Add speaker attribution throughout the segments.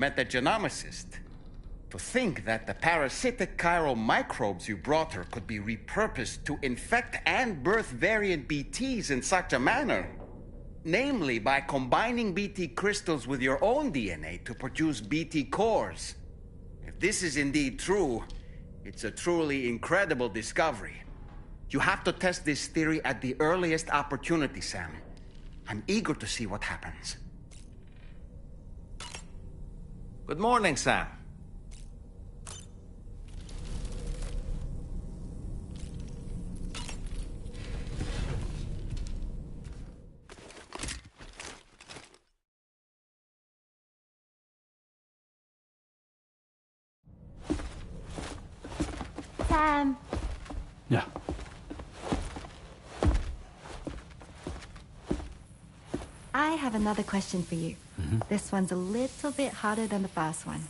Speaker 1: Metagenomicist. To think that the parasitic chiral microbes you brought her could be repurposed to infect and birth variant BTs in such a manner. Namely, by combining BT crystals with your own DNA to produce BT cores. If this is indeed true, it's a truly incredible discovery. You have to test this theory at the earliest opportunity, Sam. I'm eager to see what happens.
Speaker 2: Good morning, Sam.
Speaker 3: Sam.
Speaker 4: Yeah.
Speaker 3: I have another question for you. This one's a little bit harder than the first one.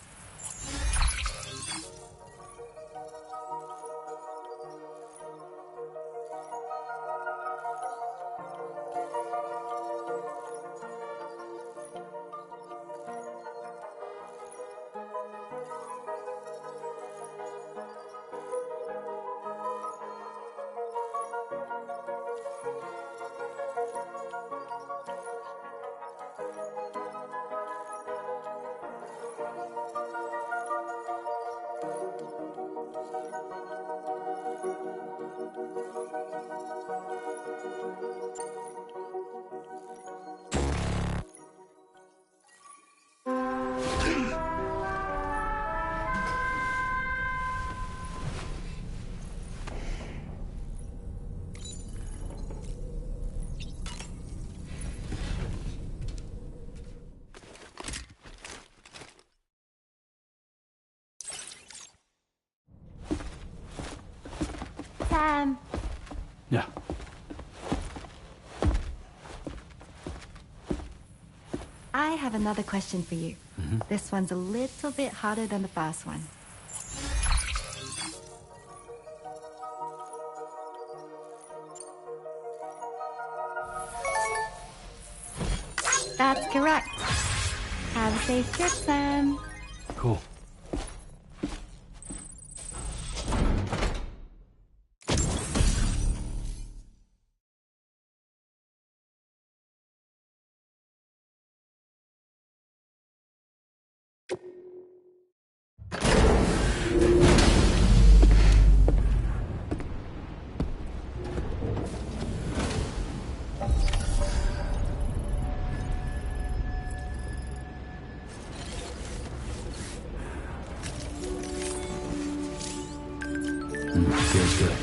Speaker 3: Sam.
Speaker 4: Yeah.
Speaker 3: I have another question for you. This one's a little bit harder than the first one. That's correct. Have a safe trip, Sam.
Speaker 4: Cool. Feels good.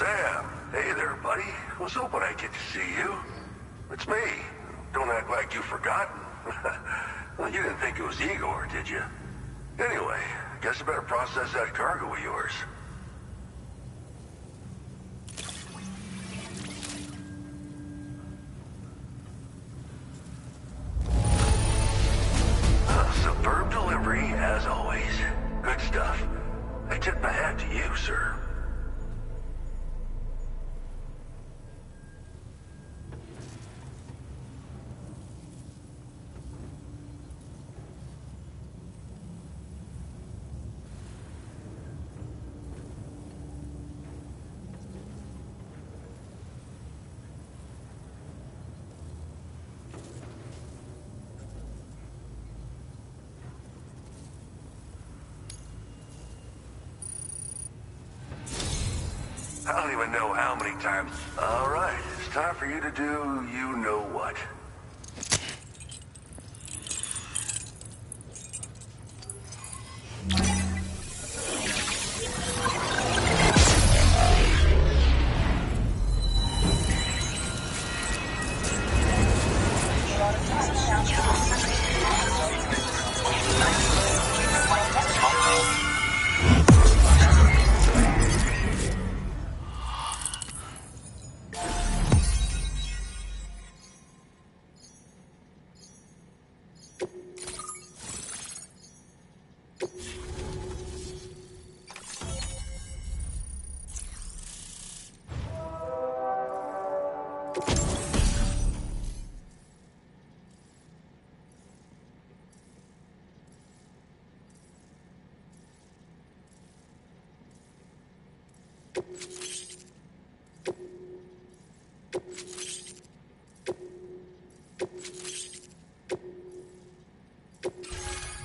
Speaker 5: Sam. Hey there, buddy. Was hoping I'd get to see you. It's me. Don't act like you've forgotten. Well, you didn't think it was Igor, did you? Anyway, guess I better process that cargo of yours. Superb delivery, as always. Good stuff. I tip my hat to you, sir. I don't even know how many times. All right, it's time for you to do you know what.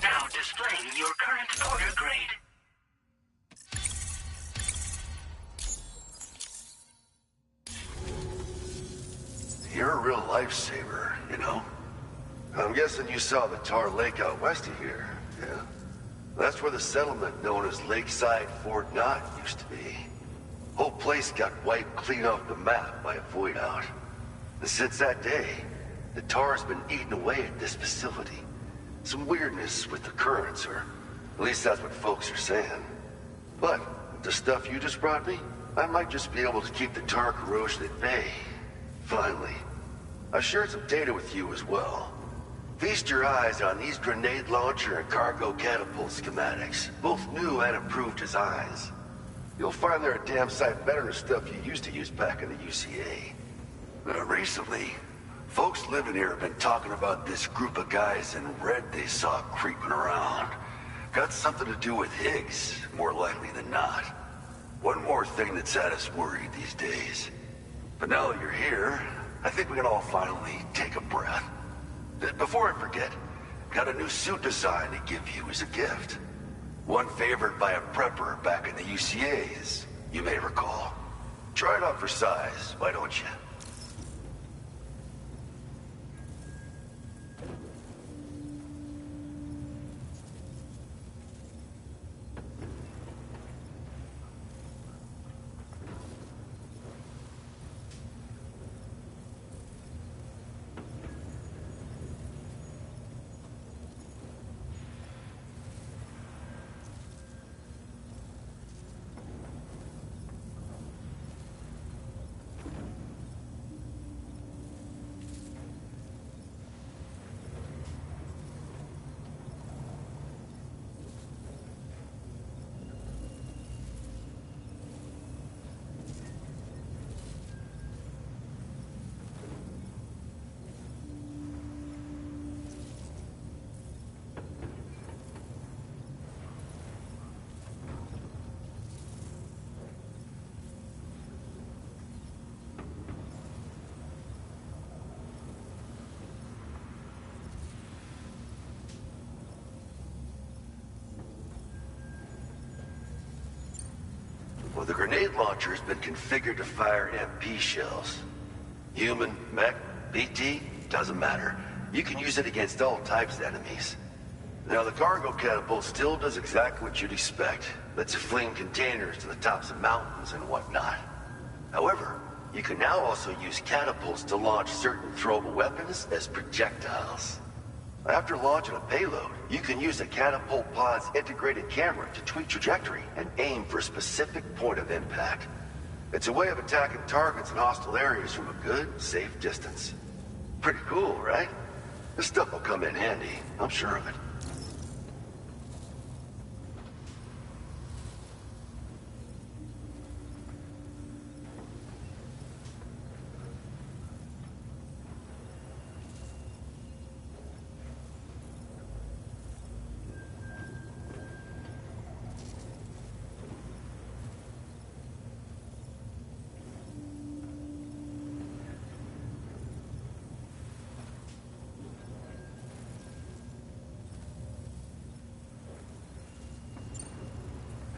Speaker 6: Now displaying your current order grade.
Speaker 5: You're a real lifesaver, you know? I'm guessing you saw the Tar Lake out west of here, yeah? That's where the settlement known as Lakeside Fort Knott used to be. Whole place got wiped clean off the map by a void out. And since that day, the Tar's been eating away at this facility. Some weirdness with the currents, or at least that's what folks are saying. But with the stuff you just brought me, I might just be able to keep the Tar corrosion at bay. Finally. I've shared some data with you as well. Feast your eyes on these grenade launcher and cargo catapult schematics, both new and improved designs. You'll find they're a damn sight better than stuff you used to use back in the UCA. Recently, folks living here have been talking about this group of guys in red they saw creeping around. Got something to do with Higgs, more likely than not. One more thing that's had us worried these days. But now that you're here, I think we can all finally take a breath. Before I forget, got a new suit design to give you as a gift. One favored by a prepper back in the UCAs, you may recall. Try it out for size, why don't you? Well, the grenade launcher has been configured to fire MP shells. Human, mech, BT, doesn't matter. You can use it against all types of enemies. Now, the cargo catapult still does exactly what you'd expect. Lets you fling containers to the tops of mountains and whatnot. However, you can now also use catapults to launch certain throwable weapons as projectiles. After launching a payload, you can use a catapult pod's integrated camera to tweak trajectory and aim for a specific point of impact. It's a way of attacking targets in hostile areas from a good, safe distance. Pretty cool, right? This stuff will come in handy, I'm sure of it.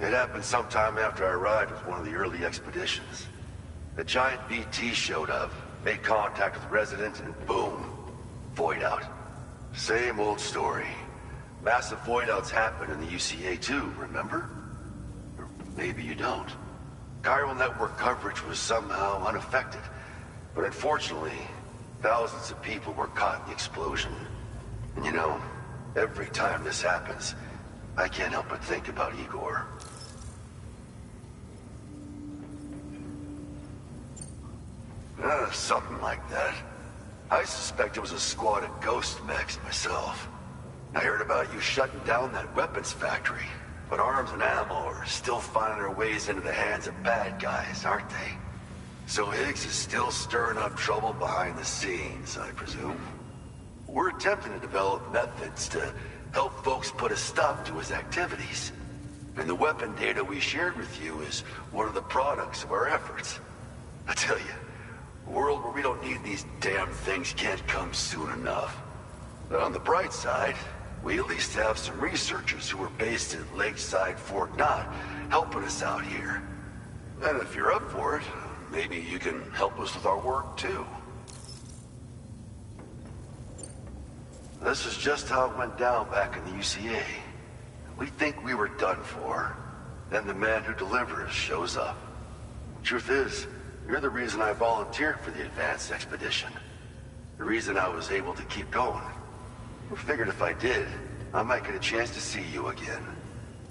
Speaker 5: It happened sometime after I arrived with one of the early expeditions. A giant BT showed up, made contact with residents, and boom, void out. Same old story. Massive void outs happen in the UCA too, remember? Or maybe you don't. Chiral network coverage was somehow unaffected, but unfortunately, thousands of people were caught in the explosion. And you know, every time this happens, I can't help but think about Igor. Something like that. I suspect it was a squad of ghost mechs myself. I heard about you shutting down that weapons factory, but arms and ammo are still finding their ways into the hands of bad guys, aren't they? So Higgs is still stirring up trouble behind the scenes, I presume. We're attempting to develop methods to help folks put a stop to his activities. And the weapon data we shared with you is one of the products of our efforts. I tell you, a world where we don't need these damn things can't come soon enough. But on the bright side, we at least have some researchers who are based in Lakeside Fort Knott helping us out here. And if you're up for it, maybe you can help us with our work too. This is just how it went down back in the UCA. We think we were done for. Then the man who delivers shows up. Truth is, you're the reason I volunteered for the advanced expedition. The reason I was able to keep going. I figured if I did, I might get a chance to see you again.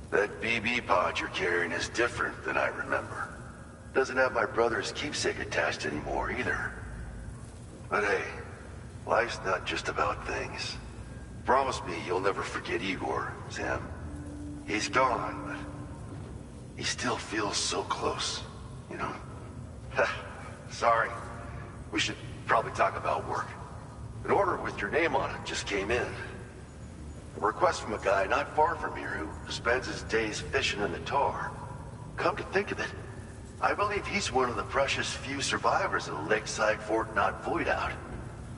Speaker 5: That BB pod you're carrying is different than I remember. Doesn't have my brother's keepsake attached anymore either. But hey, life's not just about things. Promise me you'll never forget Igor, Sam. He's gone, but he still feels so close, you know? Sorry. We should probably talk about work. An order with your name on it just came in. A request from a guy not far from here who spends his days fishing in the tar. Come to think of it, I believe he's one of the precious few survivors of the Lakeside Fort Knott void out.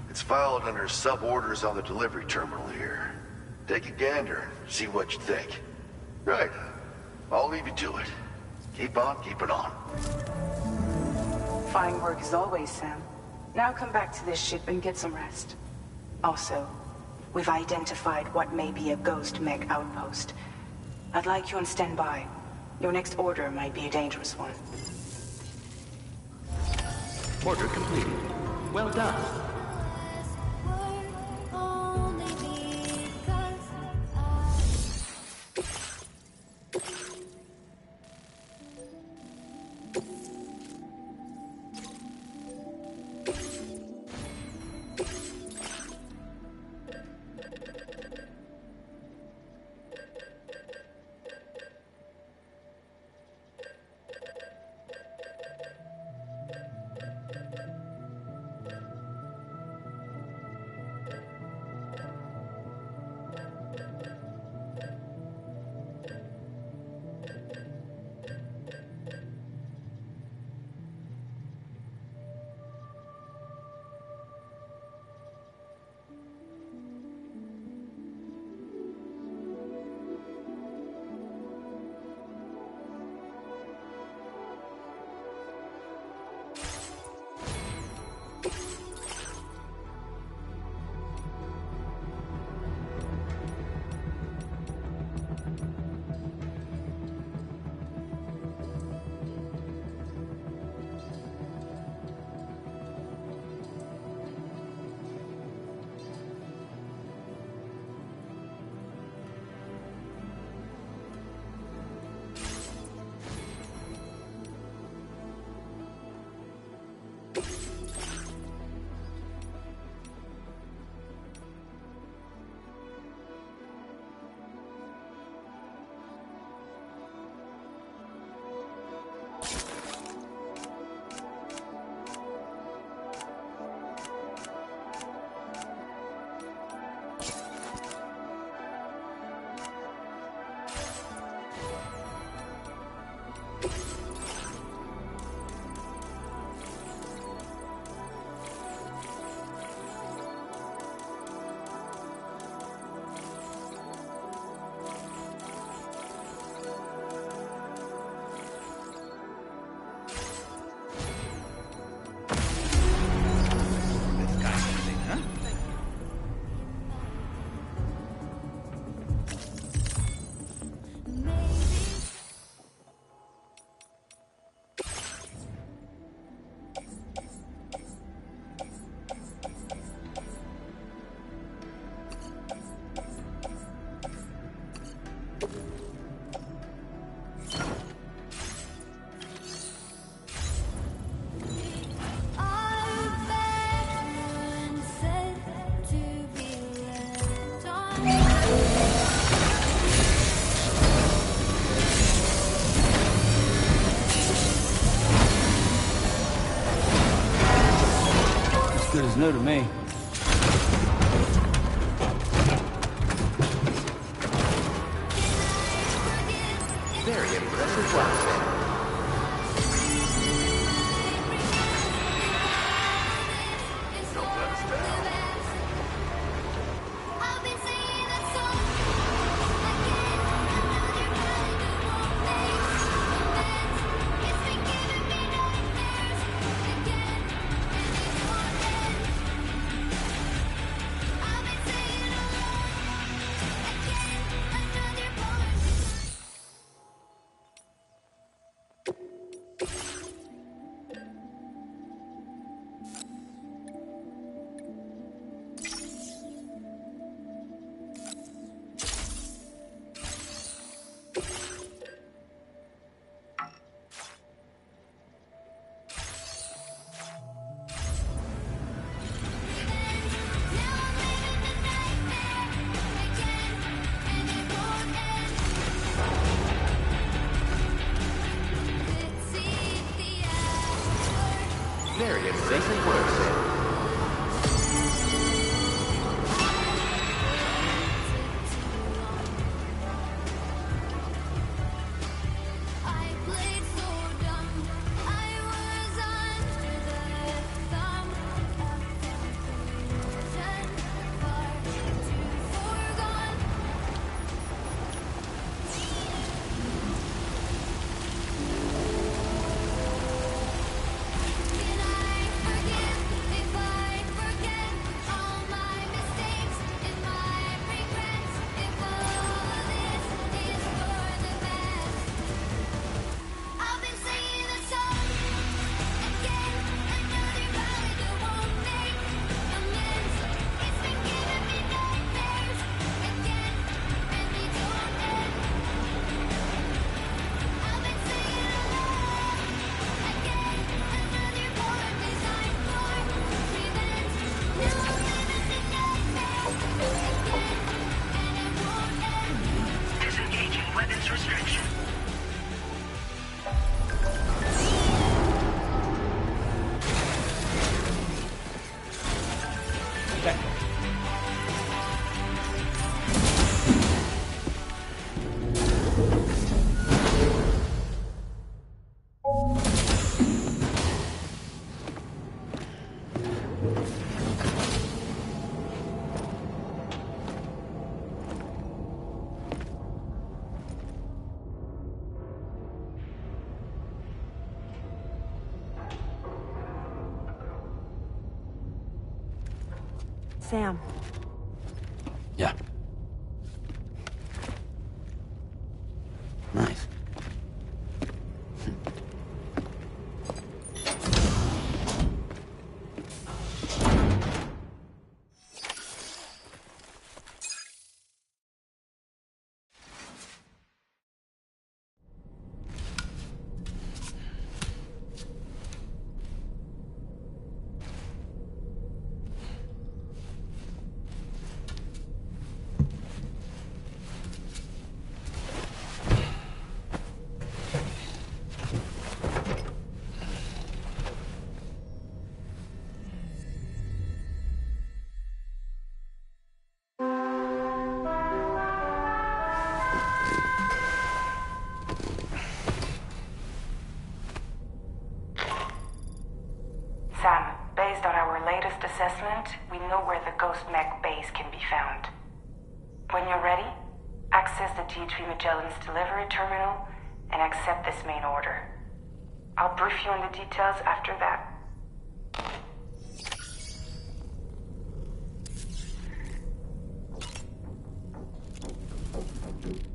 Speaker 5: It's filed under sub-orders on the delivery terminal here. Take a gander and see what you think. Right. I'll leave you to it. Keep on keeping on.
Speaker 7: Fine work as always, Sam. Now come back to this ship and get some rest. Also, we've identified what may be a ghost mech outpost. I'd like you on standby. Your next order might be a dangerous one.
Speaker 2: Order completed. Well done.
Speaker 1: This kind of thing, huh?
Speaker 4: As good as new to me.
Speaker 2: Very impressive work, Sam.
Speaker 5: Don't let us down.
Speaker 2: Very impressive work, Sam.
Speaker 6: Disengaging weapons restriction.
Speaker 3: Sam,
Speaker 4: Yeah. Nice.
Speaker 7: advanced assessment, we know where the Ghost Mech base can be found. When you're ready, access the G3 Magellan's delivery terminal and accept this main order. I'll brief you on the details after that.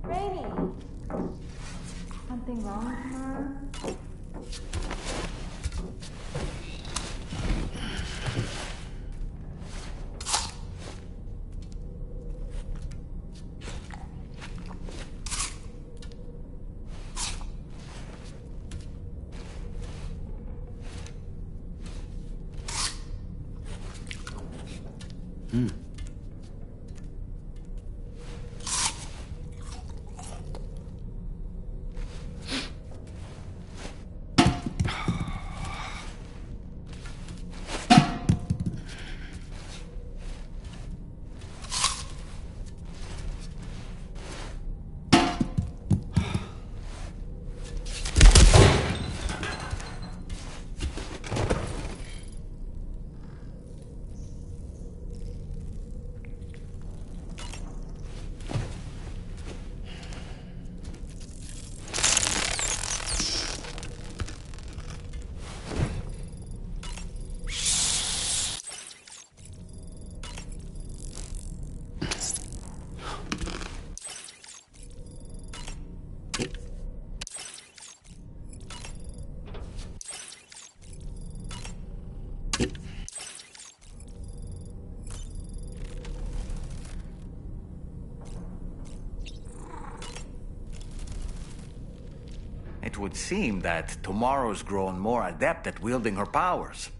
Speaker 3: Rainy! Something wrong tomorrow?
Speaker 1: It would seem that Tomorrow's grown more adept at wielding her powers.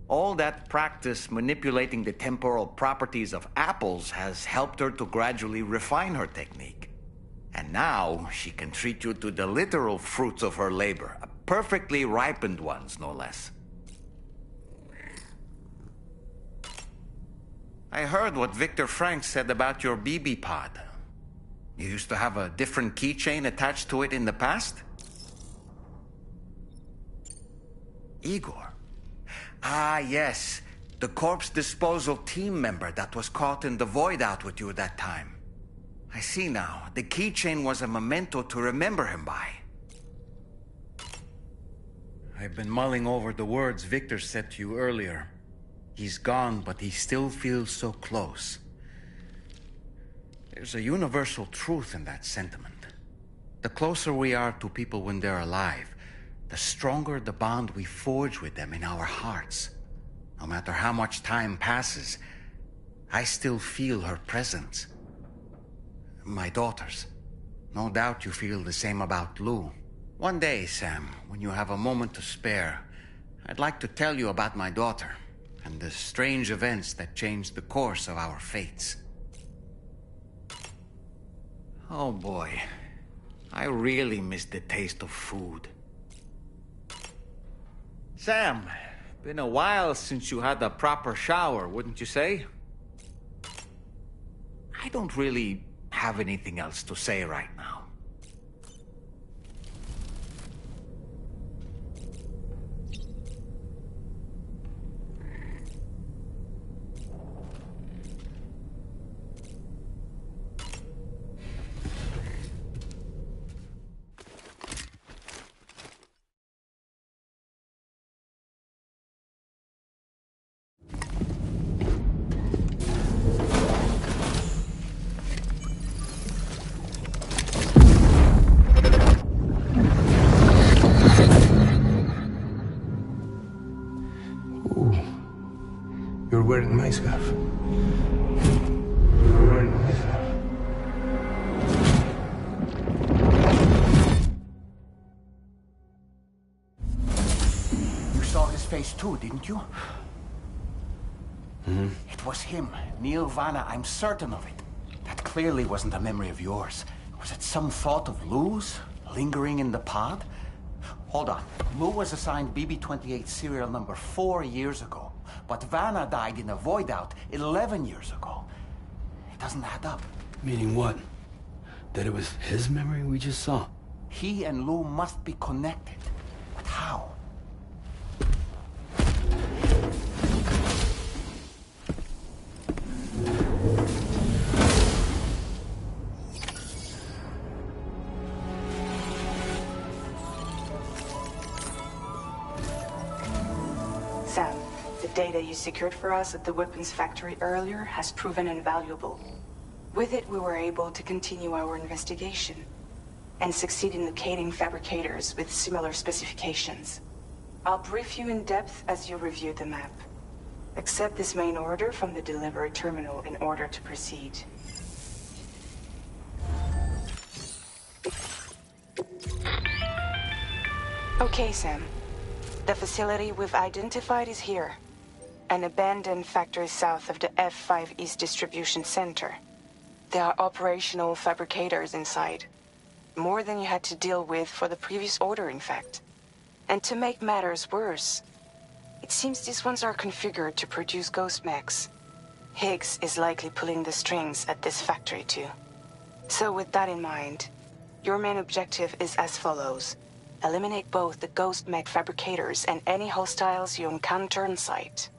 Speaker 1: All that practice manipulating the temporal properties of apples has helped her to gradually refine her technique. And now she can treat you to the literal fruits of her labor, perfectly ripened ones, no less. I heard what Victor Frank said about your BB pod. You used to have a different keychain attached to it in the past? Igor. Ah, yes. The corpse disposal team member that was caught in the void out with you that time. I see now. The keychain was a memento to remember him by. I've been mulling over the words Victor said to you earlier. He's gone, but he still feels so close. There's a universal truth in that sentiment. The closer we are to people when they're alive, the stronger the bond we forge with them in our hearts. No matter how much time passes, I still feel her presence. My daughters. No doubt you feel the same about Lou. One day, Sam, when you have a moment to spare, I'd like to tell you about my daughter and the strange events that changed the course of our fates. Oh boy, I really miss the taste of food. Sam, been a while since you had a proper shower, wouldn't you say? I don't really have anything else to say right now.
Speaker 8: You're wearing my scarf. You're wearing my scarf.
Speaker 1: You saw his face too, didn't you?
Speaker 8: Mm-hmm.
Speaker 1: It was him, Neil Vanna, I'm certain of it. That clearly wasn't a memory of yours. Was it some thought of Lou's, lingering in the pod? Hold on. Lou was assigned BB-28 serial number 4 years ago. But Vanna died in a void out 11 years ago. It doesn't add up.
Speaker 4: Meaning what? That it was his memory we just saw?
Speaker 1: He and Lou must be connected. But how?
Speaker 7: data you secured for us at the weapons factory earlier has proven invaluable. With it, we were able to continue our investigation and succeed in locating fabricators with similar specifications. I'll brief you in depth as you review the map. Accept this main order from the delivery terminal in order to proceed. Okay, Sam. The facility we've identified is here. An abandoned factory south of the F5 East Distribution Center. There are operational fabricators inside. More than you had to deal with for the previous order, in fact. And to make matters worse, it seems these ones are configured to produce ghost mechs. Higgs is likely pulling the strings at this factory too. So with that in mind, your main objective is as follows. Eliminate both the ghost mech fabricators and any hostiles you encounter on site.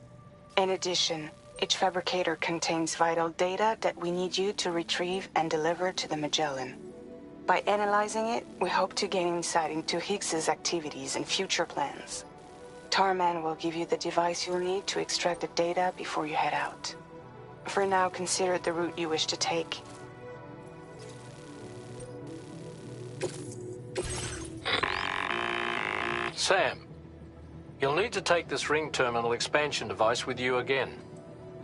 Speaker 7: In addition, each fabricator contains vital data that we need you to retrieve and deliver to the Magellan. By analyzing it, we hope to gain insight into Higgs's activities and future plans. Tarman will give you the device you'll need to extract the data before you head out. For now, consider the route you wish to take.
Speaker 9: Sam, you'll need to take this ring terminal expansion device with you again.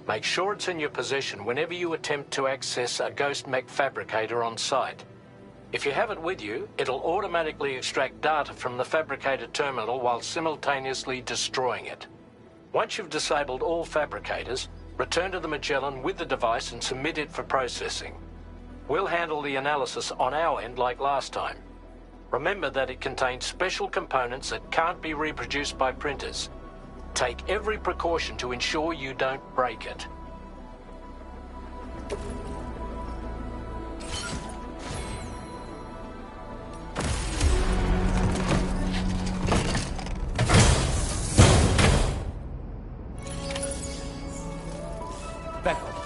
Speaker 9: Make sure it's in your possession whenever you attempt to access a ghost mech fabricator on site. If you have it with you, it'll automatically extract data from the fabricator terminal while simultaneously destroying it. Once you've disabled all fabricators, return to the Magellan with the device and submit it for processing. We'll handle the analysis on our end like last time. Remember that it contains special components that can't be reproduced by printers. Take every precaution to ensure you don't break it.
Speaker 4: Back up.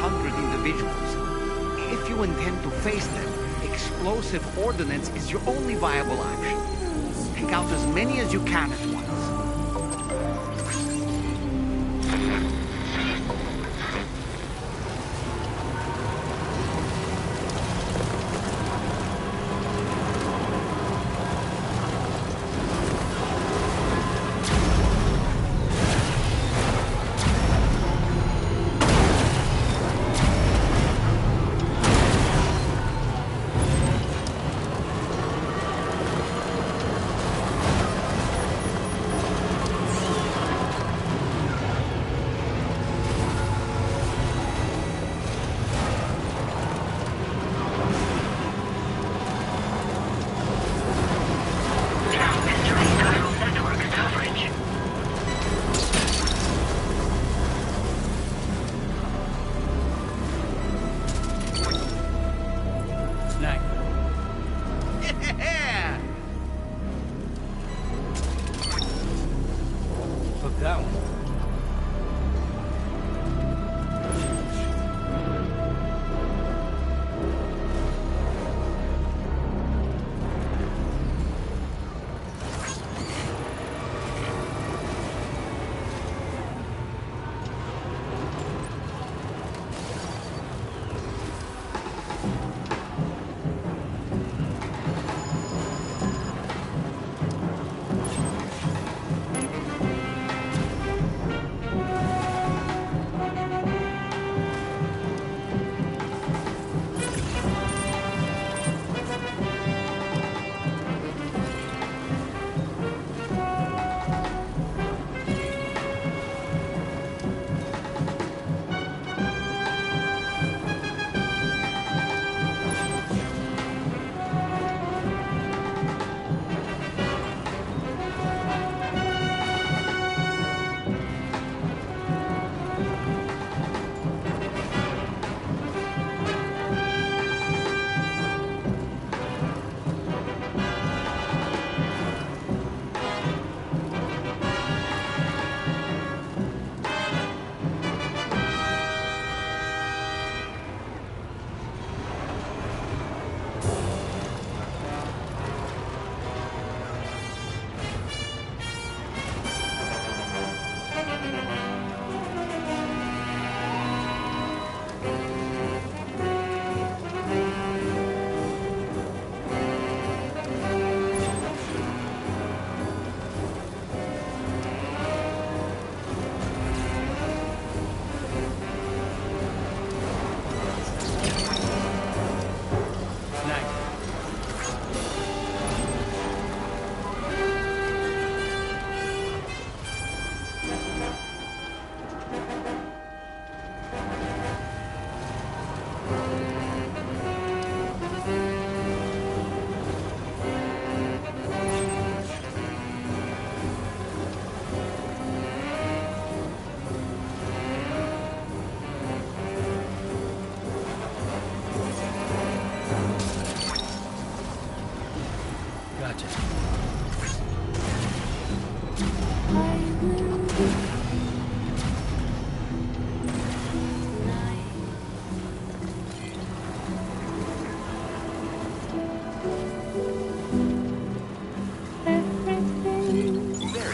Speaker 1: 100 individuals. If you intend to face them, explosive ordnance is your only viable option. Take out as many as you can at once.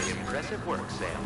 Speaker 2: Impressive work, Sam.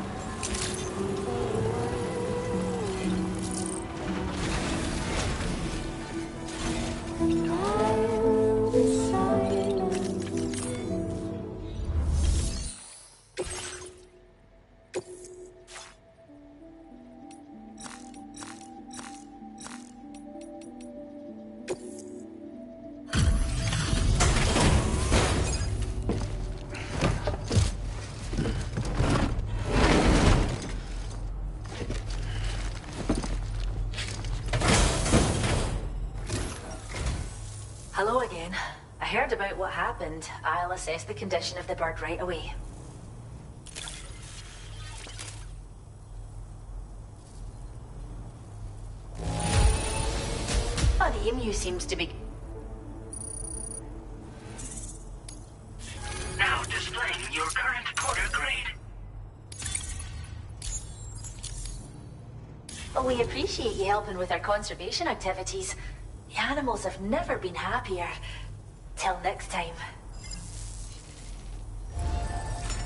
Speaker 10: Hello again. I heard about what happened. I'll assess the condition of the bird right away. Oh, the emu seems to be...
Speaker 6: Now displaying your current quarter grade.
Speaker 10: Oh, We appreciate you helping with our conservation activities. The animals have never been happier. Till next time.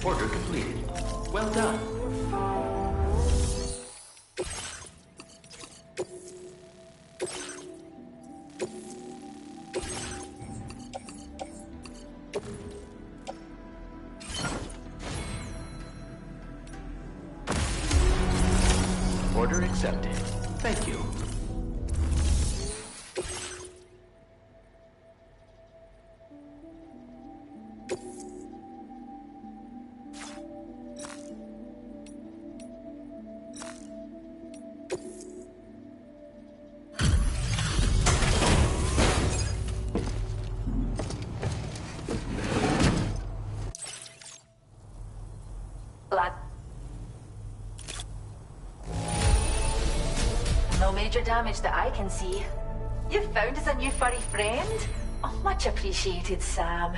Speaker 2: Order completed. Well done. Order accepted. Thank you.
Speaker 10: Lad. No major damage that I can see. You've found us a new furry friend? Oh, much appreciated, Sam.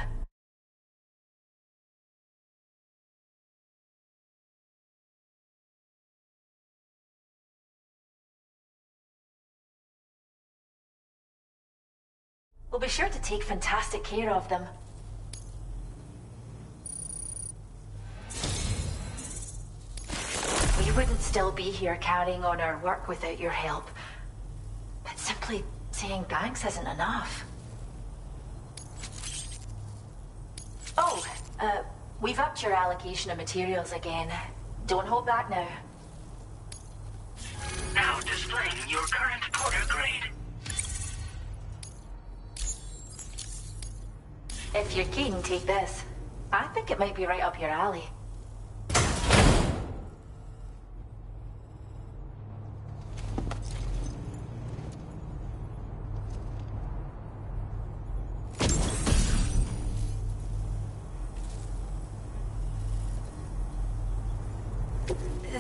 Speaker 10: We'll be sure to take fantastic care of them. We wouldn't still be here carrying on our work without your help. But simply saying thanks isn't enough. Oh, we've upped your allocation of materials again. Don't hold back now.
Speaker 6: Now displaying your current porter grade.
Speaker 10: If you're keen, take this. I think it might be right up your alley.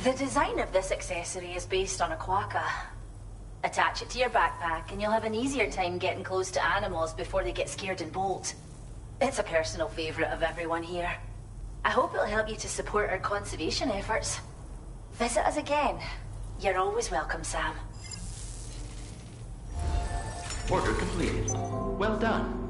Speaker 10: The design of this accessory is based on a quokka. Attach it to your backpack and you'll have an easier time getting close to animals before they get scared and bolt. It's a personal favorite of everyone here. I hope it'll help you to support our conservation efforts. Visit us again. You're always welcome, Sam.
Speaker 2: Order completed. Well done.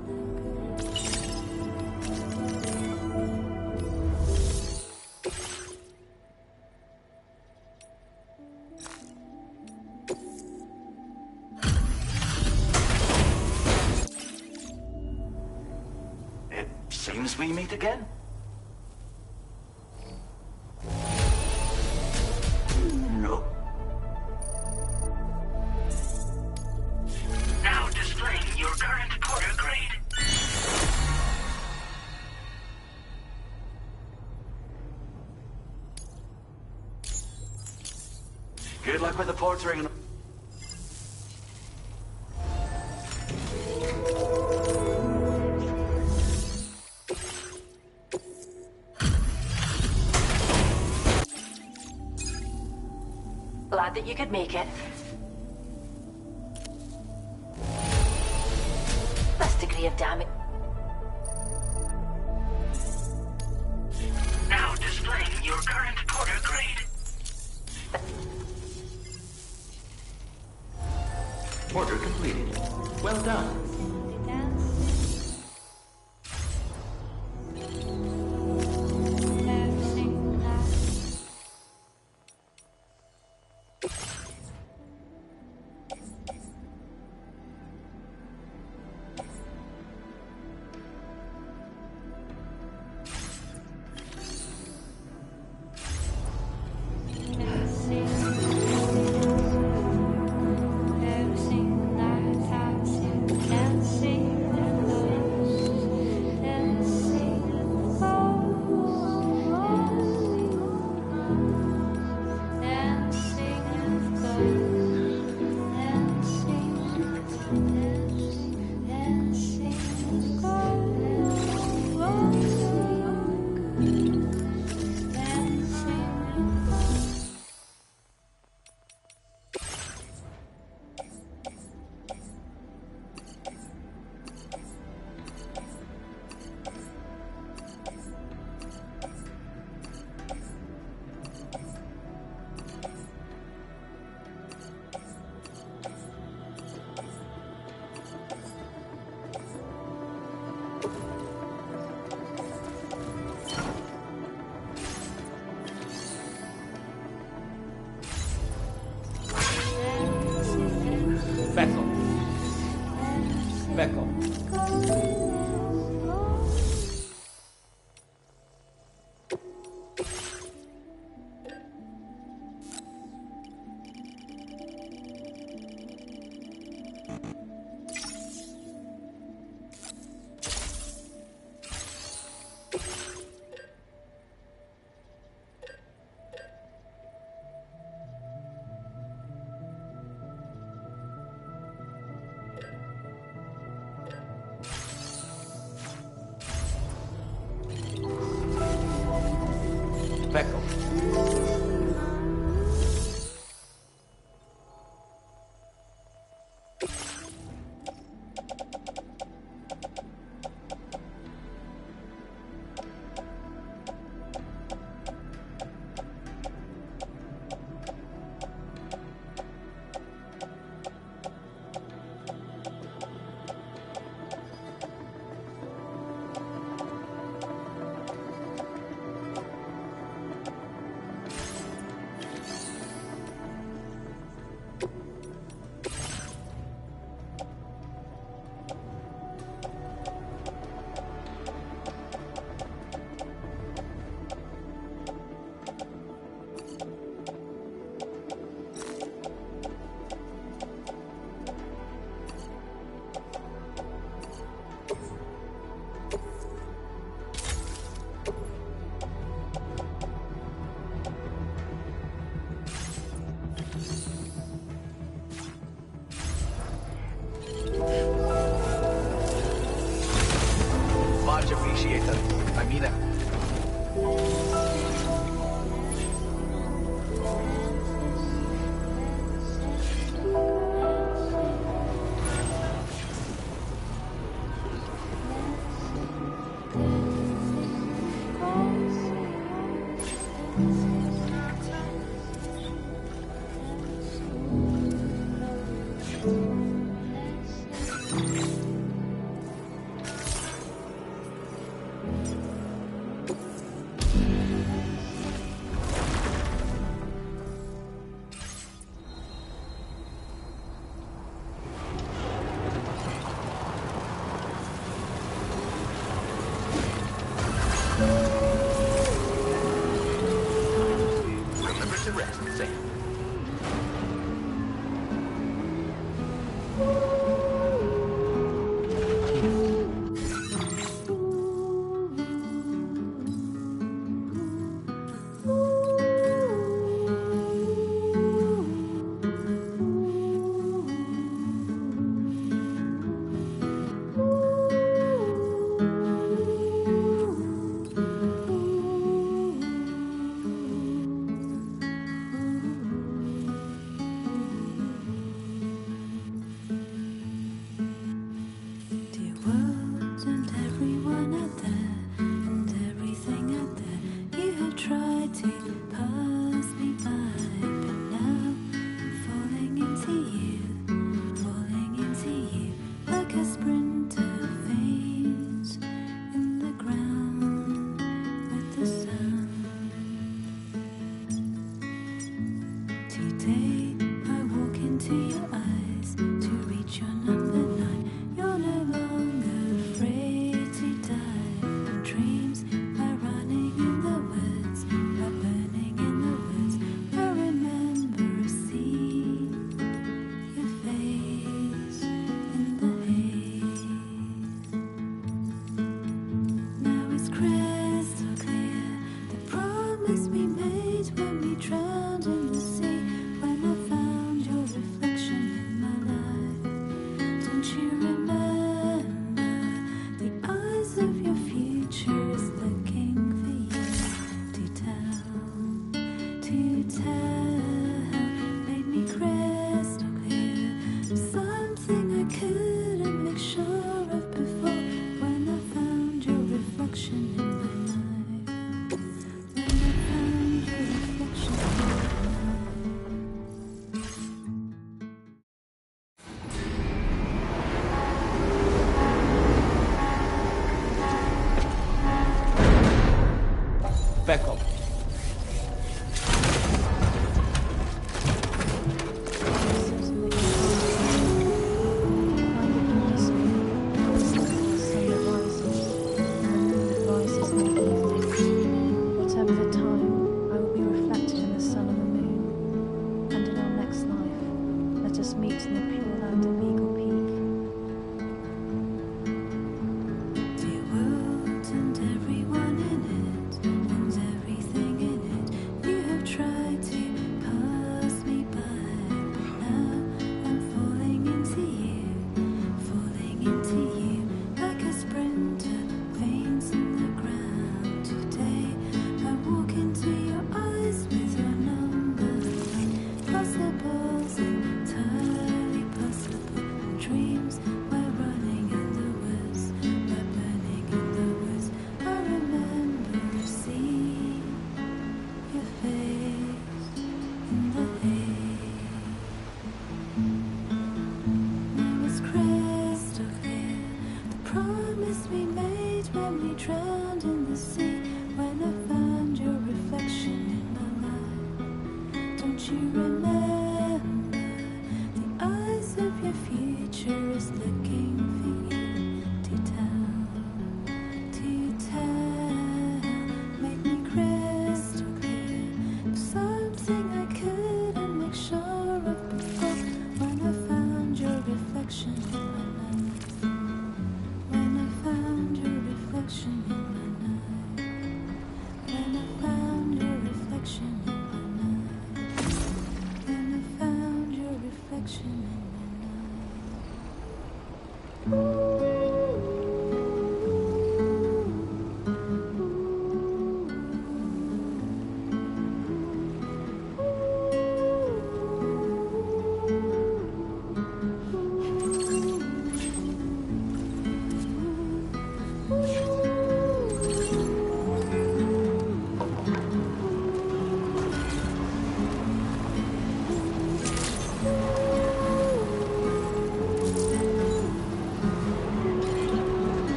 Speaker 11: It seems we meet again. No.
Speaker 6: Now displaying your current porter grade.
Speaker 11: Good luck with the portering.
Speaker 10: Glad that you could make it. This degree of damage.
Speaker 6: Now displaying your current porter grade.
Speaker 2: Order completed. Well done.
Speaker 12: Bethel. Bethel. Beckel.
Speaker 11: Much appreciated. I mean it. Remember to rest, Sam.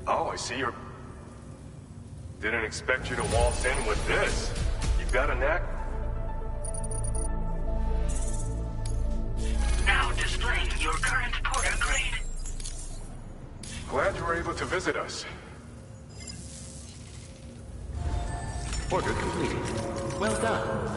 Speaker 12: Oh, I see you're... Didn't expect you to waltz in with this. You've got a knack.
Speaker 6: Now displaying your current porter grade.
Speaker 12: Glad you were able to visit us.
Speaker 2: Order completed. Well done.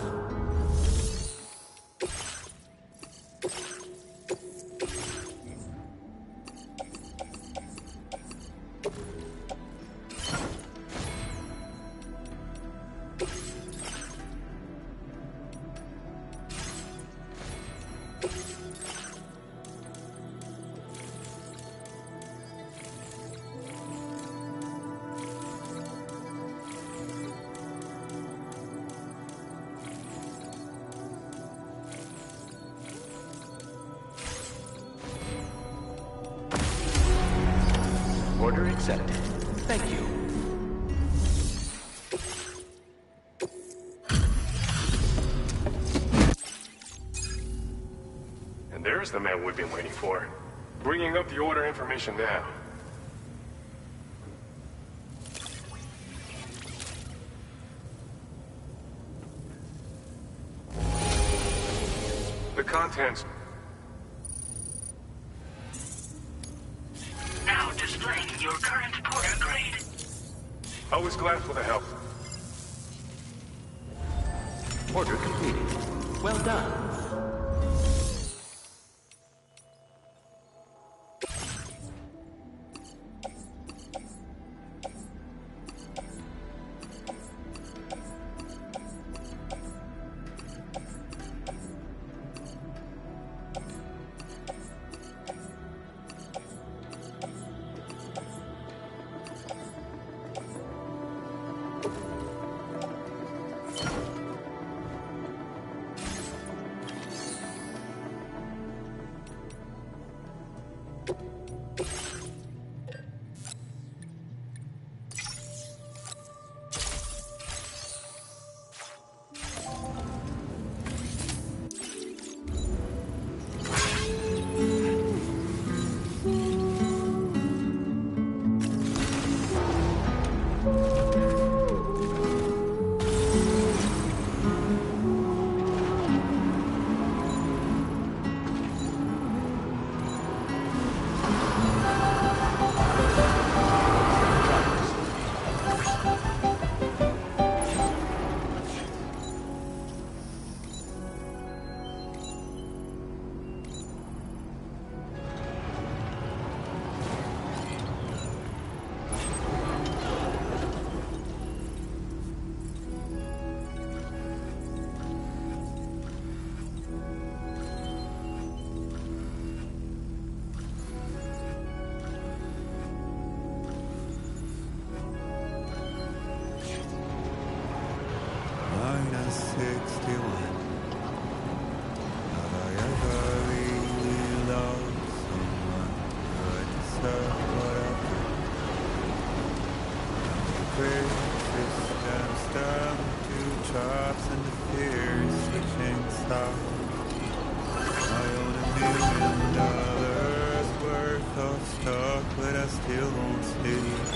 Speaker 2: Order accepted. Thank you.
Speaker 12: And there's the man we've been waiting for. Bringing up the order information now. The contents.
Speaker 6: Now displaying your current porter grade.
Speaker 12: Always glad for the help.
Speaker 2: Order completed. Well done.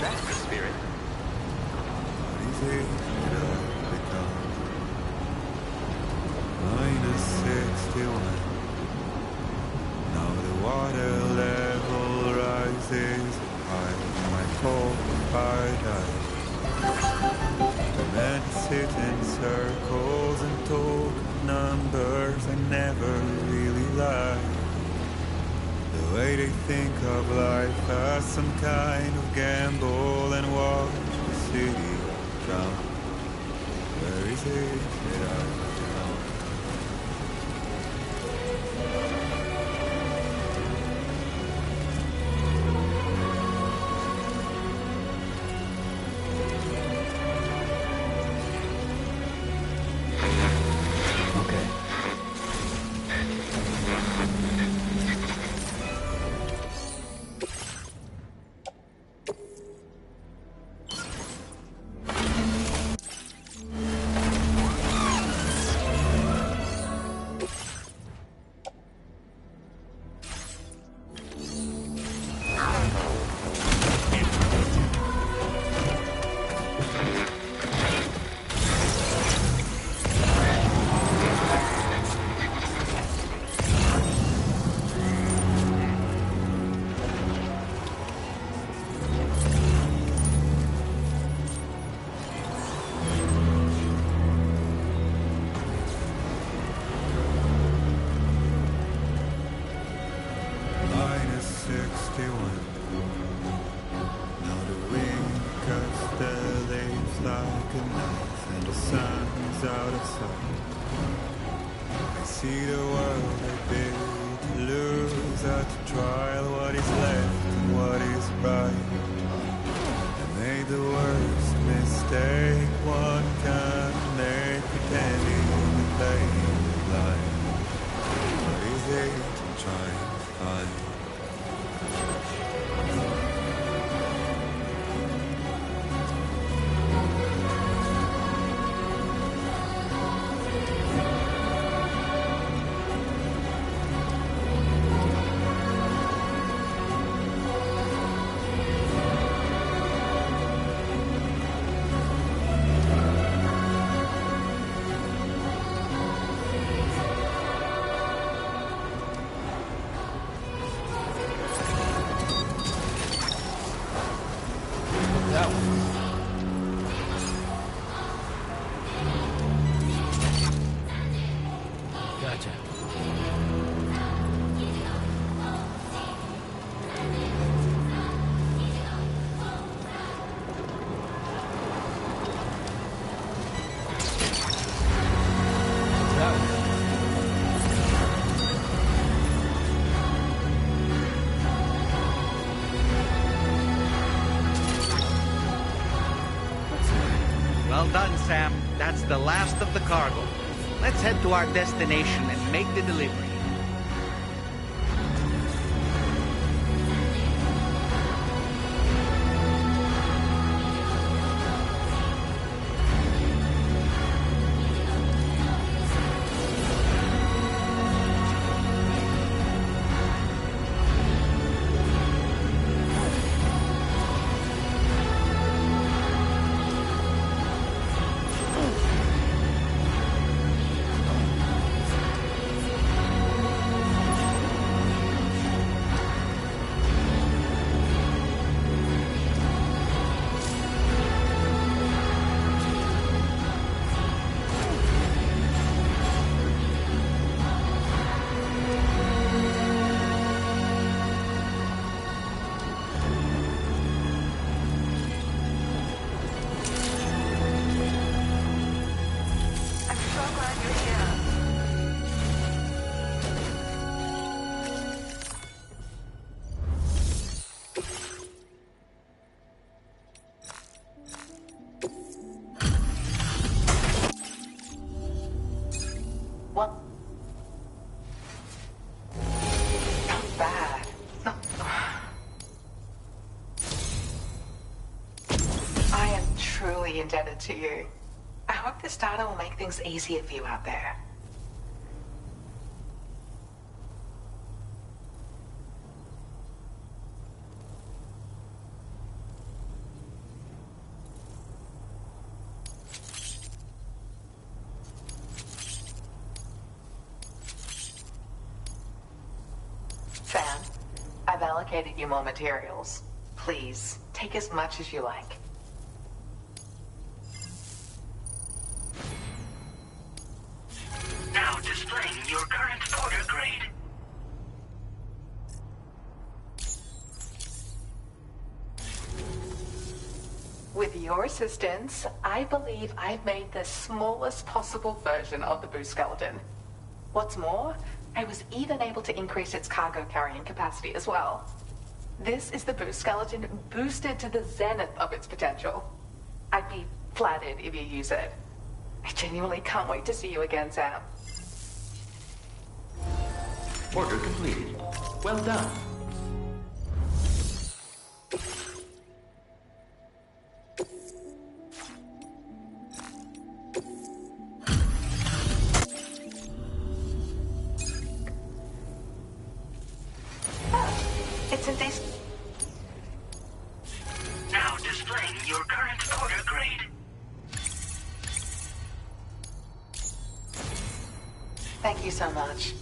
Speaker 2: That's the spirit.
Speaker 13: Minus 61. Now the water level rises high. My cold paradise. they think of life as some kind of gamble and watch the city drown. Where is it that I found? Now the ring cuts the leaves like a knife, and the sun's out of sight. I see the world a bit lose at the trial, what is left and what is right. I made the worst mistake one can make, pretending to play blind. What is it I'm trying to find?
Speaker 14: Well done, Sam. That's the last of the cargo. Let's head to our destination and make the delivery.
Speaker 7: Indebted to you. I hope this data will make things easier for you out there. Sam, I've allocated you more materials. Please, take as much as you like.
Speaker 6: Now displaying your current porter grade.
Speaker 15: your assistance, I believe I've made the smallest possible version of the boost skeleton. What's more, I was even able to increase its cargo carrying capacity as well. This is the boost skeleton boosted to the zenith of its potential. I'd be flattered if you use it. I genuinely can't wait to see you again, Sam.
Speaker 2: Order completed. Well done.
Speaker 15: It's in this.
Speaker 6: Now displaying your current porter grade.
Speaker 15: Thank you so much.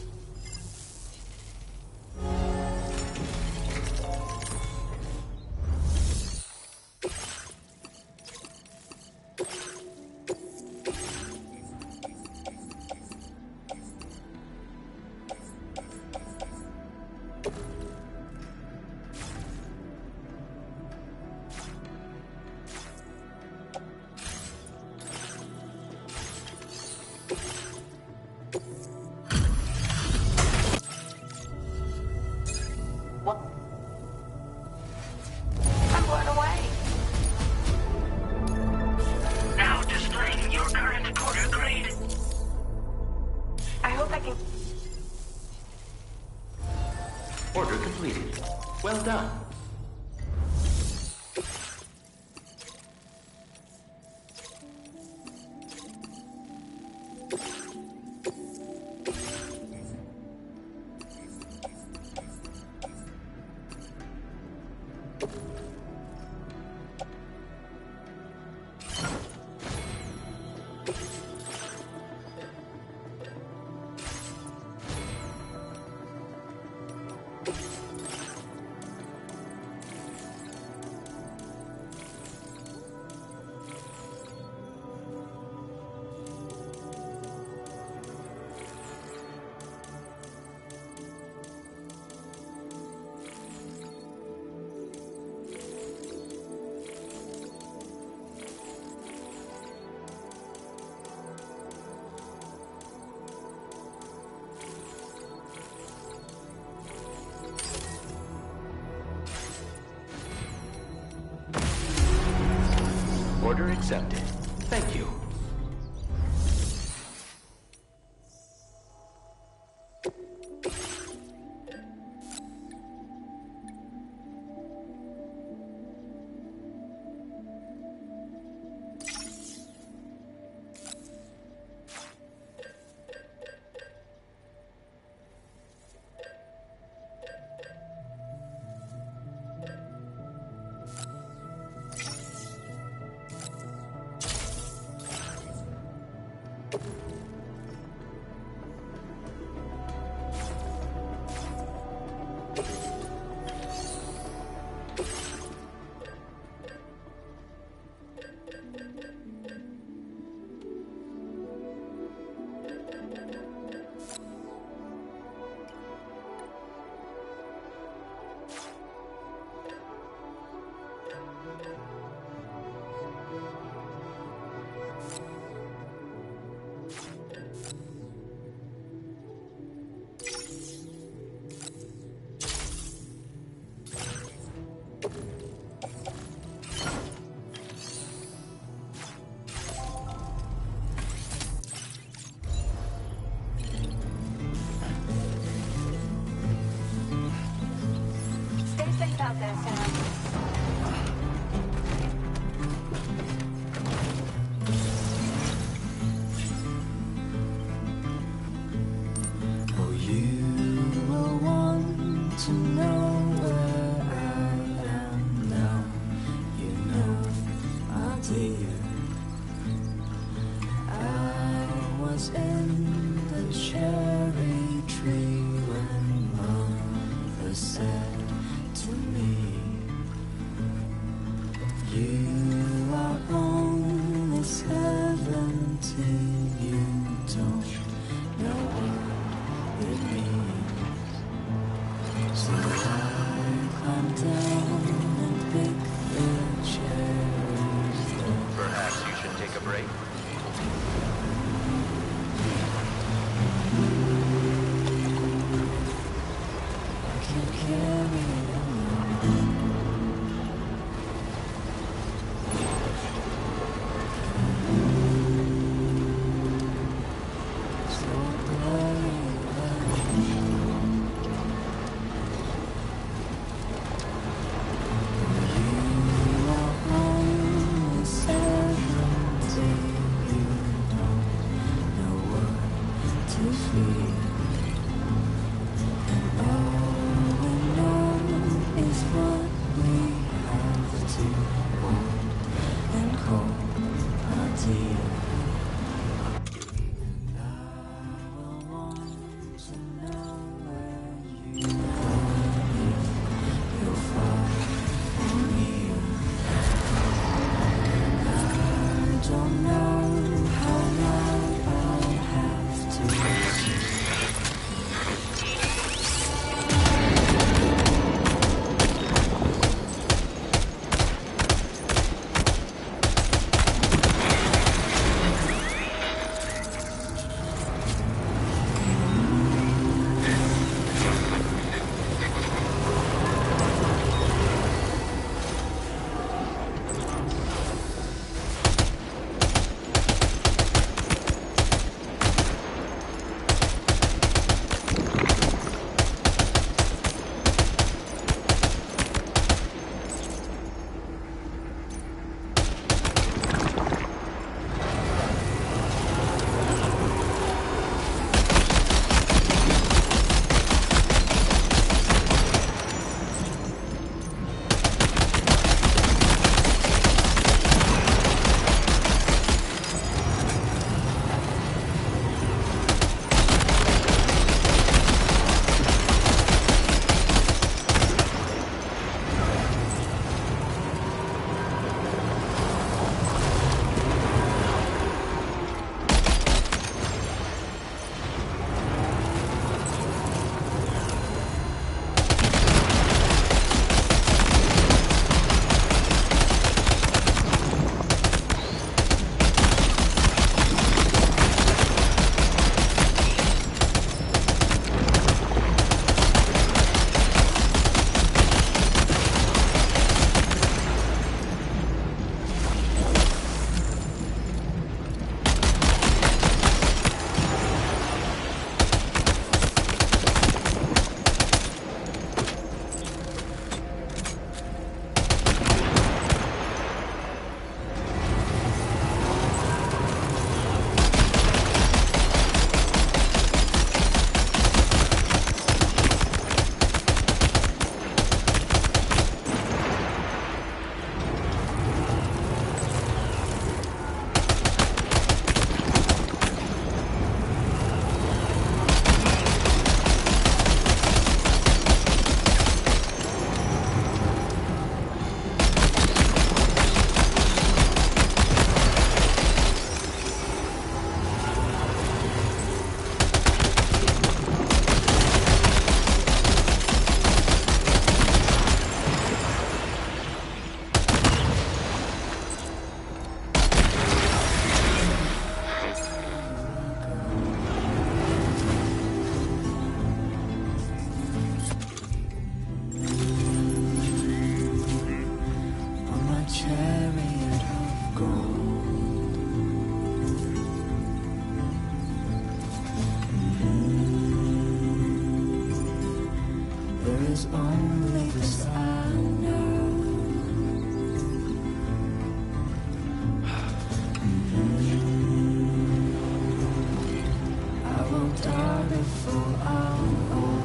Speaker 2: Order completed. Well done. Order accepted. Thank you.
Speaker 15: Out there, Sam.
Speaker 16: Oh, you will want to know where I am now. You know, my dear, I was in the cherry tree when Mother said to me, you are on this heaven till you don't know what it means. So I climbed down and picked the cherries
Speaker 2: great.
Speaker 16: is only this I know. I won't die before I'm old.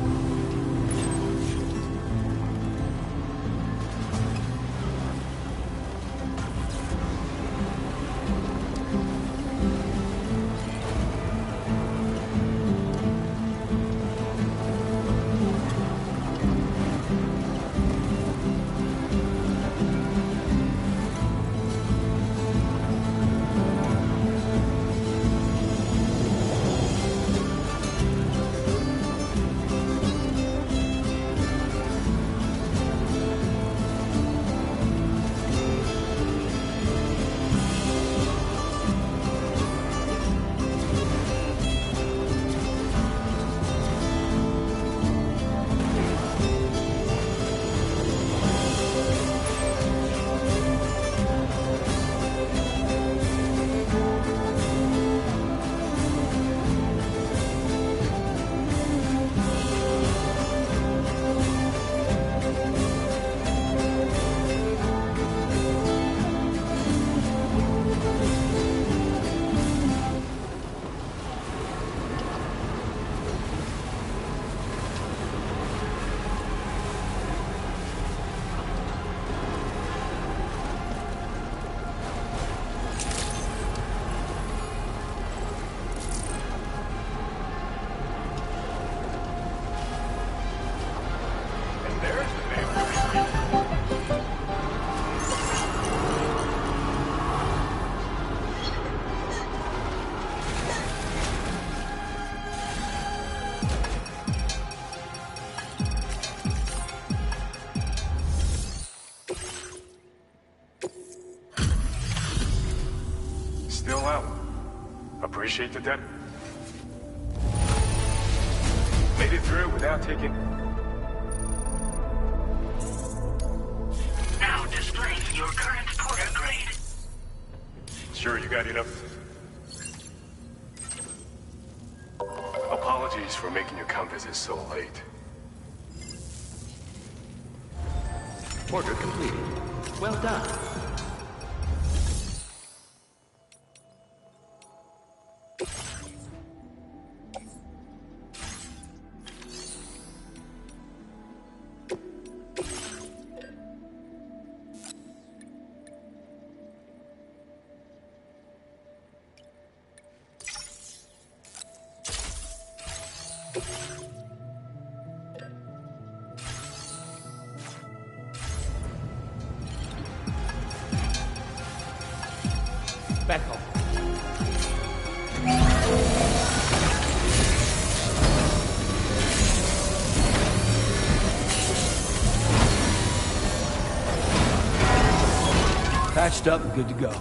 Speaker 12: Still out. Appreciate the debt. Made it through without taking...
Speaker 6: Now displaying your current porter grade.
Speaker 12: Sure you got enough? Apologies for making your come visit so late.
Speaker 2: Order completed. Well done.
Speaker 14: Back home.
Speaker 4: Patched up and good to go.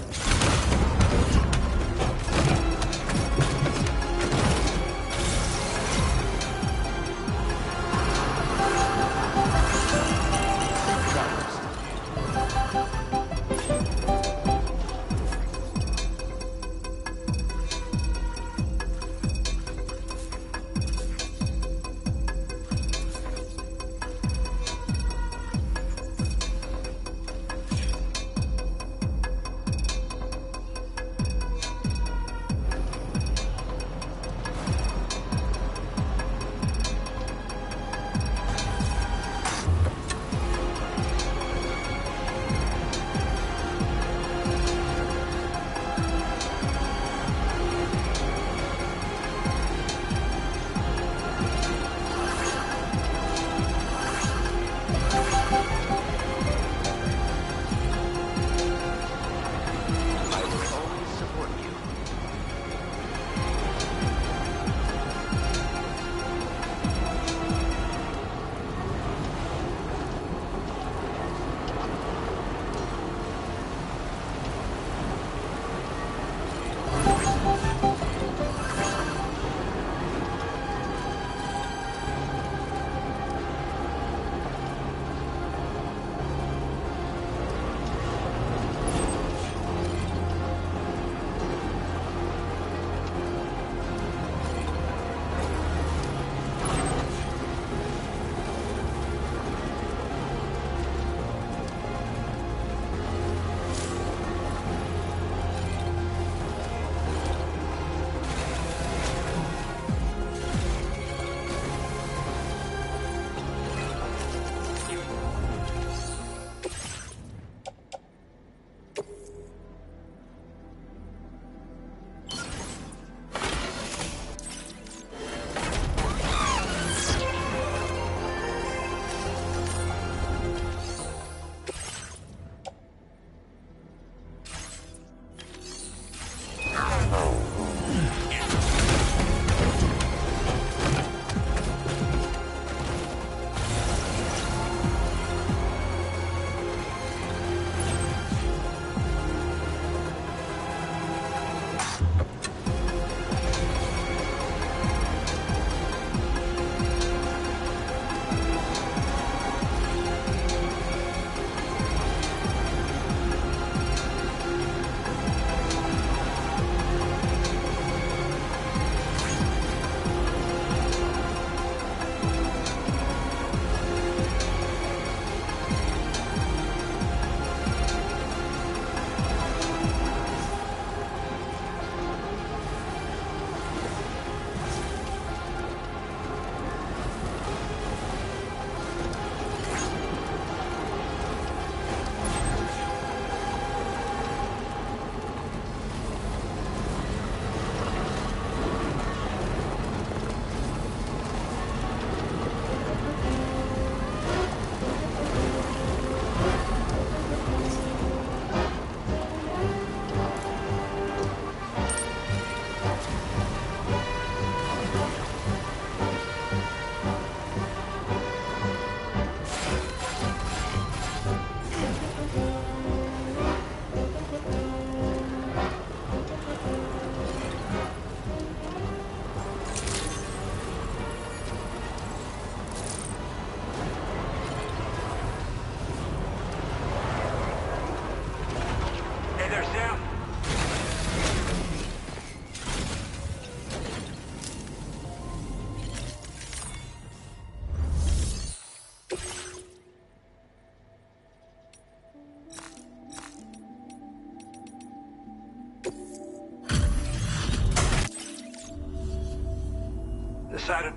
Speaker 17: decided...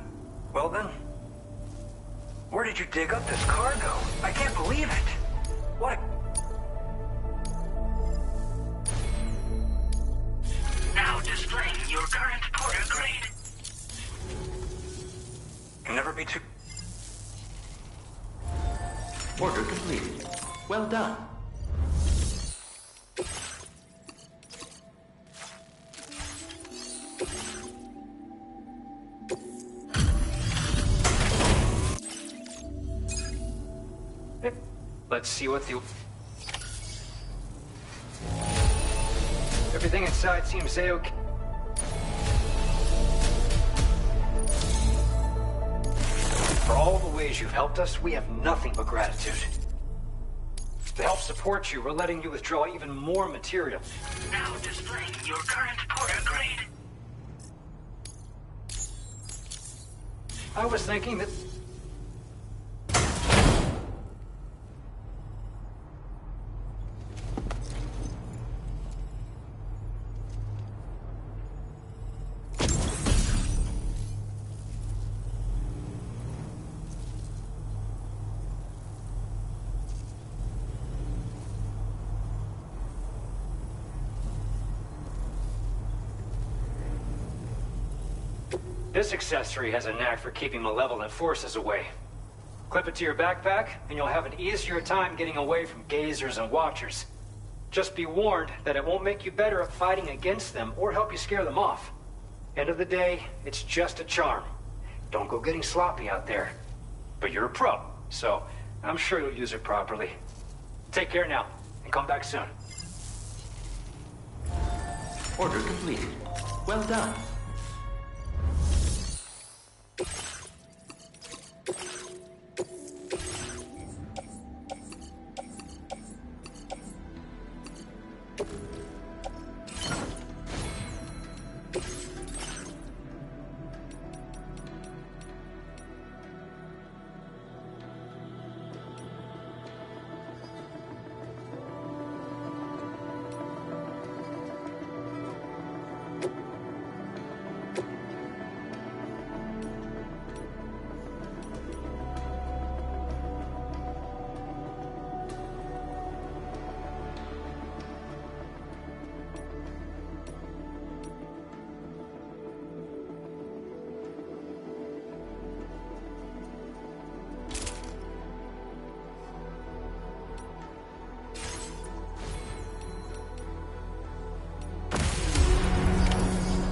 Speaker 17: Well then... Where did you dig up this cargo? I can't believe it. What?
Speaker 6: Now displaying your current porter grade.
Speaker 17: Can never be too...
Speaker 2: Order completed. Well done.
Speaker 17: Let's see what the... Everything inside seems A-OK. For all the ways you've helped us, we have nothing but gratitude. To help support you, we're letting you withdraw even more material.
Speaker 6: Now displaying your current porter grade.
Speaker 17: I was thinking that... This accessory has a knack for keeping malevolent forces away. Clip it to your backpack, and you'll have an easier time getting away from gazers and watchers. Just be warned that it won't make you better at fighting against them or help you scare them off. End of the day, it's just a charm. Don't go getting sloppy out there. But you're a pro, so I'm sure you'll use it properly. Take care now, and come back soon.
Speaker 2: Order completed. Well done.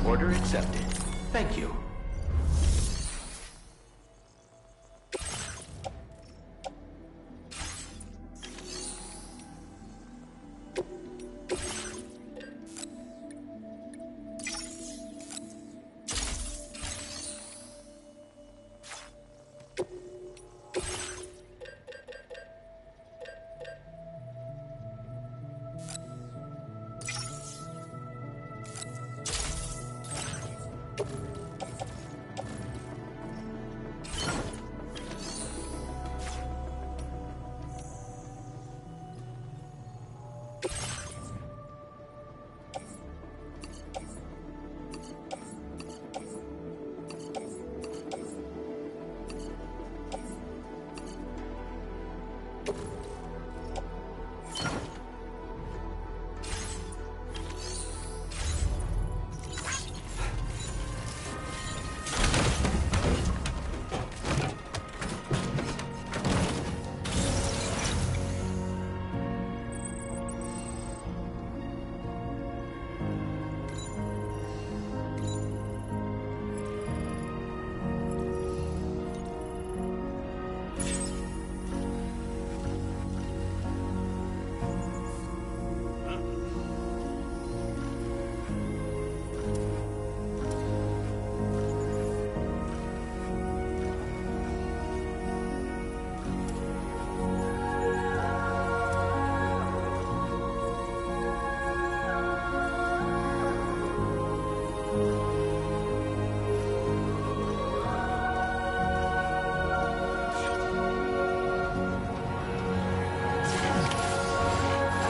Speaker 2: Order accepted. Thank you.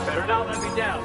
Speaker 17: Better not let me down.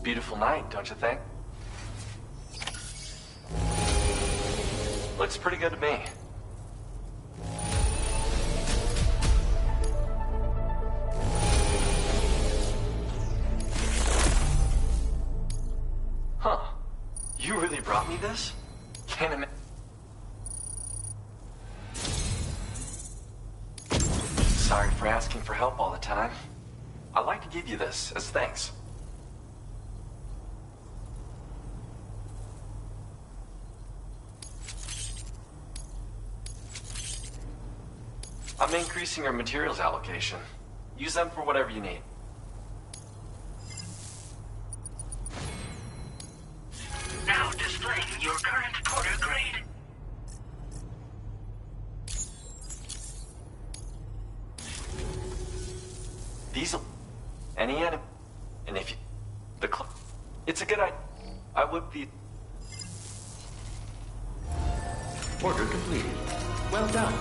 Speaker 18: Beautiful night, don't you think? Looks pretty good to me. Huh. You really brought me this? Can't imagine. Sorry for asking for help all the time. I'd like to give you this as thanks. I'm increasing your materials allocation. Use them for whatever you need.
Speaker 6: Now displaying your current porter grade.
Speaker 18: These, any enemy, and if you, it's a good idea. I would be.
Speaker 2: Order completed. Well done.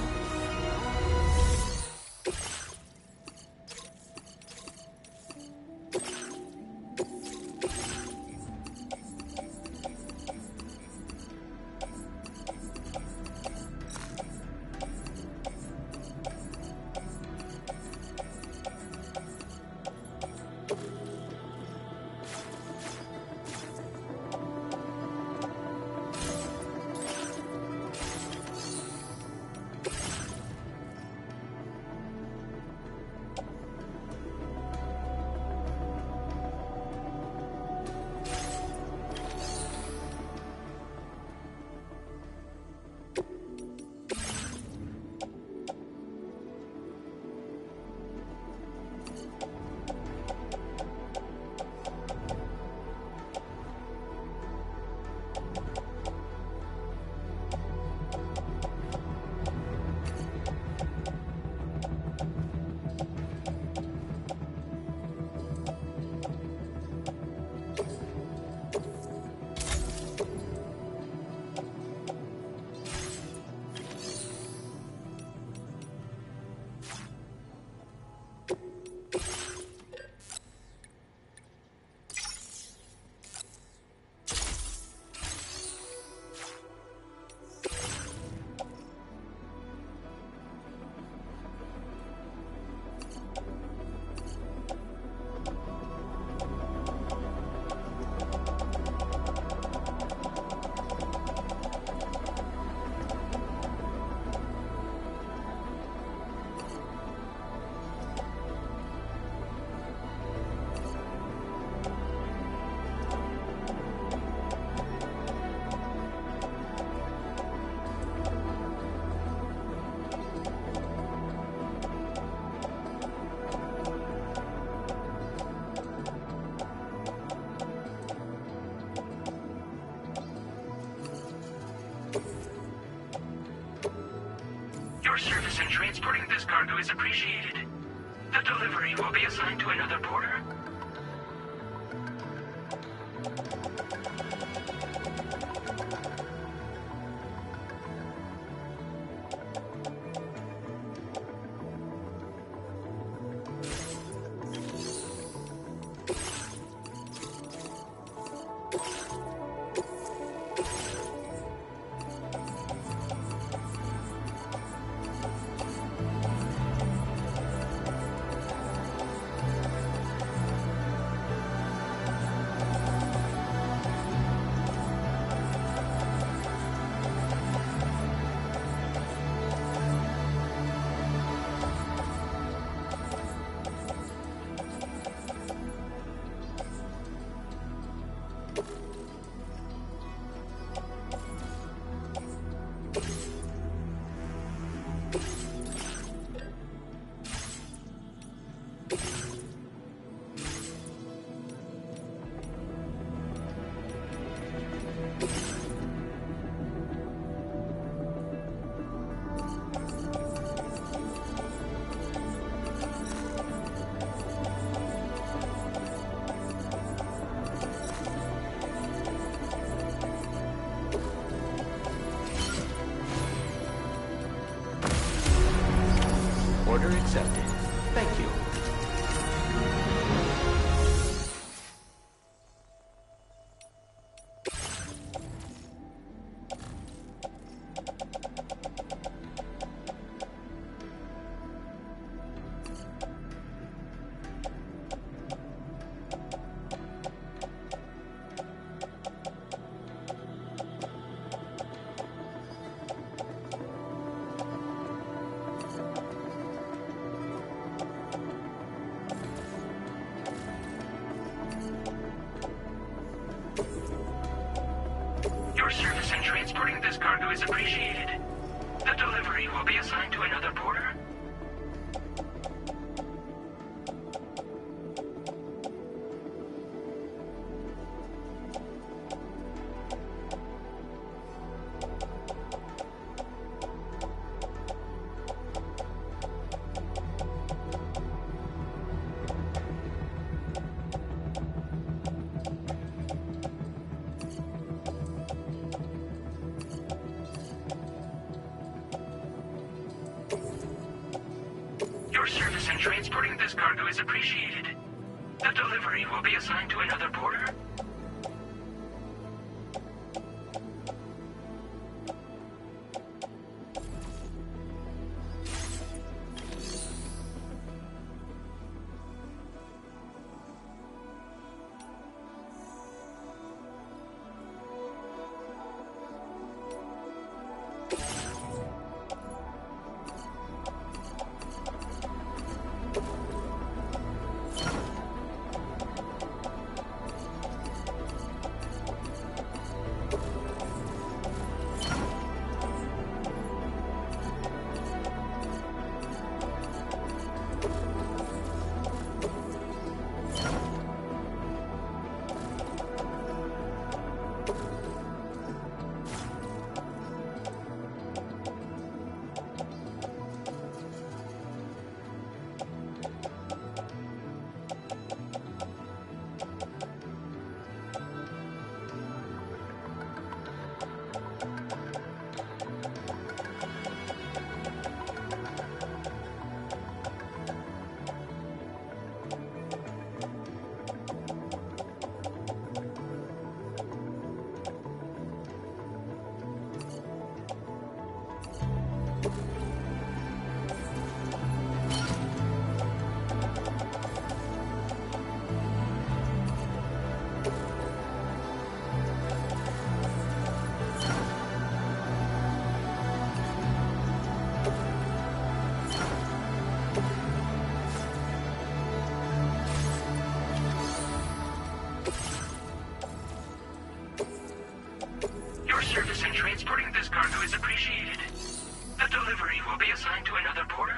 Speaker 6: Your service in transporting this cargo is appreciated. The delivery will be assigned to another porter.
Speaker 2: Order accepted. Thank you.
Speaker 6: Your service in transporting this cargo is appreciated. The delivery will be assigned to another porter. Your service in transporting this cargo is appreciated. The delivery will be assigned to another porter. Your service in transporting this cargo is appreciated. The delivery will be assigned to another porter.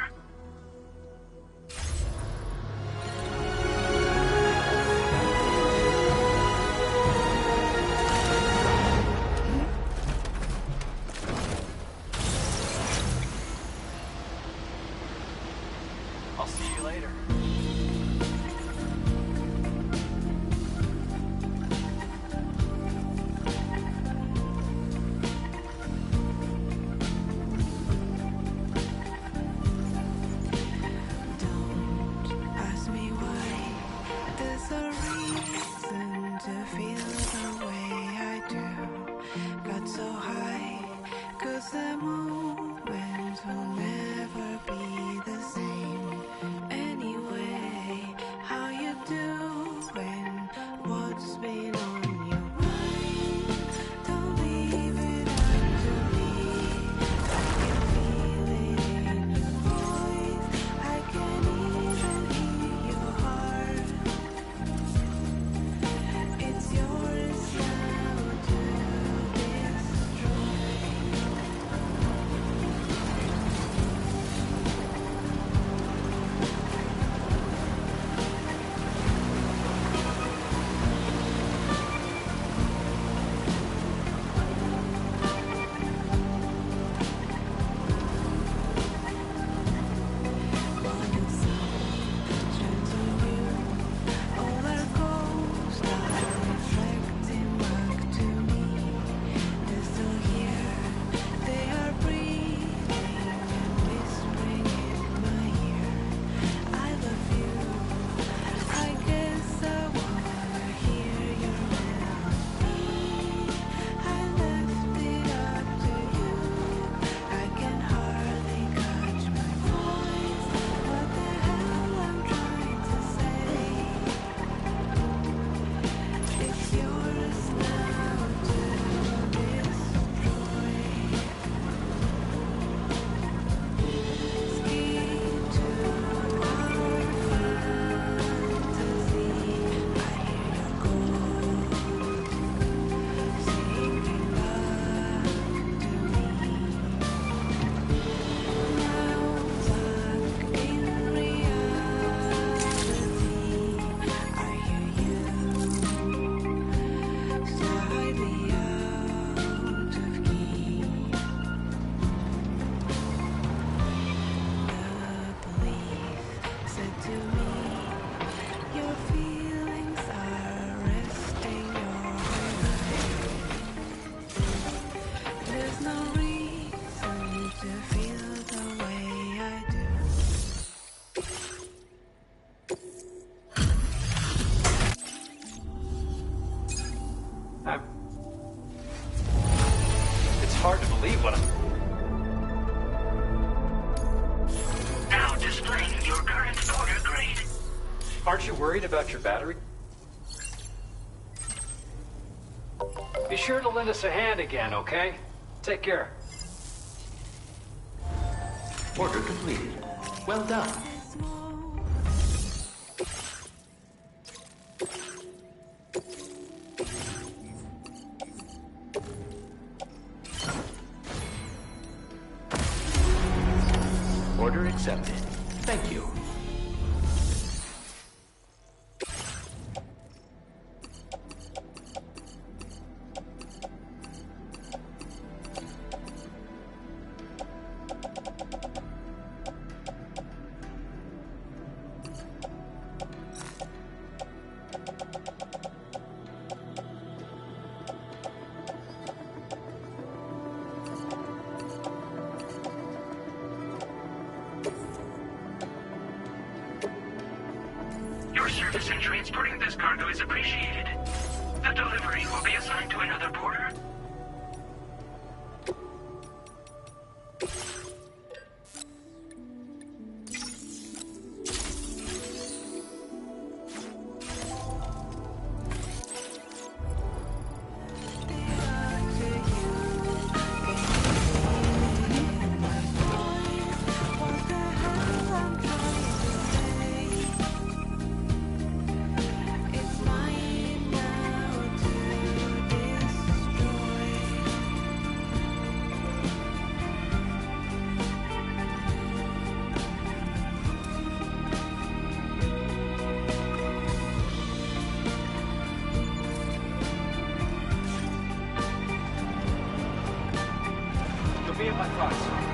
Speaker 18: I'll see you later.
Speaker 16: Ask me why. There's a reason to feel the way I do. Got so high, 'cause the moment will never be the same. Anyway, how you doing? What's been on your mind? Don't leave it up to me. I can feel it in your voice. I can even hear your heart. It's yours now to destroy.
Speaker 17: about your battery? Be sure to lend us a hand again, okay? Take care.
Speaker 2: Order completed. Well done. Order accepted. Thank you.
Speaker 6: Your service in transporting this cargo is appreciated. The delivery will be assigned to another porter.
Speaker 17: You'll be in my thoughts.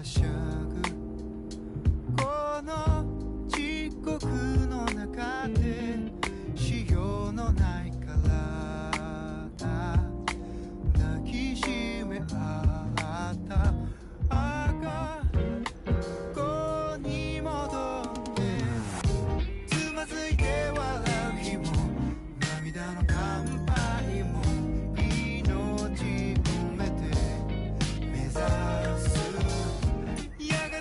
Speaker 13: しゃぐこの地獄の中でしようのない体抱きしめ合った赤子に戻ってつまずいて笑う日も涙の乾杯も命込めて目指すやが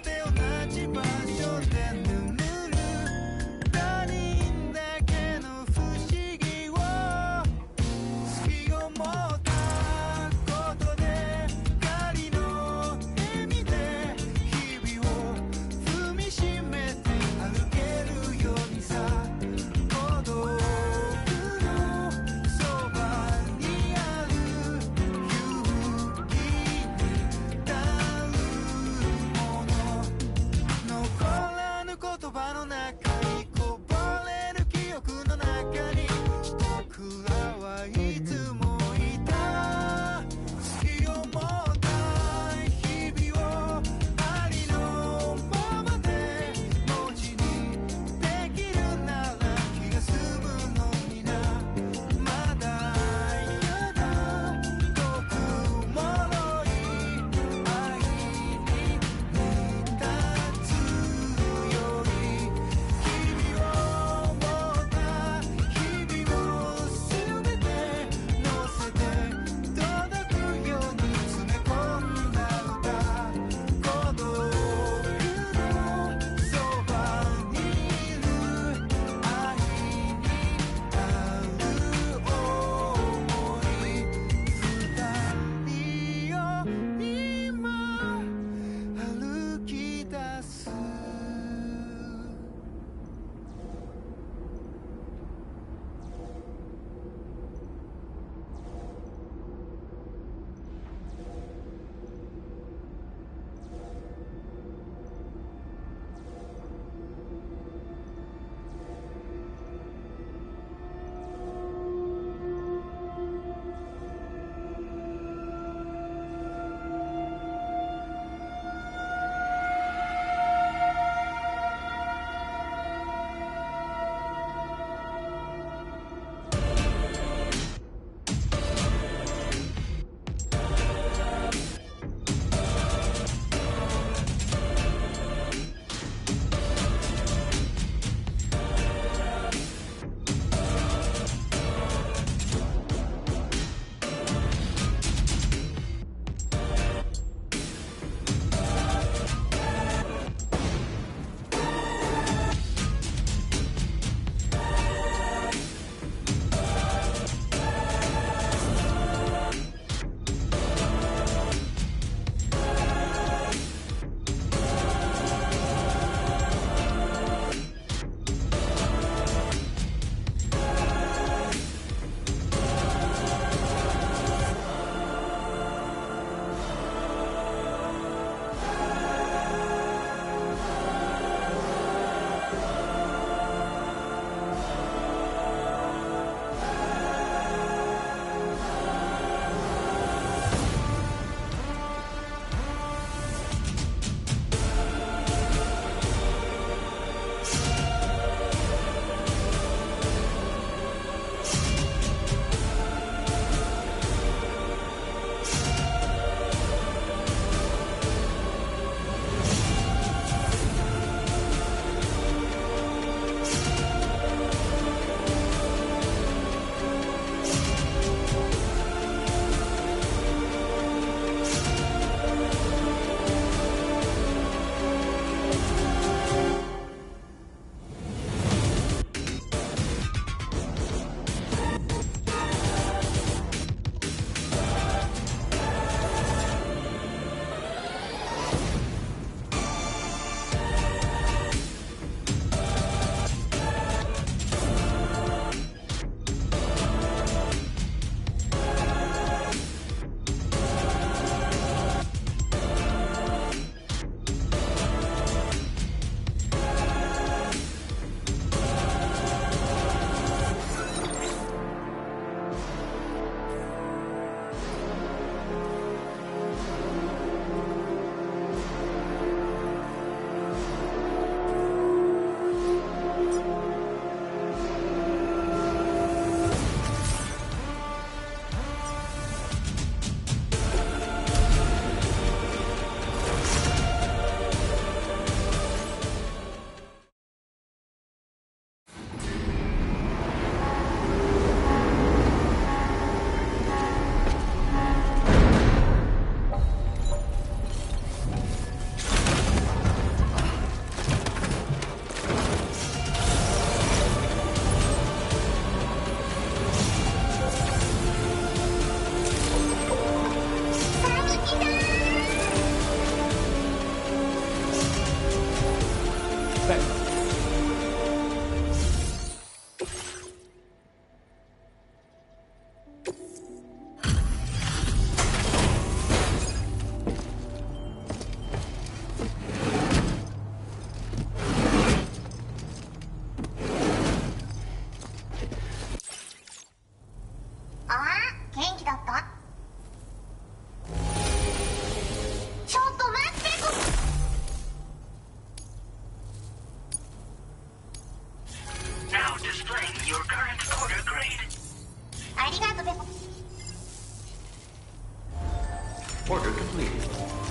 Speaker 2: Order completed.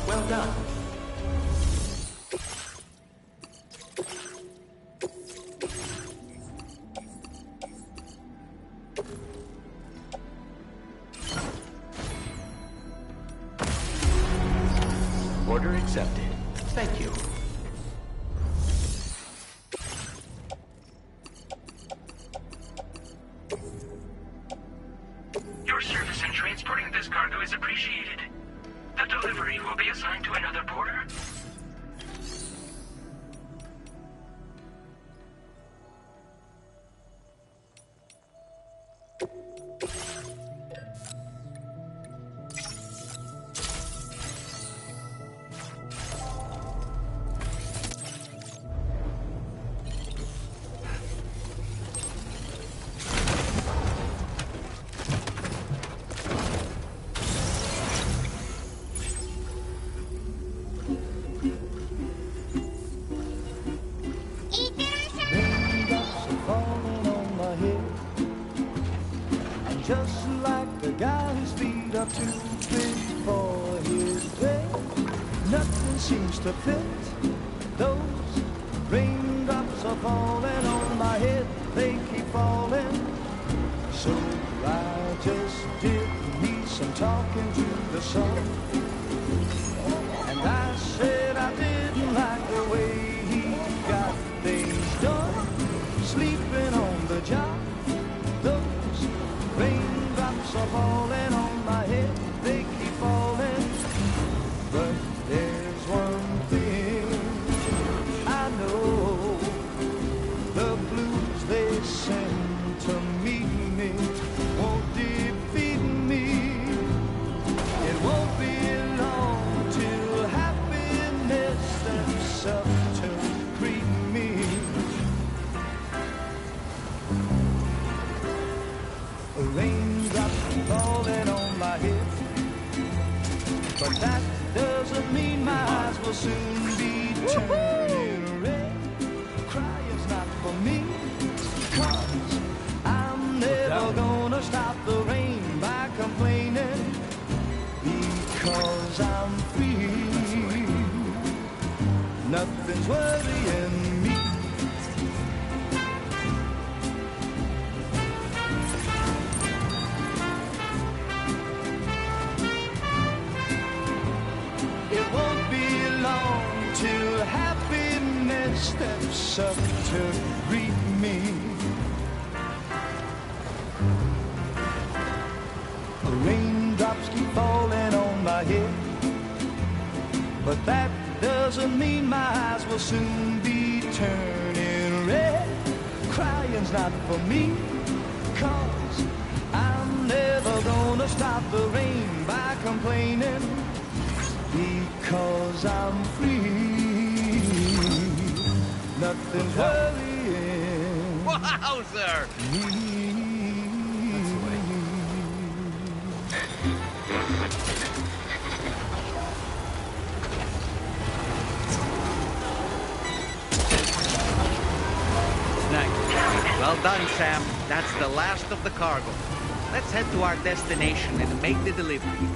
Speaker 2: Well done. Order accepted. Thank you.
Speaker 6: Your service in transporting this cargo is appreciated. The delivery will be assigned to another porter.
Speaker 19: Just like the guy whose feet are too big for his bed. Nothing seems to fit. Those raindrops are falling on my head. They keep falling. So I just did me some talking to the sun. And I said I didn't like the way he got things done. Sleeping on the job. Raindrops are falling on my head, they keep falling. But there's one thing I know, the blues they send to meet me won't defeat me. It won't be long till happiness steps up to greet me. Raindrops falling on my head, but that doesn't mean my eyes will soon be turning red. Crying's not for me, 'cause I'm never gonna stop the rain by complaining, because I'm free. Nothing's worrying me. It won't be long till happiness steps up to greet me. Raindrops keep falling on my head, but that doesn't mean my eyes will soon be turning red. Crying's not for me, 'cause I'm never gonna stop the rain by complaining, because I'm free. Nothing's worrying.
Speaker 14: Wowzer! Nice. Well done, Sam. That's the last of the cargo. Let's head to our destination and make the delivery.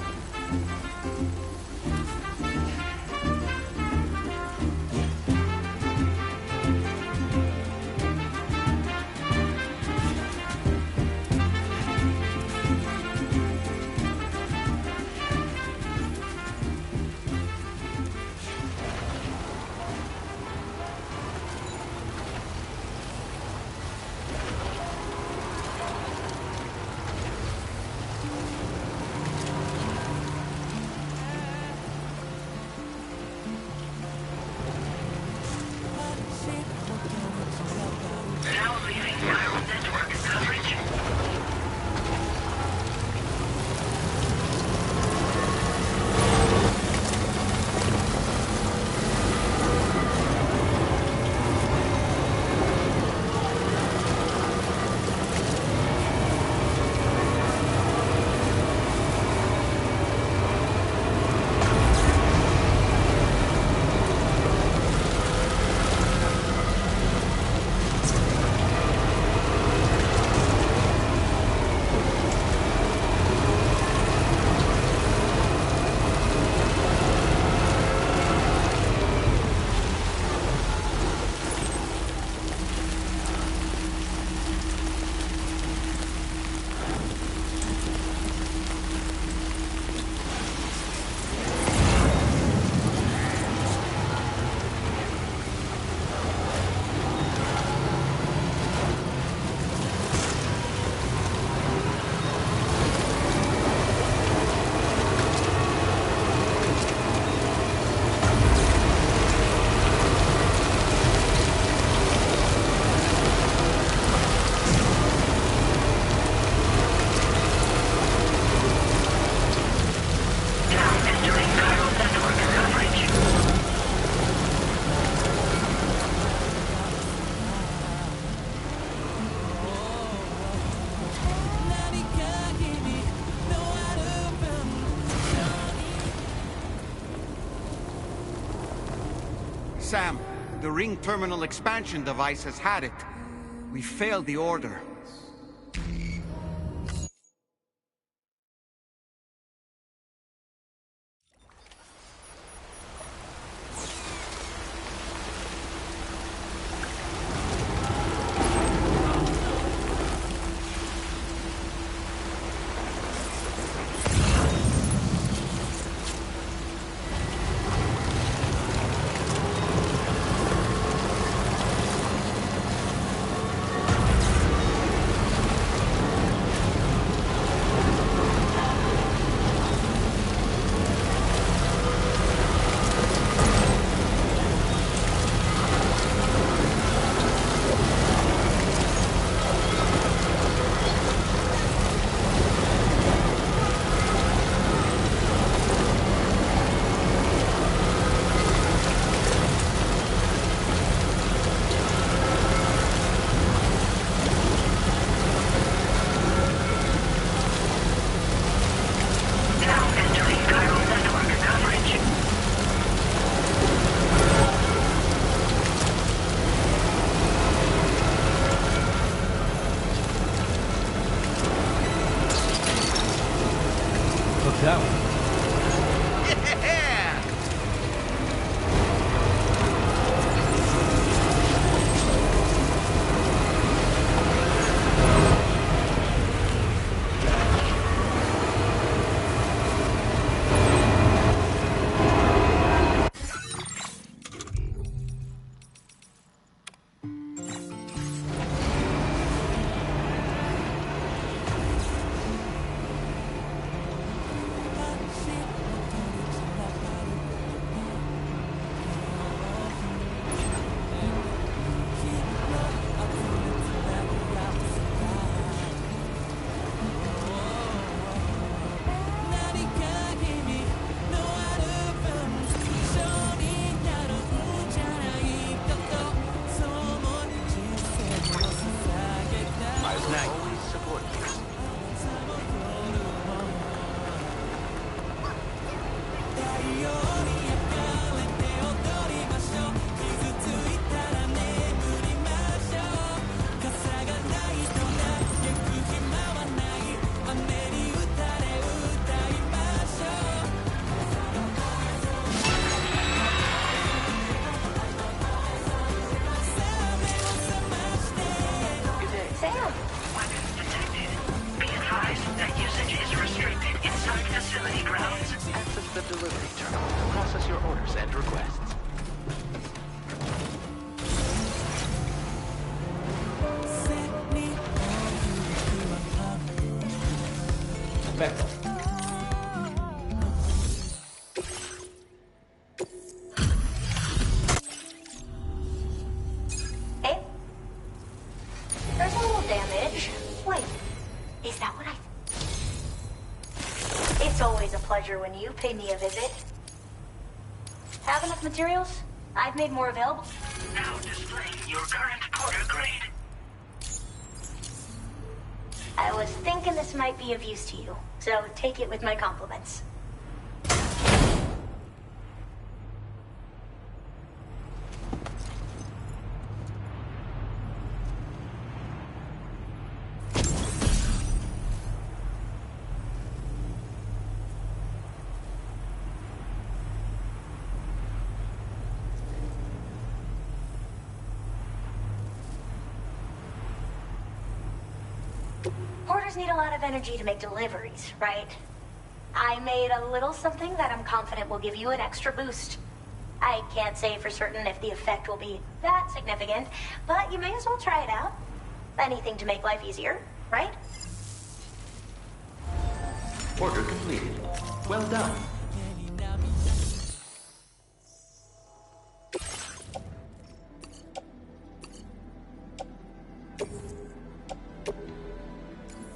Speaker 1: Sam, the ring terminal expansion device has had it. We failed the order.
Speaker 4: That one.
Speaker 10: Hey, there's a little damage. Wait, is that what I... It's always a pleasure when you pay me a visit. Have enough materials? I've made more available.
Speaker 6: Now displaying your current porter grade.
Speaker 10: I was thinking this might be of use to you, so take it with my compliments. Porters need a lot of energy to make deliveries, right? I made a little something that I'm confident will give you an extra boost. I can't say for certain if the effect will be that significant, but you may as well try it out. Anything to make life easier, right?
Speaker 2: Order completed. Well done.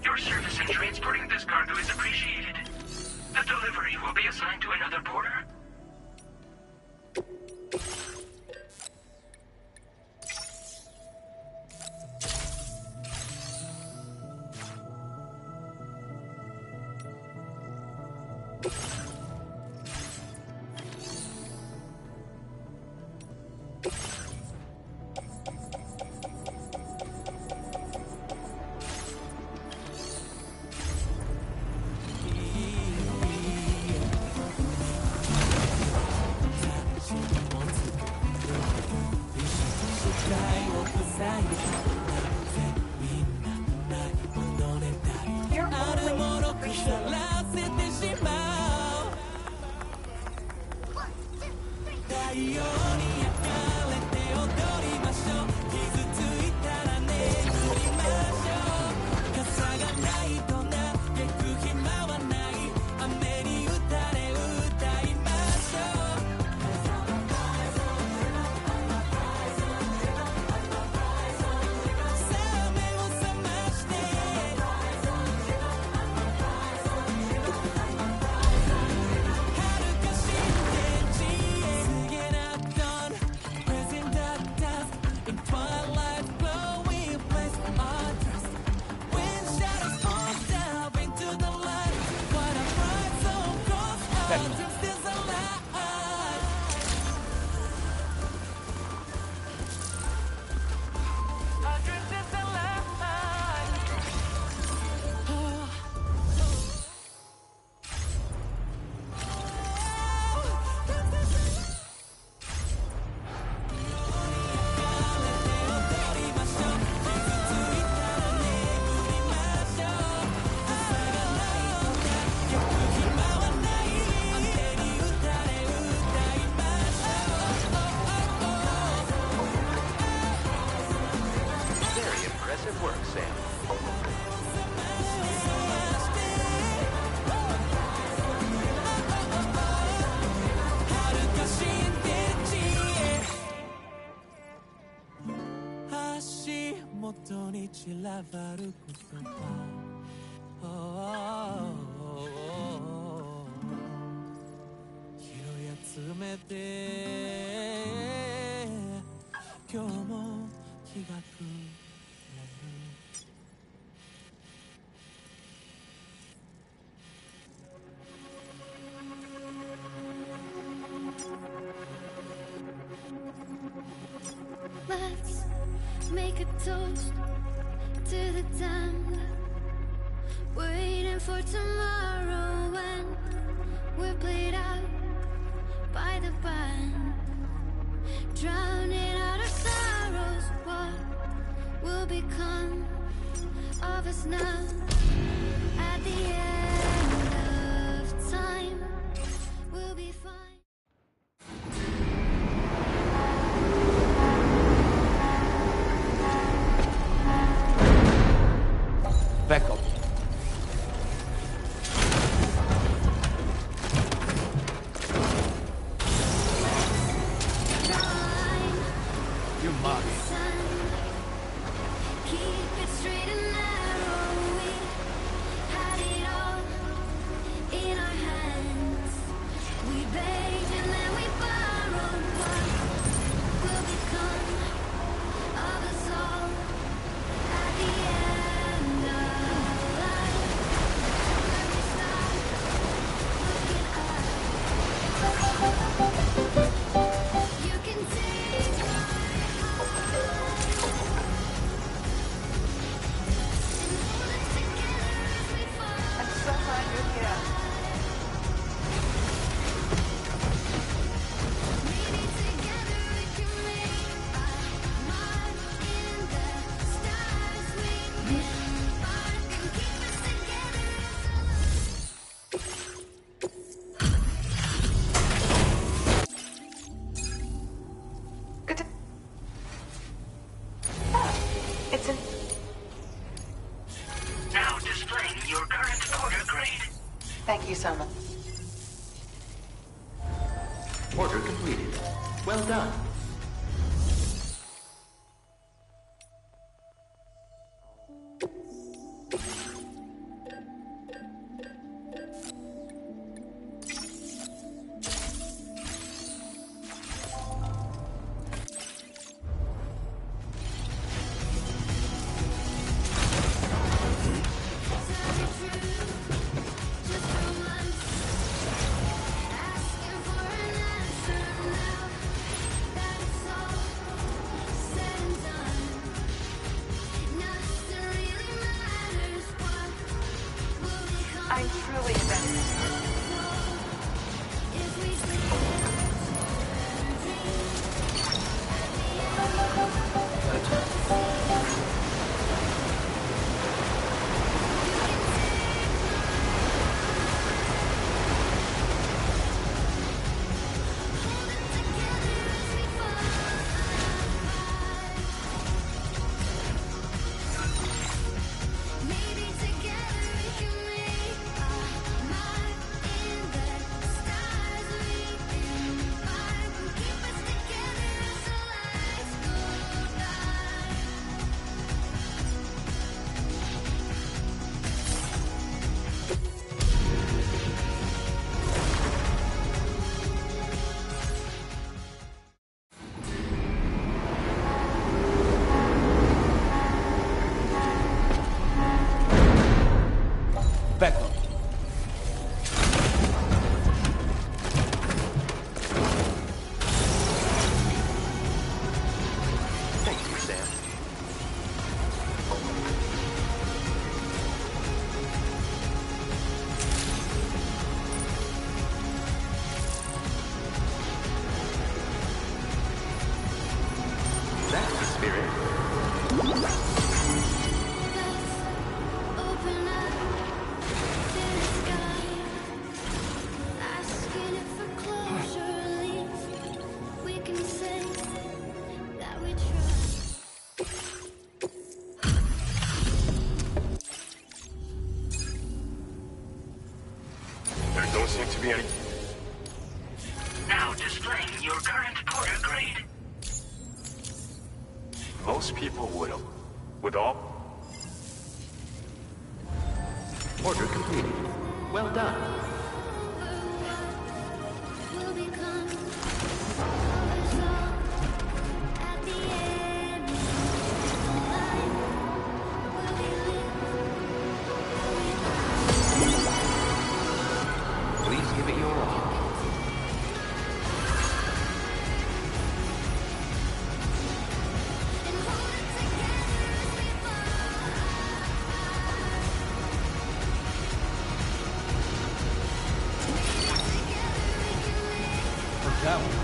Speaker 6: Your service in transporting this cargo is appreciated. The delivery will be assigned to another porter.
Speaker 19: 散らばる言葉拾い集めて今日も日が暮れる
Speaker 16: Let's make a toast to the damned, waiting for tomorrow when we're played out by the band, drowning out our sorrows. What will become of us now? At the end of time, we'll be fine.
Speaker 11: Back up. You're mine.
Speaker 16: Keep it straight and narrow. We had it all in our hands. We begged and then we borrowed. What will become of us all at the end of life? When we start looking up, you can take my
Speaker 6: Now displaying your current order grade.
Speaker 7: Thank you so much.
Speaker 2: Order completed. Well done.
Speaker 16: asking for an answer now.
Speaker 12: to be any...
Speaker 6: Now displaying your current Porter grade.
Speaker 12: Most people would have. With all...
Speaker 2: Order completed. Well done. Please give it your all.
Speaker 11: What's that one?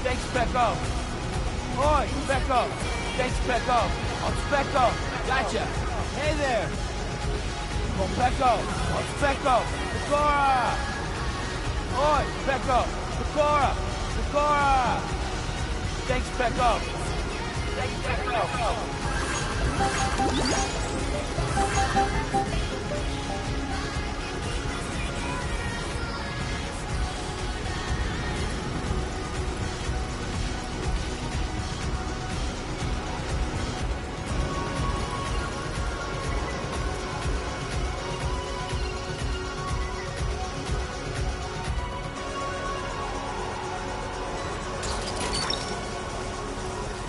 Speaker 11: Thanks, Becco. Oi, Becco. Thanks, Becco. I'm Becco. Gotcha. Hey there. Come on, Becco. I'm Becco. Pecora. Oi, Becco. Pecora. Pecora. Thanks, Becco. Thanks, Becco.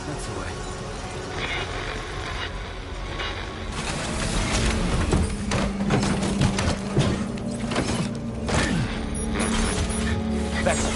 Speaker 4: That's the way.
Speaker 11: Becco.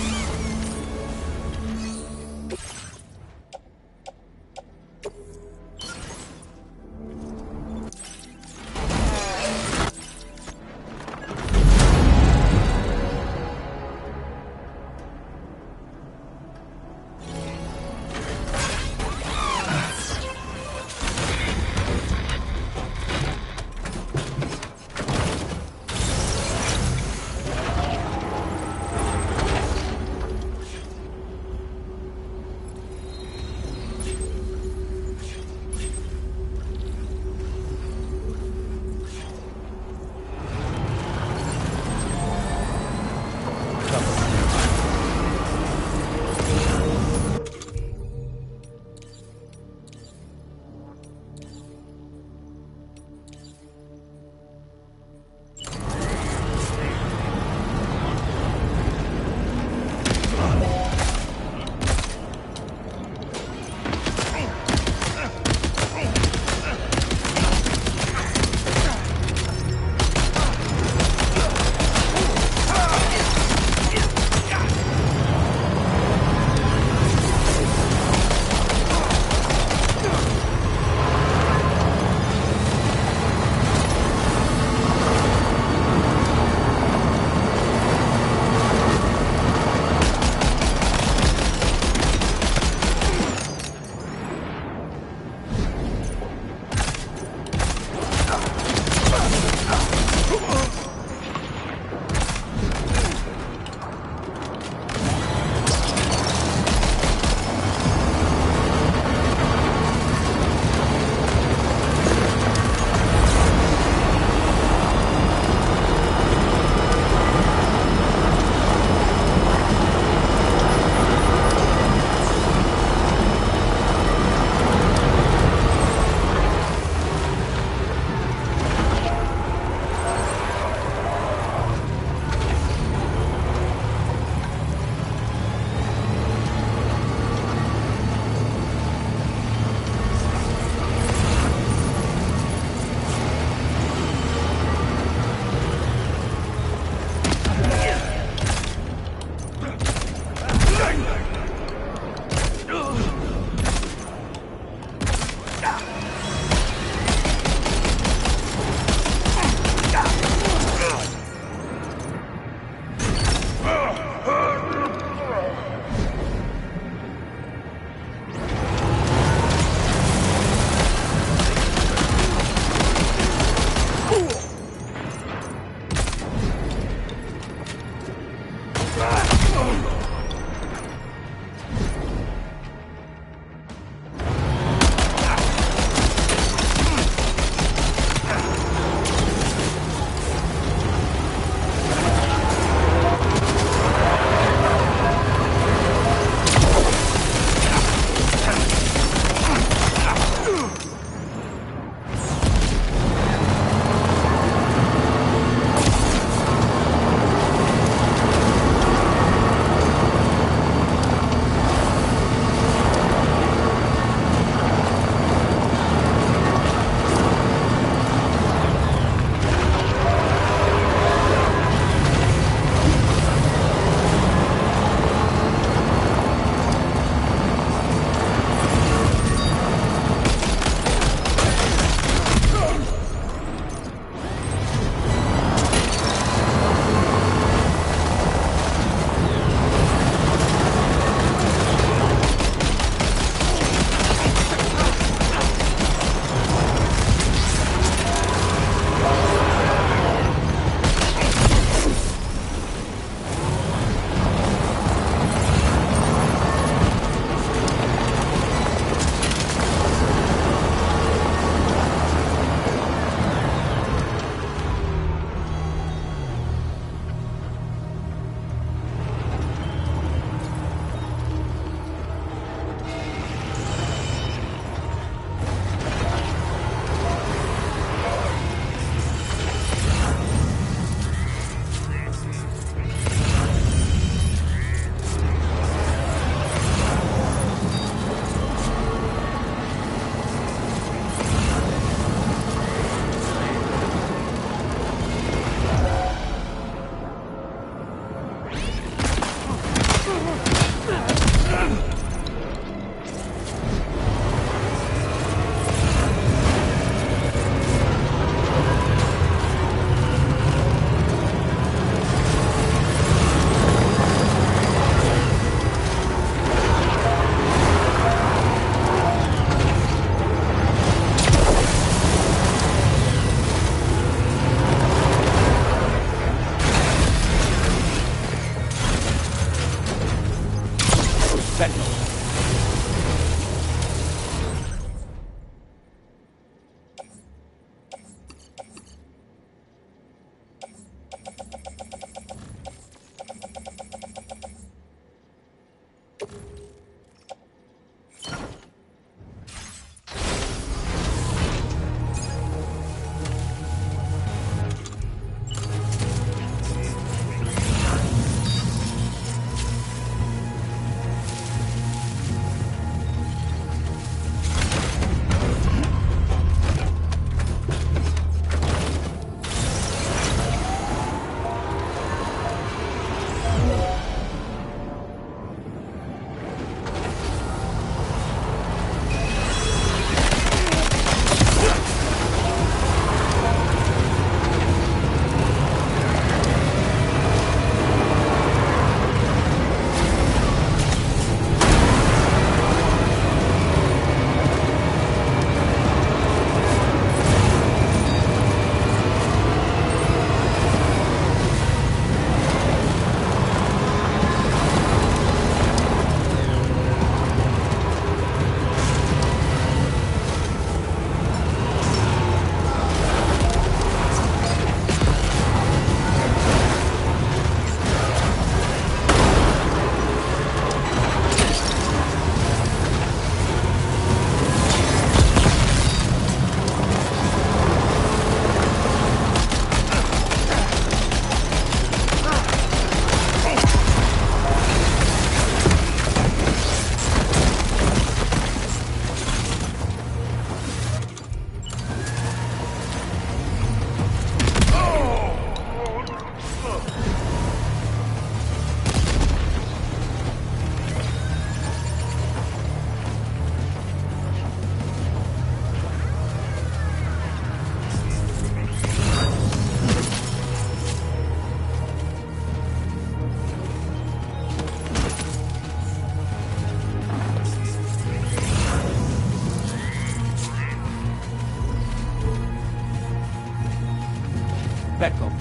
Speaker 11: Back off.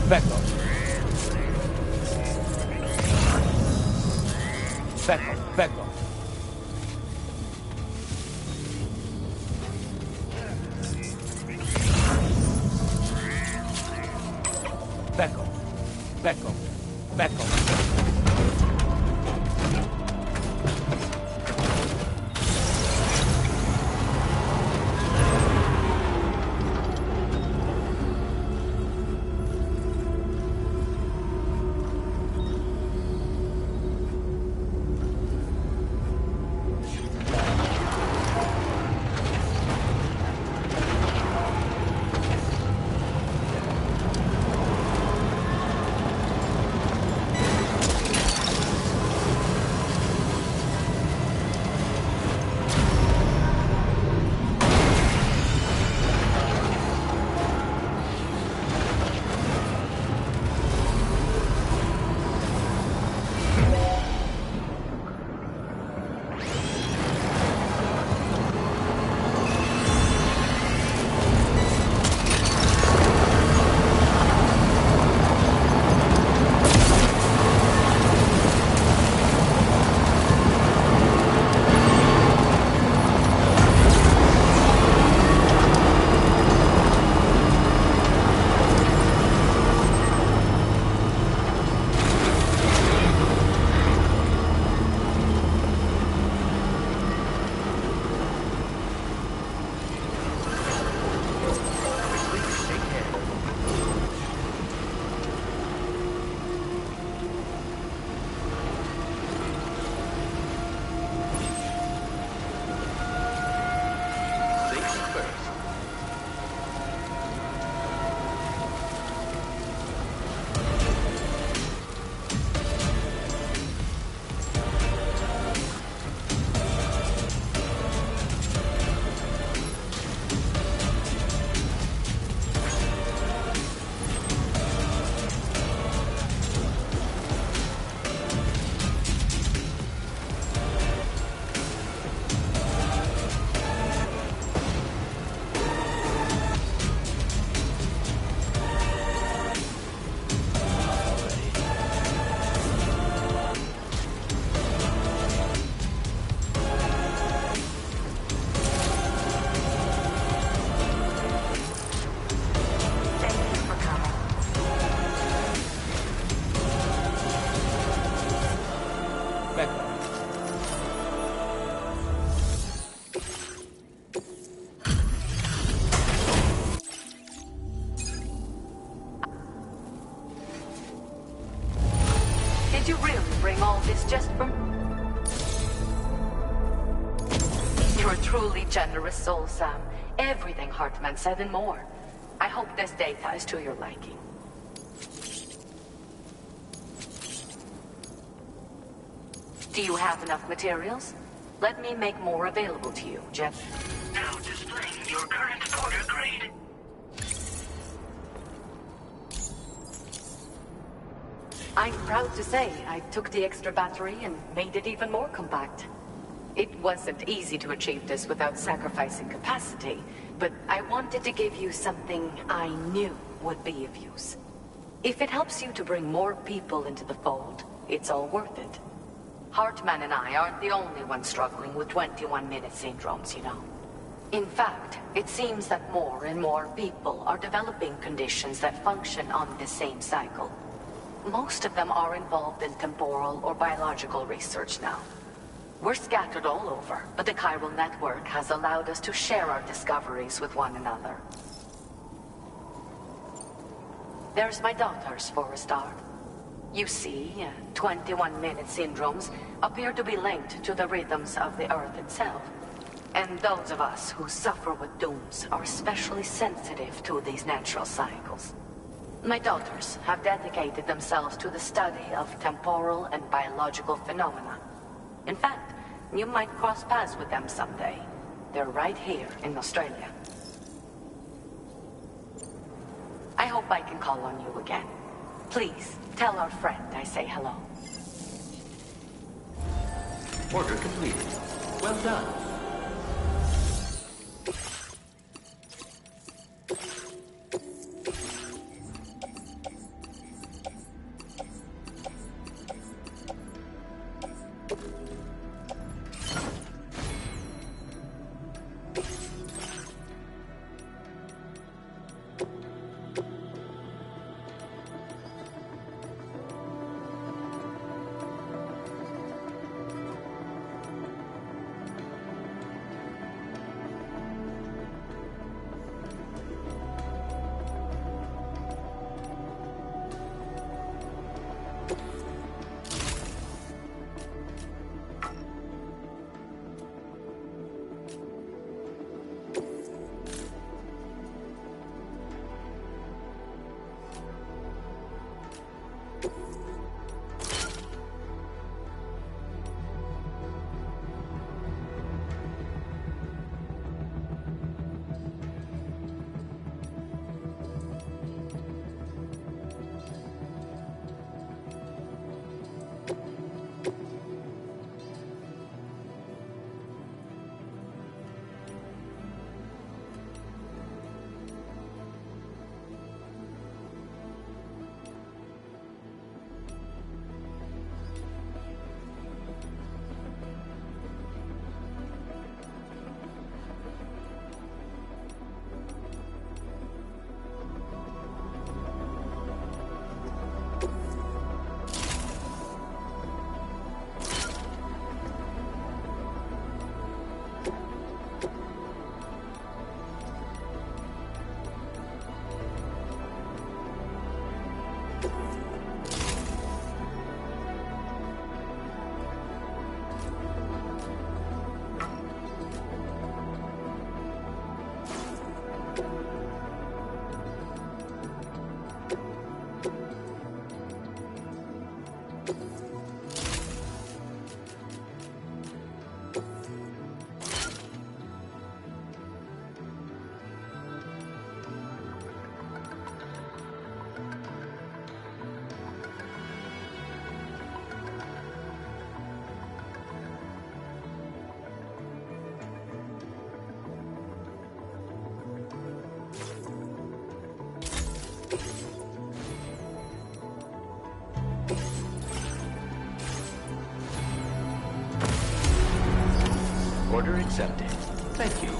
Speaker 11: Back off. Back off. Back off. Back off. Back off. Back off.
Speaker 20: Did you really bring all this just from... You're a truly generous soul, Sam. Everything Hartman said and more. I hope this data is to your liking. Do you have enough materials? Let me make more available to you, Jeff.
Speaker 6: Now displaying your current order grade.
Speaker 20: I'm proud to say I took the extra battery and made it even more compact. It wasn't easy to achieve this without sacrificing capacity, but I wanted to give you something I knew would be of use. If it helps you to bring more people into the fold, it's all worth it. Hartman and I aren't the only ones struggling with 21-minute syndromes, you know. In fact, it seems that more and more people are developing conditions that function on the same cycle. Most of them are involved in temporal or biological research now. We're scattered all over, but the chiral network has allowed us to share our discoveries with one another. There's my daughters for a start. You see, 21-minute syndromes appear to be linked to the rhythms of the Earth itself. And those of us who suffer with dooms are especially sensitive to these natural cycles. My daughters have dedicated themselves to the study of temporal and biological phenomena. In fact, you might cross paths with them someday. They're right here in Australia. I hope I can call on you again. Please, tell our friend I say hello.
Speaker 2: Order completed. Well done. Order accepted. Thank you.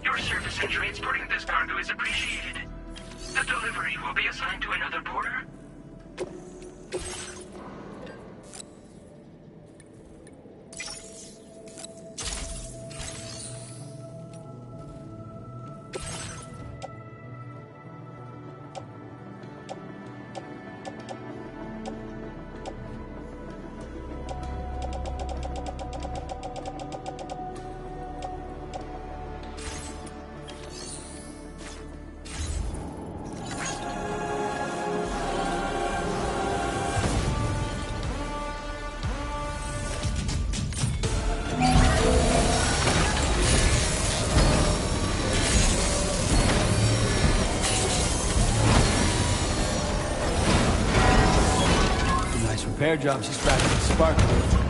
Speaker 6: Your service in transporting this cargo is appreciated. The delivery will be assigned to another porter.
Speaker 11: Repair job she's practically sparkling.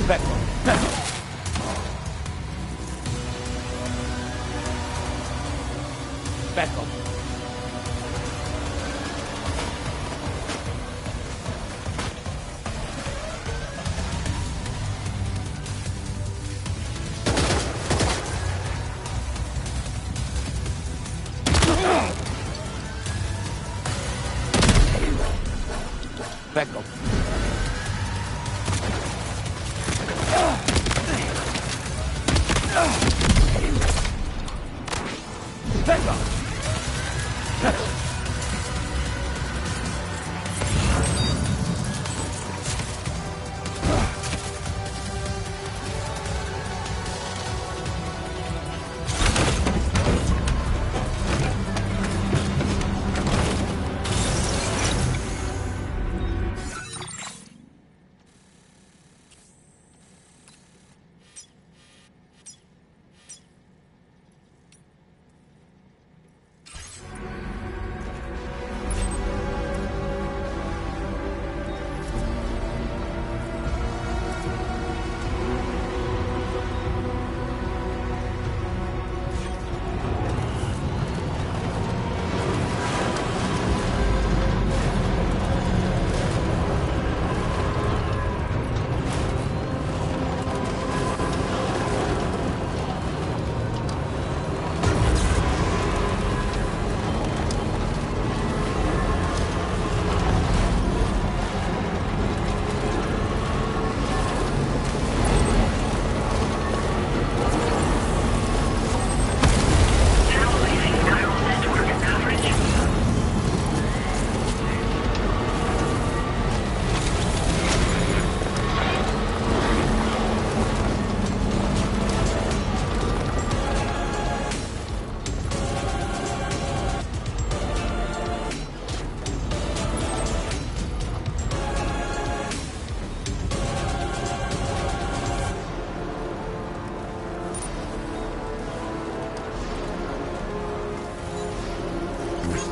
Speaker 11: Back off. Back off. Back off. Back up. Back up.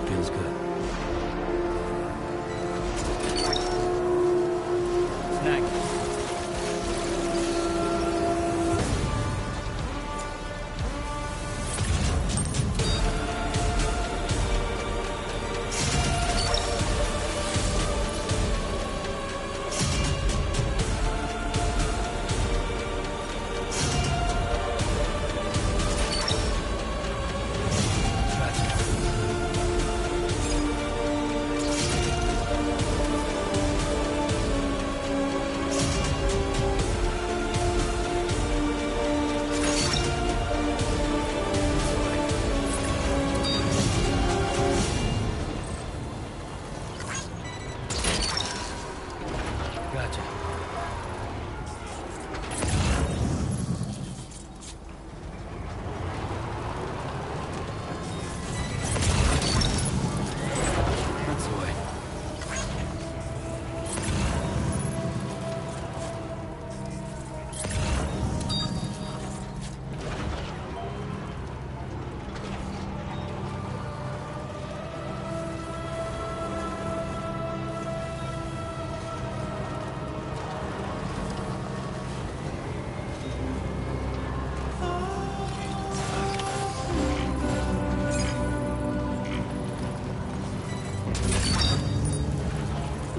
Speaker 4: Feels good.
Speaker 14: Snack.
Speaker 4: Gotcha. That's the way.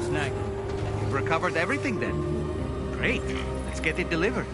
Speaker 14: Snack. You've recovered everything then. Great. Let's get it delivered.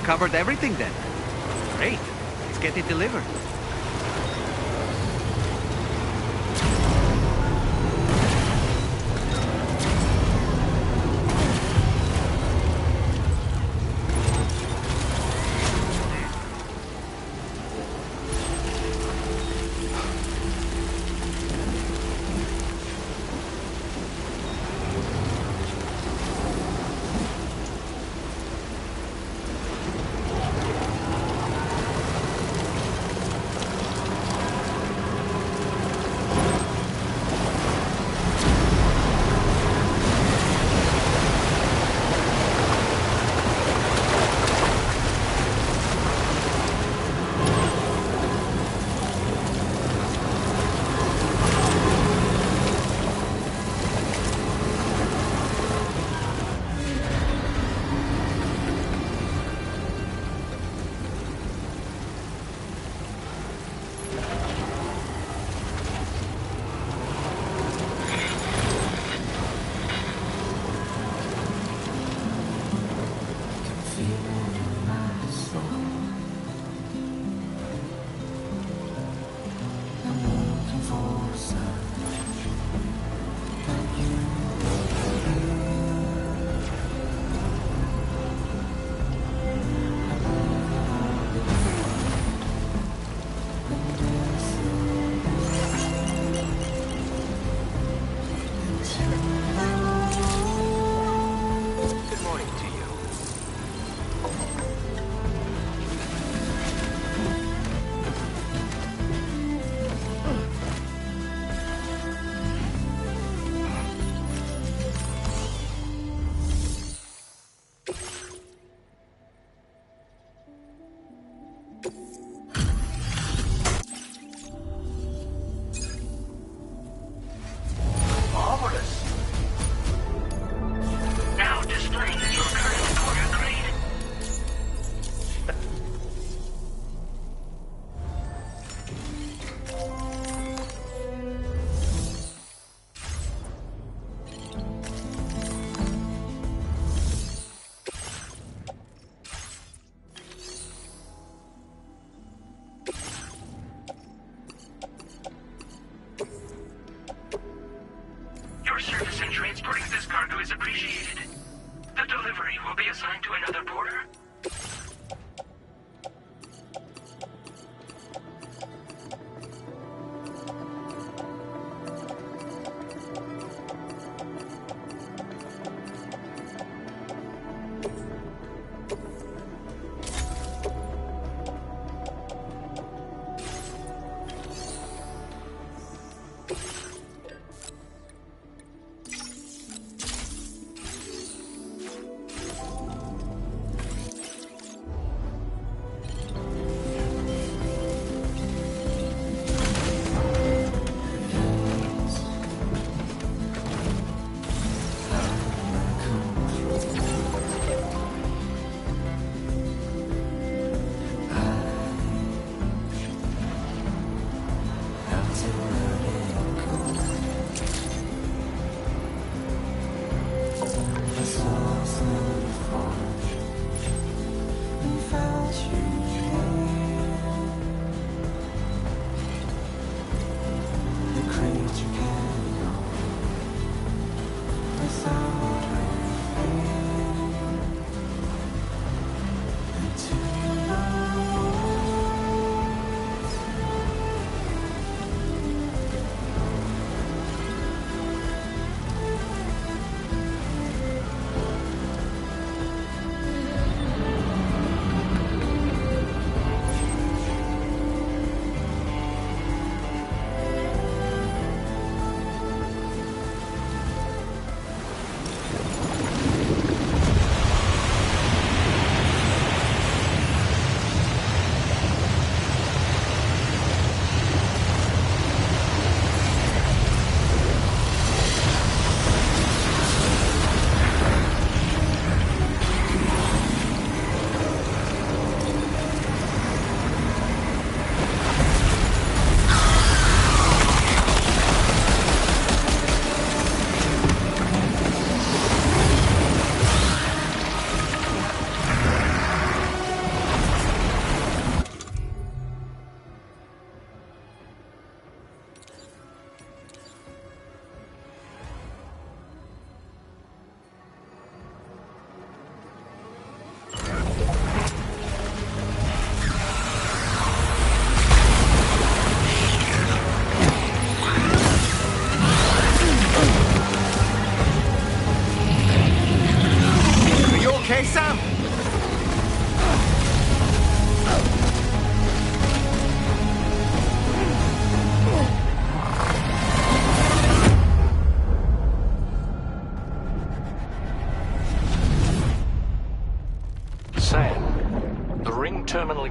Speaker 14: recovered everything then. Great. Let's get it delivered.
Speaker 6: Your service in transporting this cargo is appreciated. The delivery will be assigned to another porter.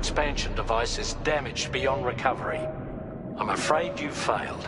Speaker 9: expansion device is damaged beyond recovery. I'm afraid you failed.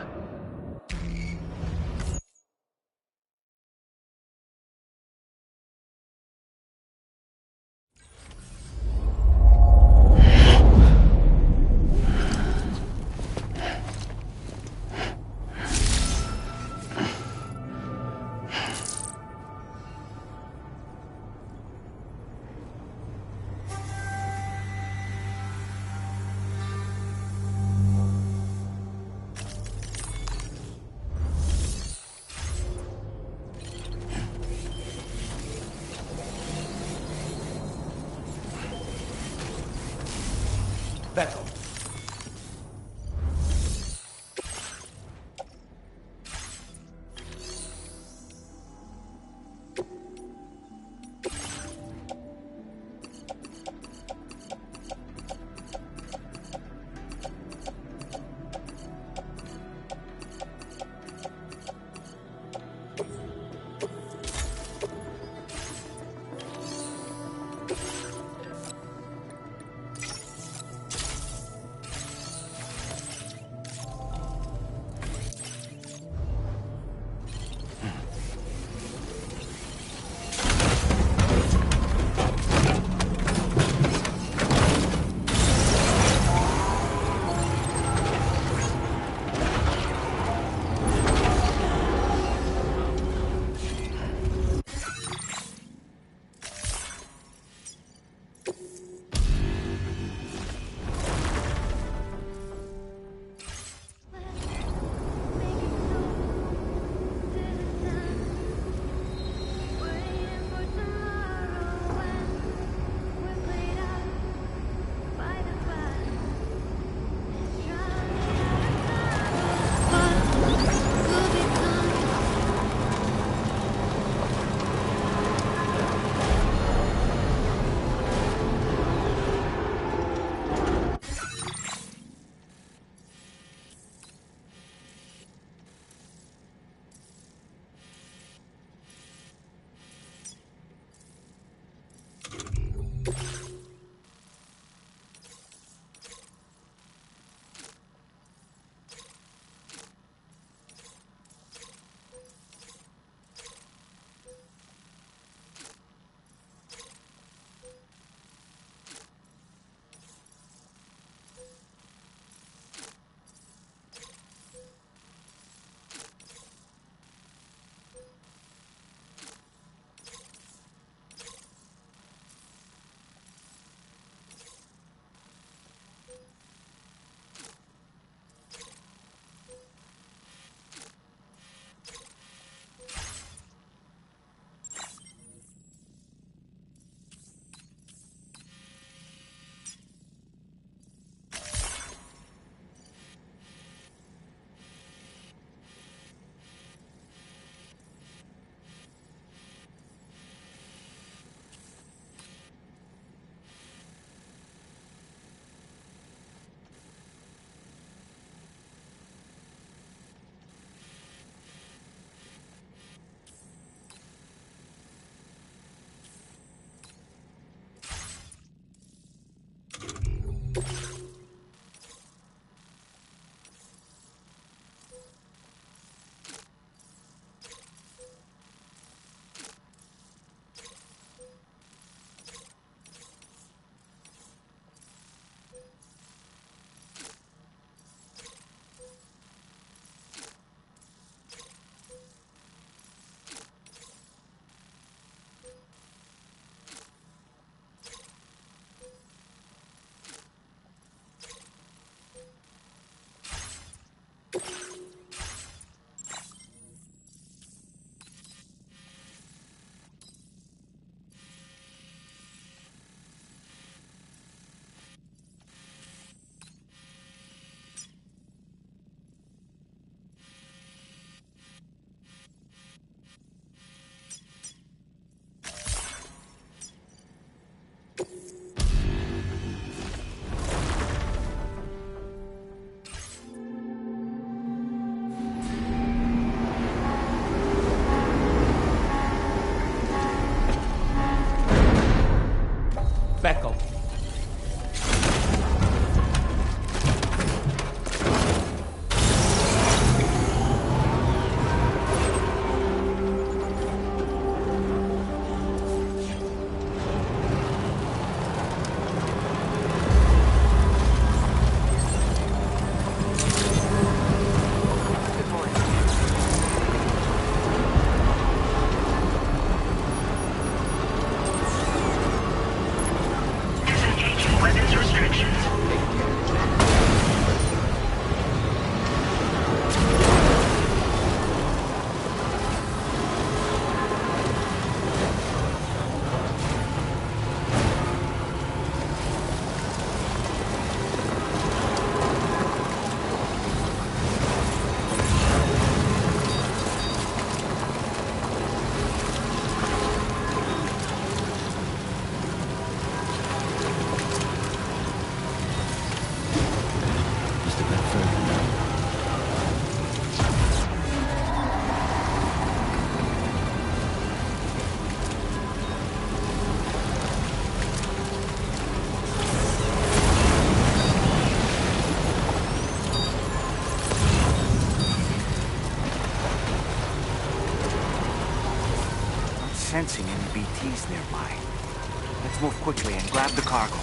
Speaker 11: Back up.
Speaker 1: sensing any BTs nearby. Let's move quickly and grab the cargo.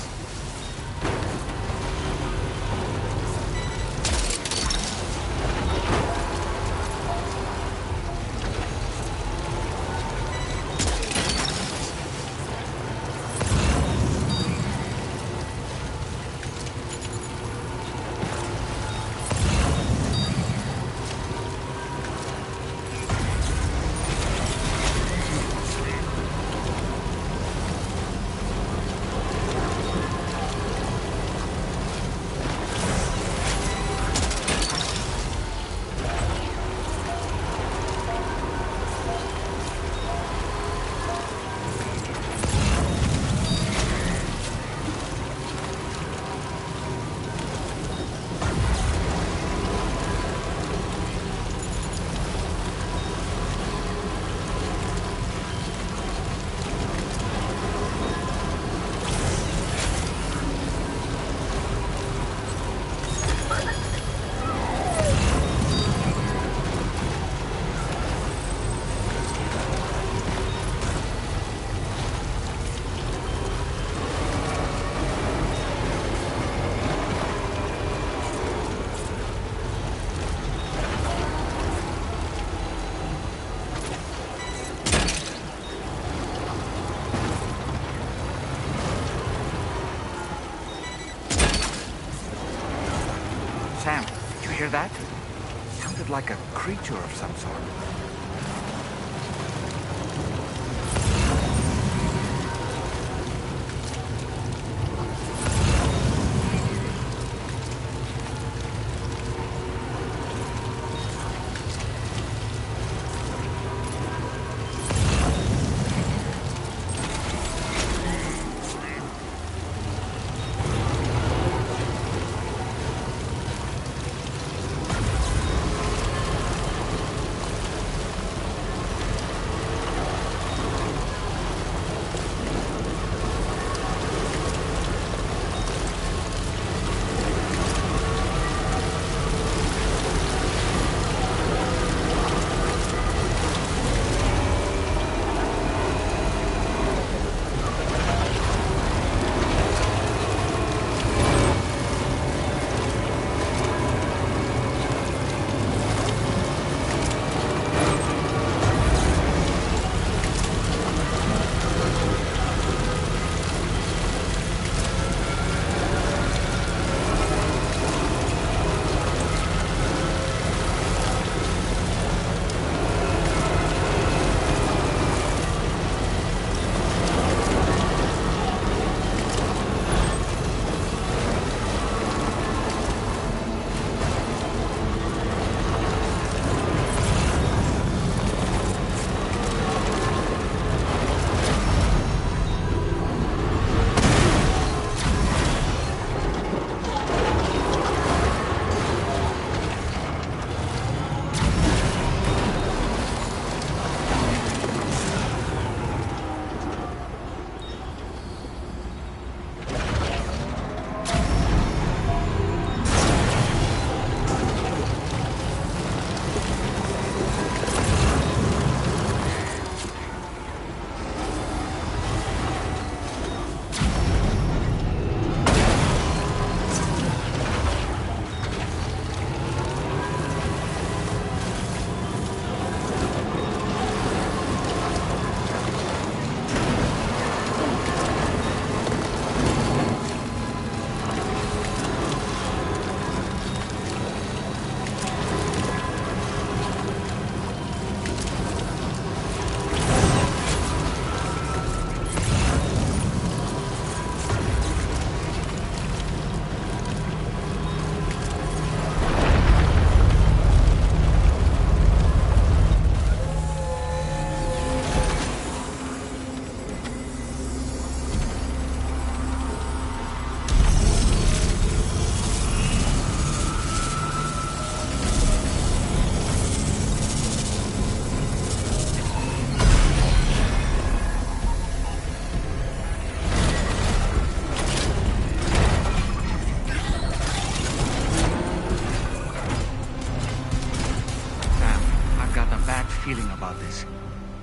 Speaker 1: Sam, did you hear that? Sounded like a creature of some sort.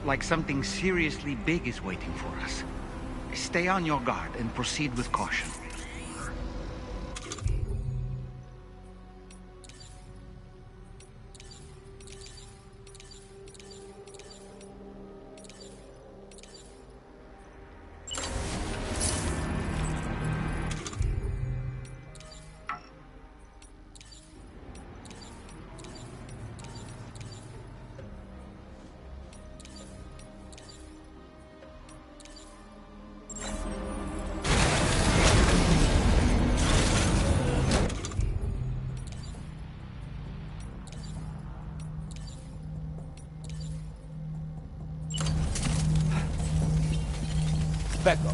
Speaker 14: like something seriously big is waiting for us. Stay on your guard and proceed with caution.
Speaker 11: Back up.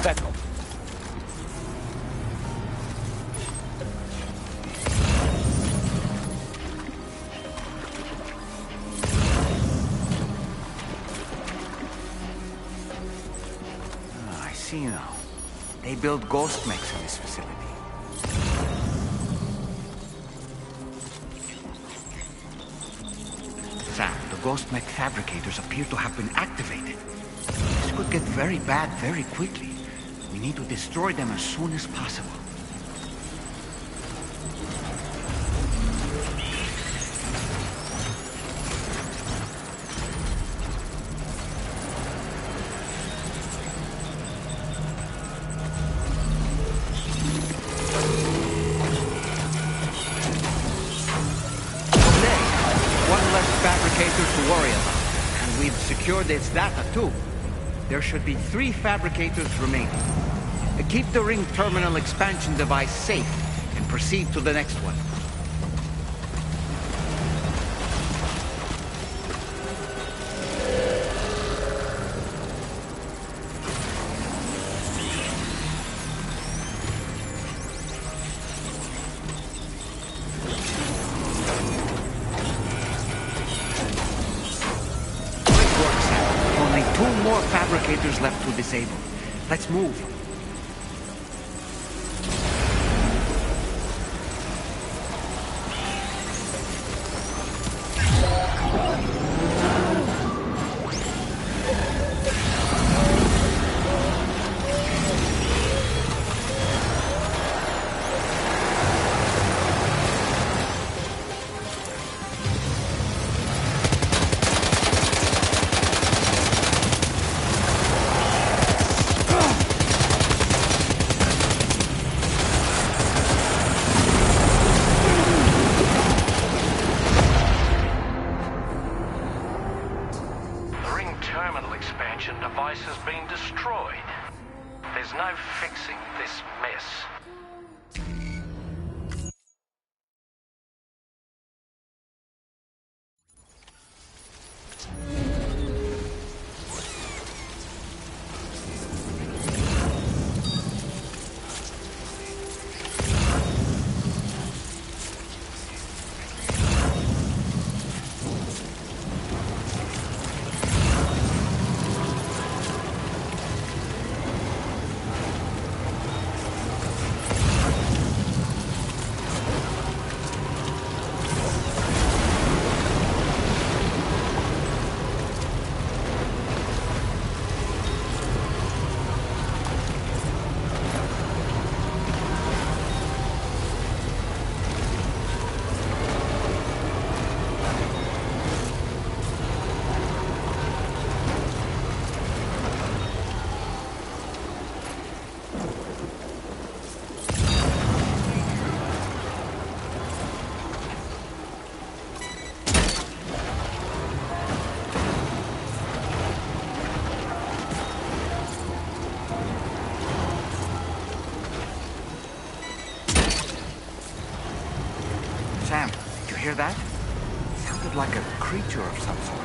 Speaker 11: Back up.
Speaker 14: I see now. They build ghost mechs in this facility. Sam, the ghost mech fabricators appear to have been activated. This could get very bad very quickly. We need to destroy them as soon as possible. Okay, one less fabricator to worry about. And we've secured its data too. There should be 3 fabricators remaining. Keep the ring terminal expansion device safe and proceed to the next one. Great work, Sam. Only 2 more fabricators left to disable. Let's move.
Speaker 9: The ring terminal expansion device has been destroyed. There's no fixing this mess.
Speaker 14: hear that? It sounded like a creature of some sort.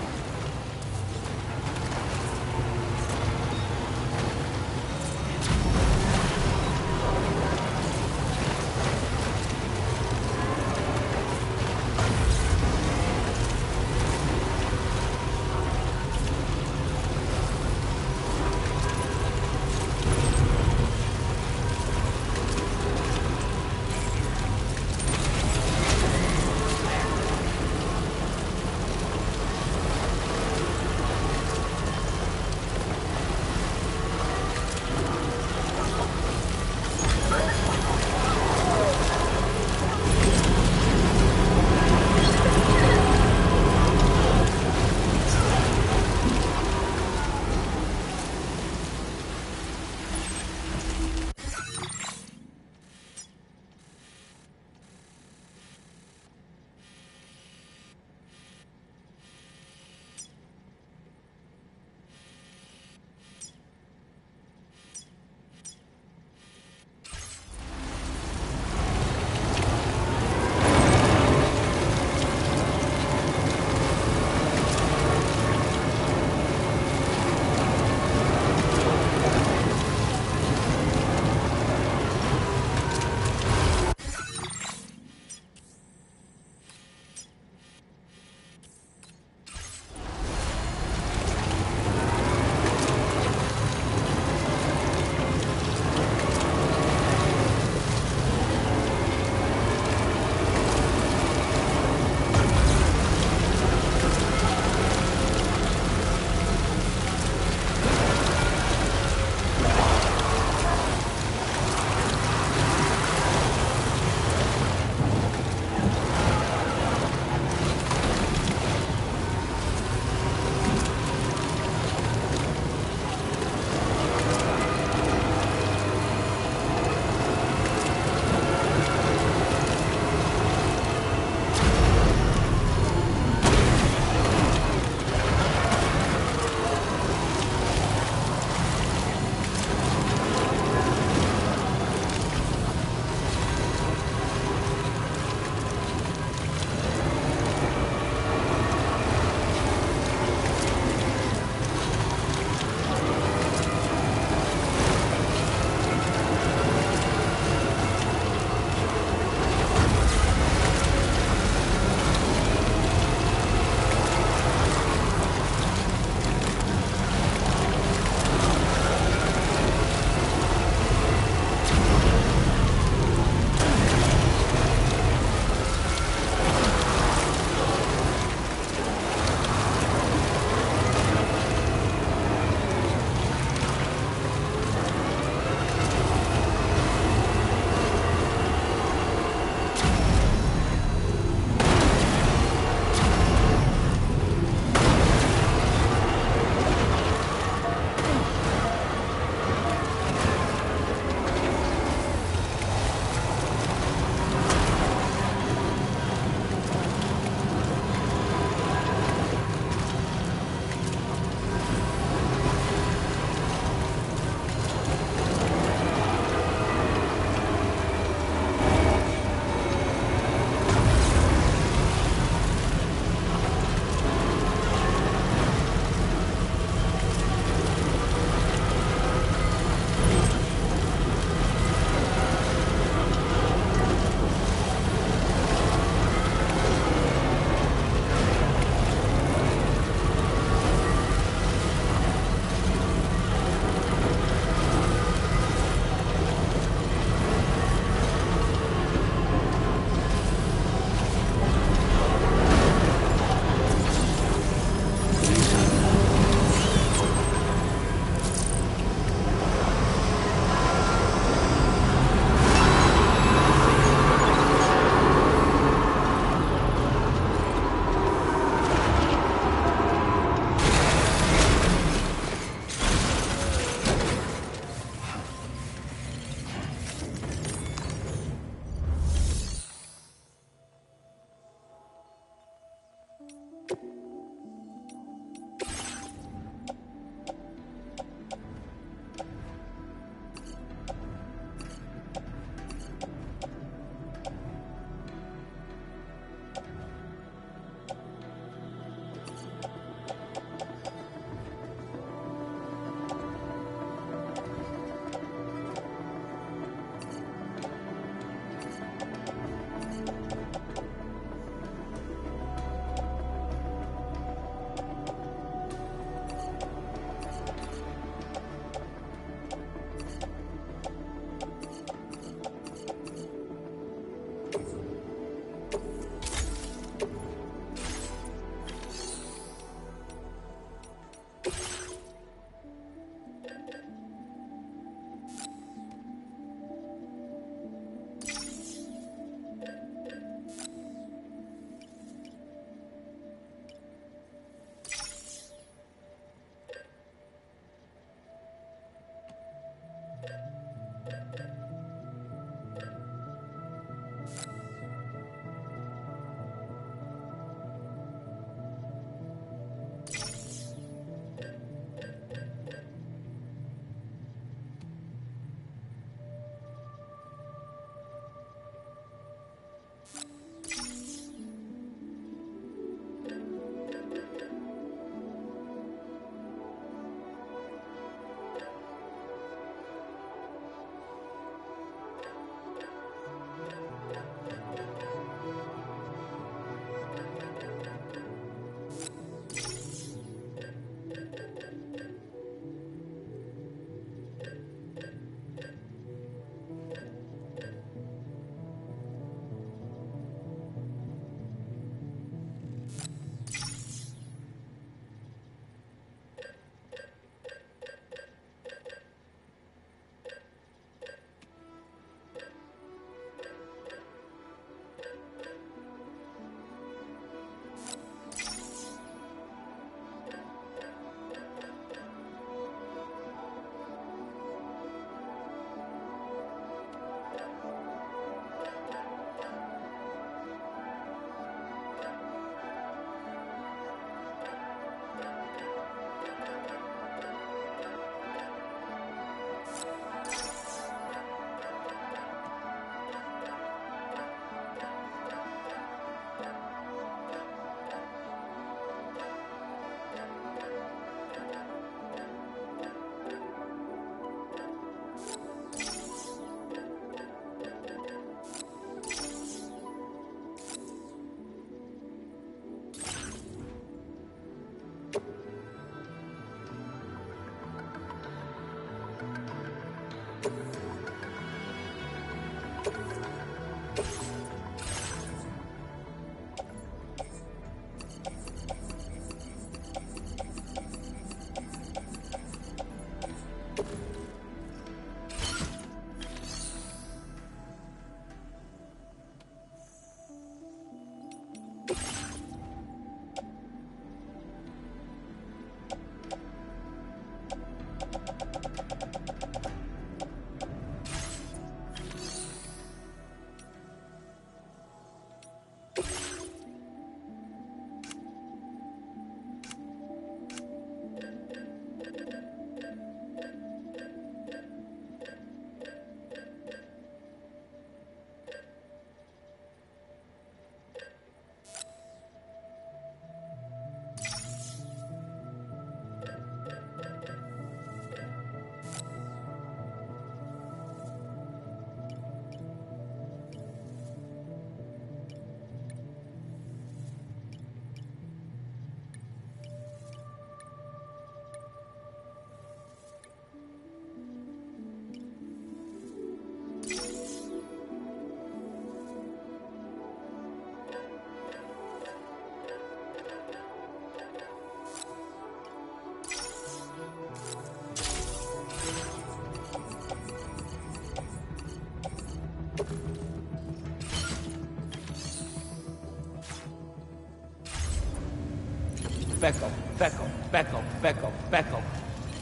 Speaker 11: Back up, back up, back up, back up, back up,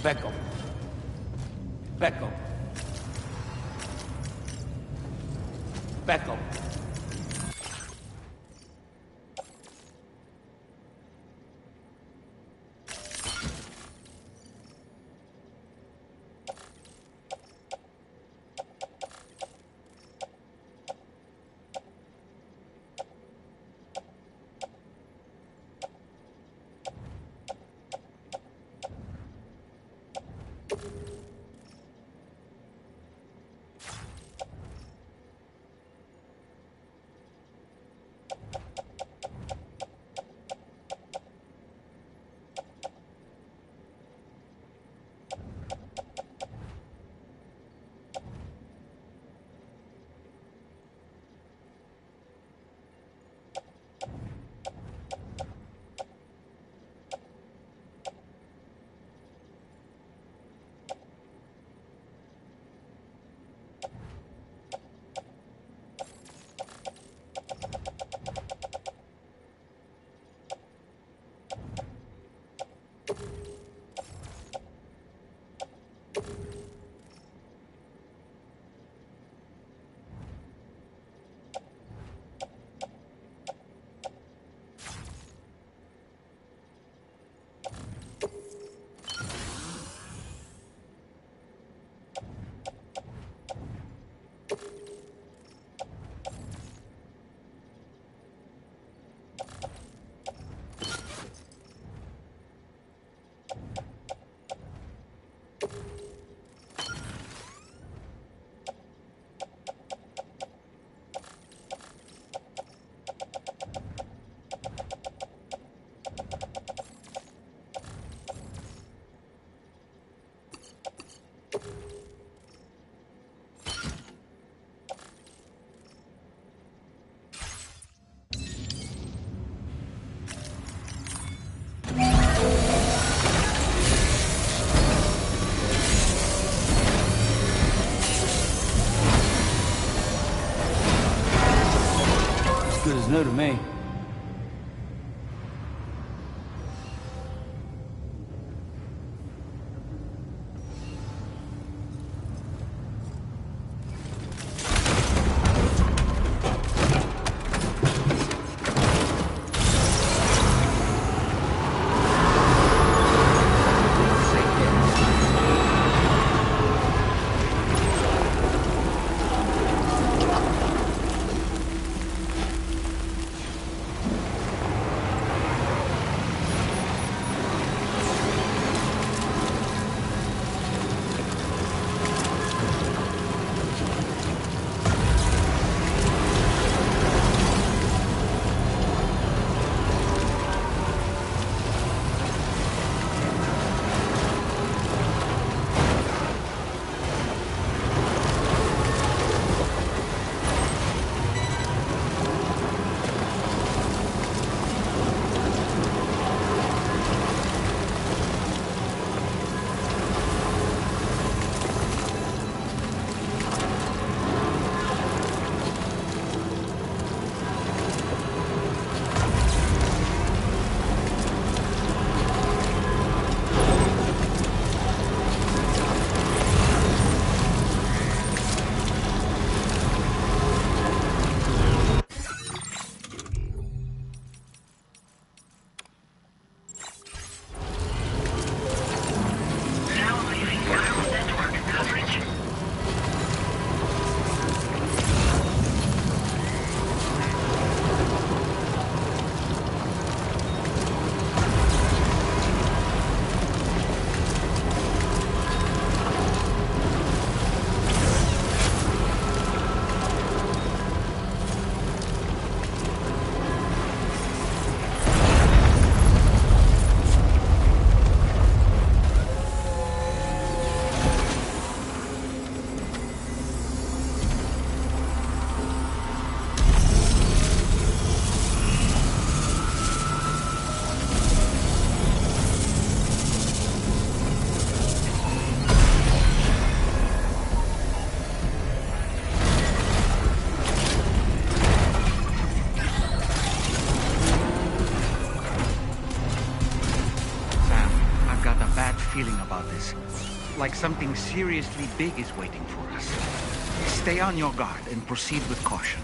Speaker 11: back up, back up, back up. Good as new to me.
Speaker 14: bad feeling about this. Like something seriously big is waiting for us. Stay on your guard and proceed with caution.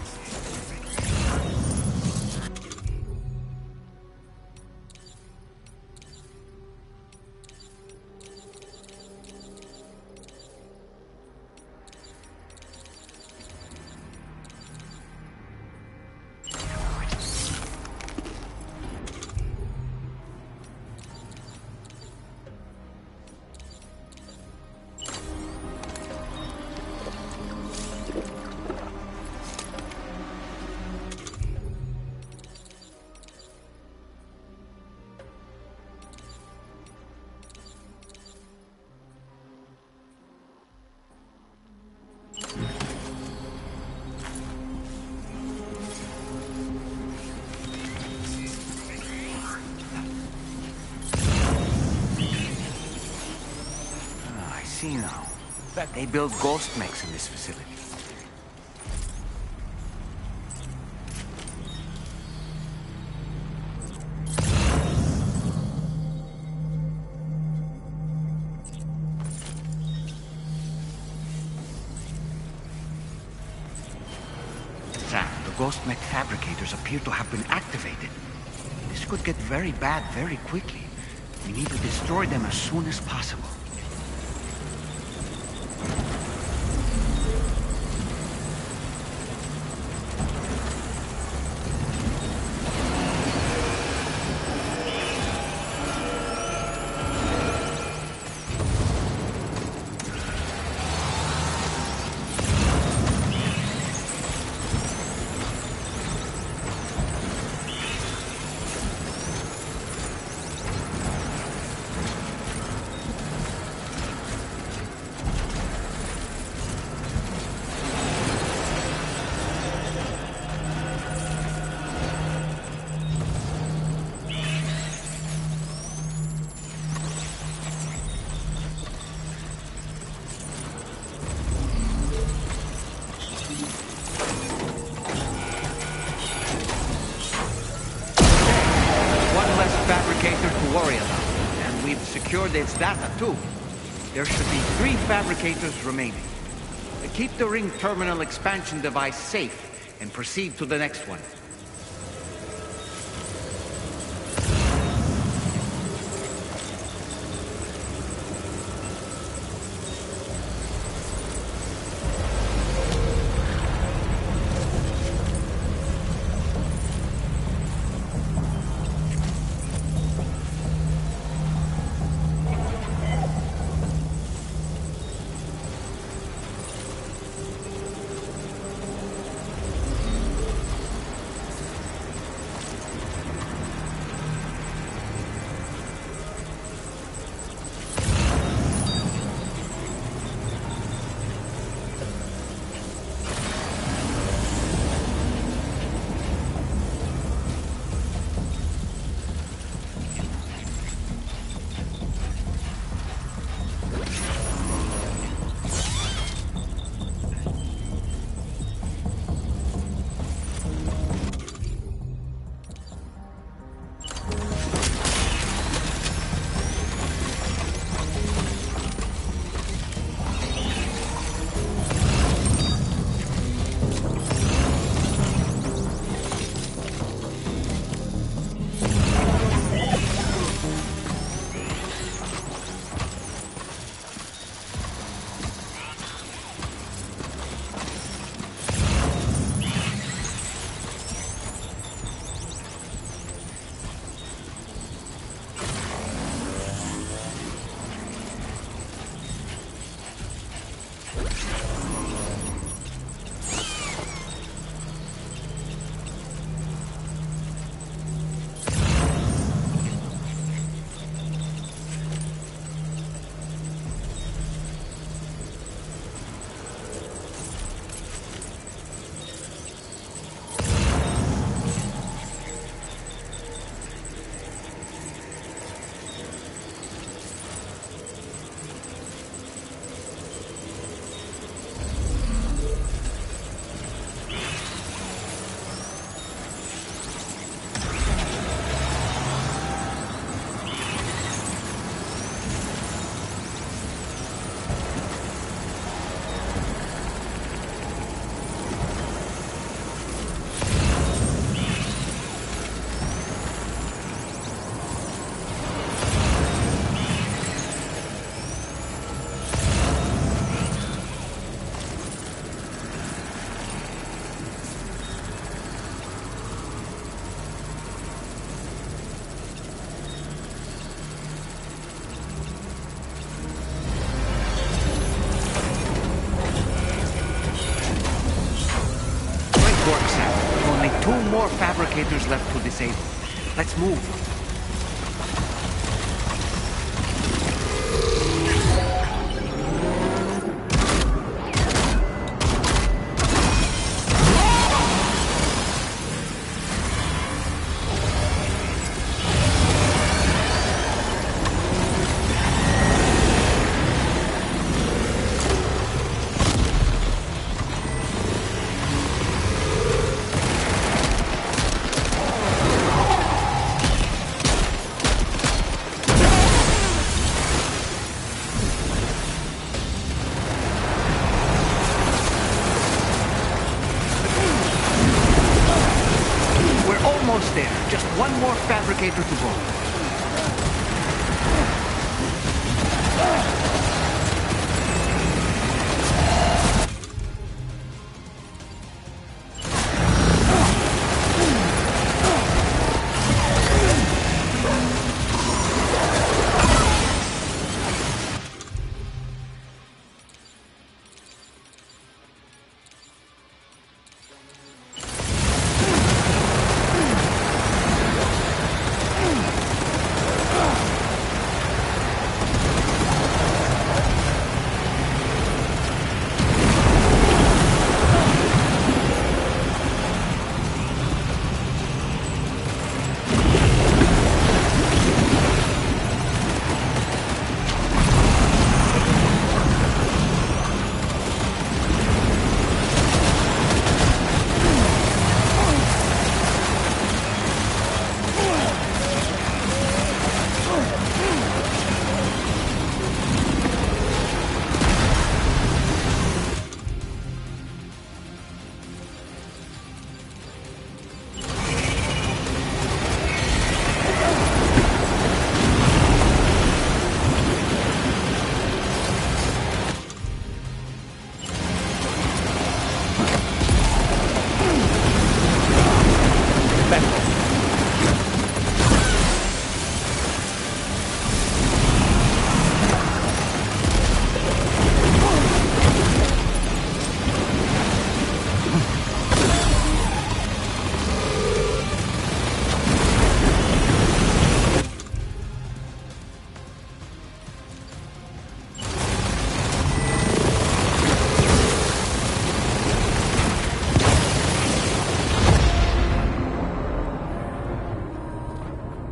Speaker 14: Now. They build ghost mechs in this facility. Sam, the ghost mech fabricators appear to have been activated. This could get very bad very quickly. We need to destroy them as soon as possible. To worry about. And we've secured its data too. There should be 3 fabricators remaining. Keep the ring terminal expansion device safe and proceed to the next one. more fabricators left to disable. Let's move. Almost there. Just one more fabricator to go.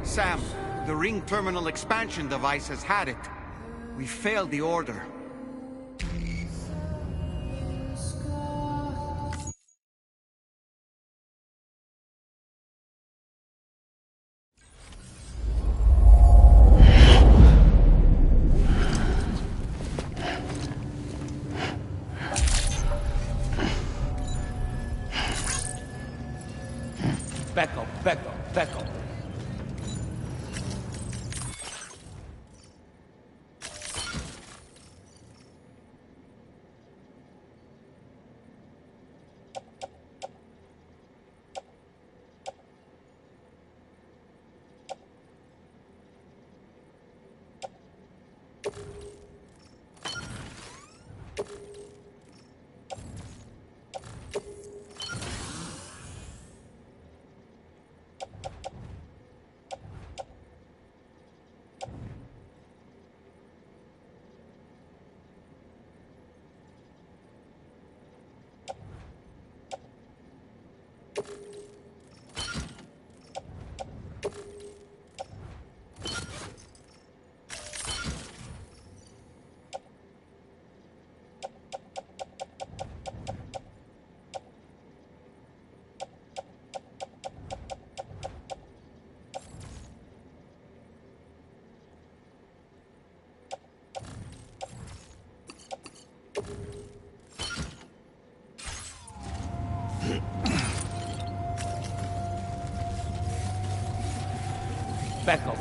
Speaker 14: Sam, the ring terminal expansion device has had it. We failed the order.
Speaker 11: Back up, back up, back up. Back up.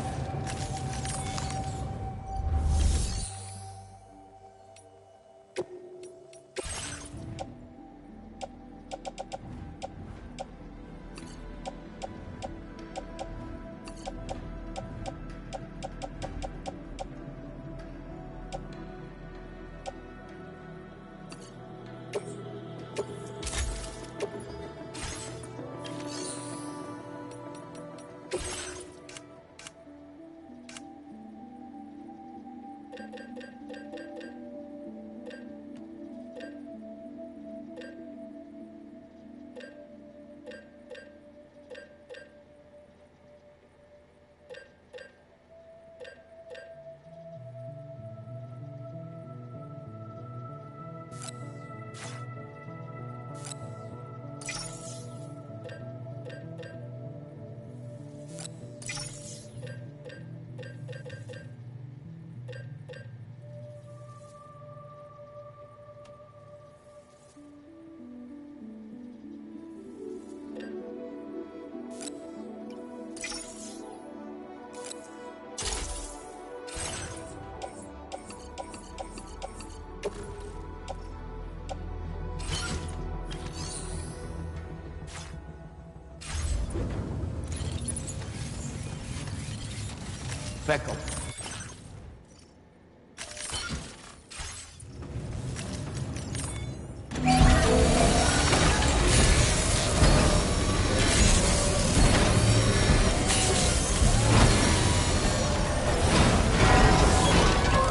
Speaker 11: Feckle.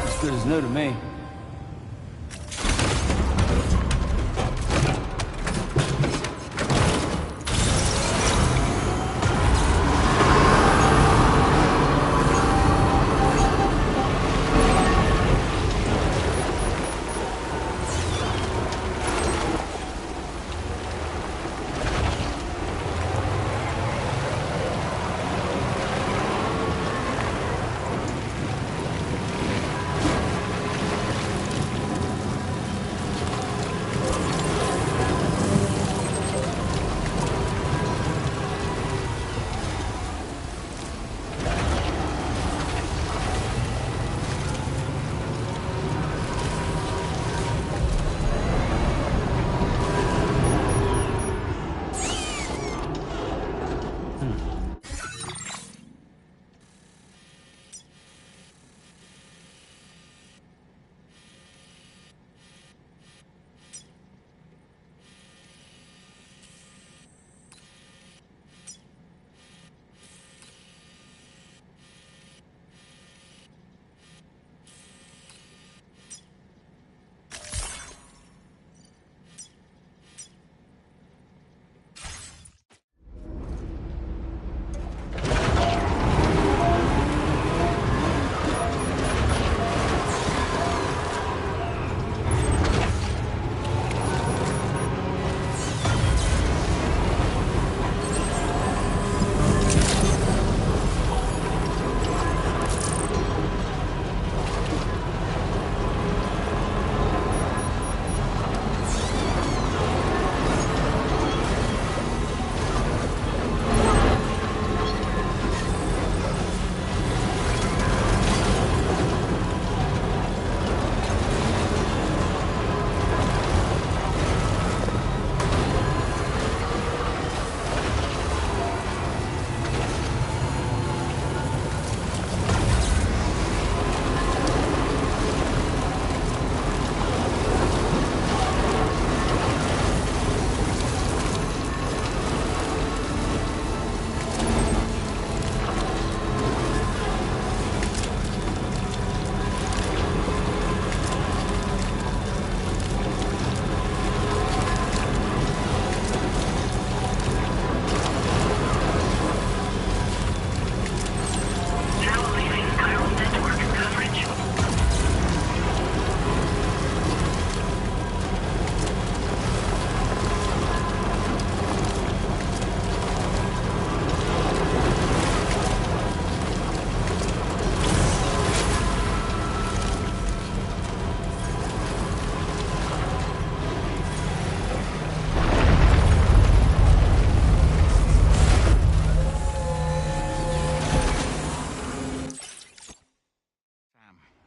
Speaker 11: As good as new to me.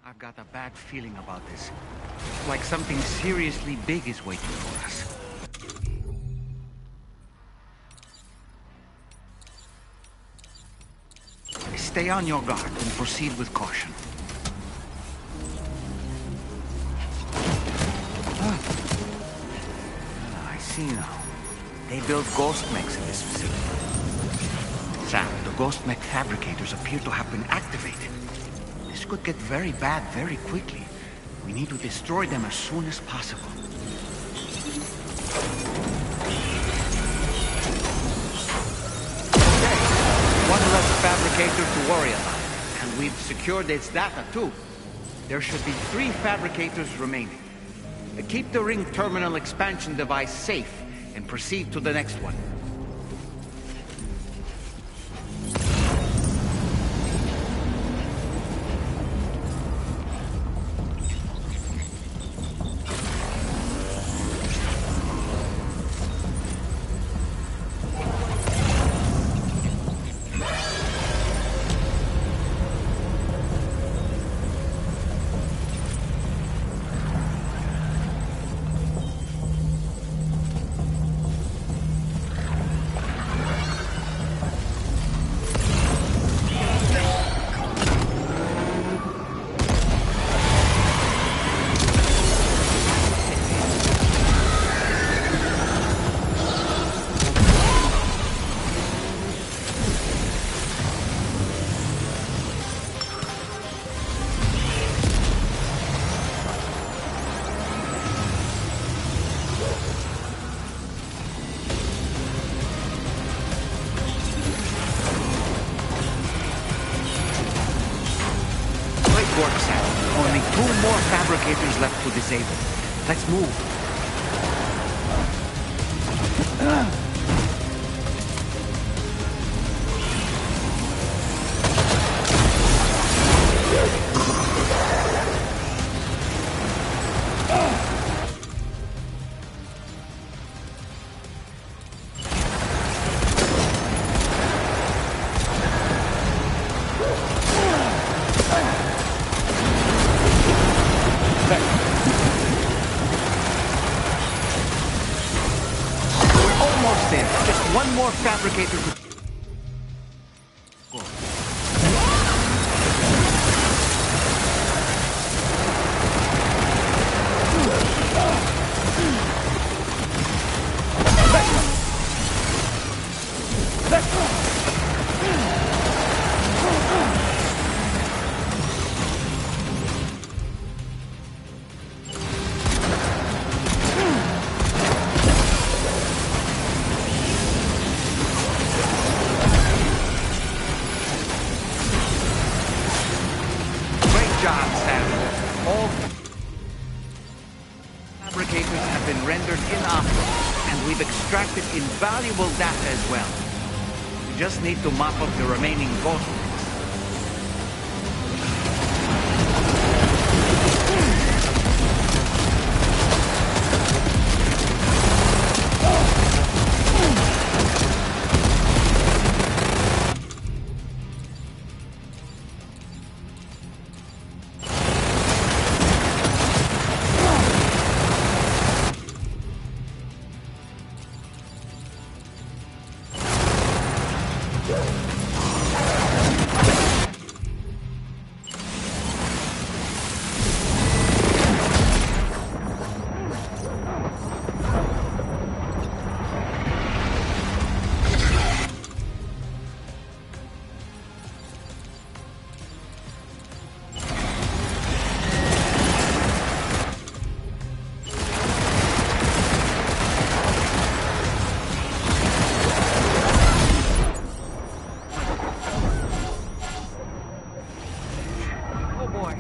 Speaker 14: I've got a bad feeling about this. Like something seriously big is waiting for us. Stay on your guard and proceed with caution. I see now. They build ghost mechs in this facility. Sam, the ghost mech fabricators appear to have been activated. This could get very bad very quickly. We need to destroy them as soon as possible. Okay, one less fabricator to worry about. And we've secured its data too. There should be 3 fabricators remaining. Keep the ring terminal expansion device safe and proceed to the next one. Only 2 more fabricators left to disable. Let's move. Just one more fabricator to... Fabricators have been rendered inoperable, and we've extracted invaluable data as well. We just need to mop up the remaining bottlenecks.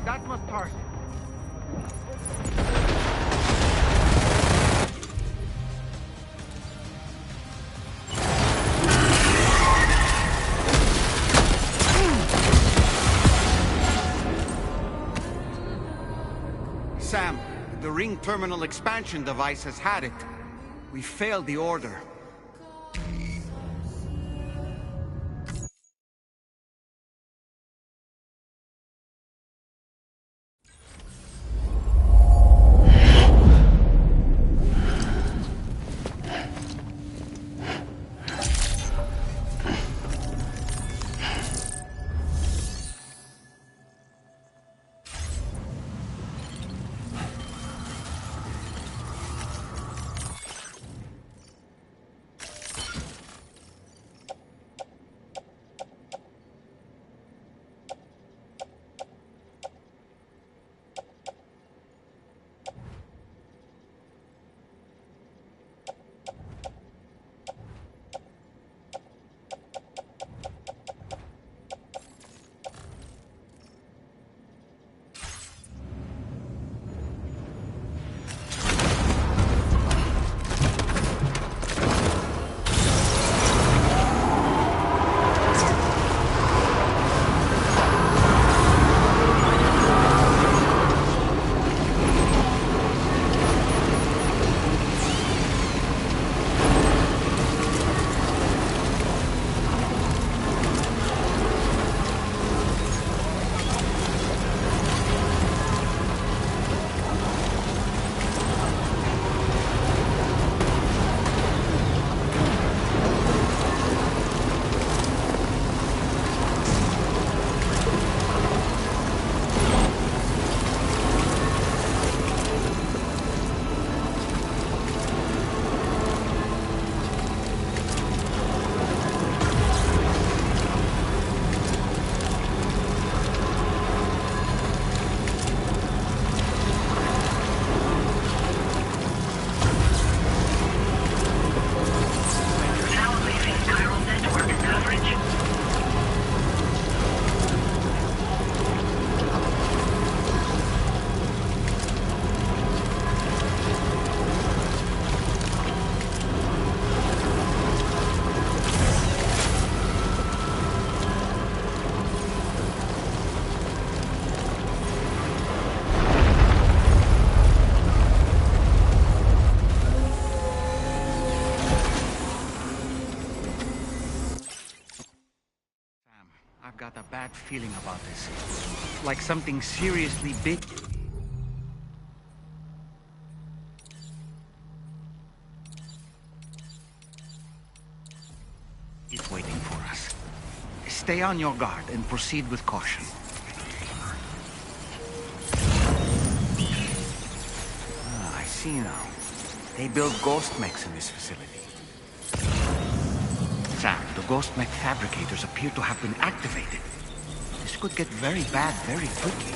Speaker 14: That must hurt. Sam, the ring terminal expansion device has had it. We failed the order. gut feeling about this. Like something seriously big. Is waiting for us. Stay on your guard and proceed with caution. Ah, I see now. They build ghost mechs in this facility. Sam, the ghost mech fabricators appear to have been activated. This could get very bad very quickly.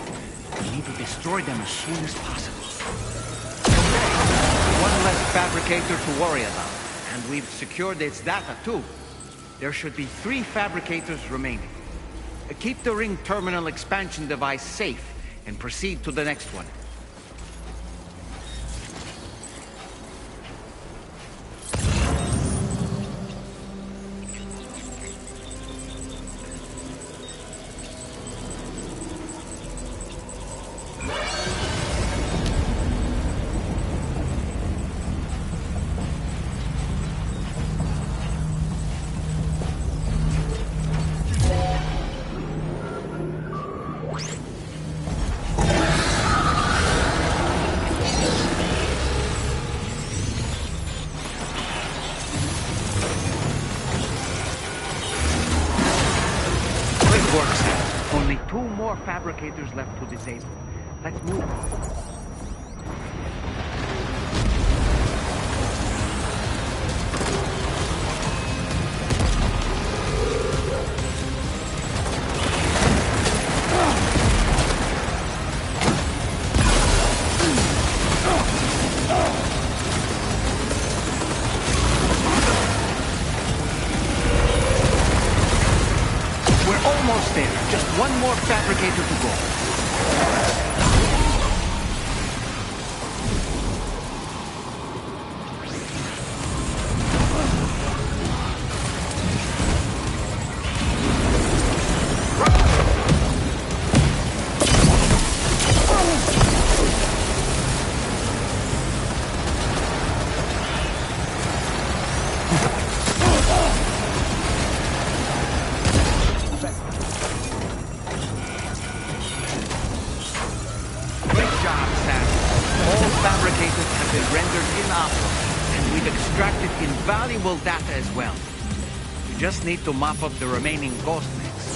Speaker 14: We need to destroy them as soon as possible. Okay, one less fabricator to worry about. And we've secured its data too. There should be 3 fabricators remaining. Keep the ring terminal expansion device safe and proceed to the next one. Only 2 more fabricators left to disable. Let's move. Almost there. Just one more fabricator to go. Fabricators have been rendered inoperable, and we've extracted invaluable data as well. We just need to mop up the remaining ghost mechs.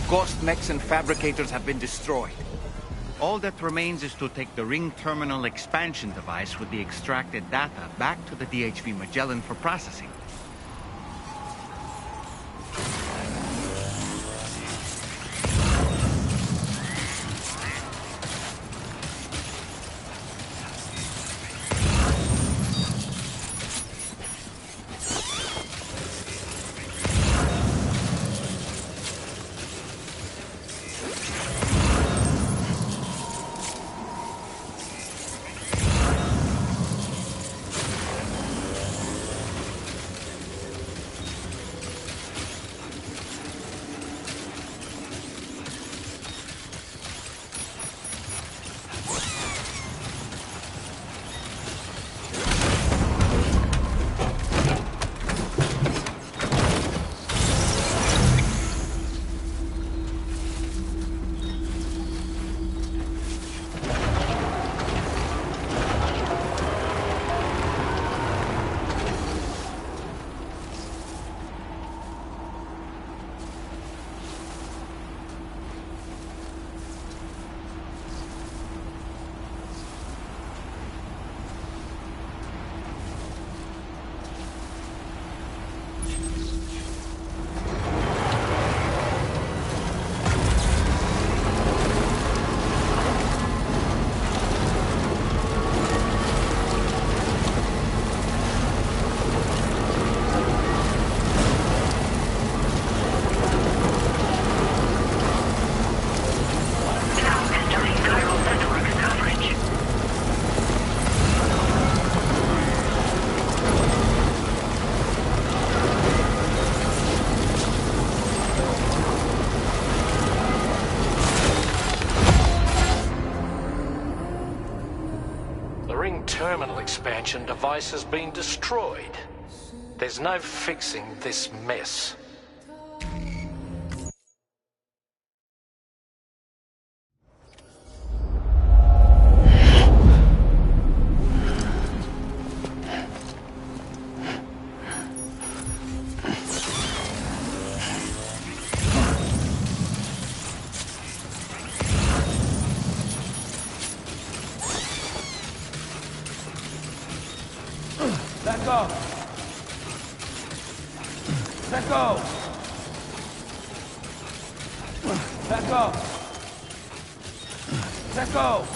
Speaker 14: Ghost mechs and fabricators have been destroyed. All that remains is to take the ring terminal expansion device with the extracted data back to the DHV Magellan for processing.
Speaker 9: Terminal expansion device has been destroyed. There's no fixing this mess.
Speaker 11: Let go. Let go. Let go. Let go.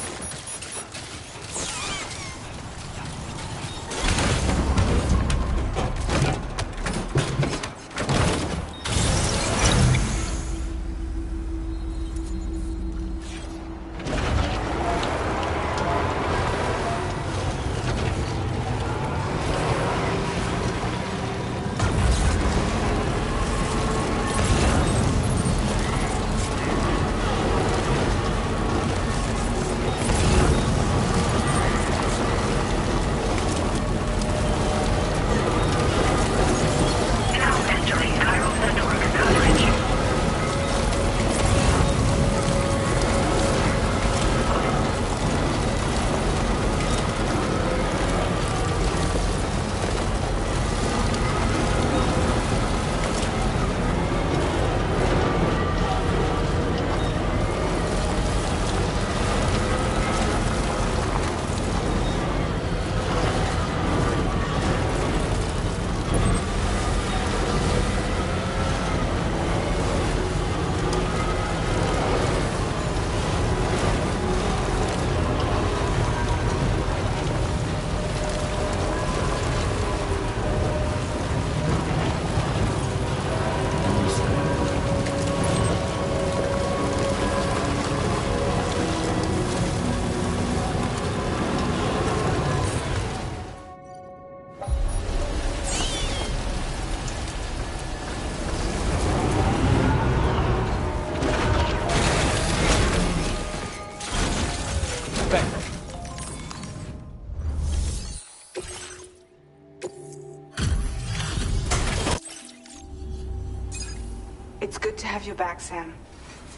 Speaker 7: It's good to have you back, Sam.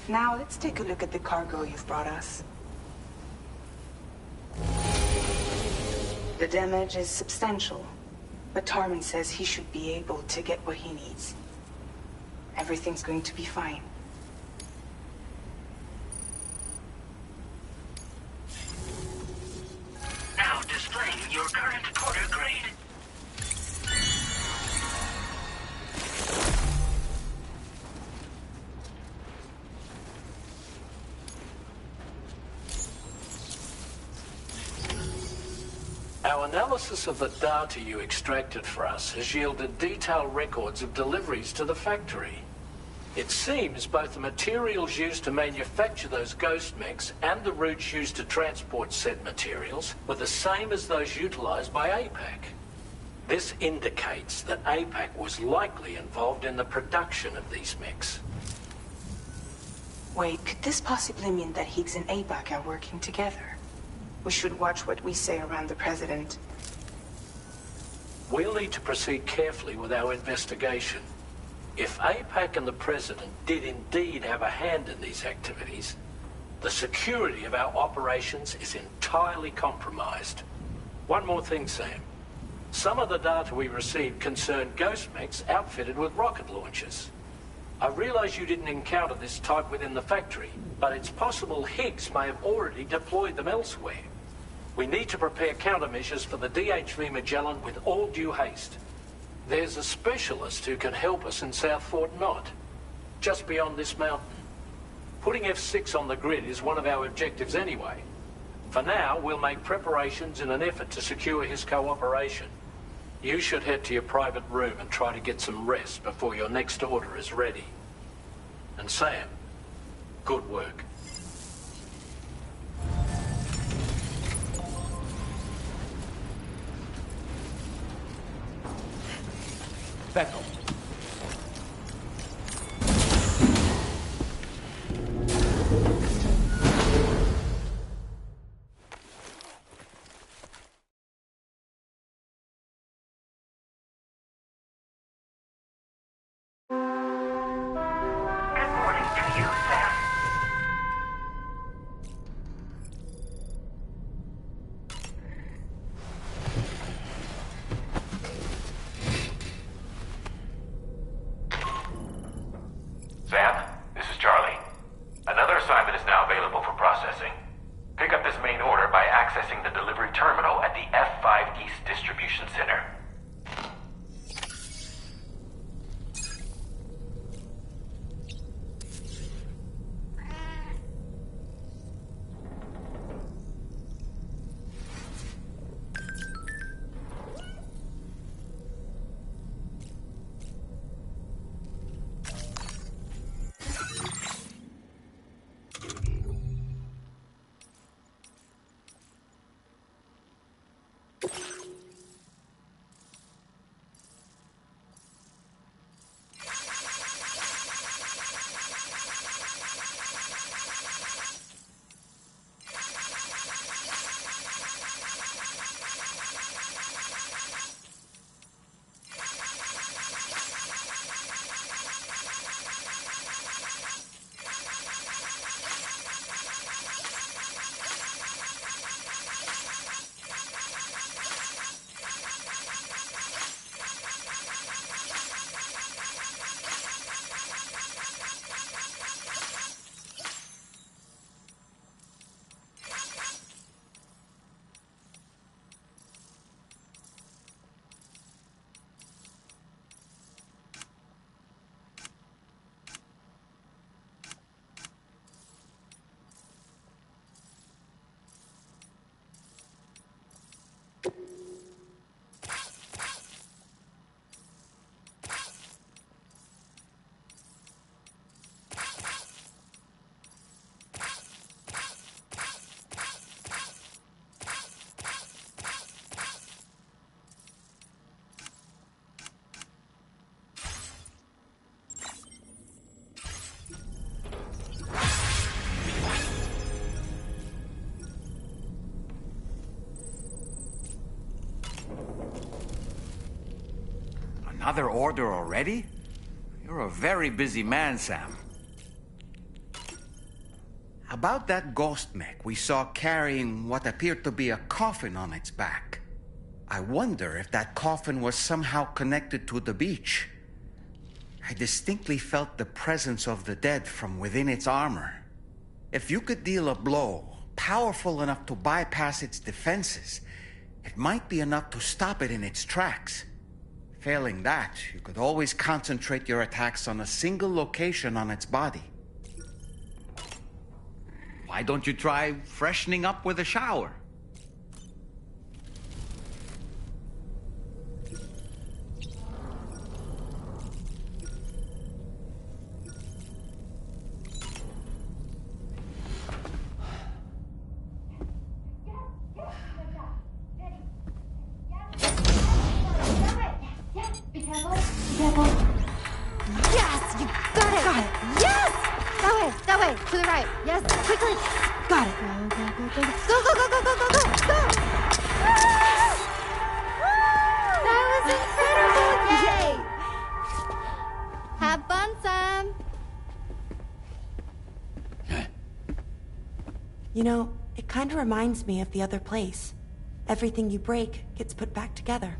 Speaker 7: Now, let's take a look at the cargo you've brought us. The damage is substantial, but Tarman says he should be able to get what he needs. Everything's going to be fine.
Speaker 9: Our analysis of the data you extracted for us has yielded detailed records of deliveries to the factory. It seems both the materials used to manufacture those ghost mechs and the routes used to transport said materials were the same as those utilized by APAC. This indicates that APAC was likely involved in the production of these mechs.
Speaker 7: Wait, could this possibly mean that Higgs and APAC are working together? We should watch what we say around the President.
Speaker 9: We'll need to proceed carefully with our investigation. If APAC and the President did indeed have a hand in these activities, the security of our operations is entirely compromised. One more thing, Sam. Some of the data we received concerned ghost mechs outfitted with rocket launchers. I realize you didn't encounter this type within the factory, but it's possible Higgs may have already deployed them elsewhere. We need to prepare countermeasures for the DHV Magellan with all due haste. There's a specialist who can help us in South Fort Knott, just beyond this mountain. Putting F6 on the grid is one of our objectives anyway. For now, we'll make preparations in an effort to secure his cooperation. You should head to your private room and try to get some rest before your next order is ready. And Sam, good work.
Speaker 11: Back up.
Speaker 21: Sam, this is Charlie. Another assignment is now available for processing. Pick up this main order by accessing the delivery terminal at the F5 East Distribution Center.
Speaker 14: Another order already? You're a very busy man, Sam. About that ghost mech we saw carrying what appeared to be a coffin on its back. I wonder if that coffin was somehow connected to the beach. I distinctly felt the presence of the dead from within its armor. If you could deal a blow powerful enough to bypass its defenses, it might be enough to stop it in its tracks. Failing that, you could always concentrate your attacks on a single location on its body. Why don't you try freshening up with a shower?
Speaker 3: the right. Yes, quickly. Got it. Go, go, go, go. Go, go, go, go, go, go, go, go. That was incredible. Yay. Have fun, Sam.
Speaker 5: You know, it kind of reminds me of the other place. Everything you break gets put back together.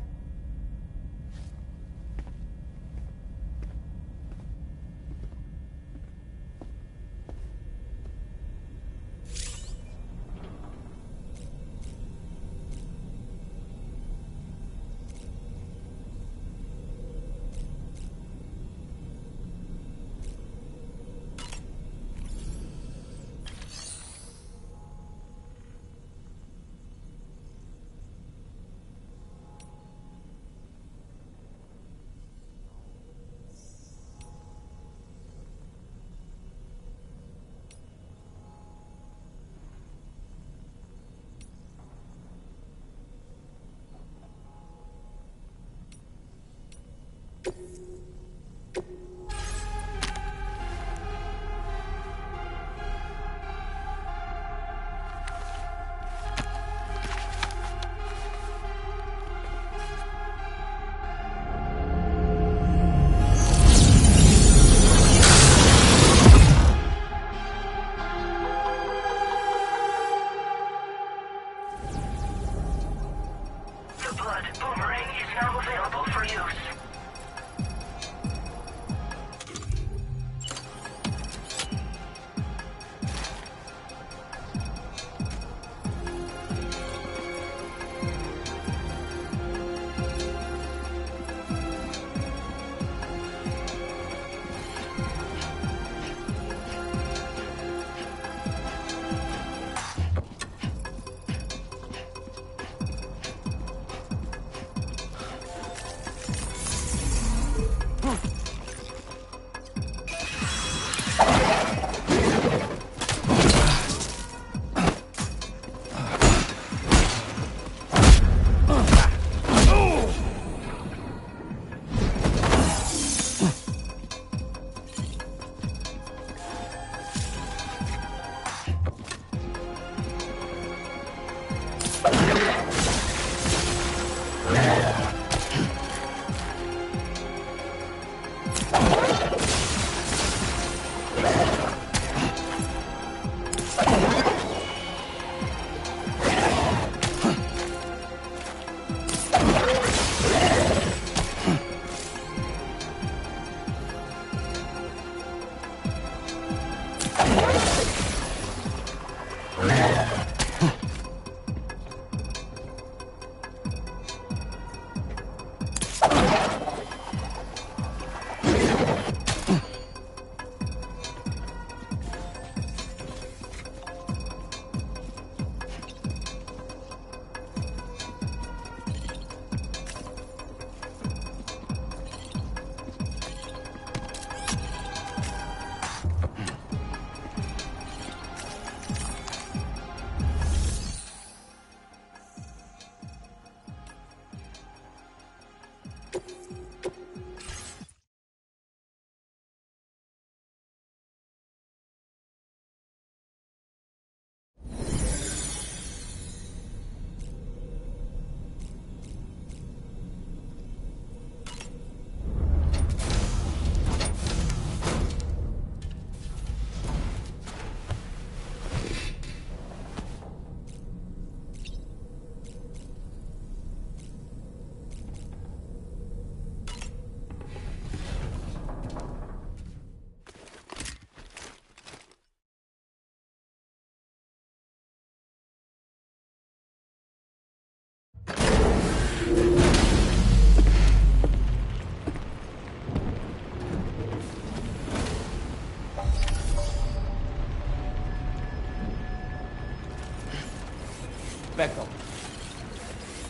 Speaker 11: Back up.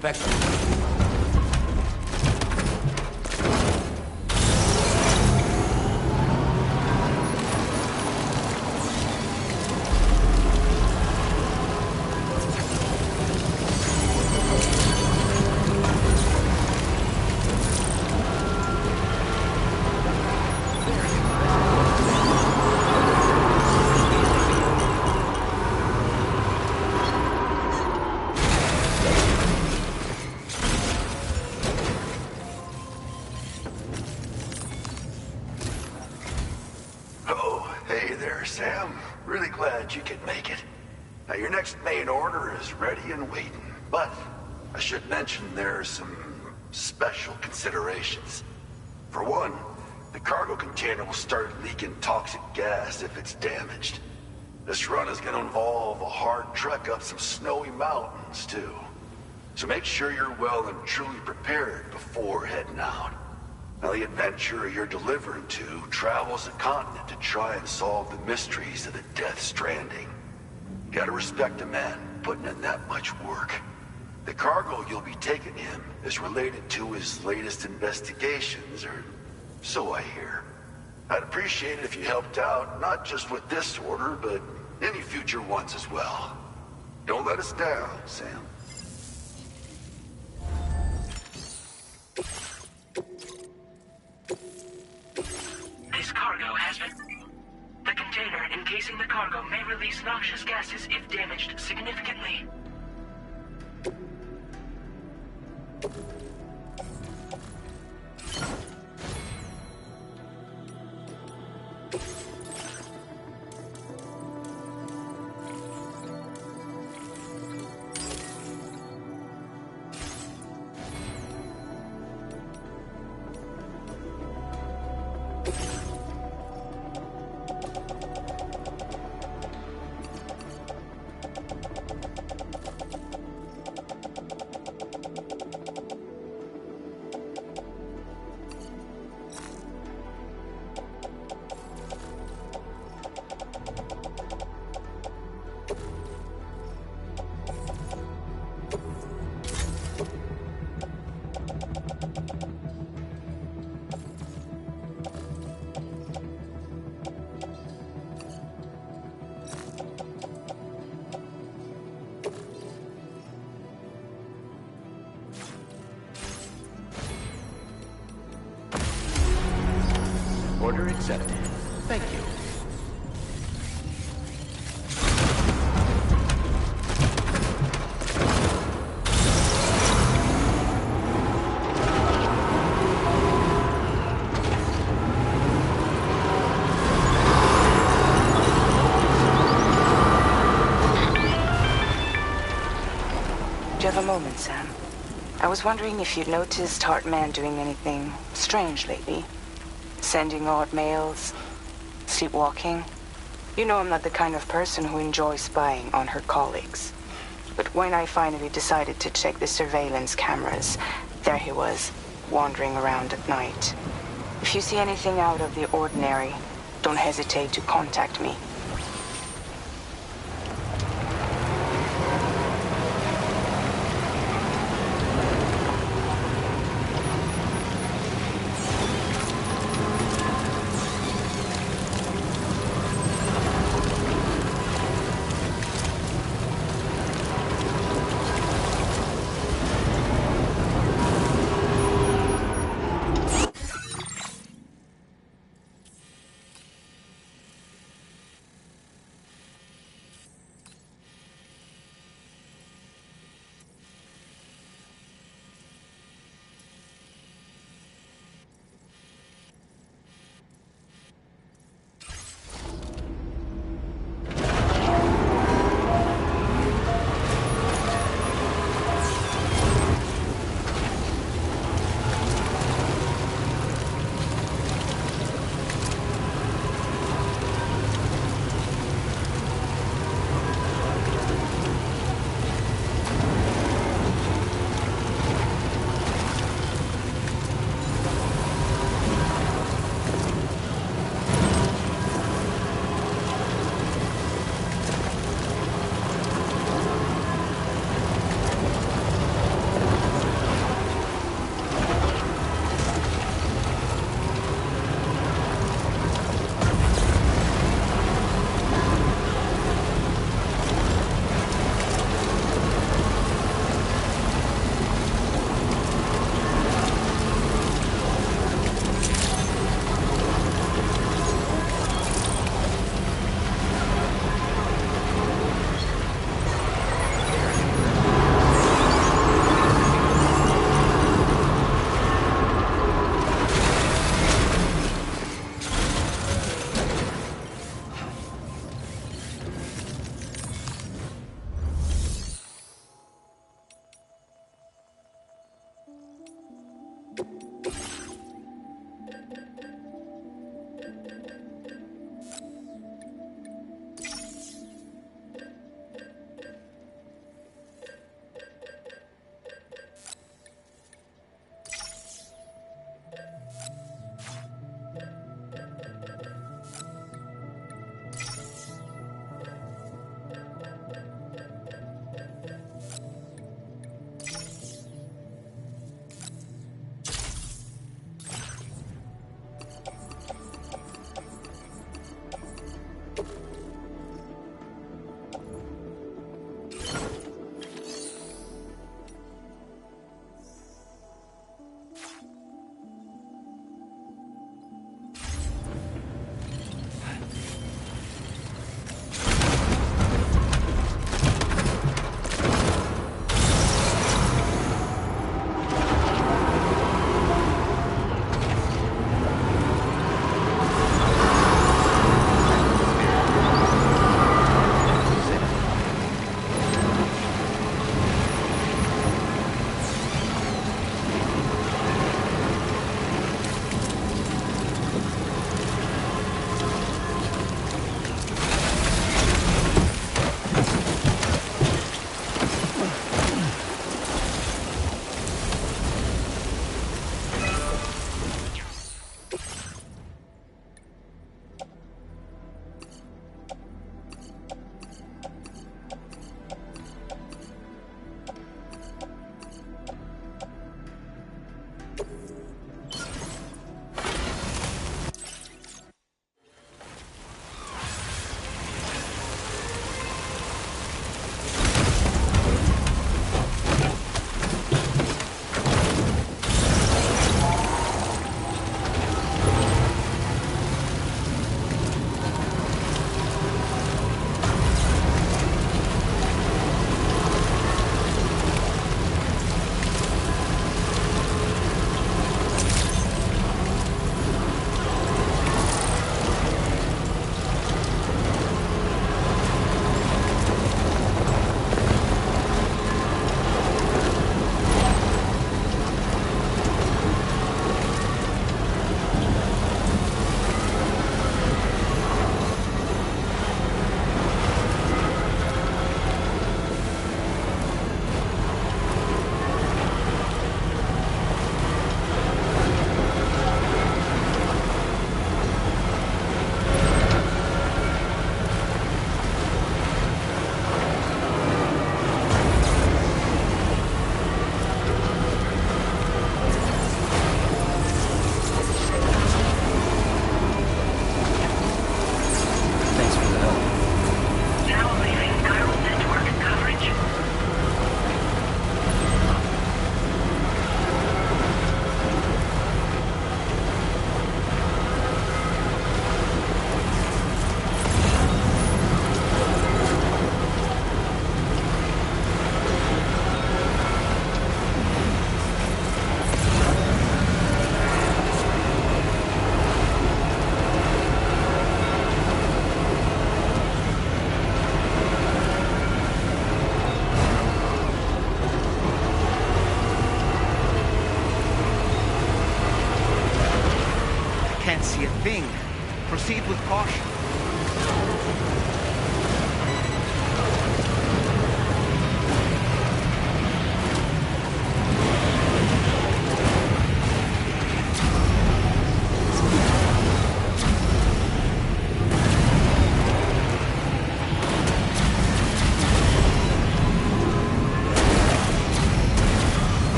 Speaker 11: Back up.
Speaker 8: glad you could make it. Now, your next main order is ready and waiting, but I should mention there are some special considerations. For one, the cargo container will start leaking toxic gas if it's damaged. This run is going to involve a hard trek up some snowy mountains, too. So make sure you're well and truly prepared before heading out. Now, the adventurer you're delivering to travels the continent to try and solve the mysteries of the Death Stranding. You gotta respect a man putting in that much work. The cargo you'll be taking him is related to his latest investigations, or so I hear. I'd appreciate it if you helped out, not just with this order, but any future ones as well. Don't let us down, Sam.
Speaker 6: This cargo has been... The container encasing the cargo may release noxious gases if damaged significantly.
Speaker 2: Order accepted. Thank you.
Speaker 7: Do you have a moment, Sam? I was wondering if you'd noticed Hartman doing anything strange lately. Sending odd mails, sleepwalking. You know I'm not the kind of person who enjoys spying on her colleagues. But when I finally decided to check the surveillance cameras, there he was, wandering around at night. If you see anything out of the ordinary, don't hesitate to contact me.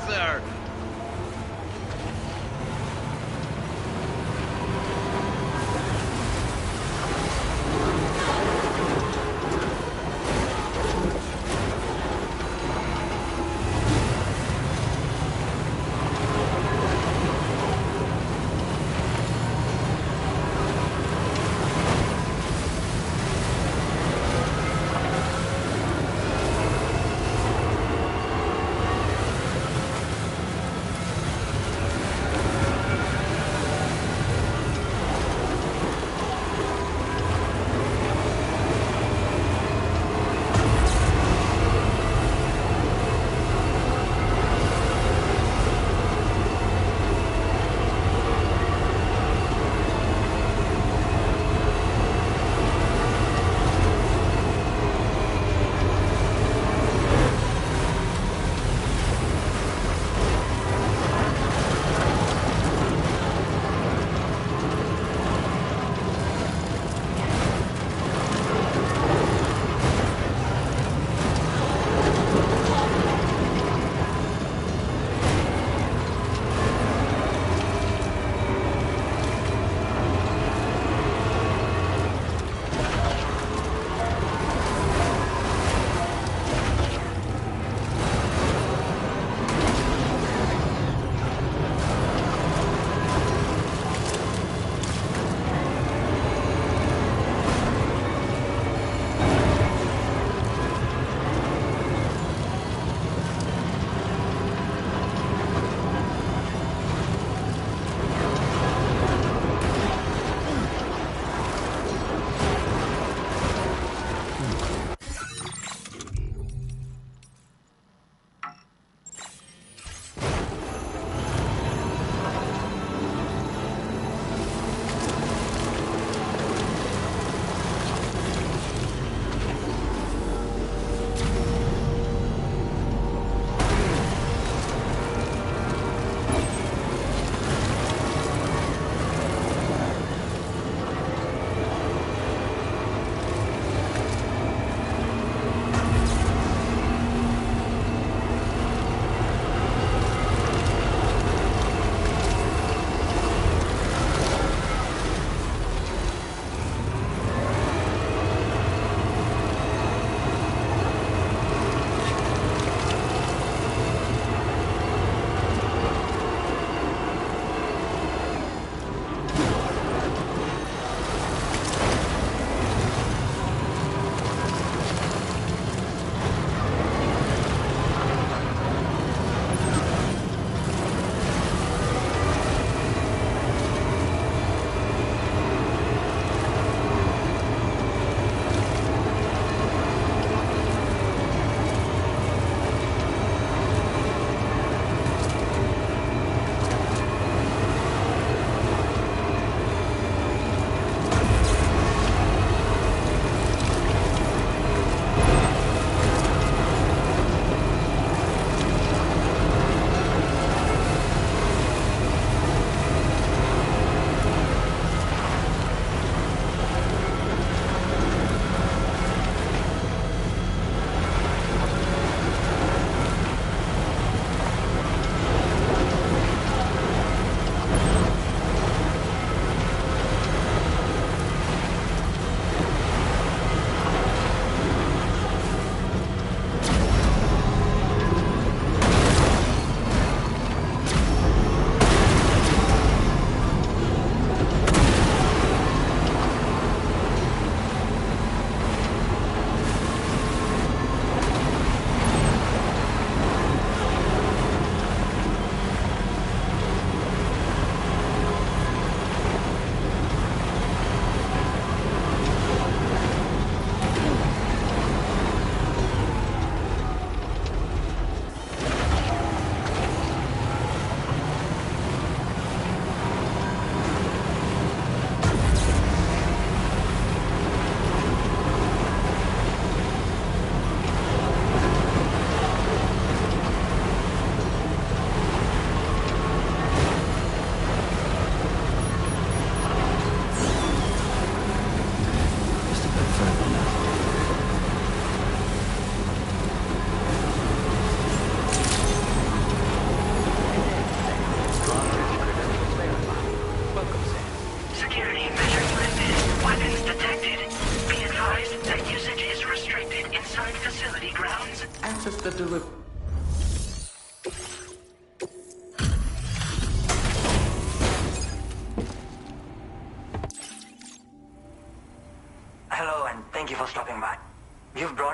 Speaker 14: sir.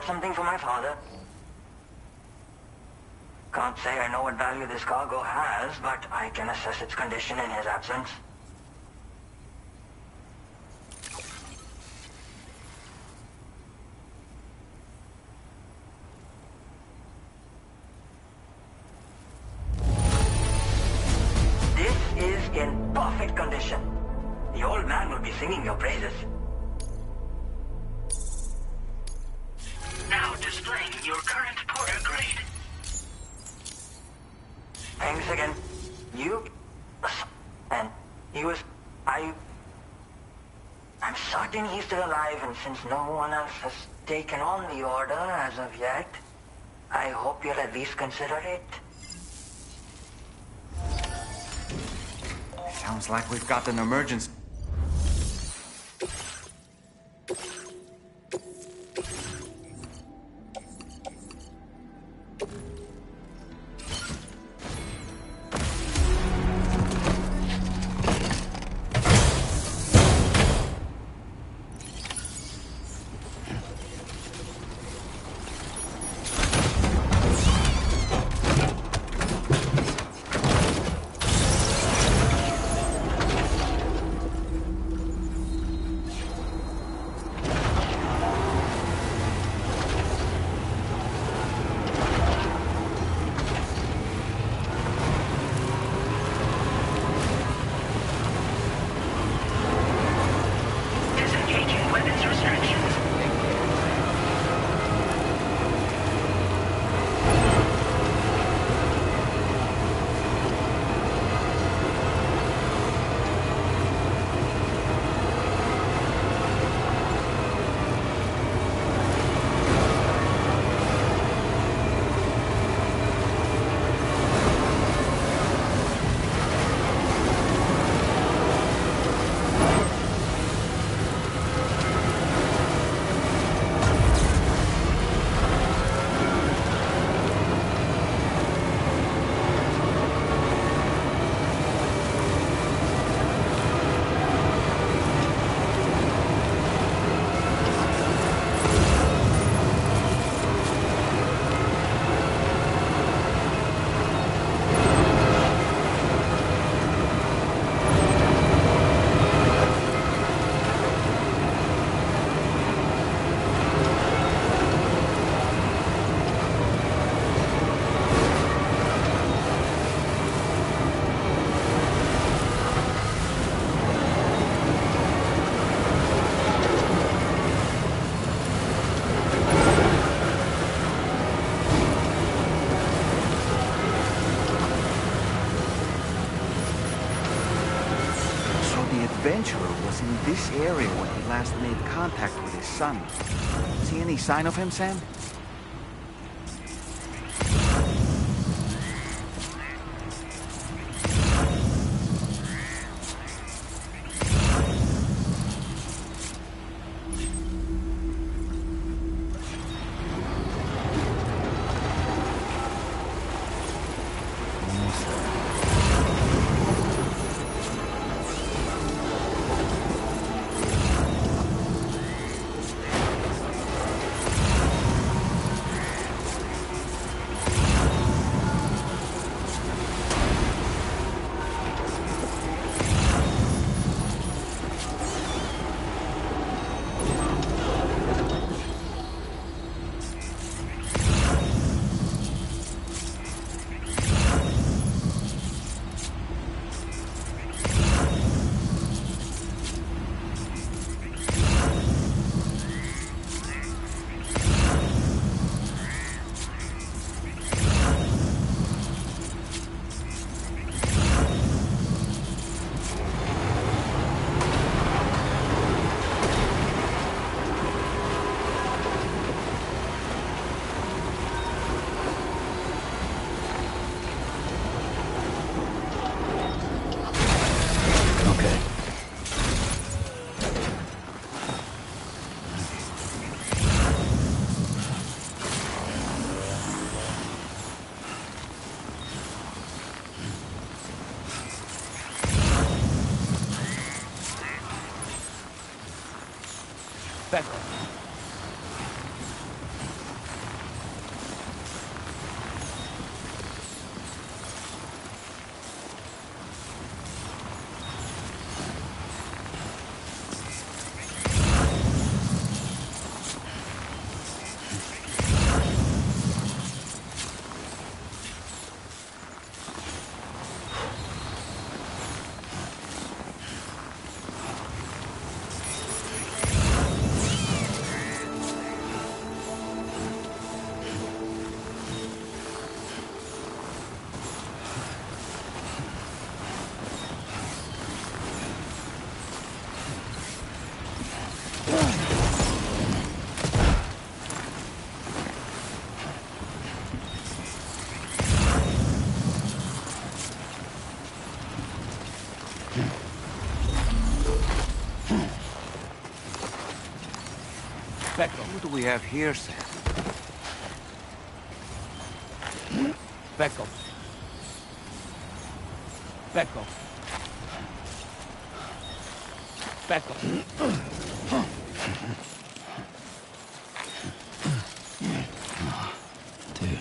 Speaker 15: got something for my father. Can't say I know what value this cargo has, but I can assess its condition in his absence. This is in perfect condition. The old man will be singing your praises.
Speaker 6: Now displaying your current Porter grade.
Speaker 15: Thanks again. You... And he was... I'm certain he's still alive, and since no one else has taken on the order as of yet, I hope you'll at least consider it.
Speaker 1: Sounds like we've got an emergency. Adventurer was in this area when he last made contact with his son. See any sign of him, Sam?
Speaker 14: What do we have here, Sam?
Speaker 11: Beckham. Beckham. Beckham.
Speaker 4: Dude.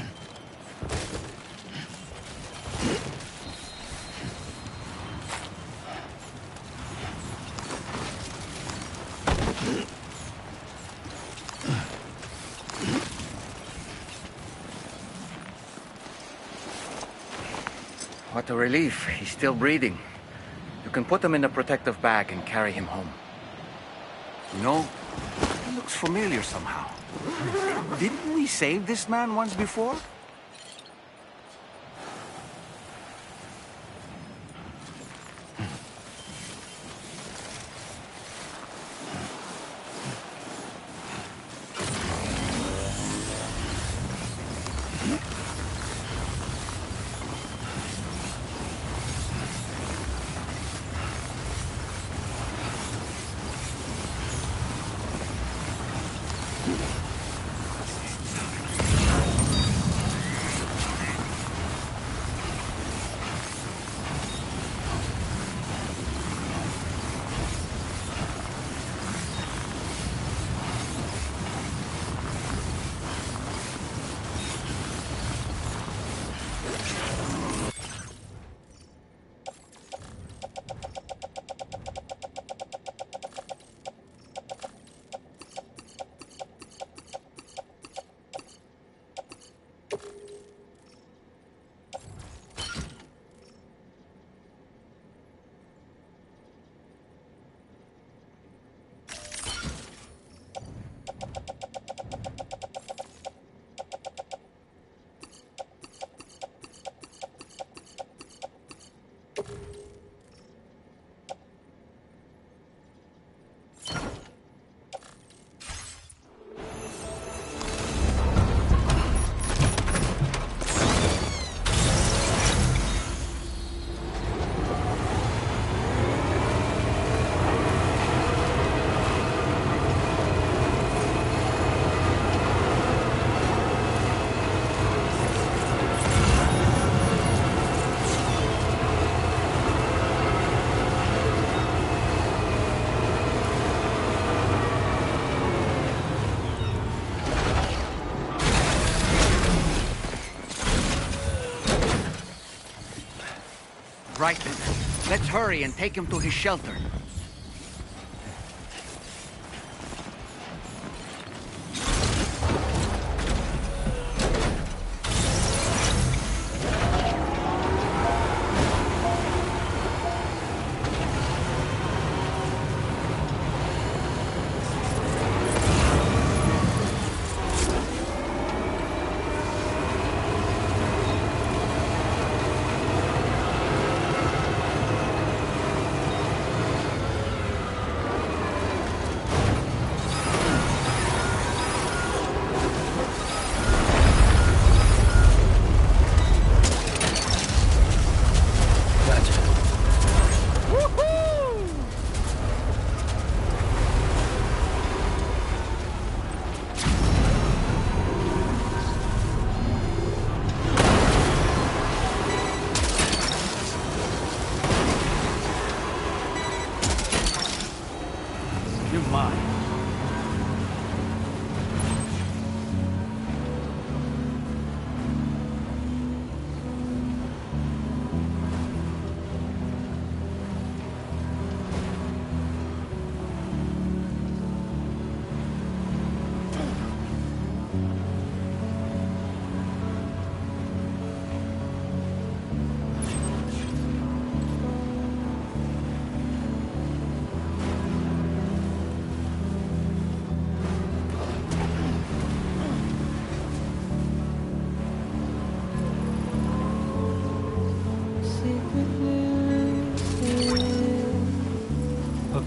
Speaker 14: What a relief. He's still breathing. You can put him in a protective bag and carry him home. You know, he looks familiar somehow. Didn't we save this man once before? Right then. Let's hurry and take him to his shelter.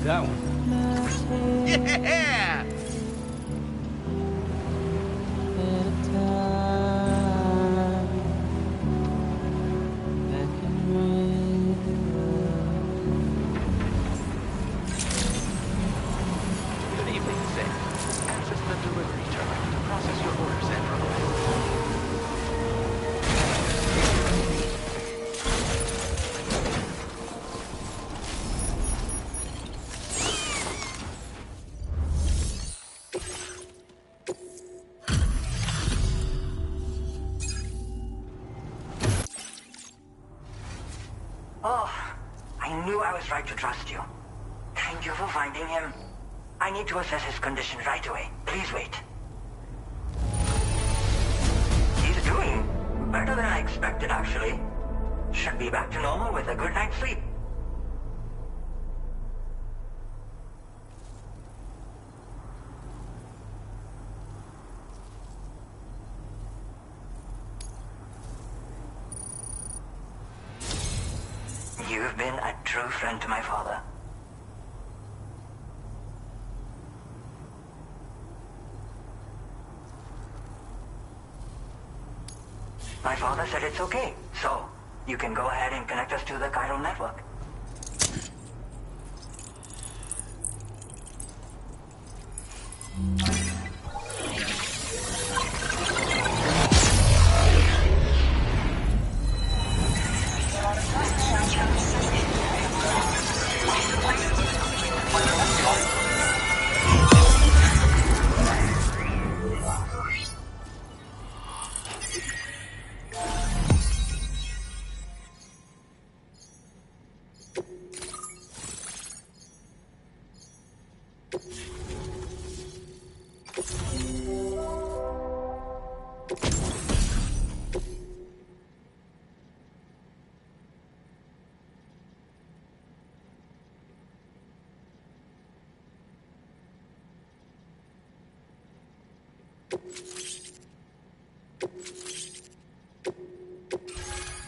Speaker 11: That one.
Speaker 14: Yeah!
Speaker 21: Good evening, Sid. Access the
Speaker 15: Oh, I knew I was right to trust you. Thank you for finding him. I need to assess his condition right away. Please wait. He's doing better than I expected, actually. Should be back to normal with a good night's sleep. You've been a true friend to my father. My father said it's okay, so you can go ahead and connect us to the chiral network.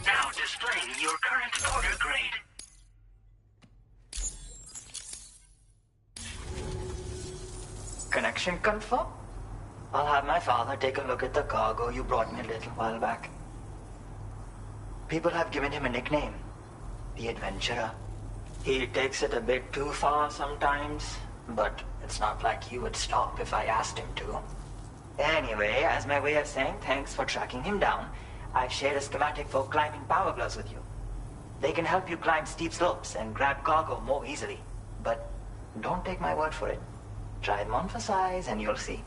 Speaker 6: Now displaying your current order grade.
Speaker 15: Connection confirmed? I'll have my father take a look at the cargo you brought me a little while back. People have given him a nickname, the Adventurer. He takes it a bit too far sometimes, but it's not like he would stop if I asked him to. Anyway, as my way of saying thanks for tracking him down, I've shared a schematic for climbing power gloves with you. They can help you climb steep slopes and grab cargo more easily. But don't take my word for it. Try them on for size and you'll see.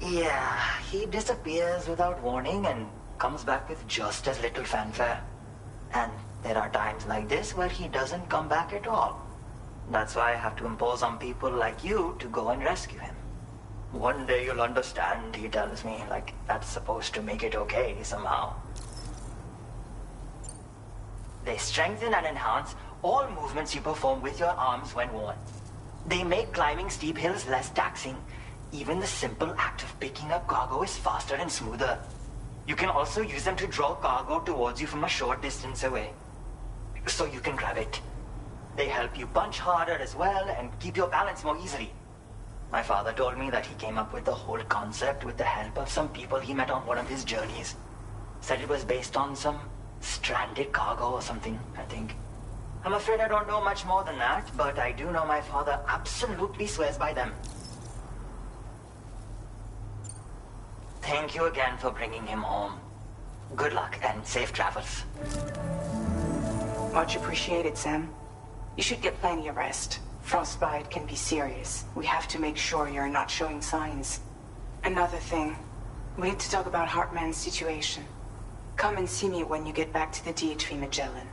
Speaker 15: Yeah, he disappears without warning and comes back with just as little fanfare. And there are times like this where he doesn't come back at all. That's why I have to impose on people like you to go and rescue him. One day you'll understand, he tells me, like that's supposed to make it okay somehow. They strengthen and enhance all movements you perform with your arms when worn. They make climbing steep hills less taxing. Even the simple act of picking up cargo is faster and smoother. You can also use them to draw cargo towards you from a short distance away, so you can grab it. They help you punch harder as well and keep your balance more easily. My father told me that he came up with the whole concept with the help of some people he met on one of his journeys. Said it was based on some stranded cargo or something, I think. I'm afraid I don't know much more than that, but I do know my father absolutely swears by them. Thank you again for bringing him home. Good luck and safe travels.
Speaker 7: Much appreciated, Sam. You should get plenty of rest. Frostbite can be serious. We have to make sure you're not showing signs. Another thing, we need to talk about Hartman's situation. Come and see me when you get back to the DHV Magellan.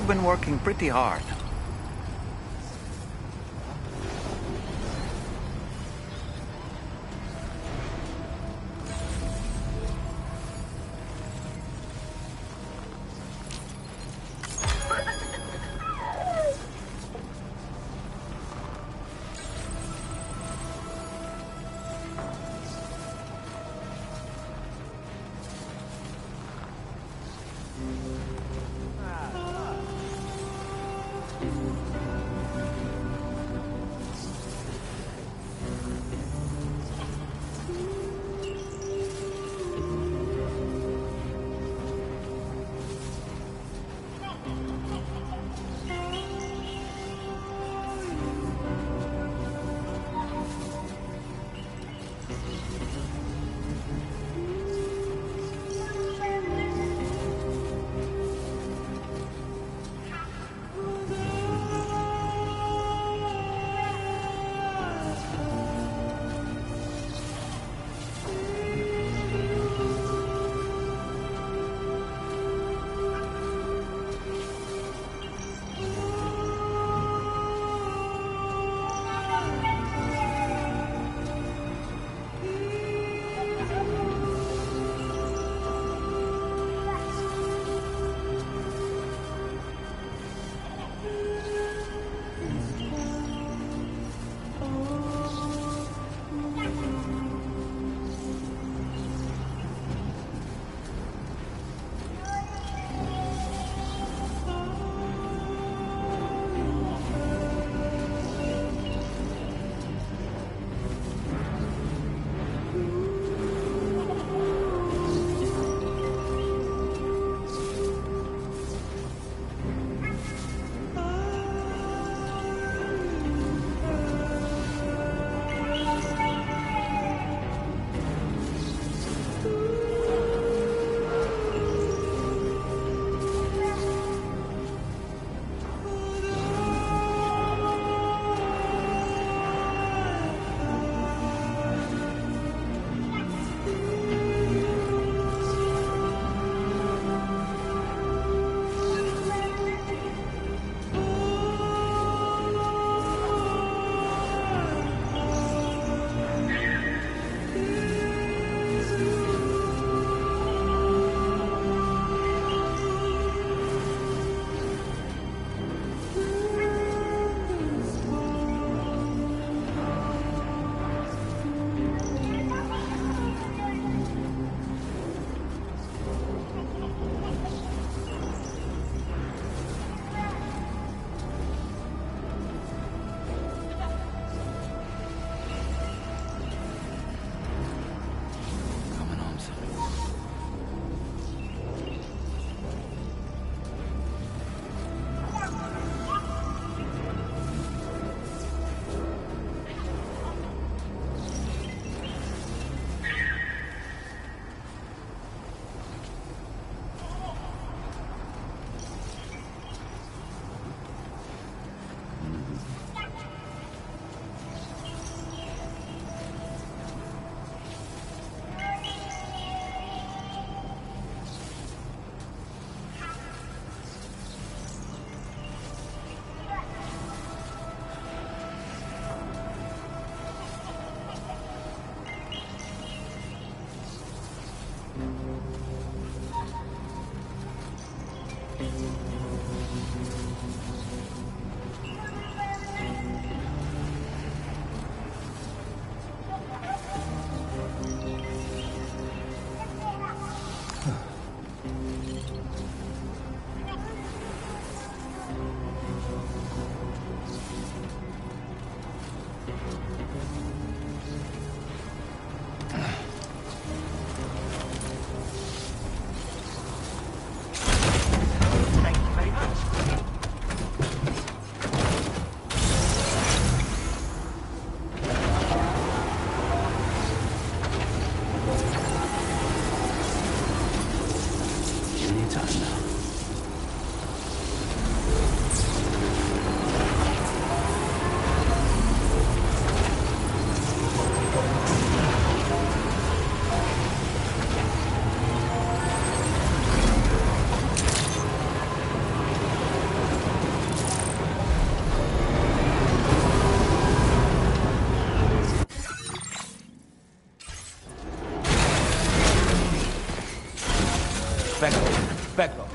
Speaker 14: been working pretty hard.
Speaker 11: Back up. Back up.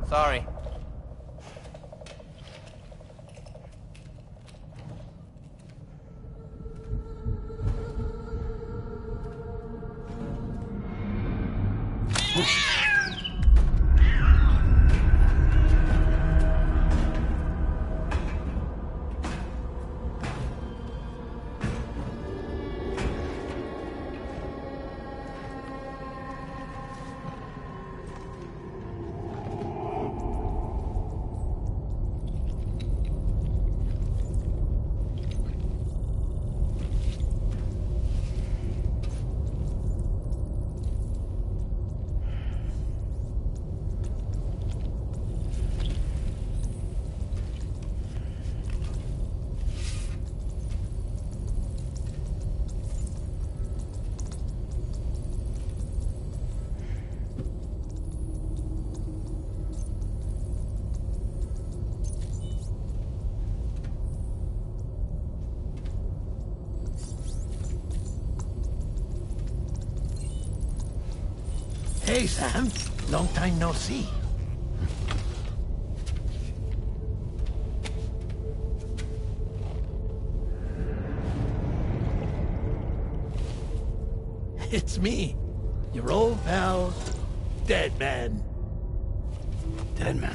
Speaker 2: Sorry.
Speaker 18: Hey, Sam. Long time no see. It's me, your old pal, Dead Man.
Speaker 4: Dead Man?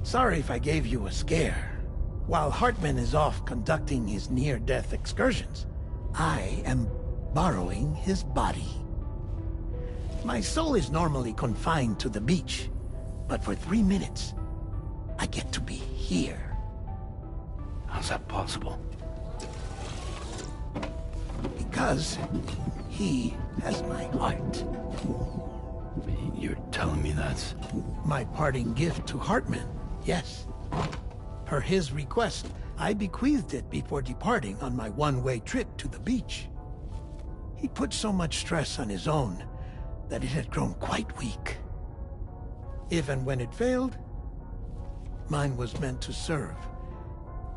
Speaker 18: Sorry if I gave you a scare. While Hartman is off conducting his near-death excursions, I am borrowing his body. My soul is normally confined to the beach, but for 3 minutes, I get to be here.
Speaker 4: How's that possible?
Speaker 18: Because he has my heart.
Speaker 4: You're telling me that's...
Speaker 18: My parting gift to Hartman, yes. Per his request, I bequeathed it before departing on my one-way trip to the beach. He put so much stress on his own that it had grown quite weak. If and when it failed, mine was meant to serve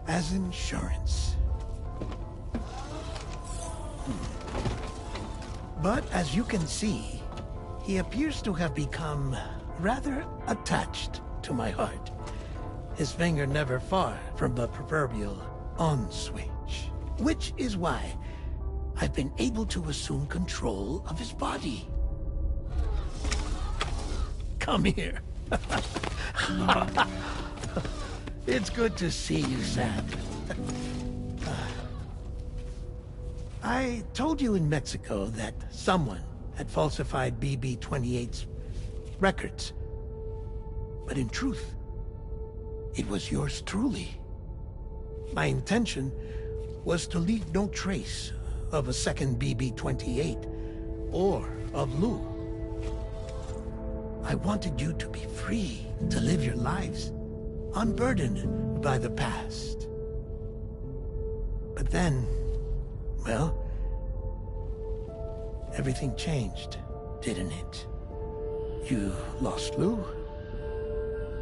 Speaker 18: as insurance. But as you can see, he appears to have become rather attached to my heart. His finger never far from the proverbial on switch. Which is why I've been able to assume control of his body. Come here. It's good to see you, Sam. I told you in Mexico that someone had falsified BB-28's records. But in truth, it was yours truly. My intention was to leave no trace of a second BB-28 or of Lou. I wanted you to be free to live your lives, unburdened by the past. But then, well, everything changed, didn't it? You lost Lou,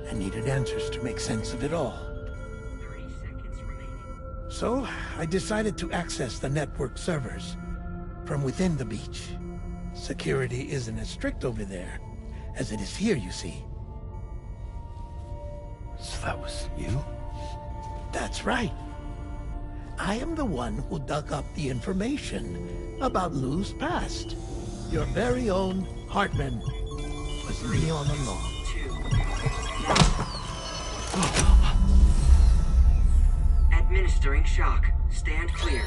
Speaker 18: and needed answers to make sense of it all.
Speaker 15: 30 seconds remaining.
Speaker 18: So, I decided to access the network servers from within the beach. Security isn't as strict over there as it is here, you see.
Speaker 4: So that was you?
Speaker 18: That's right. I am the one who dug up the information about Lou's past. Your very own Hartman was me all along.
Speaker 15: Administering shock. Stand clear.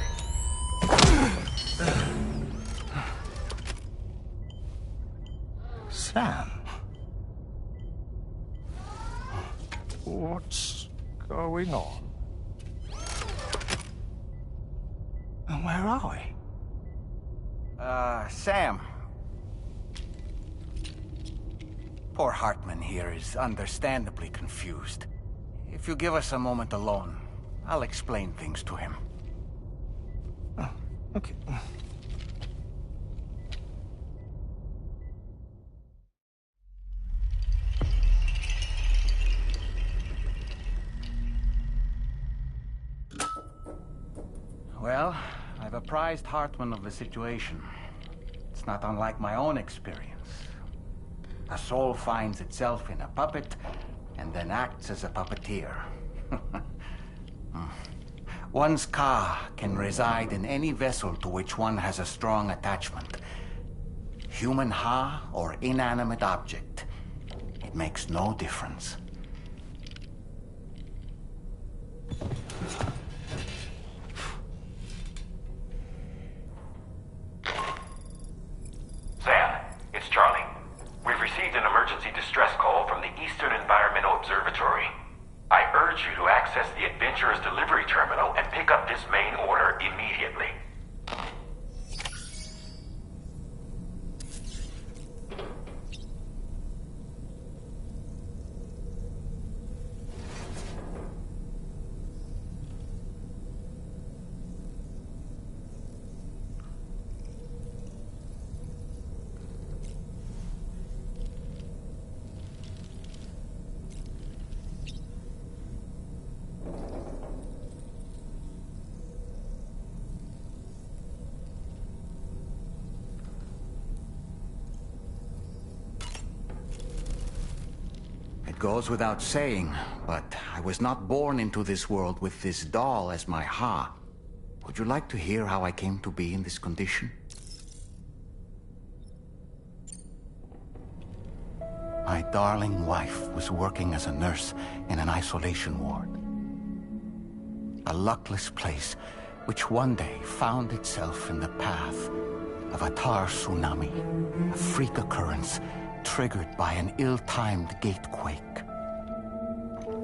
Speaker 11: Sam. What's going on? And where are we?
Speaker 1: Sam. Poor Hartman here is understandably confused. If you give us a moment alone, I'll explain things to him.
Speaker 11: Oh, okay.
Speaker 1: Well, I've apprised Hartman of the situation. It's not unlike my own experience. A soul finds itself in a puppet, and then acts as a puppeteer. One's ka can reside in any vessel to which one has a strong attachment. Human ha or inanimate object. It makes no difference.
Speaker 21: Sam, it's Charlie. We've received an emergency distress call from the Eastern Environmental Observatory. I urge you to access the Adventurer's delivery terminal and pick up this main order immediately.
Speaker 1: It goes without saying, but I was not born into this world with this doll as my ha. Would you like to hear how I came to be in this condition? My darling wife was working as a nurse in an isolation ward. A luckless place which one day found itself in the path of a tar tsunami, a freak occurrence triggered by an ill-timed gatequake.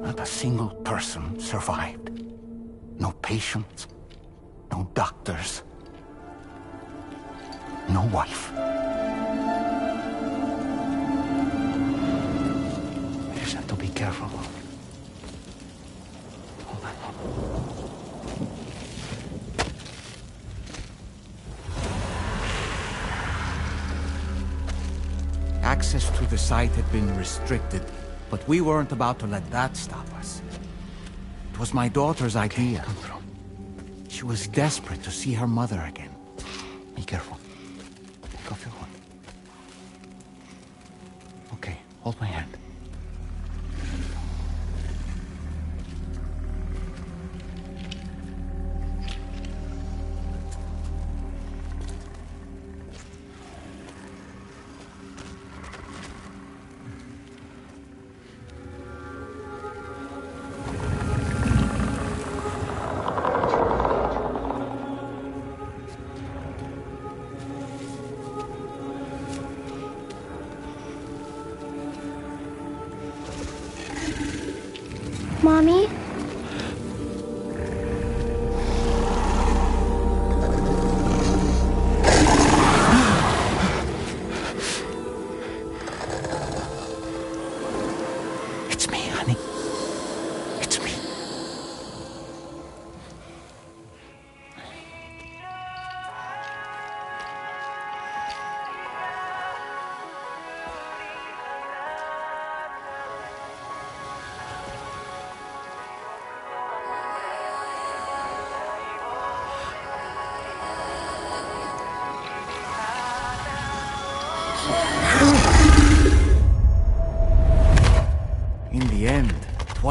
Speaker 1: Not a single person survived. No patients, no doctors, no wife.
Speaker 4: We just have to be careful. Hold on.
Speaker 1: Access to the site had been restricted, but we weren't about to let that stop us. It was my daughter's idea. She was desperate to see her mother again.
Speaker 4: Be careful. Take off your hood.
Speaker 1: Okay, hold my hand.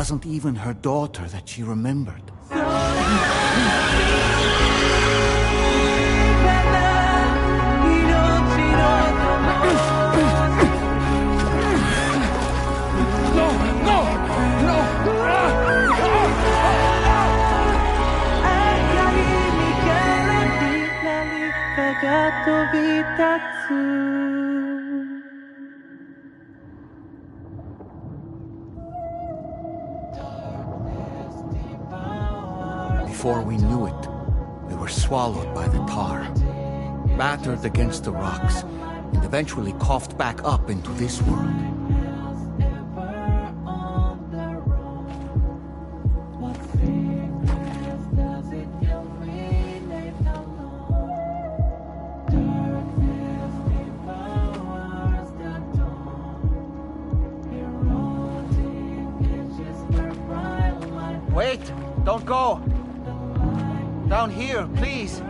Speaker 14: wasn't even her daughter that she remembered. Before we knew it, we were swallowed by the tar, battered against the rocks, and eventually coughed back up into this world. Wait! Don't go! Down here, please!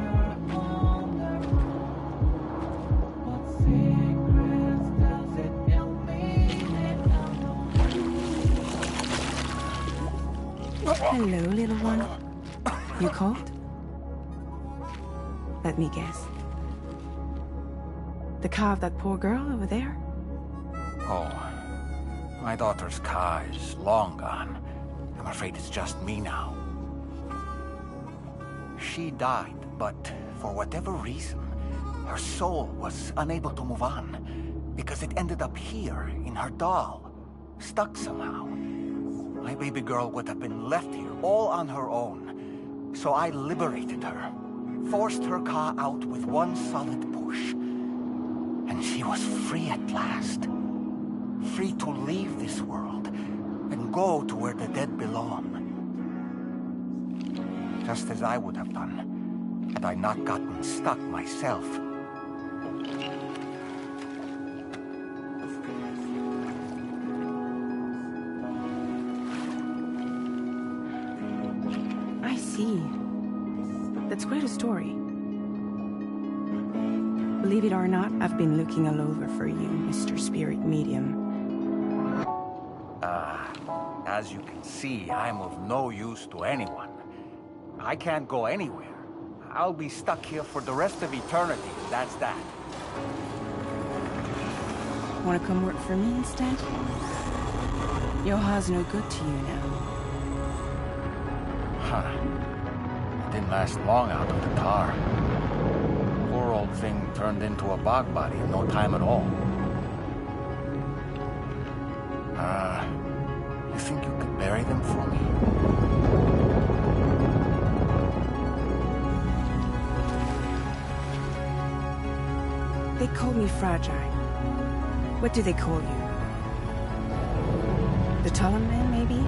Speaker 17: Hello, little one. You cold? Let me guess. The car of that poor girl over there?
Speaker 14: Oh, my daughter's car is long gone. I'm afraid it's just me now. She died, but for whatever reason, her soul was unable to move on, because it ended up here, in her doll, stuck somehow. My baby girl would have been left here all on her own, so I liberated her, forced her car out with one solid push, and she was free at last. Free to leave this world and go to where the dead belong. Just as I would have done, had I not gotten stuck myself.
Speaker 17: I see. That's quite a story. Believe it or not, I've been looking all over for you, Mr. Spirit Medium.
Speaker 14: As you can see, I'm of no use to anyone. I can't go anywhere. I'll be stuck here for the rest of eternity, and that's that.
Speaker 17: Wanna come work for me instead? Yoha's no good to you now.
Speaker 14: Huh. It didn't last long out of the tar. Poor old thing turned into a bog body in no time at all. You think you could bury them for me?
Speaker 17: They call me fragile. What do they call you? The Talon Man, maybe?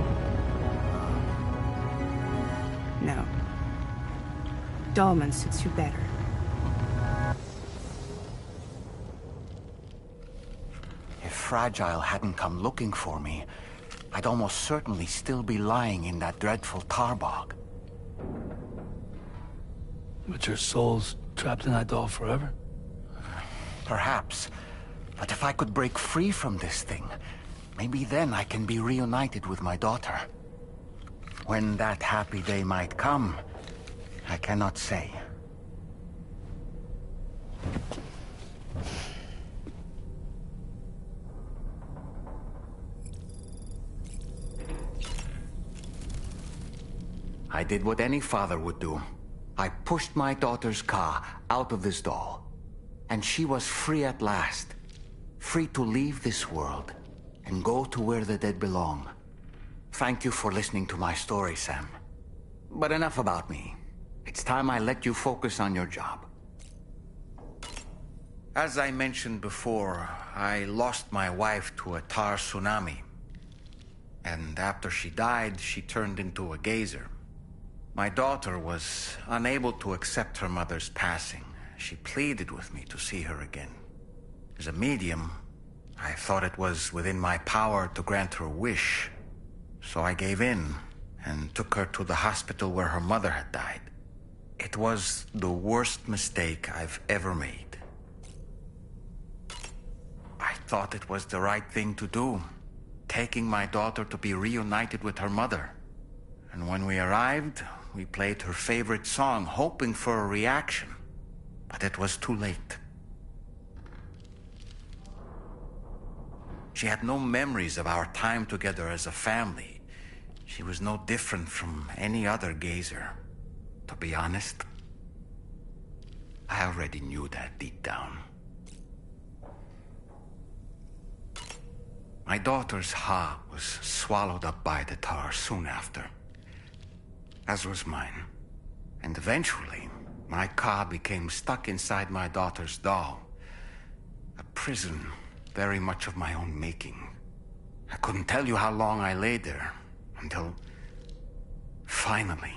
Speaker 17: No. Dolman suits you better.
Speaker 14: If Fragile hadn't come looking for me, I'd almost certainly still be lying in that dreadful tar bog.
Speaker 4: But your soul's trapped in that doll forever?
Speaker 14: Perhaps. But if I could break free from this thing, maybe then I can be reunited with my daughter. When that happy day might come, I cannot say. I did what any father would do. I pushed my daughter's car out of this doll. And she was free at last. Free to leave this world and go to where the dead belong. Thank you for listening to my story, Sam. But enough about me. It's time I let you focus on your job. As I mentioned before, I lost my wife to a tar tsunami. And after she died, she turned into a geyser. My daughter was unable to accept her mother's passing. She pleaded with me to see her again. As a medium, I thought it was within my power to grant her wish. So I gave in and took her to the hospital where her mother had died. It was the worst mistake I've ever made. I thought it was the right thing to do.
Speaker 1: taking my daughter to be reunited with her mother. And when we arrived, we played her favorite song, hoping for a reaction. But it was too late. She had no memories of our time together as a family. She was no different from any other gazer. To be honest, I already knew that deep down. My daughter's heart was swallowed up by the tar soon after, as was mine. And eventually, my car became stuck inside my daughter's doll. A prison very much of my own making. I couldn't tell you how long I lay there, until finally,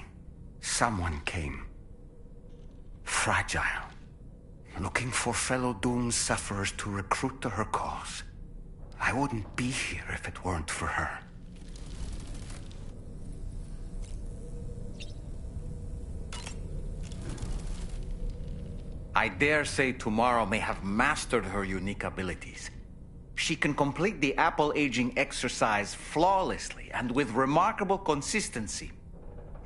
Speaker 1: someone came. Fragile, looking for fellow doomed sufferers to recruit to her cause. I wouldn't be here if it weren't for her. I dare say tomorrow may have mastered her unique abilities. She can complete the apple aging exercise flawlessly and with remarkable consistency.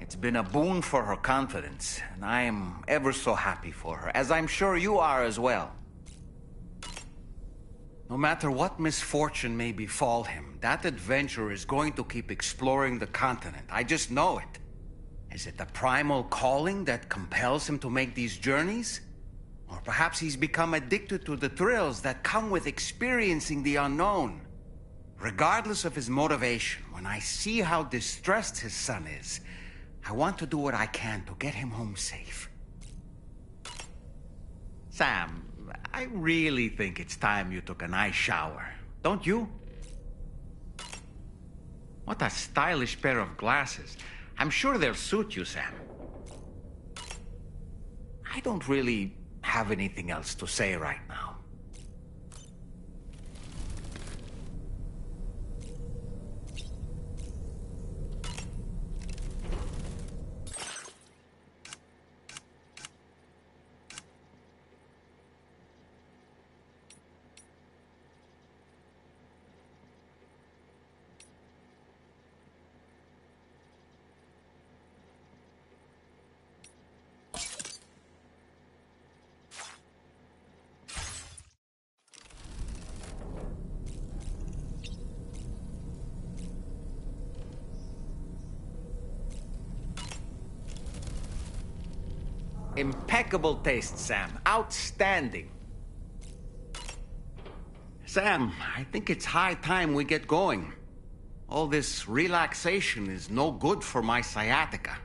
Speaker 1: It's been a boon for her confidence, and I am ever so happy for her, as I'm sure you are as well. No matter what misfortune may befall him, that adventurer is going to keep exploring the continent. I just know it. Is it the primal calling that compels him to make these journeys? Or perhaps he's become addicted to the thrills that come with experiencing the unknown. Regardless of his motivation, when I see how distressed his son is, I want to do what I can to get him home safe. Sam, I really think it's time you took a nice shower, don't you? What a stylish pair of glasses. I'm sure they'll suit you, Sam. I don't really have anything else to say right now. Impeccable taste, Sam. Outstanding. Sam, I think it's high time we get going. All this relaxation is no good for my sciatica.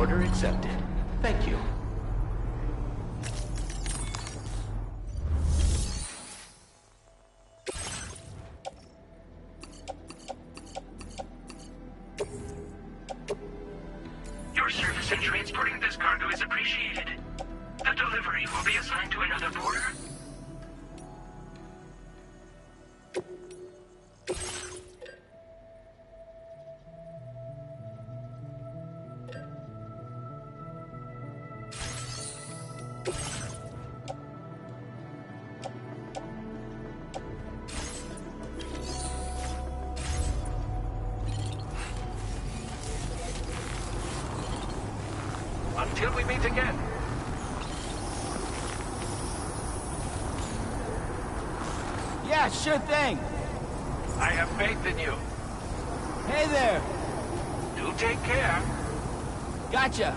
Speaker 11: Order accepted. Thank you.
Speaker 6: Your service in transporting this cargo is appreciated. The delivery will be assigned to another border.
Speaker 9: Until we meet again.
Speaker 11: Yeah, sure thing.
Speaker 9: I have faith in you.
Speaker 11: Hey there.
Speaker 9: Do take care.
Speaker 11: Gotcha.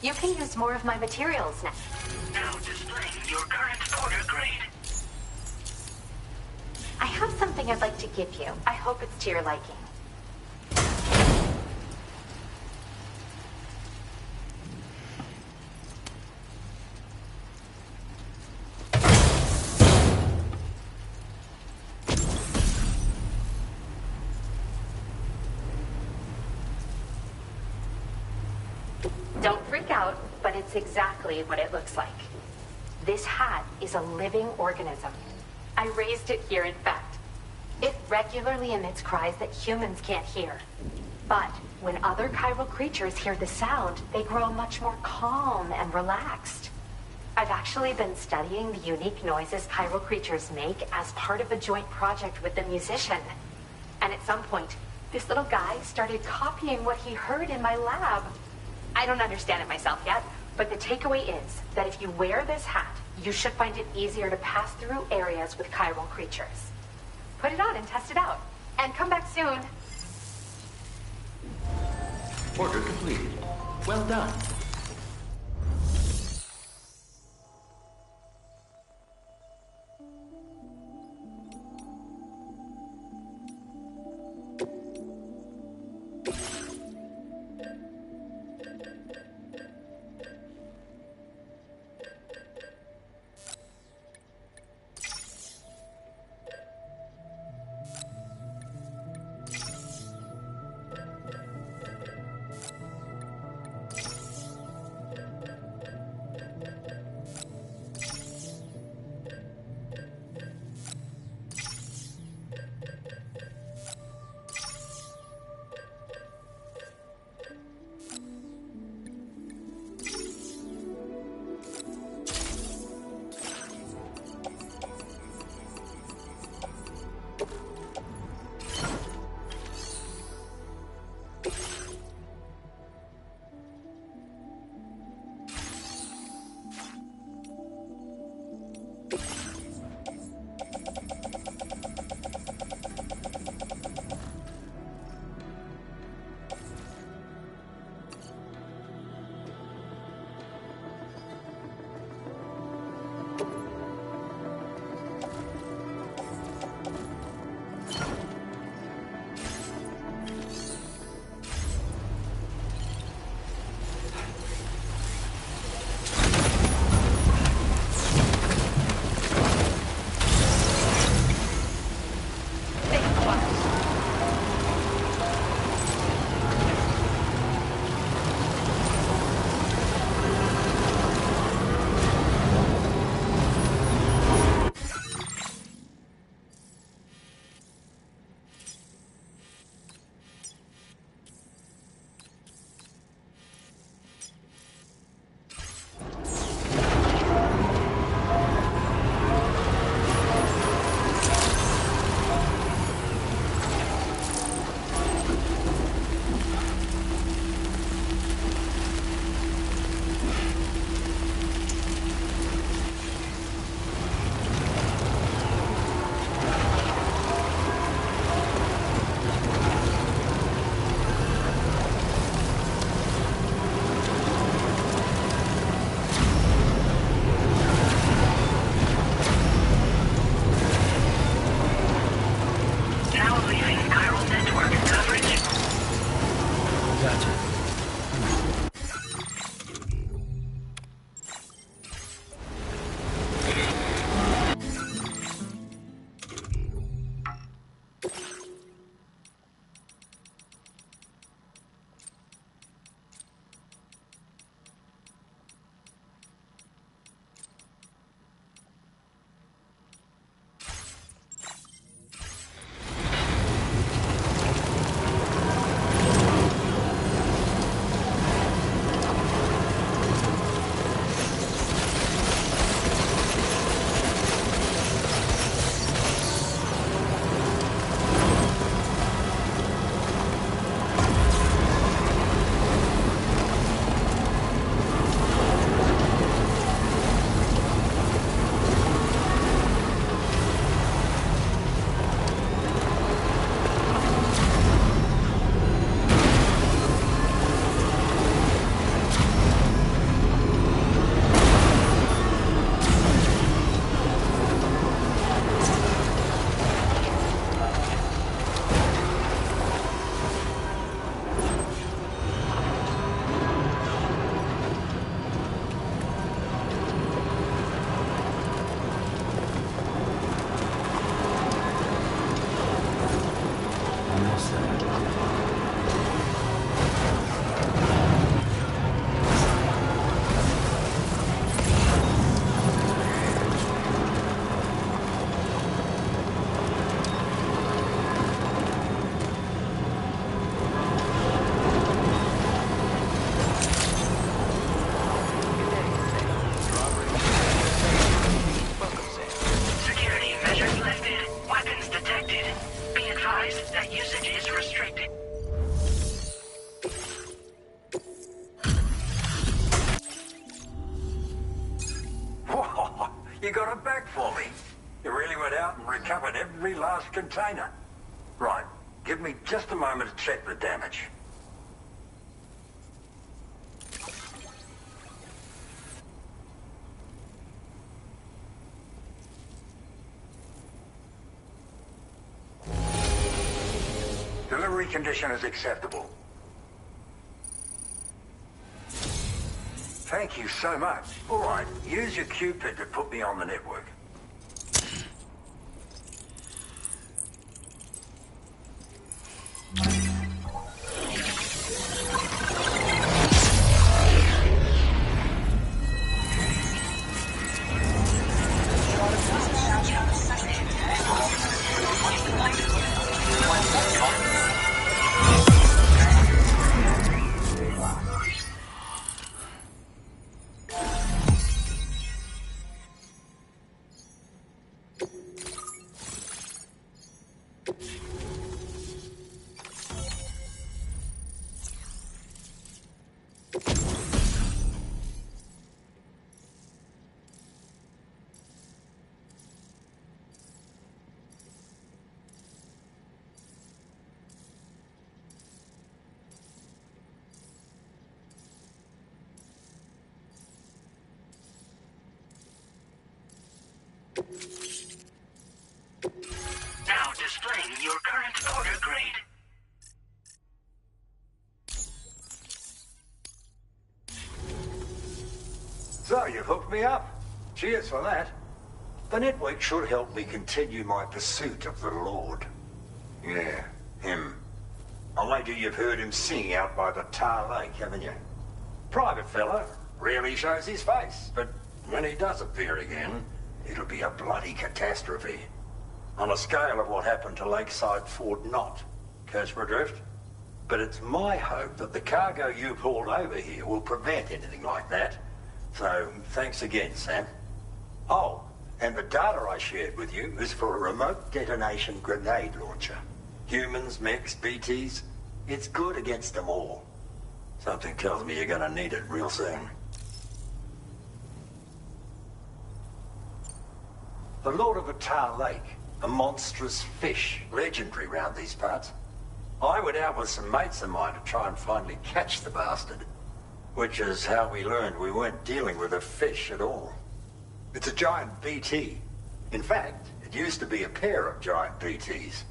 Speaker 20: You can use more of my materials now.
Speaker 6: Now displaying your current order grade.
Speaker 20: I have something I'd like to give you. I hope it's to your liking. Don't freak out, but it's exactly what it looks like. This hat is a living organism. I raised it here, in fact. It regularly emits cries that humans can't hear. But when other chiral creatures hear the sound, they grow much more calm and relaxed. I've actually been studying the unique noises chiral creatures make as part of a joint project with the musician. And at some point, this little guy started copying what he heard in my lab. I don't understand it myself yet, but the takeaway is that if you wear this hat, you should find it easier to pass through areas with chiral creatures. Put it on and test it out. And come back soon.
Speaker 21: Order completed. Well done.
Speaker 13: You got it back for me. You really went out and recovered every last container. Right. Give me just a moment to check the damage. Delivery condition is acceptable. Thank you so much. All right, use your Cupid to put me on the network.
Speaker 6: Now displaying your current order grade.
Speaker 13: So, you've hooked me up. Cheers for that. The network should help me continue my pursuit of the Lord. Yeah, him. I wager you've heard him sing out by the Tar Lake, haven't you? Private fella, rarely shows his face, but when he does appear again, it'll be a bloody catastrophe. On a scale of what happened to Lakeside Fort Knott. Catch my drift? But it's my hope that the cargo you pulled over here will prevent anything like that. So, thanks again, Sam. Oh, and the data I shared with you is for a remote detonation grenade launcher. Humans, mechs, BTs, it's good against them all. Something tells me you're gonna need it real soon. The Lord of the Tar Lake, a monstrous fish, legendary round these parts. I went out with some mates of mine to try and finally catch the bastard. Which is how we learned we weren't dealing with a fish at all. It's a giant BT. In fact, it used to be a pair of giant BTs.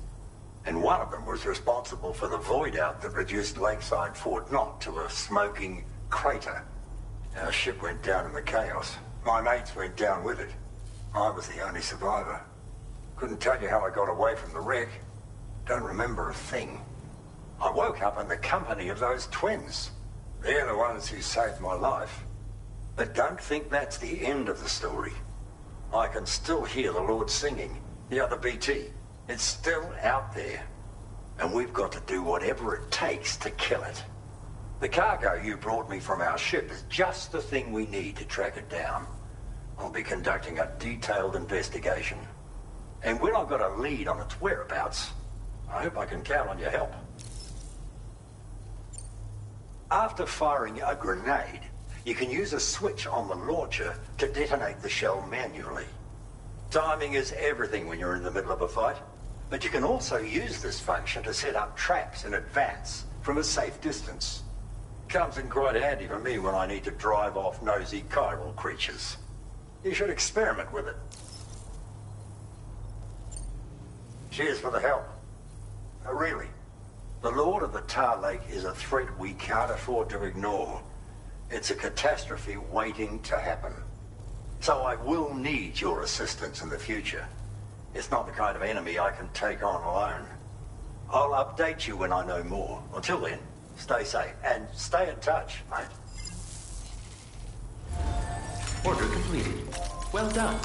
Speaker 13: And one of them was responsible for the void out that reduced Lakeside Fort Knott to a smoking crater. Our ship went down in the chaos. My mates went down with it. I was the only survivor. Couldn't tell you how I got away from the wreck. Don't remember a thing. I woke up in the company of those twins. They're the ones who saved my life. But don't think that's the end of the story. I can still hear the Lord singing, the other BT. It's still out there. And we've got to do whatever it takes to kill it. The cargo you brought me from our ship is just the thing we need to track it down. I'll be conducting a detailed investigation. And when I've got a lead on its whereabouts, I hope I can count on your help. After firing a grenade, you can use a switch on the launcher to detonate the shell manually. Timing is everything when you're in the middle of a fight, but you can also use this function to set up traps in advance from a safe distance. Comes in quite handy for me when I need to drive off nosy chiral creatures. You should experiment with it. Cheers for the help. Really. The Lord of the Tar Lake is a threat we can't afford to ignore. It's a catastrophe waiting to happen. So I will need your assistance in the future. It's not the kind of enemy I can take on alone. I'll update you when I know more. Until then, stay safe and stay in touch, mate.
Speaker 22: Order completed. Well done.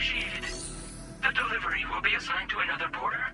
Speaker 6: initiated. The delivery will be assigned to another porter.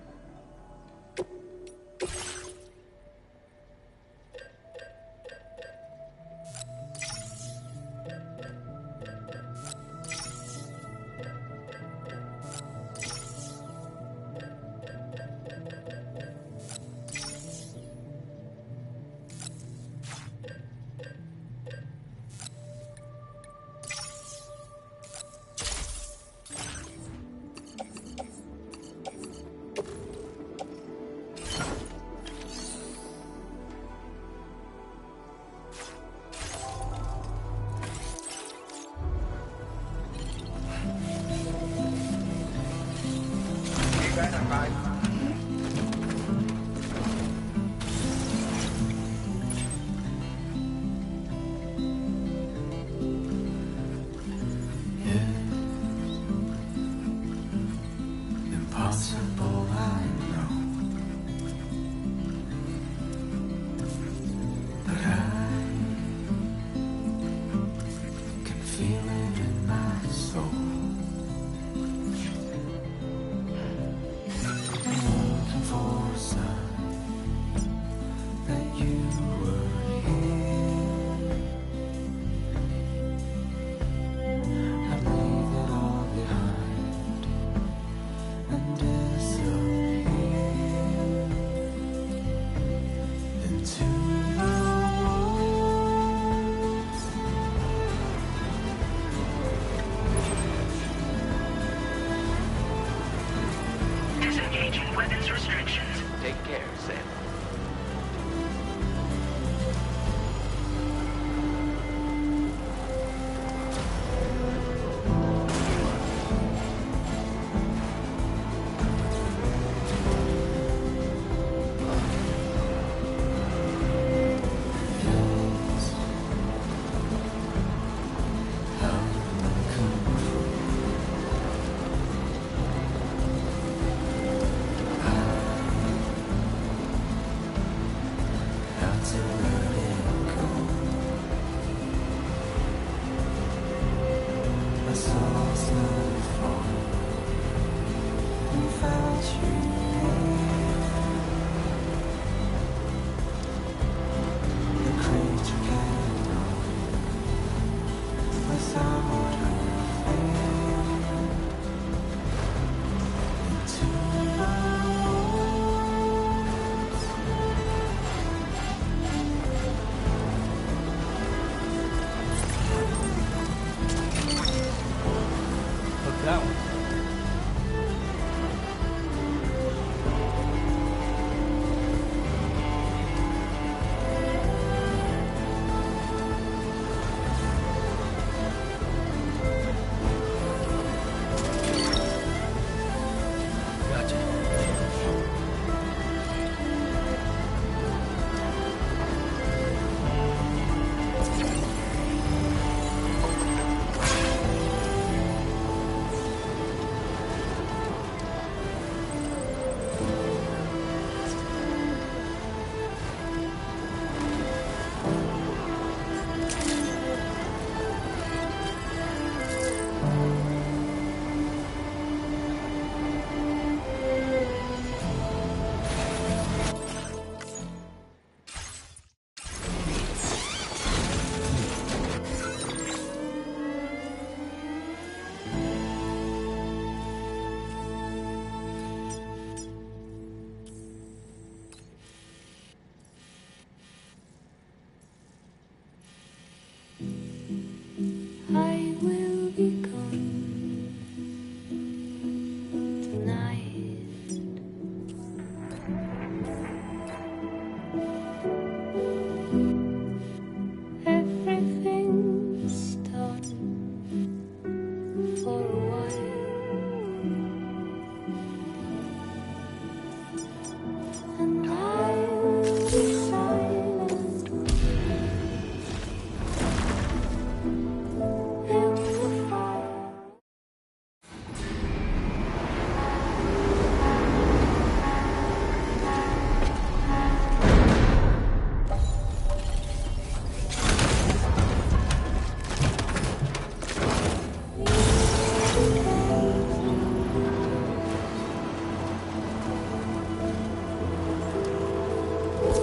Speaker 22: Good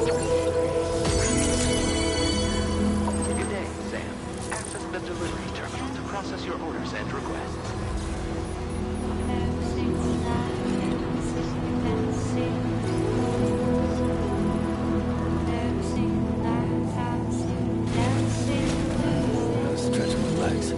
Speaker 22: day, Sam. Access the delivery terminal to process your orders and requests.
Speaker 4: Stretch my legs.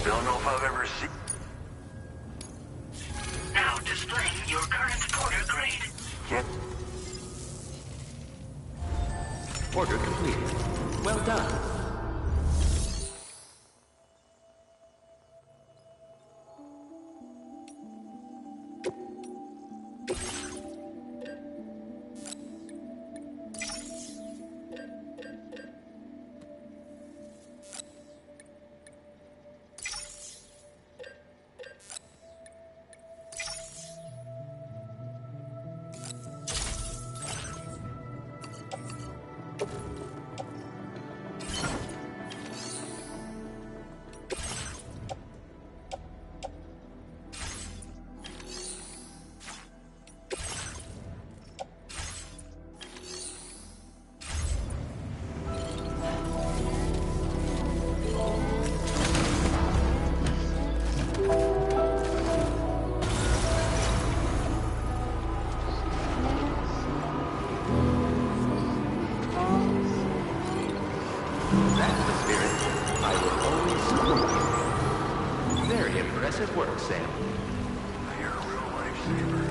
Speaker 8: Don't know if I've ever seen...
Speaker 6: Now displaying your current order grade.
Speaker 8: Get...
Speaker 22: Order completed. Well done. That's the spirit. I will always support you. Very impressive work, Sam.
Speaker 8: You're a real lifesaver.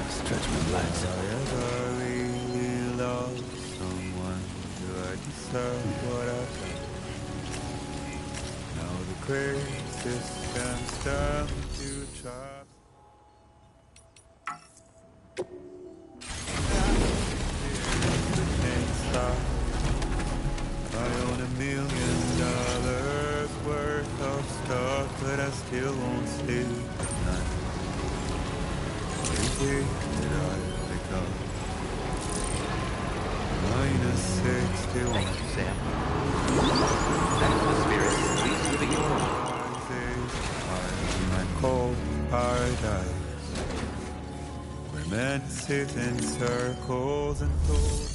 Speaker 4: Stretch my legs.
Speaker 10: I really love someone. Do I deserve what I've done? Now the crazy system's down to chops. Can't stop. I own $1 million worth of stock, but I still won't sleep at night. Crazy that I've become. -61.
Speaker 22: Thank you, Sam. That was the spirit. Please living your life.
Speaker 10: I'm in my cold paradise, where men sit in circles and talk.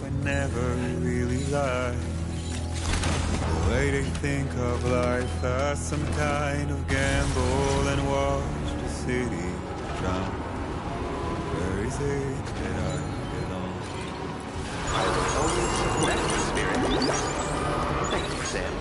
Speaker 10: I never really lie. The way they think of life as some kind of gamble and watch the city drown. Where is it that I belong?
Speaker 22: I will always support the spirit. Thank you, Sam.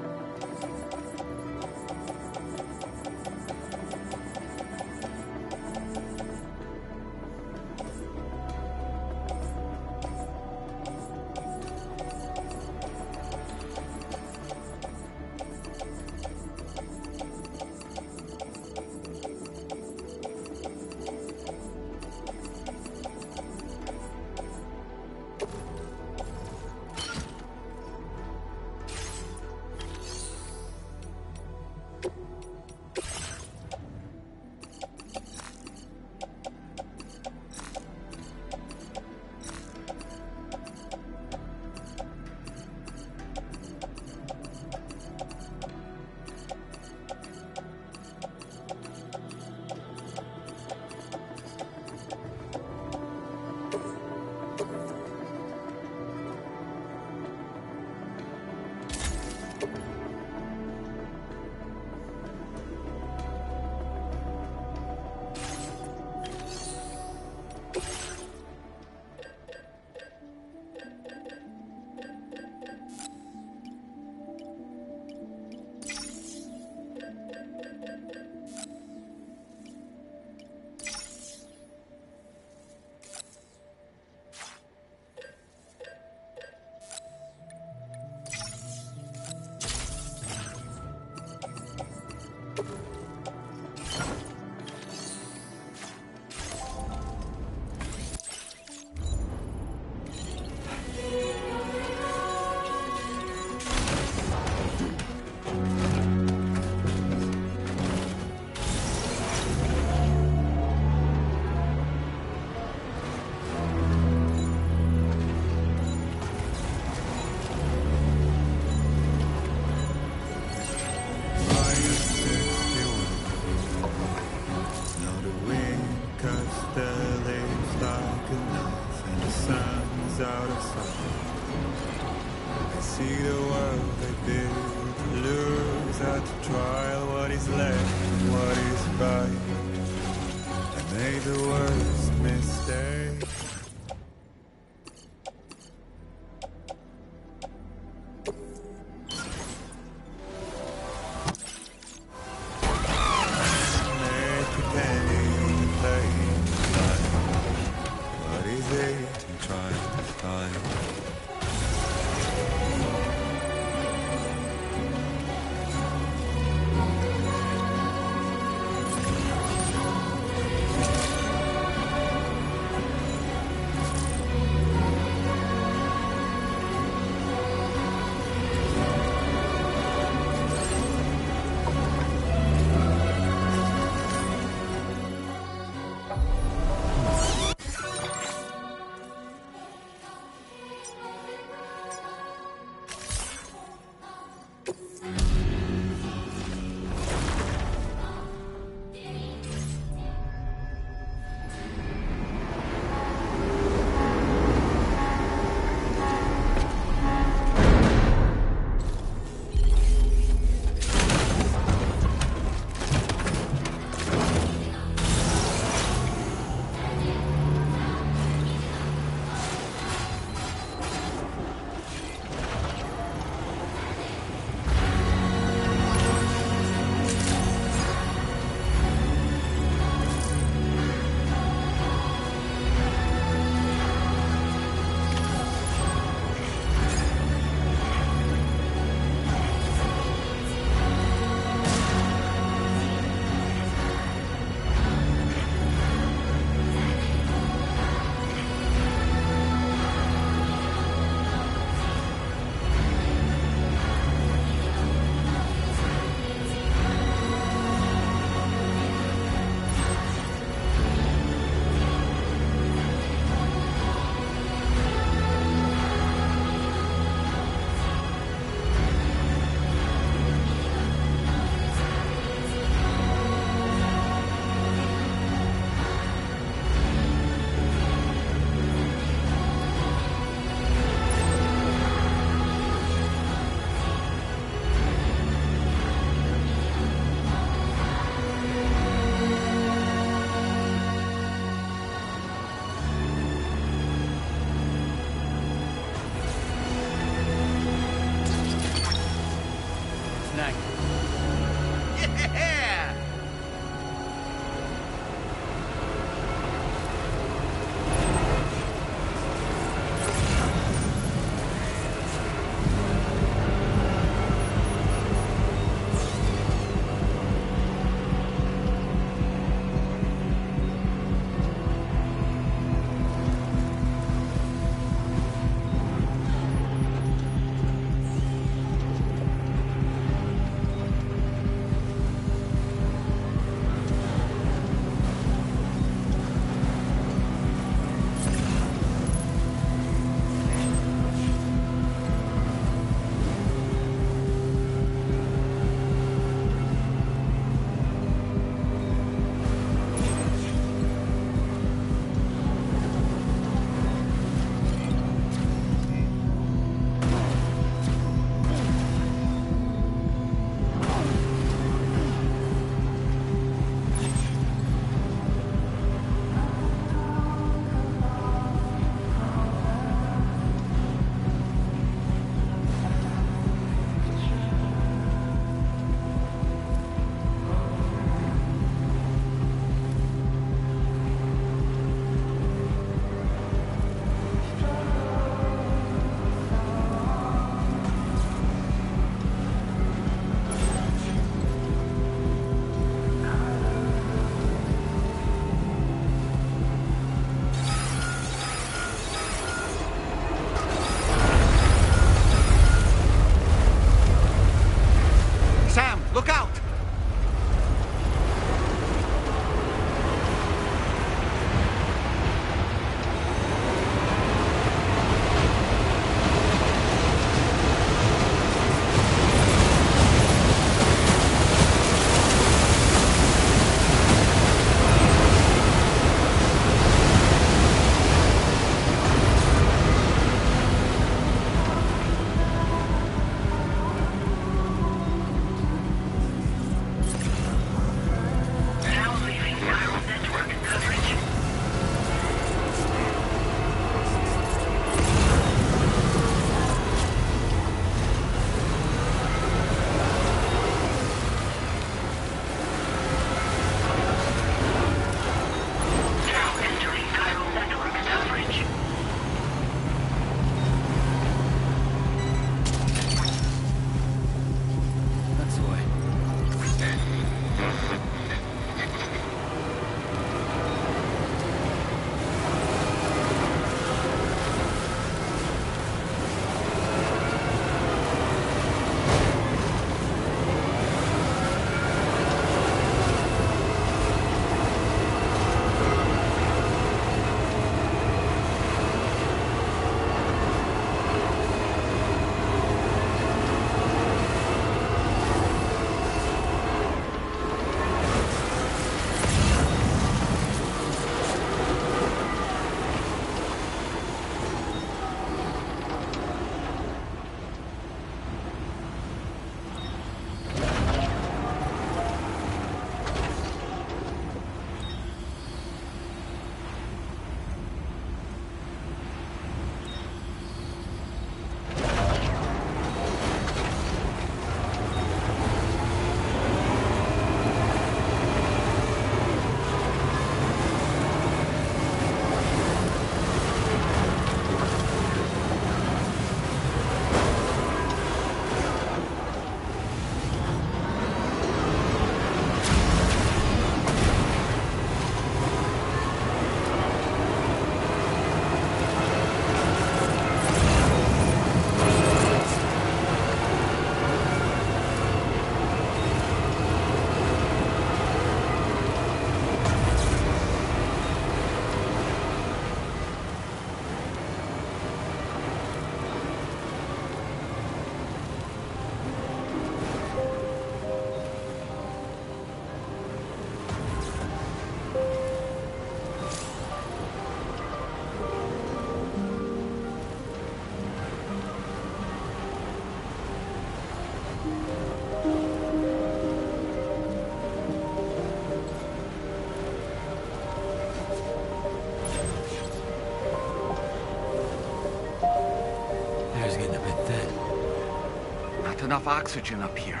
Speaker 14: not enough oxygen up here.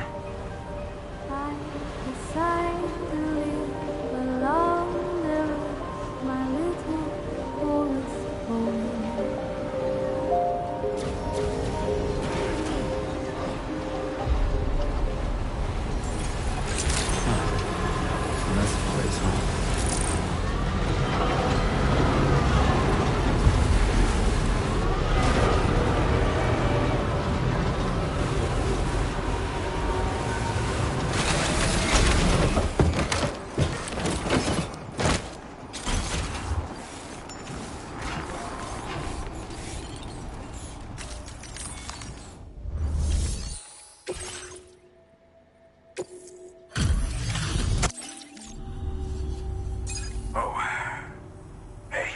Speaker 16: I decide to live alone, live my little forest home.
Speaker 4: That's the place, huh?
Speaker 8: Oh. Hey,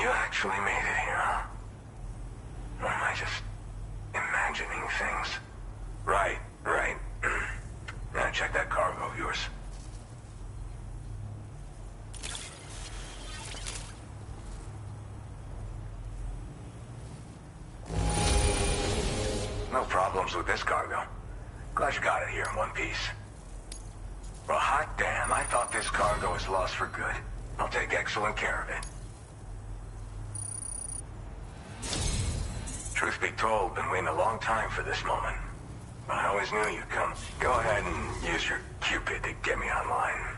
Speaker 8: you actually made it here, huh? Or am I just imagining things? Right. Now check that cargo of yours. No problems with this cargo. Glad you got it here in one piece. Well, hot damn, I thought this cargo was lost for good. I'll take excellent care of it. Truth be told, been waiting a long time for this moment. But I always knew you'd come. Go ahead and use your Cupid to get me online.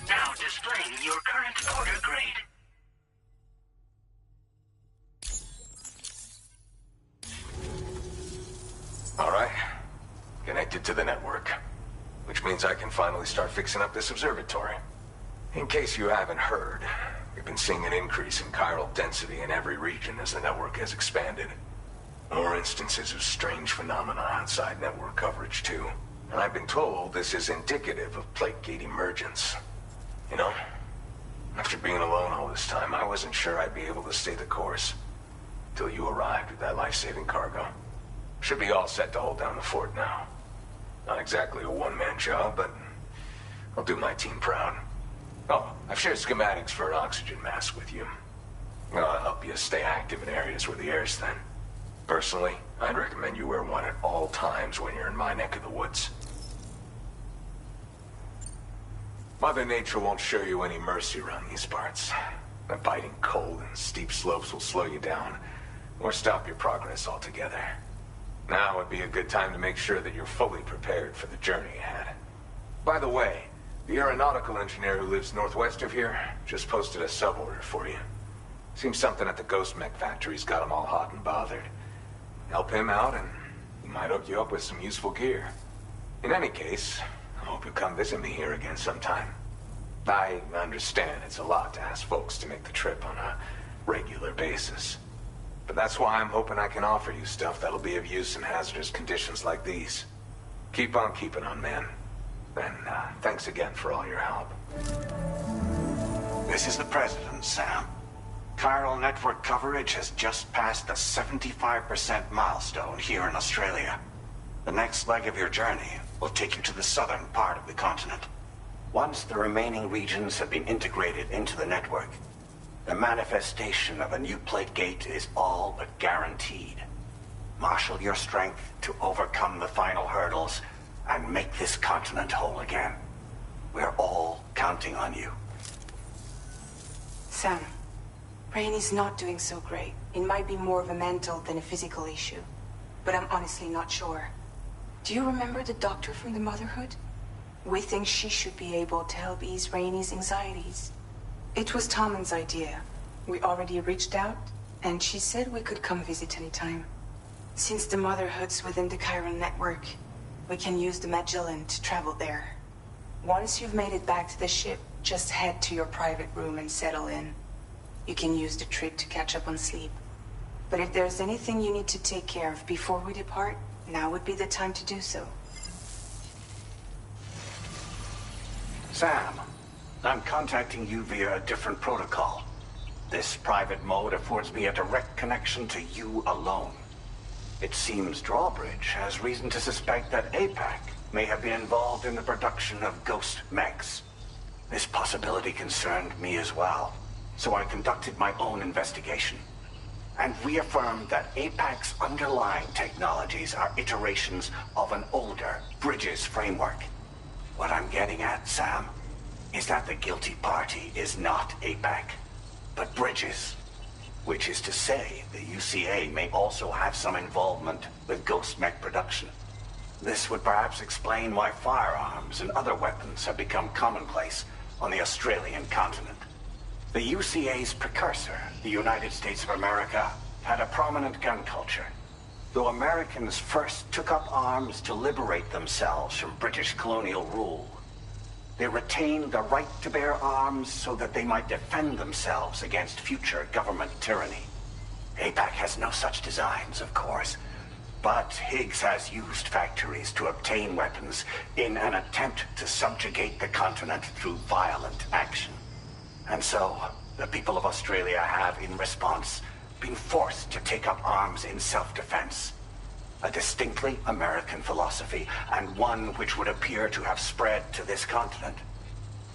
Speaker 6: Now displaying your current order grade.
Speaker 8: All right. Connected to the network. Which means I can finally start fixing up this observatory. In case you haven't heard, we've been seeing an increase in chiral density in every region as the network has expanded. More instances of strange phenomena outside network coverage, too. And I've been told this is indicative of plate gate emergence. You know, after being alone all this time, I wasn't sure I'd be able to stay the course. Till you arrived with that life-saving cargo. Should be all set to hold down the fort now. Not exactly a one-man job, but I'll do my team proud. Oh, I've shared schematics for an oxygen mask with you. I'll help you stay active in areas where the air's thin. Personally, I'd recommend you wear one at all times when you're in my neck of the woods. Mother Nature won't show you any mercy around these parts. The biting cold and steep slopes will slow you down, or stop your progress altogether. Now would be a good time to make sure that you're fully prepared for the journey ahead. By the way, the aeronautical engineer who lives northwest of here just posted a sub-order for you. Seems something at the Ghost Mech factory's got him all hot and bothered. Help him out and he might hook you up with some useful gear. In any case, I hope you come visit me here again sometime. I understand it's a lot to ask folks to make the trip on a regular basis. But that's why I'm hoping I can offer you stuff that'll be of use in hazardous conditions like these. Keep on keeping on, man. And thanks again for all your help.
Speaker 19: This is the President, Sam. Chiral network coverage has just passed the 75% milestone here in Australia. The next leg of your journey will take you to the southern part of the continent. Once the remaining regions have been integrated into the network, the manifestation of a new plate gate is all but guaranteed. Marshal your strength to overcome the final hurdles and make this continent whole again. We're all counting on you.
Speaker 7: Sam, Rainy's not doing so great. It might be more of a mental than a physical issue. but I'm honestly not sure. Do you remember the doctor from the Motherhood? We think she should be able to help ease Rainey's anxieties. It was Tommen's idea. We already reached out, and she said we could come visit anytime. Since the Motherhood's within the Chiron network, we can use the Magellan to travel there. Once you've made it back to the ship, just head to your private room and settle in. You can use the trip to catch up on sleep. But if there's anything you need to take care of before we depart, now would be the time to do so.
Speaker 19: Sam, I'm contacting you via a different protocol. This private mode affords me a direct connection to you alone. It seems Drawbridge has reason to suspect that APAC may have been involved in the production of ghost mechs. This possibility concerned me as well, so I conducted my own investigation and reaffirmed that APAC's underlying technologies are iterations of an older Bridges framework. What I'm getting at, Sam, is that the guilty party is not APAC, but Bridges. Which is to say, the UCA may also have some involvement with ghost mech production. This would perhaps explain why firearms and other weapons have become commonplace on the Australian continent. The UCA's precursor, the United States of America, had a prominent gun culture. Though Americans first took up arms to liberate themselves from British colonial rule, they retained the right to bear arms so that they might defend themselves against future government tyranny. APAC has no such designs, of course, but Higgs has used factories to obtain weapons in an attempt to subjugate the continent through violent action. And so, the people of Australia have, in response, been forced to take up arms in self-defense. A distinctly American philosophy, and one which would appear to have spread to this continent.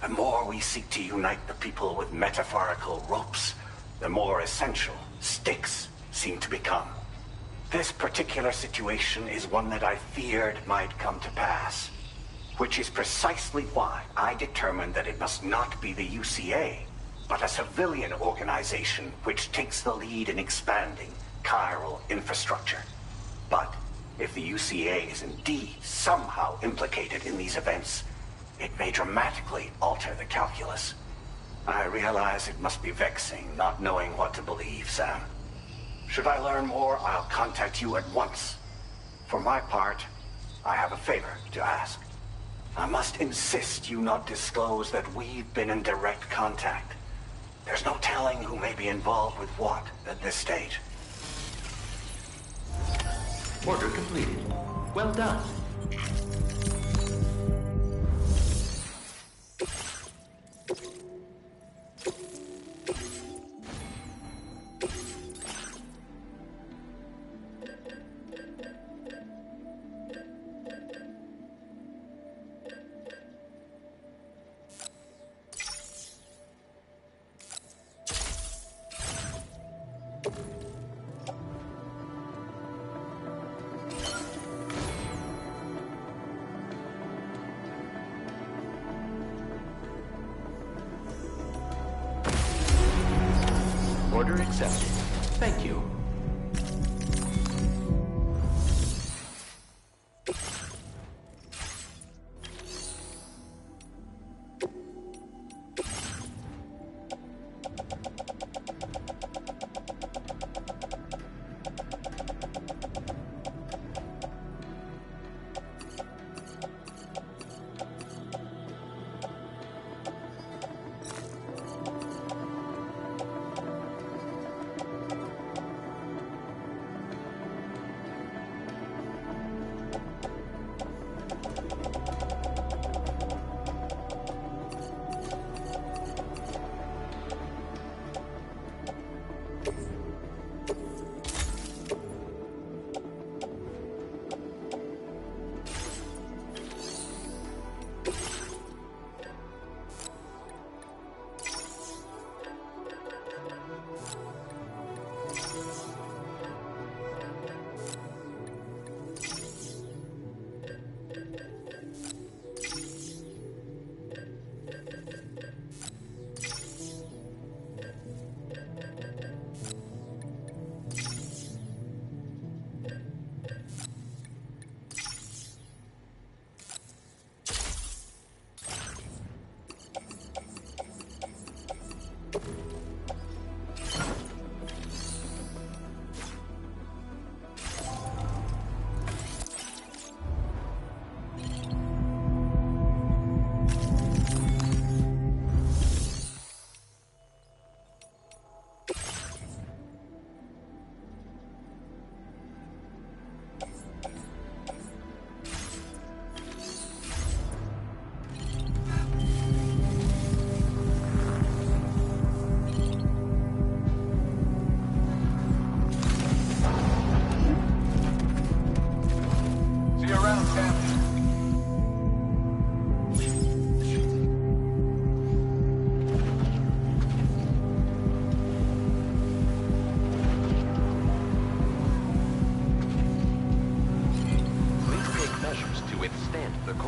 Speaker 19: The more we seek to unite the people with metaphorical ropes, the more essential sticks seem to become. This particular situation is one that I feared might come to pass, which is precisely why I determined that it must not be the UCA, but a civilian organization which takes the lead in expanding chiral infrastructure. But if the UCA is indeed somehow implicated in these events, it may dramatically alter the calculus. I realize it must be vexing not knowing what to believe, Sam. Should I learn more, I'll contact you at once. For my part, I have a favor to ask. I must insist you not disclose that we've been in direct contact. There's no telling who may be involved with what at this stage.
Speaker 22: Order completed. Well done.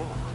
Speaker 9: more.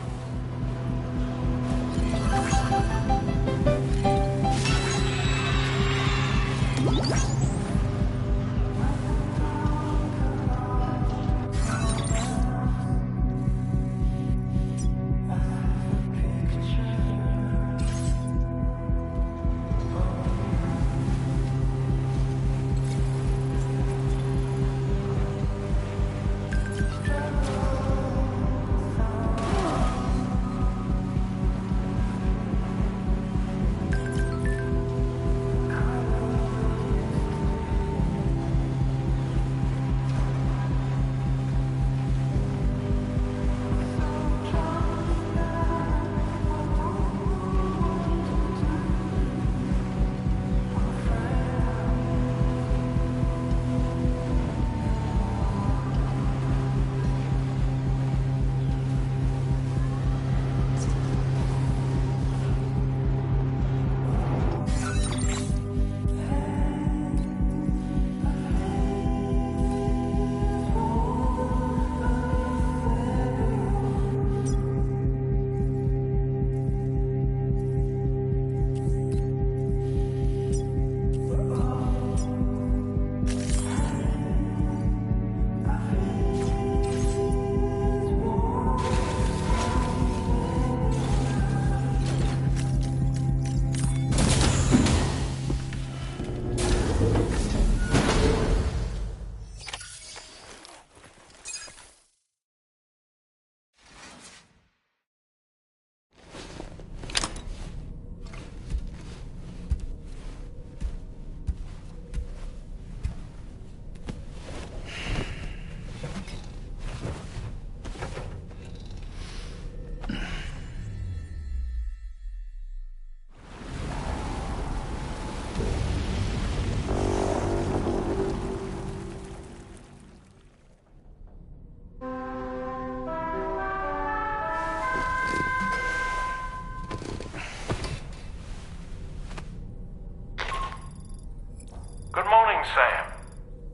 Speaker 3: Good morning, Sam.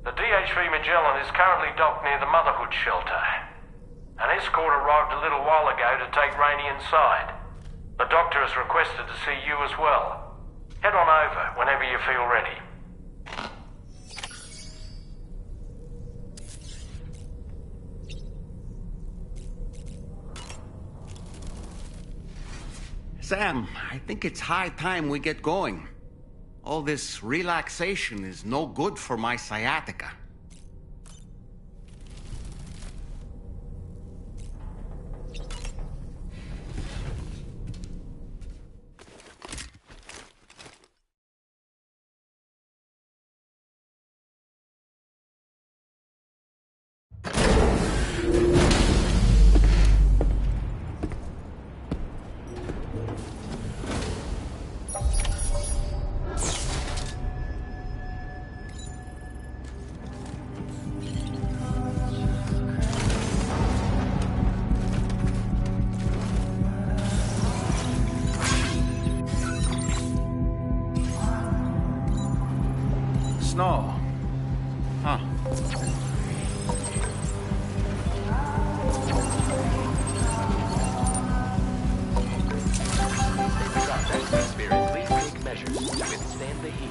Speaker 3: The DHV Magellan is currently docked near the Motherhood shelter. An escort arrived a little while ago to take Rainey inside. The doctor has requested to see you as well. Head on over whenever you feel ready.
Speaker 1: Sam, I think it's high time we get going. All this relaxation is no good for my sciatica. Snow. Huh.
Speaker 22: Spirit, please take measures to withstand the heat.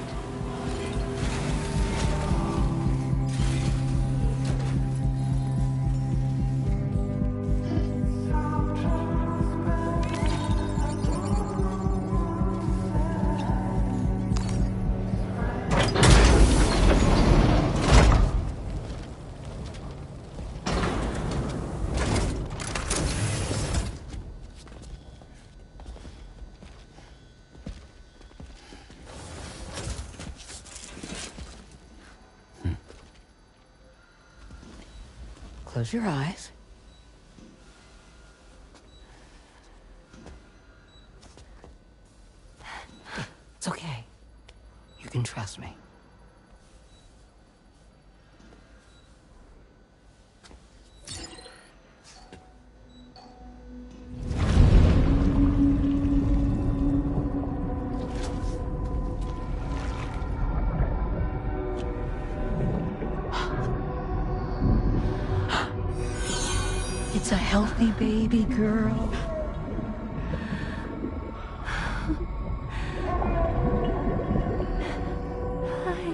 Speaker 12: Close your eyes. It's okay. You can trust me. It's a healthy baby girl.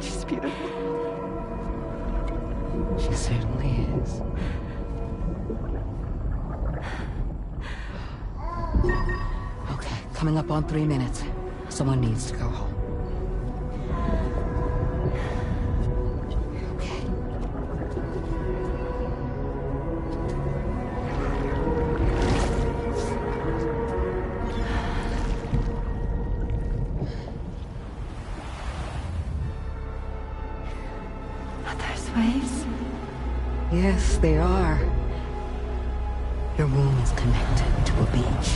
Speaker 16: She's beautiful.
Speaker 12: She certainly is. Okay, coming up on 3 minutes. Someone needs to go home.
Speaker 16: Waves?
Speaker 12: Yes, they are. Your womb is connected to a beach.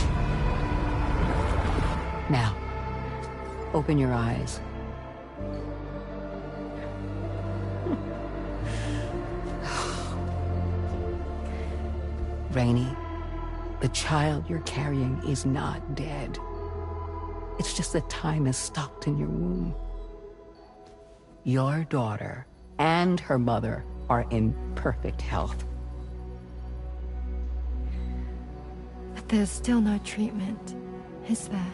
Speaker 12: Now, open your eyes. Rainey, the child you're carrying is not dead. It's just that time is stopped in your womb. Your daughter and her mother are in perfect health.
Speaker 16: But there's still no treatment, is there?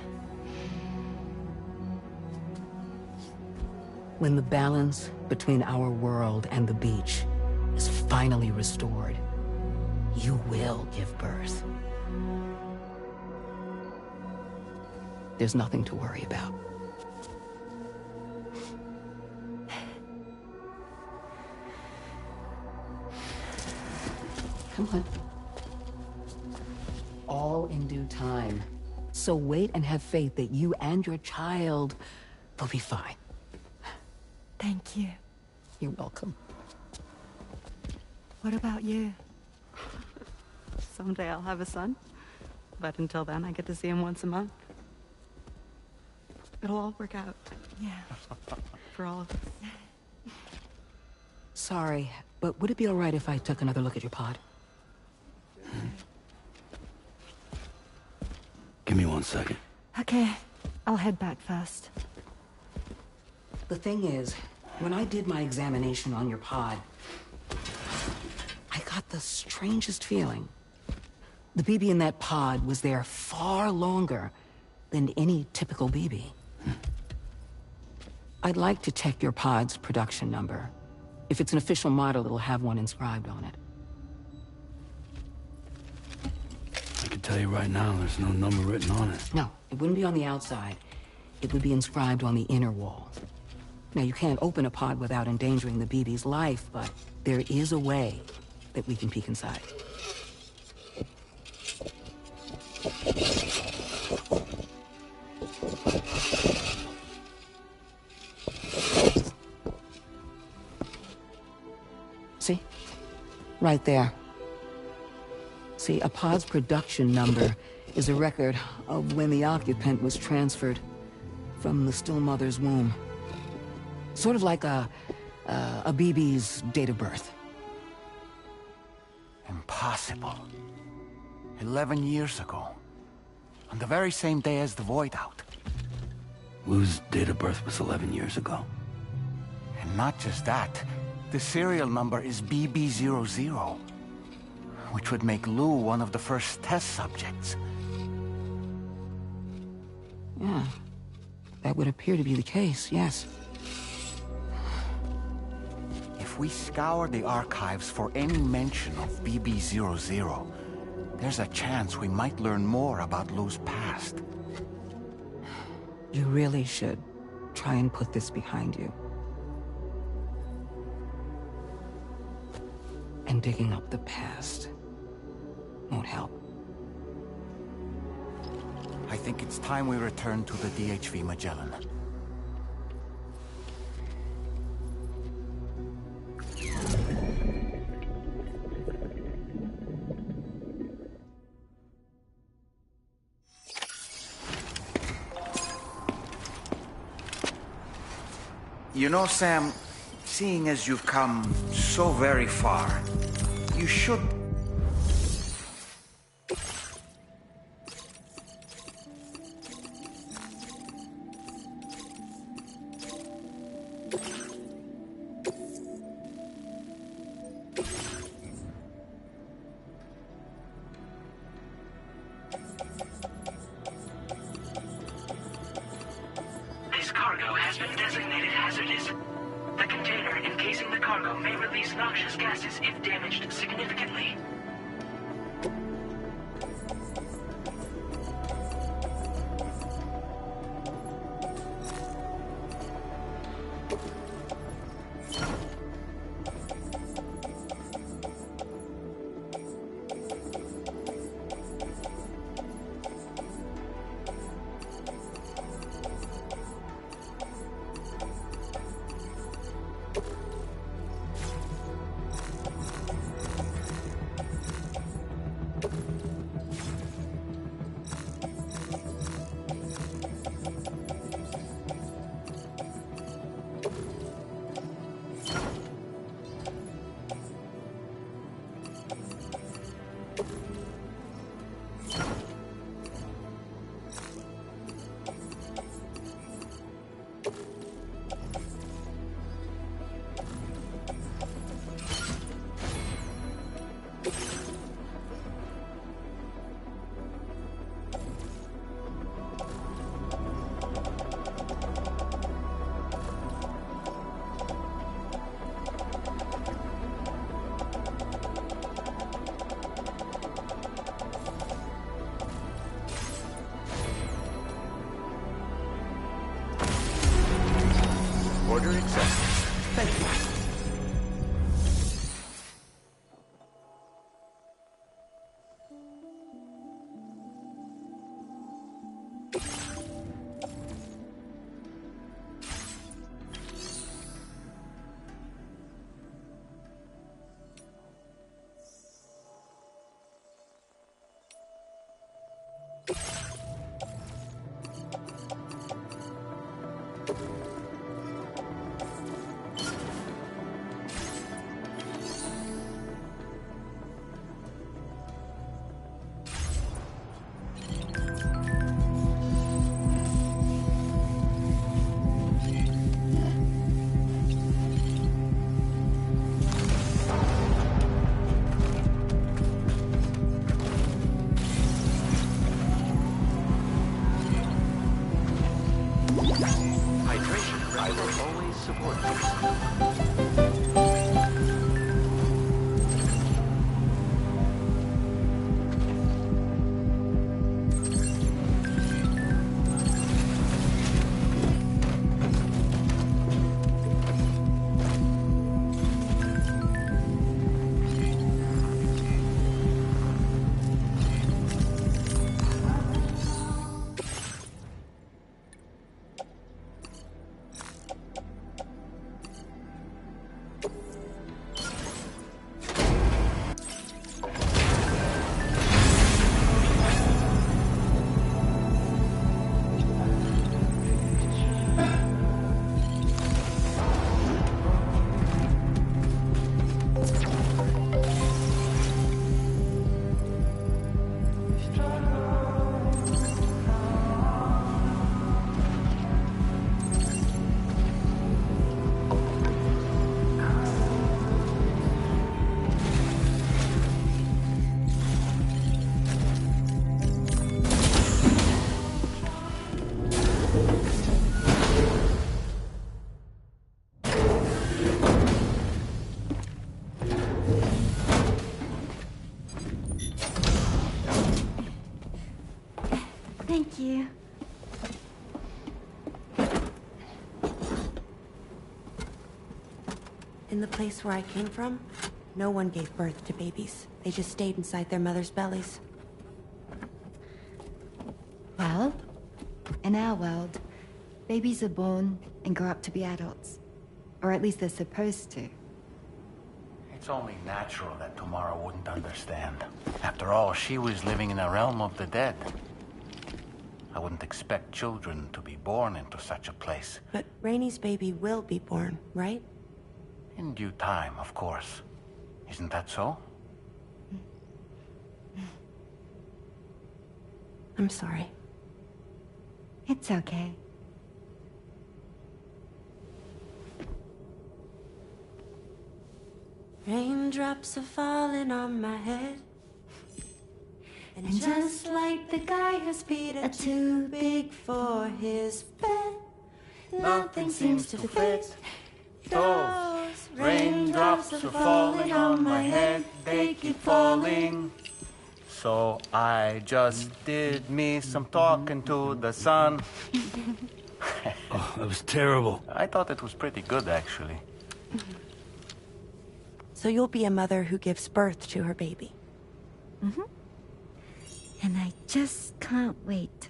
Speaker 12: When the balance between our world and the beach is finally restored, you will give birth. There's nothing to worry about. Come on. All in due time. So wait and have faith that you and your child will be fine.
Speaker 16: Thank you.
Speaker 12: You're welcome.
Speaker 16: What about you? Someday I'll have a son, but until then I get to see him once a month. It'll all work out. Yeah. For all of us.
Speaker 12: Sorry, but would it be all right if I took another look at your pod?
Speaker 4: Give me 1 second.
Speaker 16: Okay, I'll head back first.
Speaker 12: The thing is, when I did my examination on your pod, I got the strangest feeling. The BB in that pod was there far longer than any typical BB. I'd like to check your pod's production number. If it's an official model, it'll have one inscribed on it.
Speaker 4: I can tell you right now, there's no number written on it.
Speaker 12: No, it wouldn't be on the outside. It would be inscribed on the inner wall. Now, you can't open a pod without endangering the BB's life, but there is a way that we can peek inside. See? Right there. See, a pod's production number is a record of when the occupant was transferred from the still mother's womb. Sort of like a BB's date of birth.
Speaker 2: Impossible. 11 years ago. On the very same day as the void out.
Speaker 4: Lou's date of birth was 11 years ago.
Speaker 2: And not just that. The serial number is BB00. Which would make Lou one of the first test subjects.
Speaker 12: Yeah. That would appear to be the case, yes.
Speaker 2: If we scour the archives for any mention of BB00, there's a chance we might learn more about Lou's past.
Speaker 12: You really should try and put this behind you. And digging up the past won't help.
Speaker 2: I think it's time we return to the DHV Magellan. You know, Sam, seeing as you've come so very far, you should...
Speaker 6: container encasing the cargo may release noxious gases if damaged significantly.
Speaker 2: Order accepted. Thank you.
Speaker 22: Hydration, I will always support you.
Speaker 16: Thank you.
Speaker 5: In the place where I came from, no one gave birth to babies. They just stayed inside their mother's bellies.
Speaker 16: Well, in our world, babies are born and grow up to be adults. Or at least they're supposed to.
Speaker 2: It's only natural that Tamara wouldn't understand. After all, she was living in a realm of the dead. I wouldn't expect children to be born into such a place.
Speaker 5: But Rainey's baby will be born, right?
Speaker 2: In due time, of course. Isn't that so?
Speaker 5: I'm sorry.
Speaker 16: It's okay.
Speaker 5: Raindrops are falling on my head. And just like the guy whose feet are too big for his bed, nothing seems to fit.
Speaker 2: Those raindrops are falling on my head, they keep falling. So I just did me some talking to the sun.
Speaker 4: Oh, that was terrible.
Speaker 2: I thought it was pretty good, actually.
Speaker 17: So you'll be a mother who gives birth to her baby.
Speaker 16: Mm-hmm. And I just can't wait.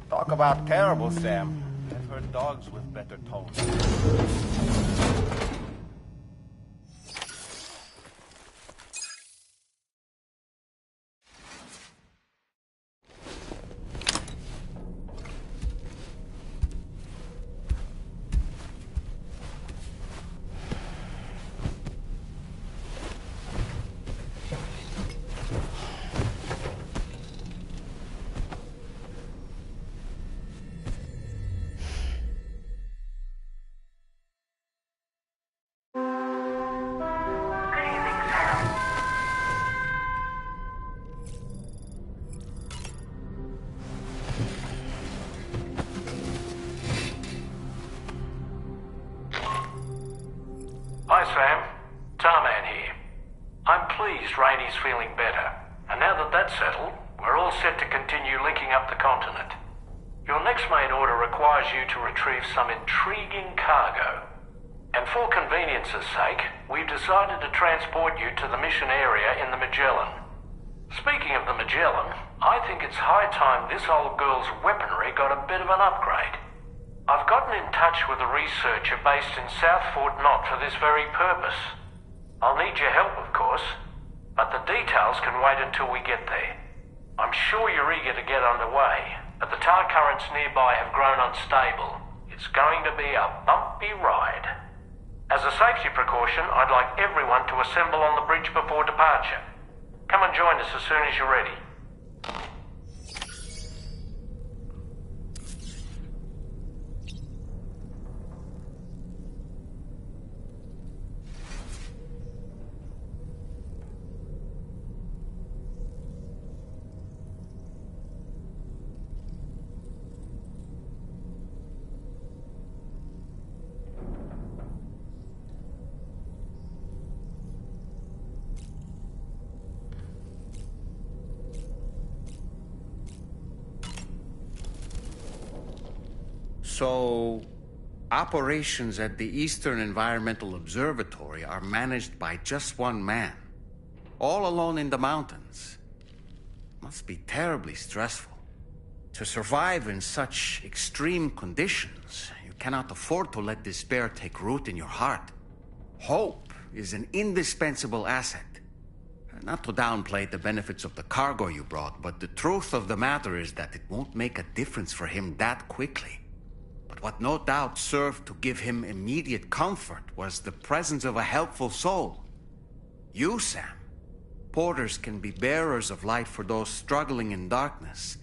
Speaker 2: Talk about terrible, Sam. I've heard dogs with better tones.
Speaker 3: Hi, Sam. Tarman here. I'm pleased Rainey's feeling better. And now that that's settled, we're all set to continue linking up the continent. Your next main order requires you to retrieve some intriguing cargo. And for convenience's sake, we've decided to transport you to the mission area in the Magellan. Speaking of the Magellan, I think it's high time this old girl's weaponry got a bit of an upgrade. I've gotten in touch with a researcher based in South Fort Knott for this very purpose. I'll need your help, of course, but the details can wait until we get there. I'm sure you're eager to get underway, but the tar currents nearby have grown unstable. It's going to be a bumpy ride. As a safety precaution, I'd like everyone to assemble on the bridge before departure. Come and join us as soon as you're ready.
Speaker 1: So, operations at the Eastern Environmental Observatory are managed by just one man, all alone in the mountains. Must be terribly stressful. To survive in such extreme conditions, you cannot afford to let despair take root in your heart. Hope is an indispensable asset. Not to downplay the benefits of the cargo you brought, but the truth of the matter is that it won't make a difference for him that quickly. But what no doubt served to give him immediate comfort was the presence of a helpful soul. You, Sam. Porters can be bearers of light for those struggling in darkness.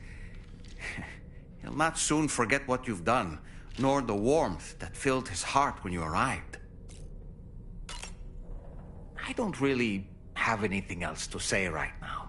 Speaker 1: He'll not soon forget what you've done, nor the warmth that filled his heart when you arrived. I don't really have anything else to say right now.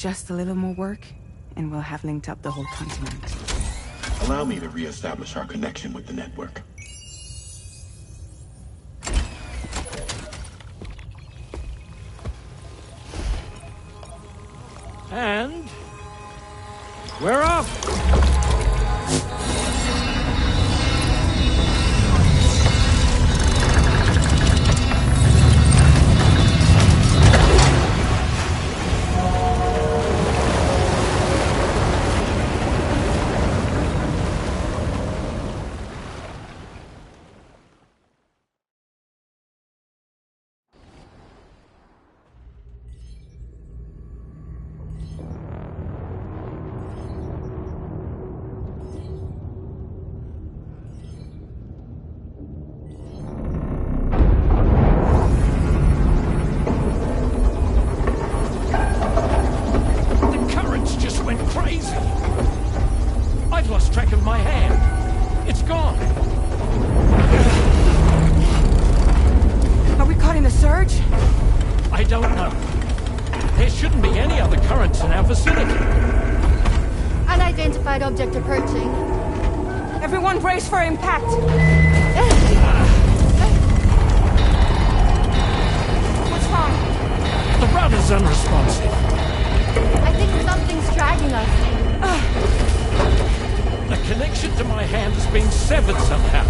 Speaker 17: Just a little more work, and we'll have linked up the whole continent.
Speaker 15: Allow me to reestablish our connection with the network.
Speaker 11: And we're off!
Speaker 18: Object approaching.
Speaker 17: Everyone brace for impact! What's wrong?
Speaker 11: The rudder's unresponsive.
Speaker 18: I think something's dragging us.
Speaker 11: The connection to my hand has been severed somehow.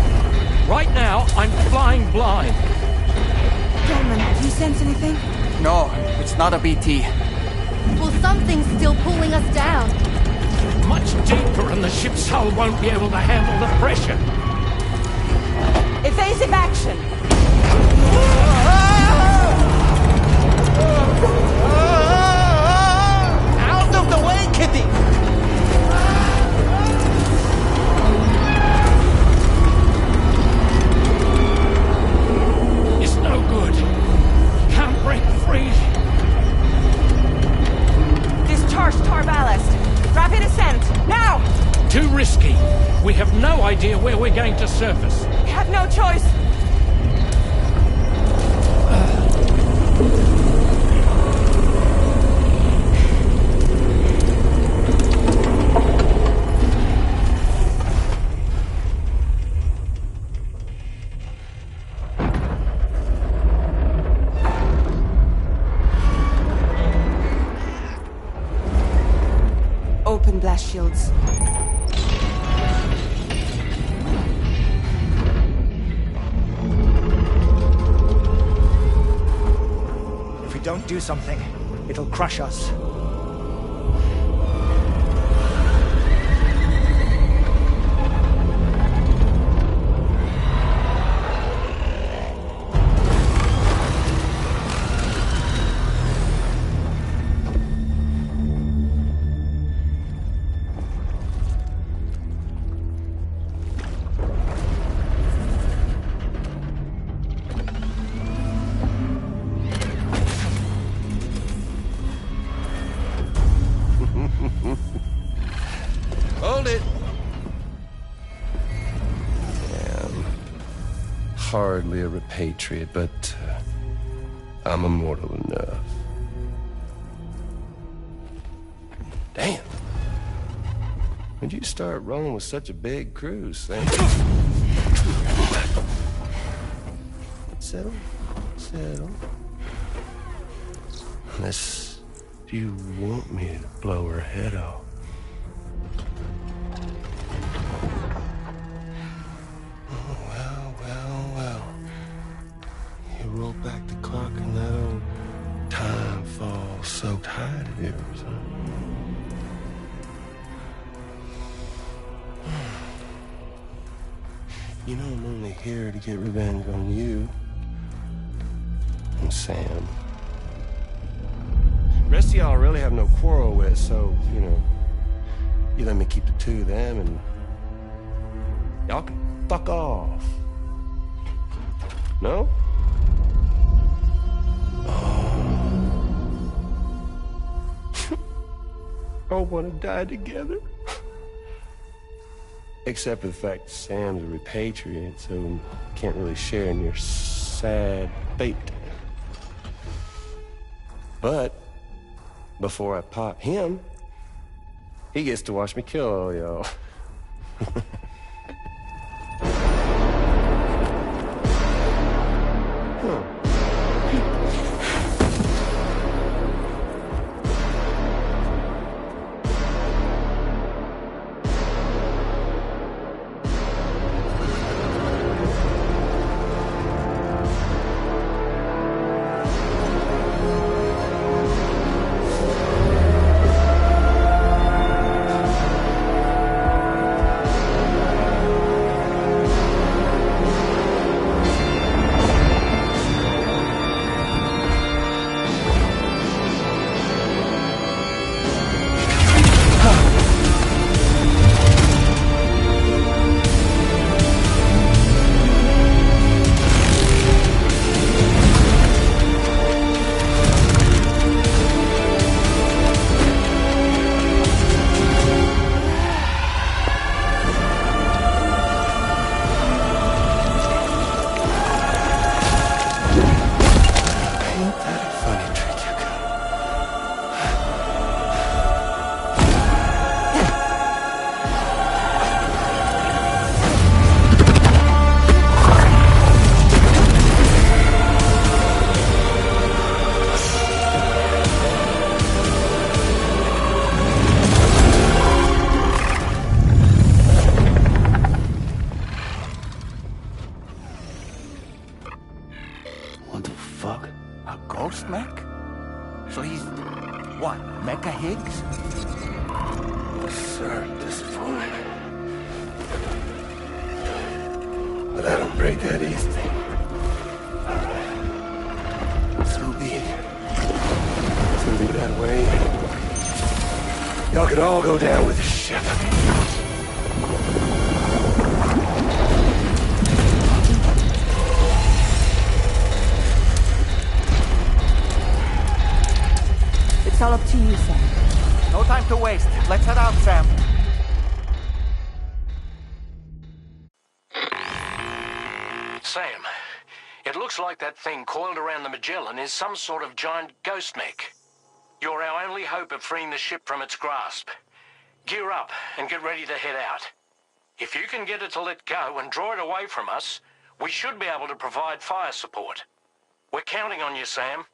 Speaker 11: Right now, I'm flying blind.
Speaker 17: Gilman, do you sense anything?
Speaker 14: No, it's not a BT.
Speaker 18: Well, something's still pulling us down.
Speaker 11: Much deeper, and the ship's hull won't be able to handle the pressure.
Speaker 17: Evasive action!
Speaker 14: Out of the way, Kitty!
Speaker 11: It's no good. Can't break free.
Speaker 17: Discharge tar ballast. Rapid ascent, now!
Speaker 11: Too risky. We have no idea where we're going to surface.
Speaker 17: We have no choice. Open blast shields.
Speaker 23: If we don't do something, it'll crush us.
Speaker 24: Hold it! I'm hardly a repatriate, but I'm immortal enough. Damn. When'd you start rolling with such a big crew, Sam? Settle. Settle. Unless you want me to blow her head off. Oh, well. You roll back the clock and that old time fall soaked hide of yours, huh? You know I'm only here to get revenge on you and Sam. The rest of y'all really have no quarrel with, so, you know, you let me keep the two of them and y'all can fuck off. No? Oh. All want to die together. Except for the fact that Sam's a repatriate, so can't really share in your sad fate. But before I pop him, he gets to watch me kill all y'all.
Speaker 2: A ghost mech? So he's... what, Mecha Higgs?
Speaker 24: Sir, at this point. But I don't break that easy. So be it. It's gonna be that way. Y'all could all go down with the ship.
Speaker 12: It's all up to you, Sam.
Speaker 2: No time to waste. Let's head out, Sam.
Speaker 9: Sam, it looks like that thing coiled around the Magellan is some sort of giant ghost mech. You're our only hope of freeing the ship from its grasp. Gear up and get ready to head out. If you can get it to let go and draw it away from us, we should be able to provide fire support. We're counting on you, Sam.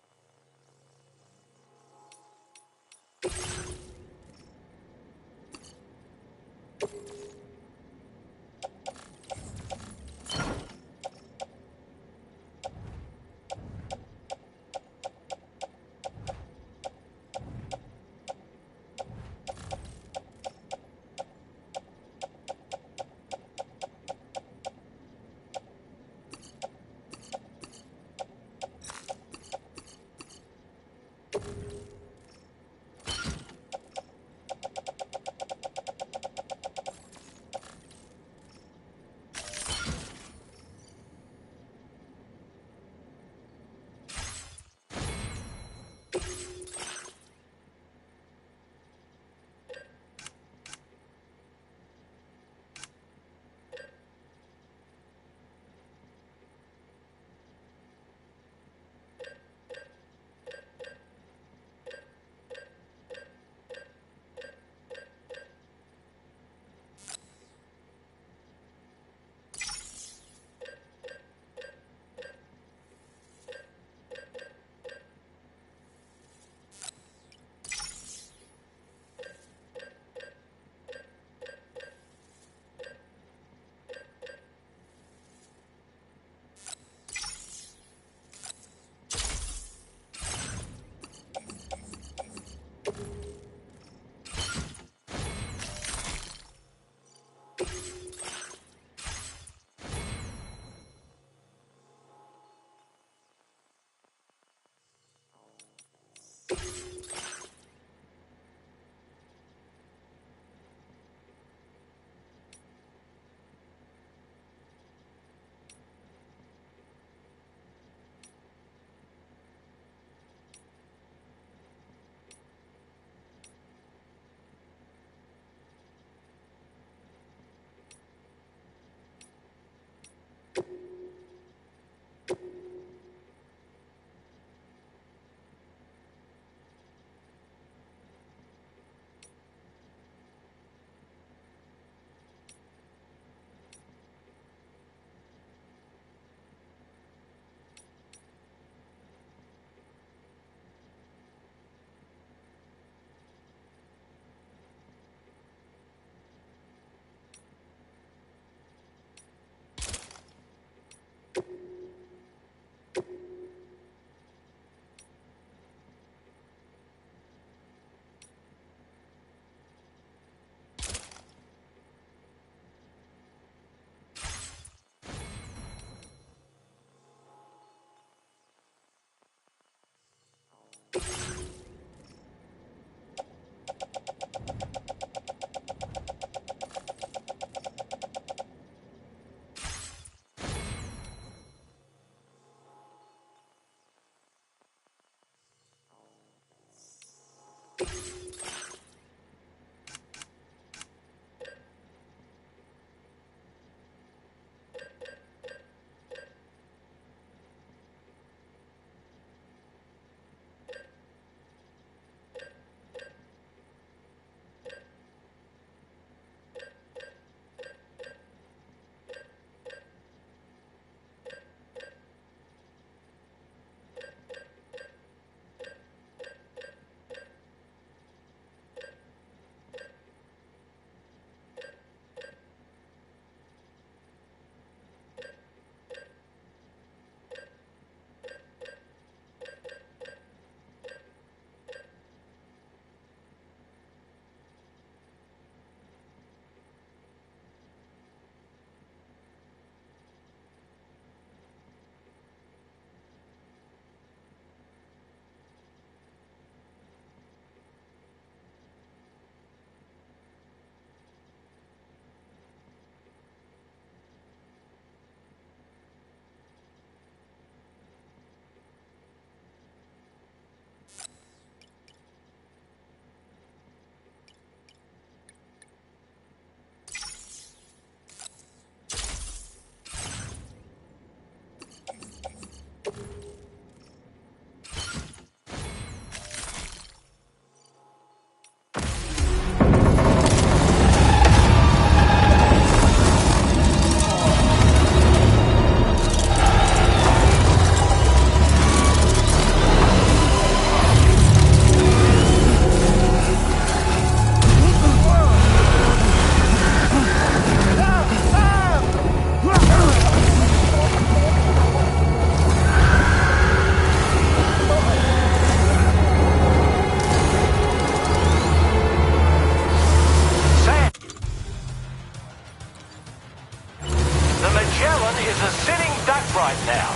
Speaker 3: is a sitting duck right now.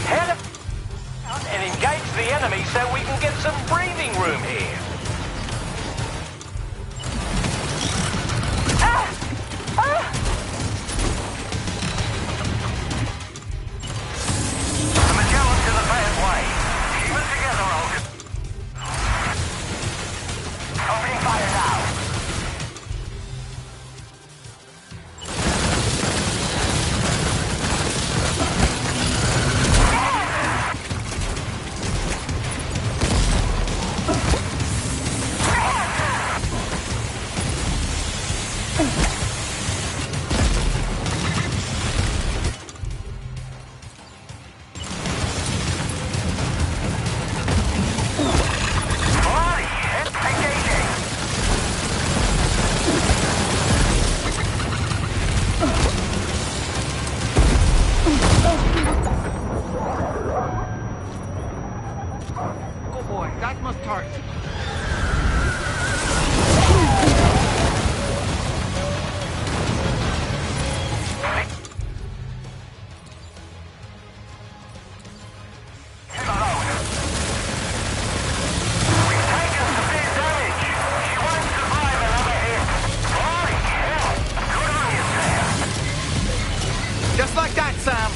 Speaker 3: Head out and engage the enemy so we can get some breathing room here. The Magellan's in the bad way. Keep it together, Olga. Opening fire now.
Speaker 14: Good boy, that must hurt. Just like that, Sam.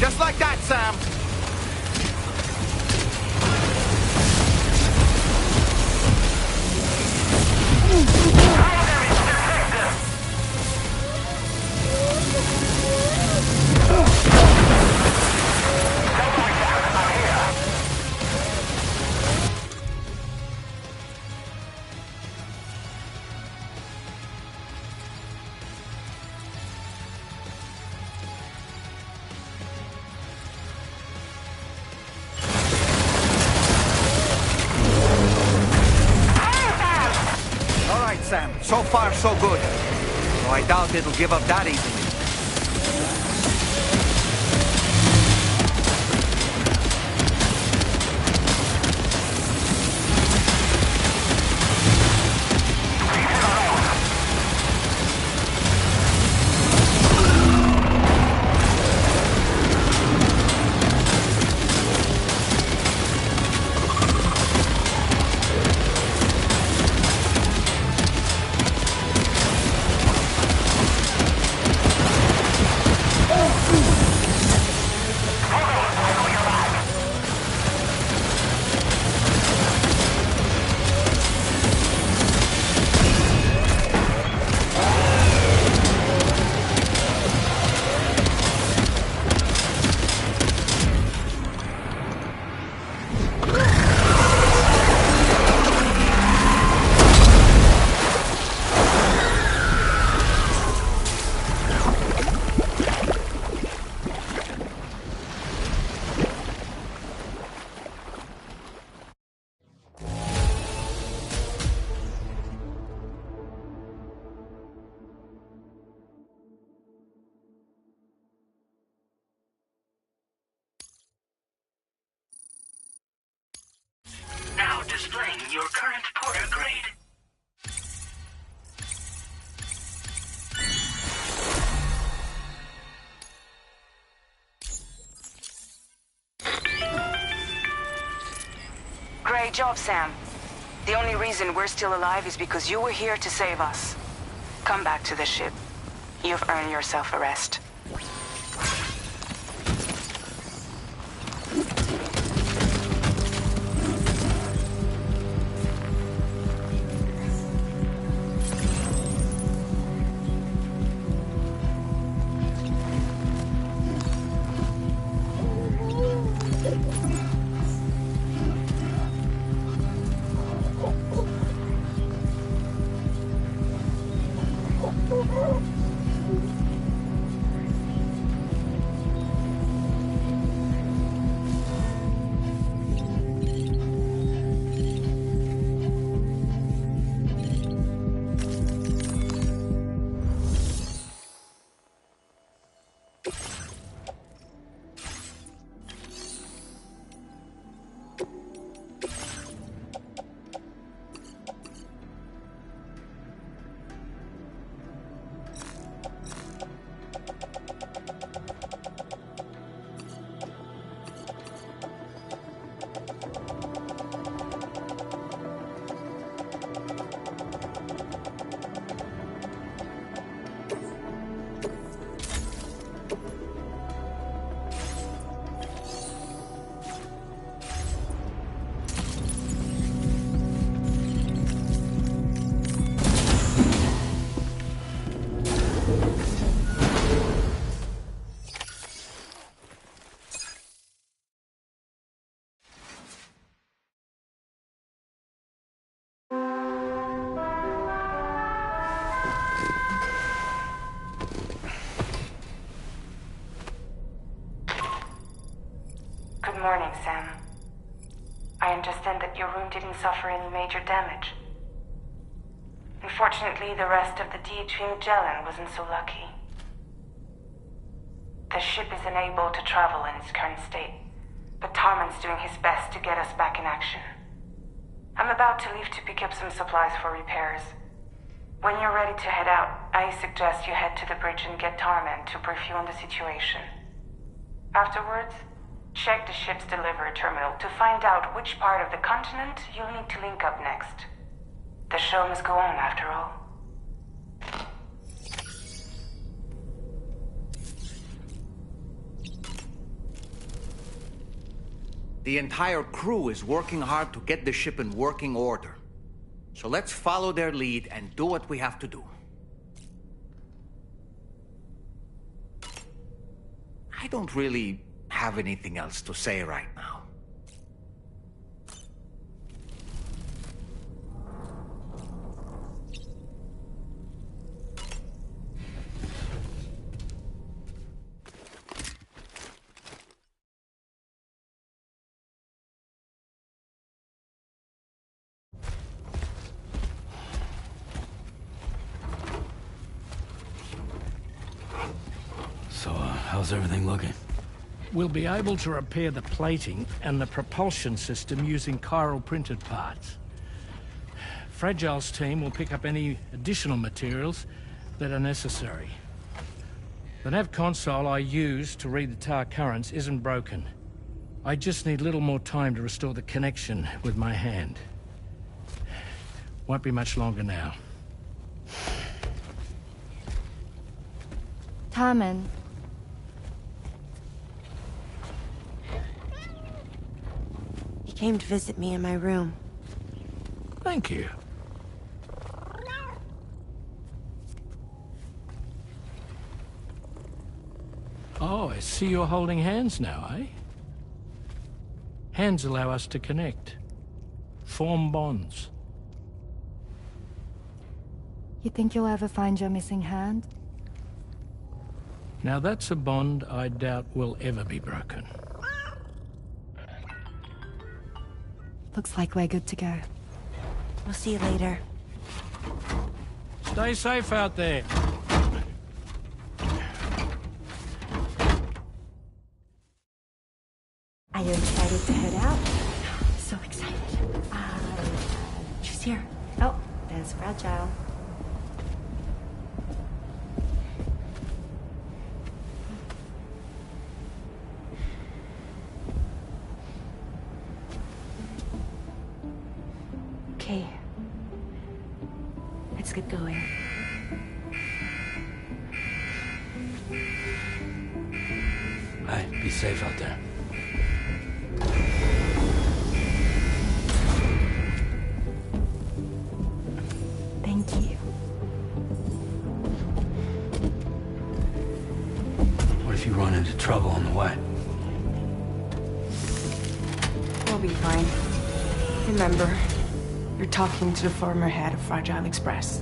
Speaker 14: Just like that, Sam. All right, Sam. So far, so good. Though I doubt it'll give up that easily.
Speaker 6: Now displaying your current porter grade.
Speaker 7: Great job, Sam. The only reason we're still alive is because you were here to save us. Come back to the ship. You've earned yourself a rest. Good morning, Sam. I understand that your room didn't suffer any major damage. Unfortunately, the rest of the DHV Magellan wasn't so lucky. The ship is unable to travel in its current state, but Tarman's doing his best to get us back in action. I'm about to leave to pick up some supplies for repairs. When you're ready to head out, I suggest you head to the bridge and get Tarman to brief you on the situation. Afterwards, check the ship's delivery terminal to find out which part of the continent you'll need to link up next. The show must go on, after all.
Speaker 14: The entire crew is working hard to get the ship in working order. So let's follow their lead and do what we have to do. I don't really have anything else to say right now.
Speaker 4: So, how's everything looking?
Speaker 11: We'll be able to repair the plating and the propulsion system using chiral printed parts. Fragile's team will pick up any additional materials that are necessary. The nav console I use to read the tar currents isn't broken. I just need a little more time to restore the connection with my hand. Won't be much longer now.
Speaker 16: Tarman.
Speaker 5: He came to visit me in my room.
Speaker 11: Thank you. Oh, I see you're holding hands now, eh? Hands allow us to connect. Form bonds.
Speaker 16: You think you'll ever find your missing hand?
Speaker 11: Now that's a bond I doubt will ever be broken.
Speaker 16: Looks like we're good to go.
Speaker 5: We'll see you later.
Speaker 11: Stay safe out there.
Speaker 5: Are you excited to head out?
Speaker 16: So excited.
Speaker 5: She's here.
Speaker 16: Oh, there's Fragile.
Speaker 5: Okay. Let's get going.
Speaker 4: Alright, be safe out there.
Speaker 16: Thank you.
Speaker 4: What if you run into trouble on the way?
Speaker 17: We'll be fine. Remember, you're talking to the former head of Fragile Express.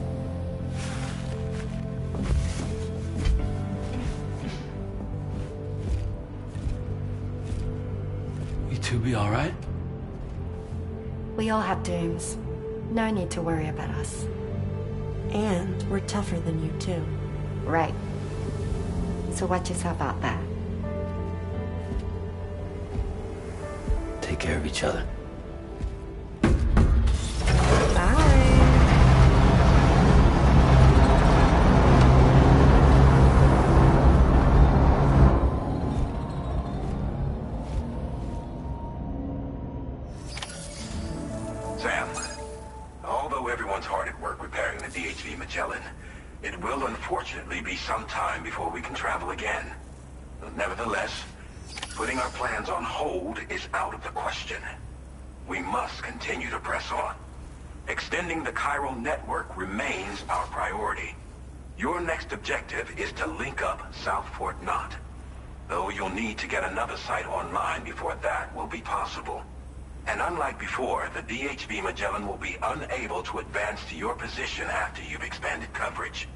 Speaker 4: You two be alright?
Speaker 16: We all have dooms. No need to worry about us.
Speaker 5: And we're tougher than you, too.
Speaker 16: Right. So watch yourself out there.
Speaker 4: Take care of each other.
Speaker 8: Sam, although everyone's hard at work repairing the DHV Magellan, it will unfortunately be some time before we can travel again. Nevertheless, putting our plans on hold is out of the question. We must continue to press on. Extending the chiral network remains our priority. Your next objective is to link up South Fort Knot. Though you'll need to get another site online before that will be possible. And unlike before, the DHV Magellan will be unable to advance to your position after you've expanded coverage.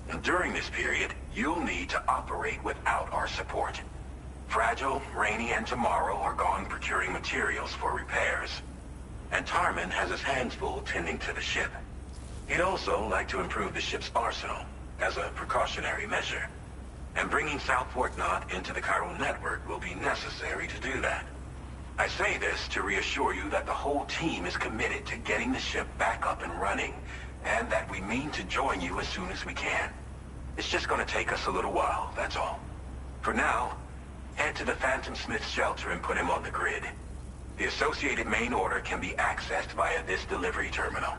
Speaker 8: And during this period, you'll need to operate without our support. Fragile, Rainey, and Tomorrow are gone procuring materials for repairs. And Tarman has his hands full tending to the ship. He'd also like to improve the ship's arsenal, as a precautionary measure. And bringing Southport Knot into the chiral network will be necessary to do that. I say this to reassure you that the whole team is committed to getting the ship back up and running, and that we mean to join you as soon as we can. It's just gonna take us a little while, that's all. For now, head to the Phantom Smith shelter and put him on the grid. The associated main order can be accessed via this delivery terminal.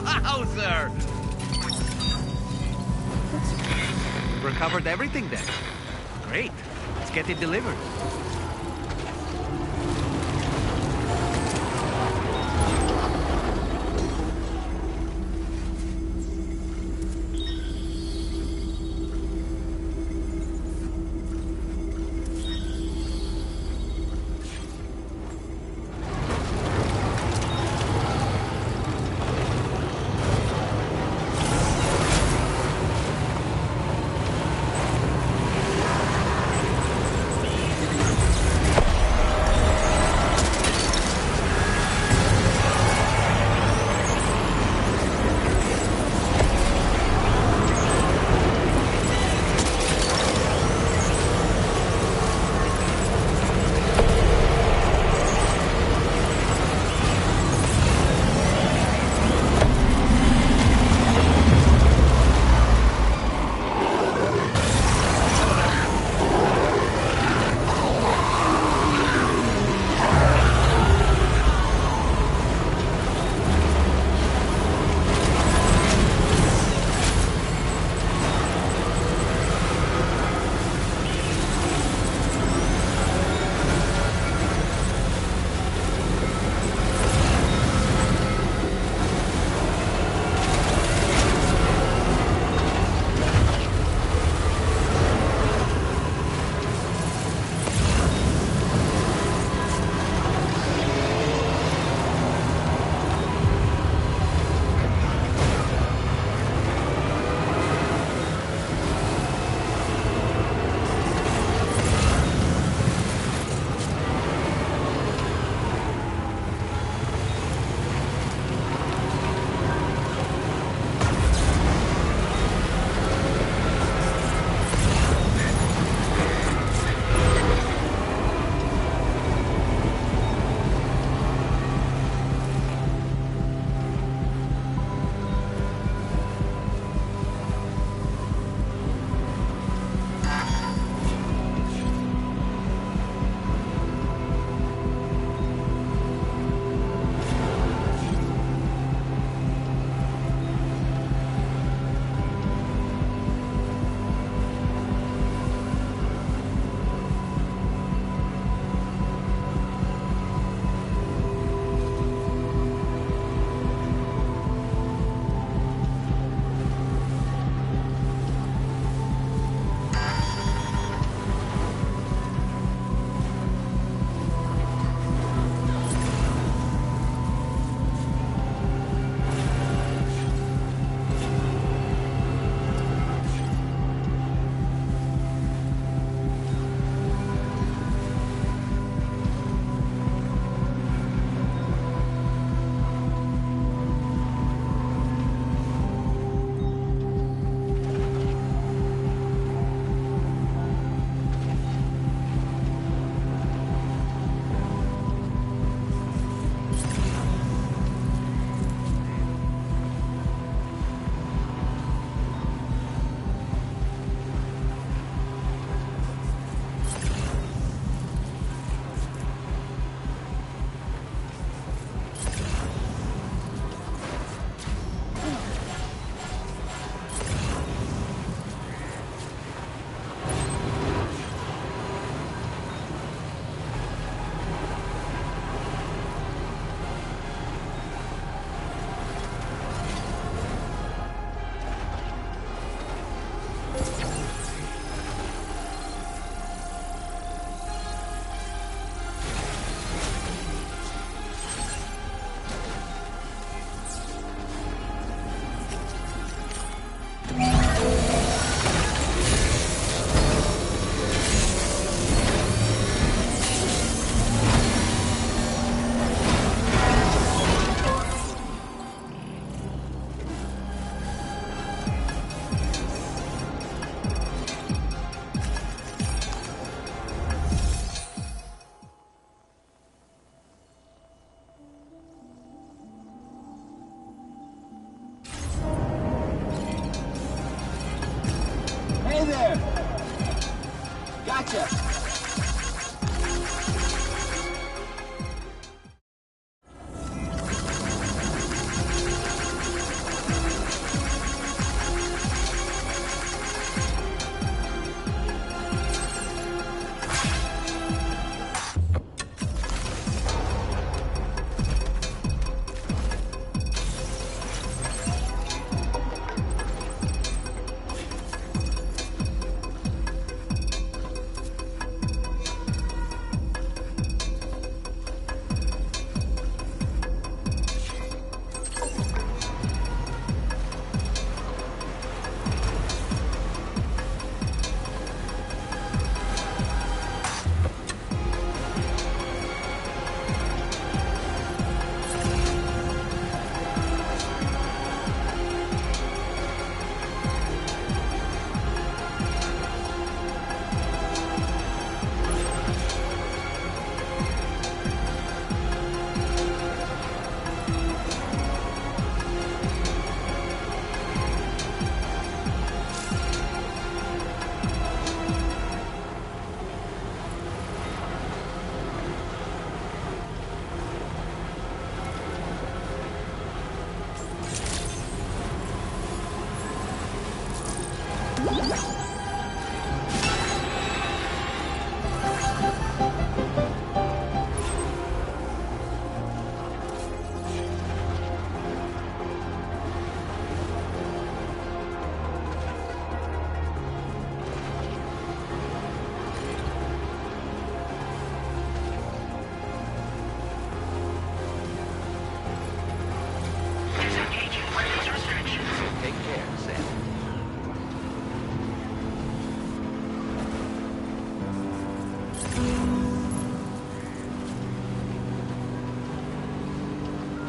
Speaker 14: Wowzer! Recovered everything then. Great. Let's get it delivered.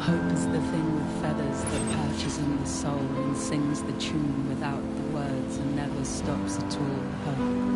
Speaker 10: Hope is the thing with feathers that perches in the soul and sings the tune without the words and never stops at all. Hope.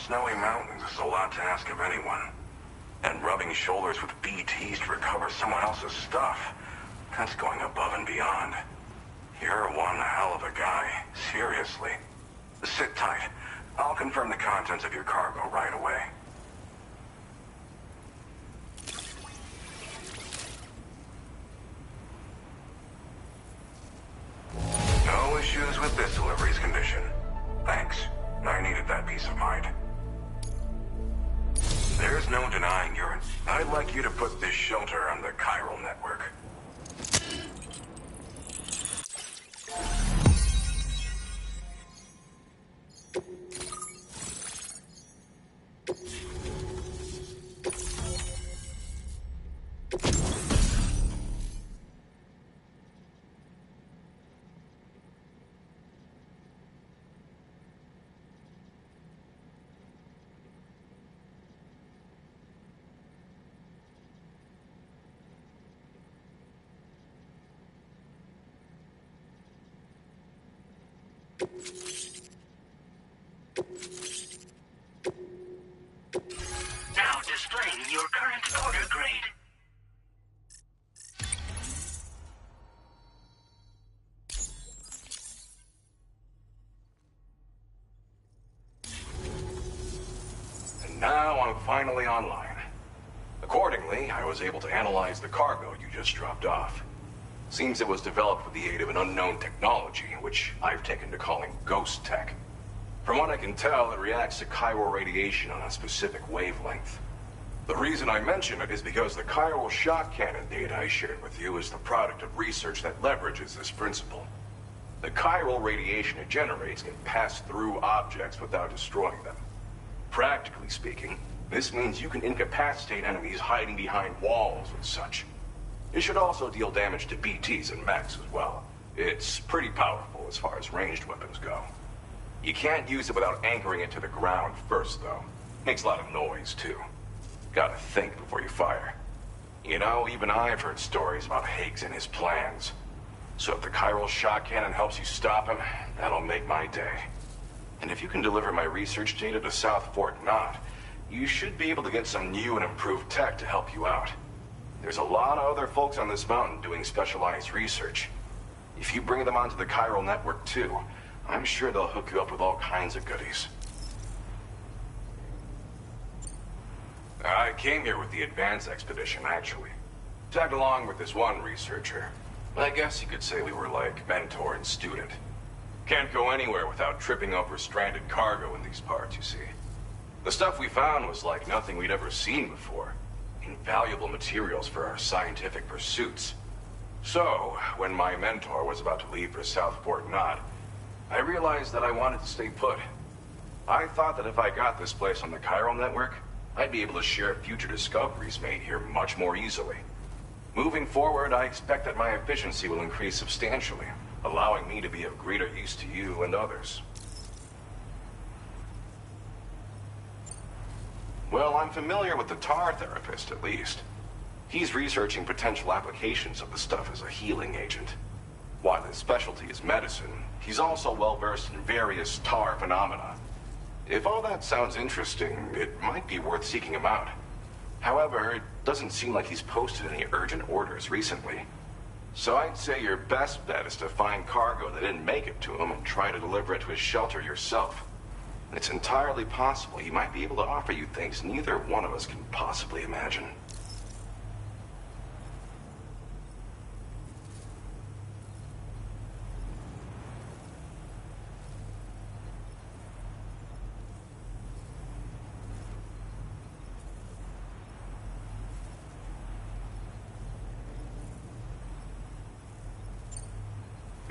Speaker 8: Snowy mountains is a lot to ask of anyone. And rubbing shoulders with BTs to recover someone else's stuff, that's going above and beyond. You're one hell of a guy, seriously. Sit tight. I'll confirm the contents of your cargo right away. No issues with this delivery's condition. Thanks. I needed that peace of mind. There's no denying I'd like you to put this shelter on the chiral network.
Speaker 6: Now displaying your current order grade.
Speaker 8: And now I'm finally online. Accordingly, I was able to analyze the cargo you just dropped off. Seems it was developed with the aid of an unknown technology, which I've taken to calling ghost tech. From what I can tell, it reacts to chiral radiation on a specific wavelength. The reason I mention it is because the chiral shock cannon data I shared with you is the product of research that leverages this principle. The chiral radiation it generates can pass through objects without destroying them. Practically speaking, this means you can incapacitate enemies hiding behind walls and such. It should also deal damage to BTs and mechs as well. It's pretty powerful as far as ranged weapons go. You can't use it without anchoring it to the ground first, though. Makes a lot of noise, too. Gotta think before you fire. You know, even I've heard stories about Higgs and his plans. So if the chiral shock cannon helps you stop him, that'll make my day. And if you can deliver my research data to South Fort Knot, you should be able to get some new and improved tech to help you out. There's a lot of other folks on this mountain doing specialized research. If you bring them onto the chiral network too, I'm sure they'll hook you up with all kinds of goodies. I came here with the advance expedition, actually. Tagged along with this one researcher. I guess you could say we were like mentor and student.
Speaker 13: Can't go anywhere without tripping over stranded cargo in these parts, you see. The stuff we found was like nothing we'd ever seen before. Invaluable materials for our scientific pursuits. So, when my mentor was about to leave for Southport Knot, I realized that I wanted to stay put. I thought that if I got this place on the chiral network, I'd be able to share future discoveries made here much more easily. Moving forward, I expect that my efficiency will increase substantially, allowing me to be of greater use to you and others. Well, I'm familiar with the tar therapist, at least. He's researching potential applications of the stuff as a healing agent. While his specialty is medicine, he's also well-versed in various tar phenomena. If all that sounds interesting, it might be worth seeking him out. However, it doesn't seem like he's posted any urgent orders recently. So I'd say your best bet is to find cargo that didn't make it to him and try to deliver it to his shelter yourself. It's entirely possible he might be able to offer you things neither one of us can possibly imagine.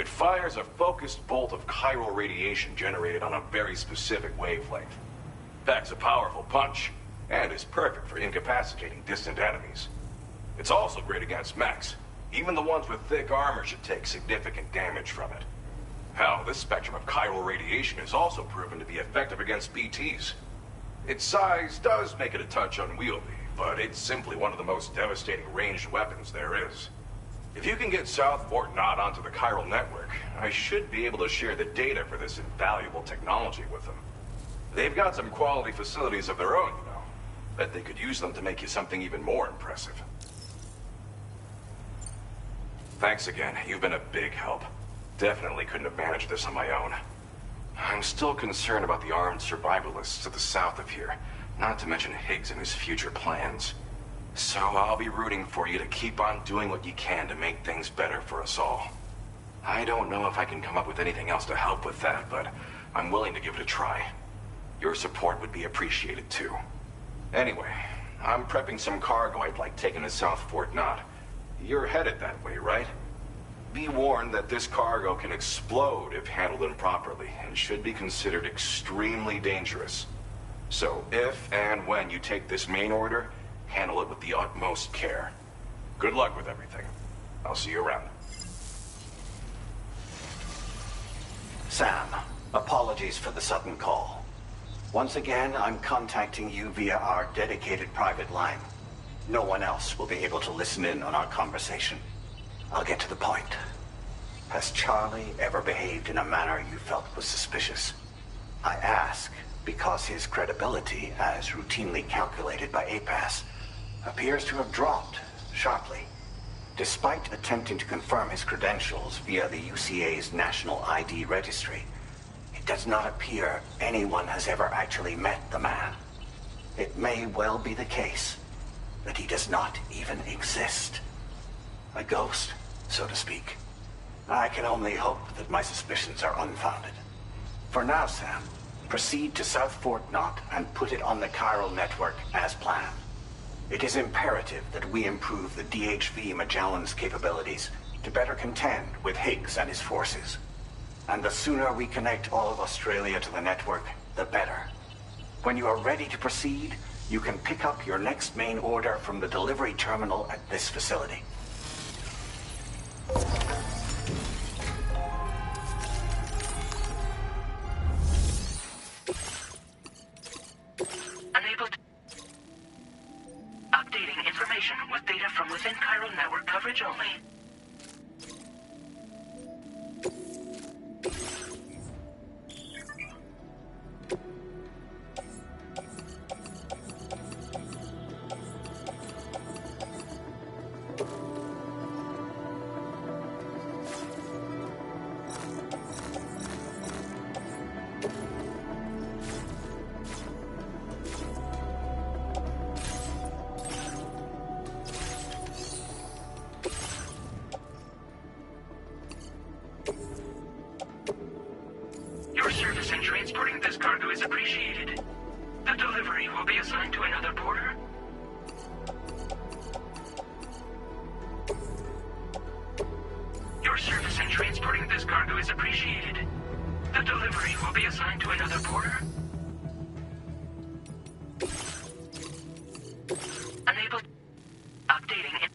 Speaker 13: It fires a focused bolt of chiral radiation generated on a very specific wavelength. Packs a powerful punch, and is perfect for incapacitating distant enemies. It's also great against mechs. Even the ones with thick armor should take significant damage from it. Hell, this spectrum of chiral radiation is also proven to be effective against BTs. Its size does make it a touch unwieldy, but it's simply one of the most devastating ranged weapons there is. If you can get Southport Knot onto the chiral network, I should be able to share the data for this invaluable technology with them. They've got some quality facilities of their own, you know. Bet they could use them to make you something even more impressive. Thanks again. You've been a big help. Definitely couldn't have managed this on my own. I'm still concerned about the armed survivalists to the south of here, not to mention Higgs and his future plans. So I'll be rooting for you to keep on doing what you can to make things better for us all. I don't know if I can come up with anything else to help with that, but I'm willing to give it a try. Your support would be appreciated too. Anyway, I'm prepping some cargo I'd like taken to Southport Knot. You're headed that way, right? Be warned that this cargo can explode if handled improperly, and should be considered extremely dangerous. So if and when you take this main order, handle it with the utmost care. Good luck with everything. I'll see you around.
Speaker 19: Sam, apologies for the sudden call. Once again, I'm contacting you via our dedicated private line. No one else will be able to listen in on our conversation. I'll get to the point. Has Charlie ever behaved in a manner you felt was suspicious? I ask because his credibility, as routinely calculated by APAS, appears to have dropped sharply. Despite attempting to confirm his credentials via the UCA's National ID Registry, it does not appear anyone has ever actually met the man. It may well be the case that he does not even exist. A ghost, so to speak. I can only hope that my suspicions are unfounded. For now, Sam, proceed to Southport Knot and put it on the chiral network as planned. It is imperative that we improve the DHV Magellan's capabilities to better contend with Higgs and his forces. And the sooner we connect all of Australia to the network, the better. When you are ready to proceed, you can pick up your next main order from the delivery terminal at this facility.
Speaker 6: Unable to... Updating information with data from within chiral network coverage only. in transporting this cargo is appreciated. The delivery will be assigned to another porter. Your service in transporting this cargo is appreciated. The delivery will be assigned to another porter. Unable. Updating.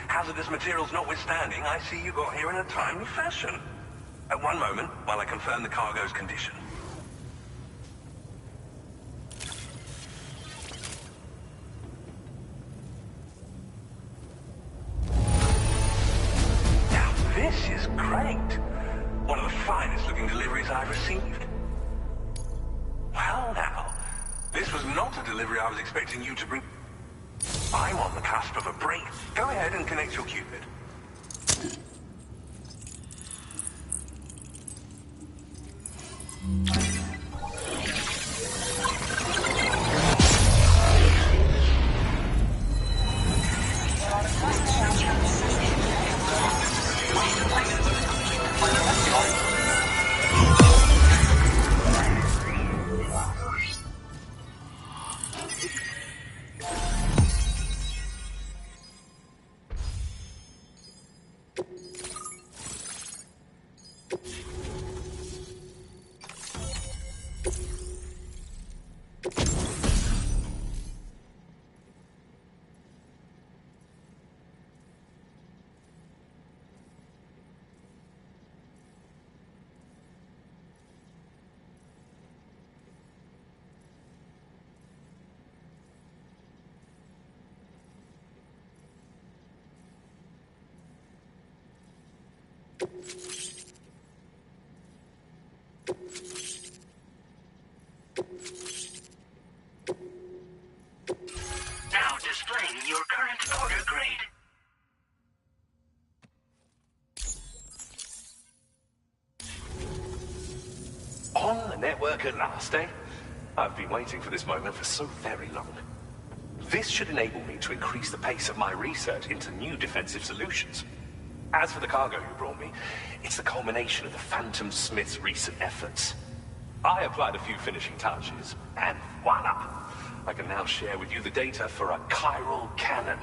Speaker 6: Hazardous materials notwithstanding, I see you got here in a timely fashion. At one moment, while I confirm the cargo's condition. Now this is great. One of the finest looking deliveries I've received. Well now, this was not a delivery I was expecting you to bring. I'm on the cusp of a break. Go ahead and connect your Cupid. Now displaying your current order grade.
Speaker 1: On the network at last, eh? I've been waiting for this moment for so very long. This should enable me to increase the pace of my research into new defensive solutions. As for the cargo you brought me, it's the culmination of the Phantom Smith's recent efforts. I applied a few finishing touches, and voila! I can now share with you the data for a chiral cannon.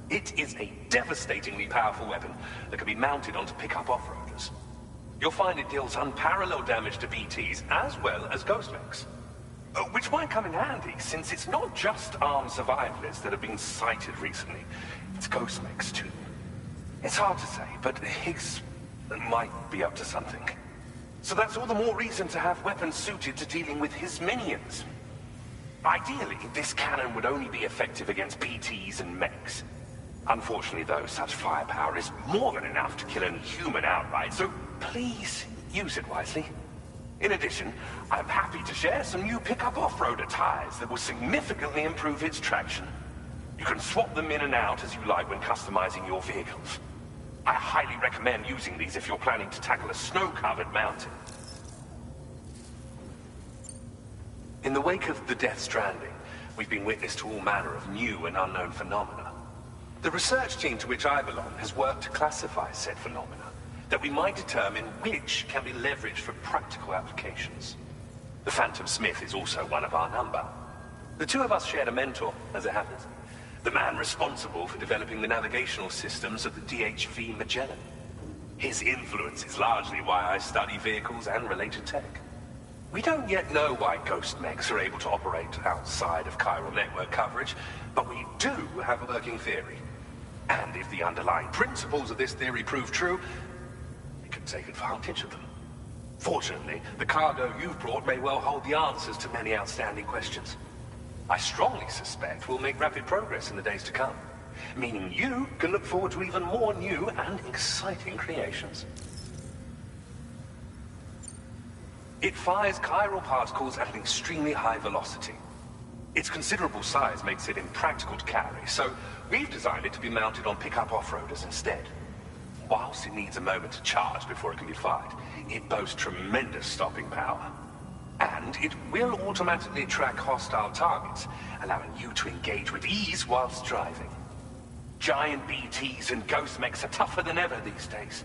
Speaker 1: It is a devastatingly powerful weapon that can be mounted onto pickup off-roaders. You'll find it deals unparalleled damage to BTs as well as ghost mechs. Which might come in handy, since it's not just armed survivalists that have been sighted recently. It's ghost mechs too. It's hard to say, but Higgs might be up to something. So that's all the more reason to have weapons suited to dealing with his minions. Ideally, this cannon would only be effective against PTs and mechs. Unfortunately, though, such firepower is more than enough to kill any human outright, so please use it wisely. In addition, I'm happy to share some new pickup off-roader tires that will significantly improve its traction. You can swap them in and out as you like when customizing your vehicles. I highly recommend using these if you're planning to tackle a snow-covered mountain. In the wake of the Death Stranding, we've been witness to all manner of new and unknown phenomena. The research team to which I belong has worked to classify said phenomena, that we might determine which can be leveraged for practical applications. The Phantom Smith is also one of our number. The two of us shared a mentor, as it happens. The man responsible for developing the navigational systems of the DHV Magellan. His influence is largely why I study vehicles and related tech. We don't yet know why ghost mechs are able to operate outside of chiral network coverage, but we do have a working theory. And if the underlying principles of this theory prove true, we can take advantage of them. Fortunately, the cargo you've brought may well hold the answers to many outstanding questions. I strongly suspect we'll make rapid progress in the days to come, meaning you can look forward to even more new and exciting creations. It fires chiral particles at an extremely high velocity. Its considerable size makes it impractical to carry, so we've designed it to be mounted on pickup off-roaders instead. Whilst it needs a moment to charge before it can be fired, it boasts tremendous stopping power. And it will automatically track hostile targets, allowing you to engage with ease whilst driving. Giant BTs and ghost mechs are tougher than ever these days.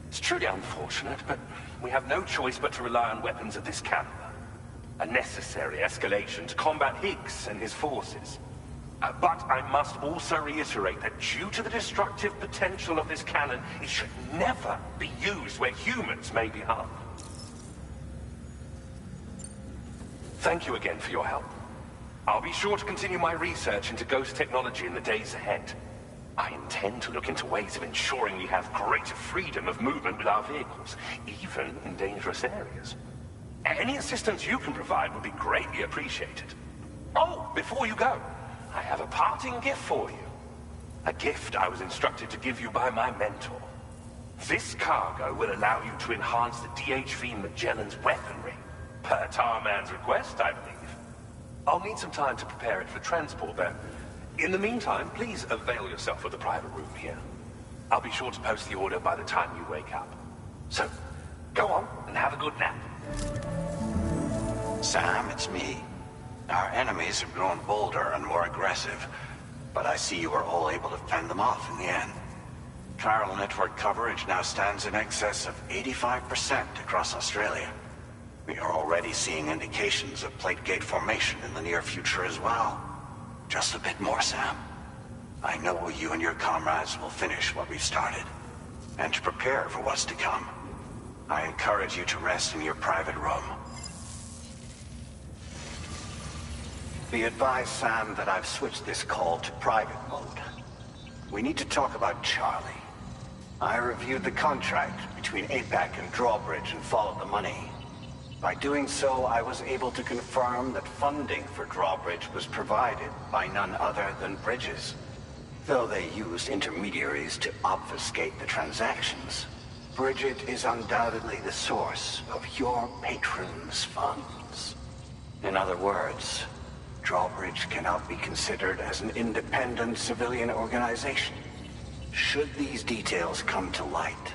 Speaker 1: It's truly unfortunate, but we have no choice but to rely on weapons of this caliber. A necessary escalation to combat Higgs and his forces. But I must also reiterate that due to the destructive potential of this cannon, it should never be used where humans may be harmed. Thank you again for your help. I'll be sure to continue my research into ghost technology in the days ahead. I intend to look into ways of ensuring we have greater freedom of movement with our vehicles, even in dangerous areas. Any assistance you can provide would be greatly appreciated. Oh, before you go, I have a parting gift for you. A gift I was instructed to give you by my mentor. This cargo will allow you to enhance the DHV Magellan's weaponry. Per Tarman's request, I believe. I'll need some time to prepare it for transport, though. In the meantime, please avail yourself of the private room here. I'll be sure to post the order by the time you wake up. So, go on and have a good nap.
Speaker 19: Sam, it's me. Our enemies have grown bolder and more aggressive, but I see you were all able to fend them off in the end. Chiral network coverage now stands in excess of 85% across Australia. We are already seeing indications of plate gate formation in the near future as well. Just a bit more, Sam. I know you and your comrades will finish what we've started. And to prepare for what's to come, I encourage you to rest in your private room. Be advised, Sam, that I've switched this call to private mode. We need to talk about Charlie. I reviewed the contract between APAC and Drawbridge and followed the money. By doing so, I was able to confirm that funding for Drawbridge was provided by none other than Bridges. Though they used intermediaries to obfuscate the transactions, Bridget is undoubtedly the source of your patron's funds. In other words, Drawbridge cannot be considered as an independent civilian organization. Should these details come to light,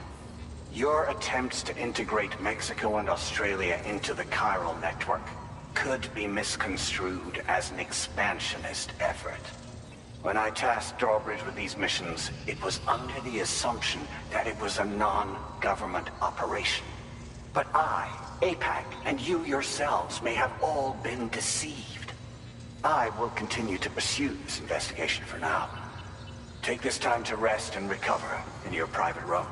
Speaker 19: your attempts to integrate Mexico and Australia into the chiral network could be misconstrued as an expansionist effort. When I tasked Drawbridge with these missions, it was under the assumption that it was a non-government operation. But I, APAC, and you yourselves may have all been deceived. I will continue to pursue this investigation for now. Take this time to rest and recover in your private room.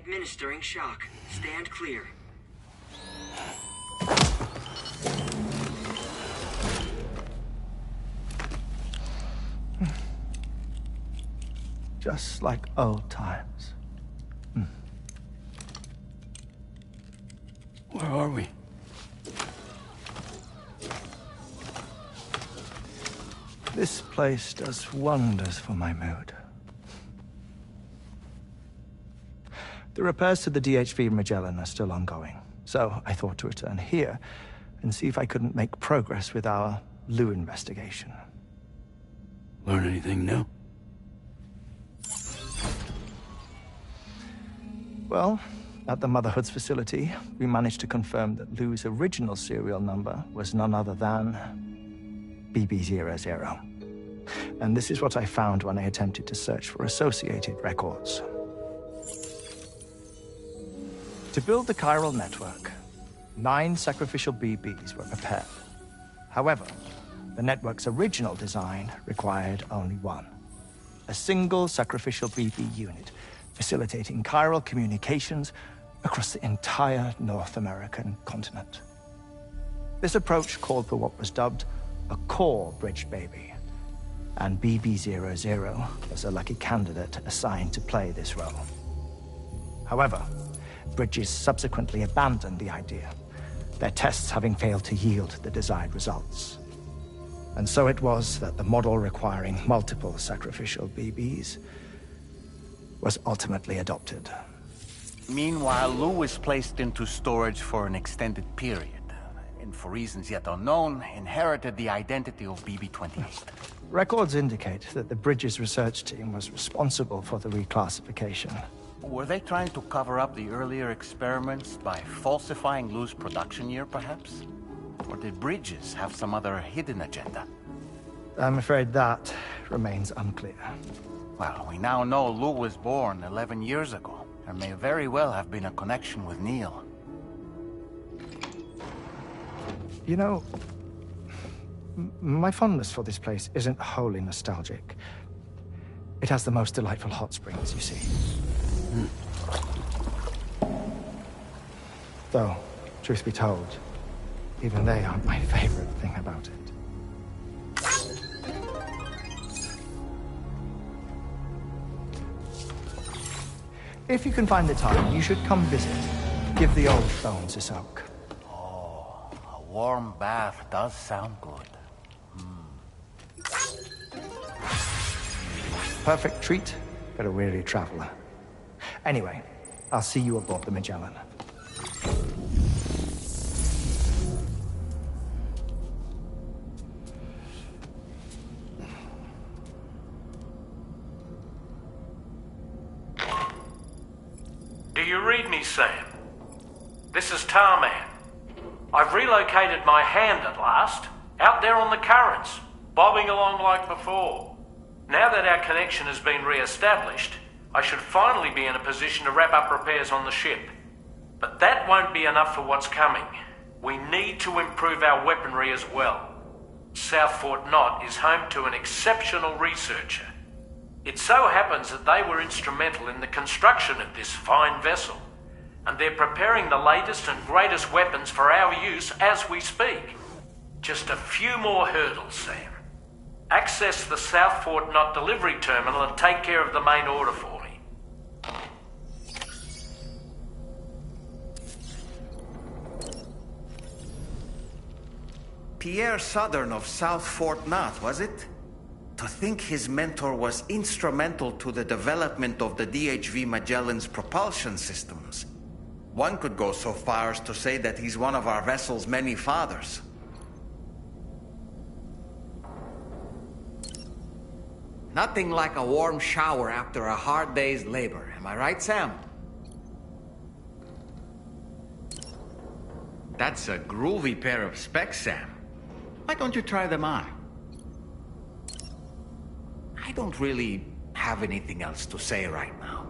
Speaker 6: Administering shock. Stand clear.
Speaker 23: Just like old times.
Speaker 4: Where are we?
Speaker 23: This place does wonders for my mood. The repairs to the DHV Magellan are still ongoing, so I thought to return here and see if I couldn't make progress with our Lou investigation.
Speaker 4: Learn anything new?
Speaker 23: Well, at the Motherhood's facility, we managed to confirm that Lou's original serial number was none other than BB00. And this is what I found when I attempted to search for associated records. To build the chiral network, 9 sacrificial BBs were prepared. However, the network's original design required only 1. A single sacrificial BB unit, facilitating chiral communications across the entire North American continent. This approach called for what was dubbed a core bridge baby, and BB00 was a lucky candidate assigned to play this role. However, Bridges subsequently abandoned the idea, their tests having failed to yield the desired results. And so it was that the model requiring multiple sacrificial BBs was ultimately adopted.
Speaker 2: Meanwhile, Lou was placed into storage for an extended period, and for reasons yet unknown, inherited the identity of BB-28.
Speaker 23: Records indicate that the Bridges research team was responsible for the reclassification.
Speaker 2: Were they trying to cover up the earlier experiments by falsifying Lou's production year, perhaps? Or did Bridges have some other hidden agenda?
Speaker 23: I'm afraid that remains unclear.
Speaker 2: Well, we now know Lou was born 11 years ago. There may very well have been a connection with Neil.
Speaker 23: You know, my fondness for this place isn't wholly nostalgic. It has the most delightful hot springs, you see. Though, truth be told, even they aren't my favorite thing about it. If you can find the time, you should come visit. Give the old bones a soak.
Speaker 2: Oh, a warm bath does sound good.
Speaker 23: Perfect treat for a weary traveler. Anyway, I'll see you aboard the Magellan.
Speaker 3: Do you read me, Sam? This is Tarman. I've relocated my hand at last, out there on the currents, bobbing along like before. Now that our connection has been re-established, I should finally be in a position to wrap up repairs on the ship. But that won't be enough for what's coming. We need to improve our weaponry as well. South Fort Knott is home to an exceptional researcher. It so happens that they were instrumental in the construction of this fine vessel, and they're preparing the latest and greatest weapons for our use as we speak. Just a few more hurdles, Sam. Access the South Fort Knott delivery terminal and take care of the main order for me.
Speaker 14: Pierre Southern of South Fort Knott, was it? To think his mentor was instrumental to the development of the DHV Magellan's propulsion systems. One could go so far as to say that he's one of our vessel's many fathers. Nothing like a warm shower after a hard day's labor. Am I right, Sam? That's a groovy pair of specs, Sam. Why don't you try them on? I don't really have anything else to say right now.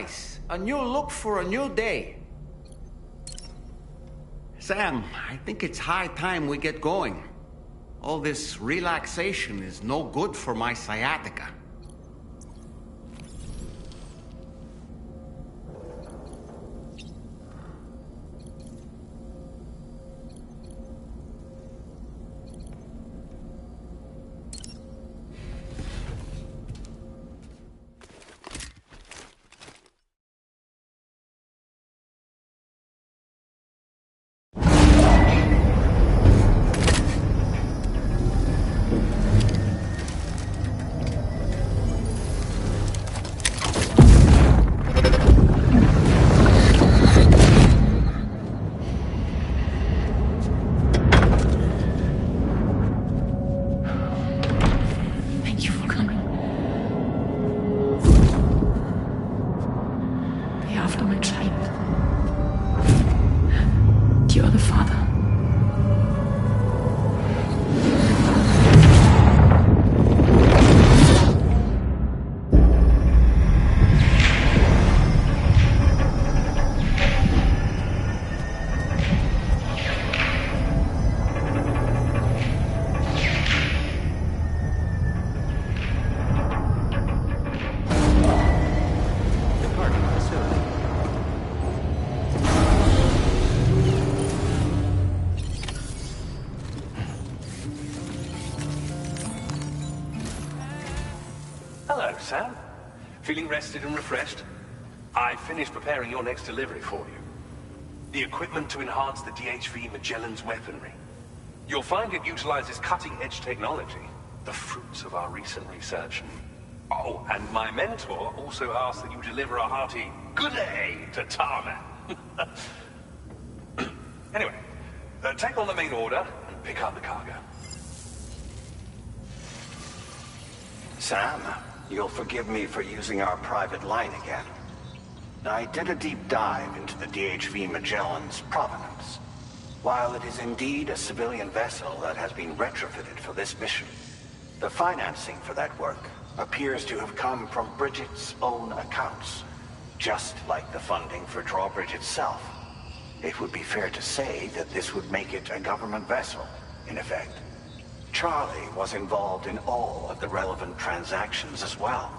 Speaker 14: nice. A new look for a new day. Sam, I think it's high time we get going. All this relaxation is no good for my sciatica.
Speaker 1: Hello, Sam. Feeling rested and refreshed? I finished preparing your next delivery for you. The equipment to enhance the DHV Magellan's weaponry. You'll find it utilizes cutting-edge technology, the fruits of our recent research. Oh, and my mentor also asked that you deliver a hearty good day to Tarman. Anyway, take on the main order and pick up the cargo.
Speaker 19: Sam, you'll forgive me for using our private line again. I did a deep dive into the DHV Magellan's provenance. While it is indeed a civilian vessel that has been retrofitted for this mission, the financing for that work appears to have come from Bridget's own accounts, just like the funding for Drawbridge itself. It would be fair to say that this would make it a government vessel, in effect. Charlie was involved in all of the relevant transactions as well.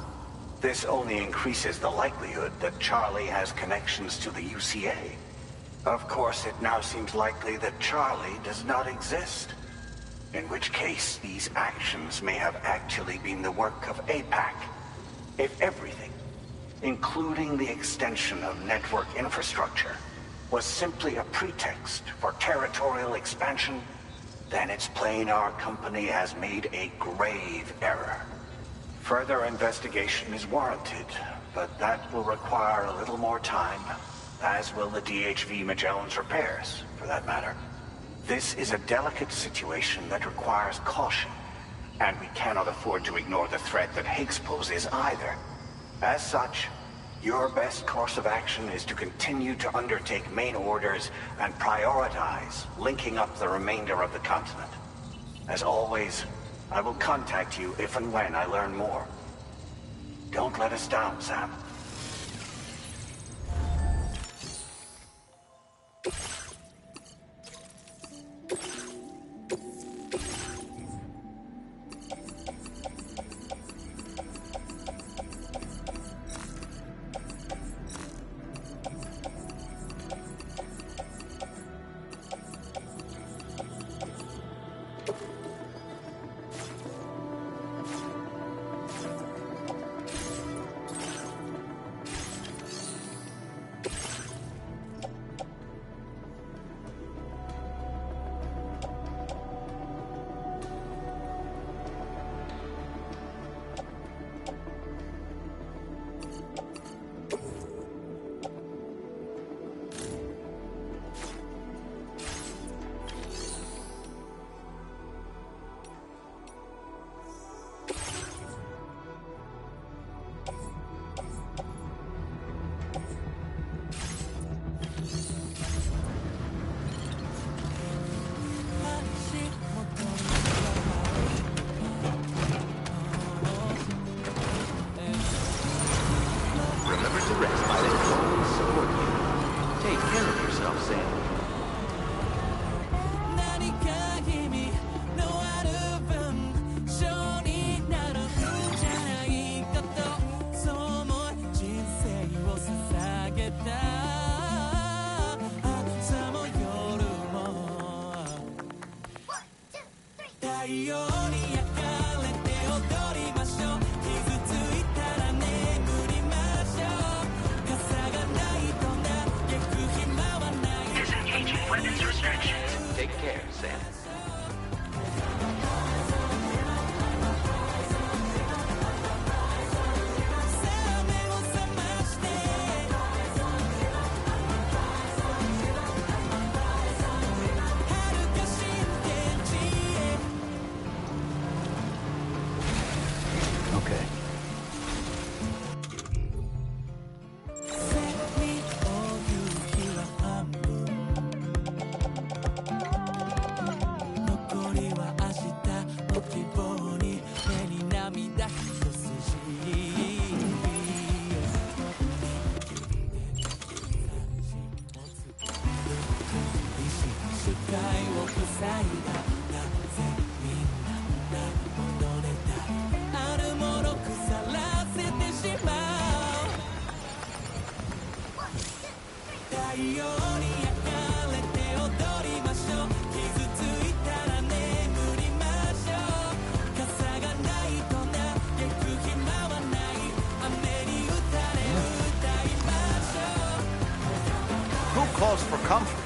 Speaker 19: This only increases the likelihood that Charlie has connections to the UCA. Of course, it now seems likely that Charlie does not exist. In which case, these actions may have actually been the work of APAC. If everything, including the extension of network infrastructure, was simply a pretext for territorial expansion, then it's plain our company has made a grave error. Further investigation is warranted, but that will require a little more time, as will the DHV Magellan's repairs, for that matter. This is a delicate situation that requires caution, and we cannot afford to ignore the threat that Higgs poses either. As such, your best course of action is to continue to undertake main orders and prioritize linking up the remainder of the continent. As always, I will contact you if and when I learn more. Don't let us down, Sam.
Speaker 2: Take care of yourself, Sam.
Speaker 6: Disengaging weapons restrictions.
Speaker 2: Take care, Sam. Okay.
Speaker 23: Who calls for comfort?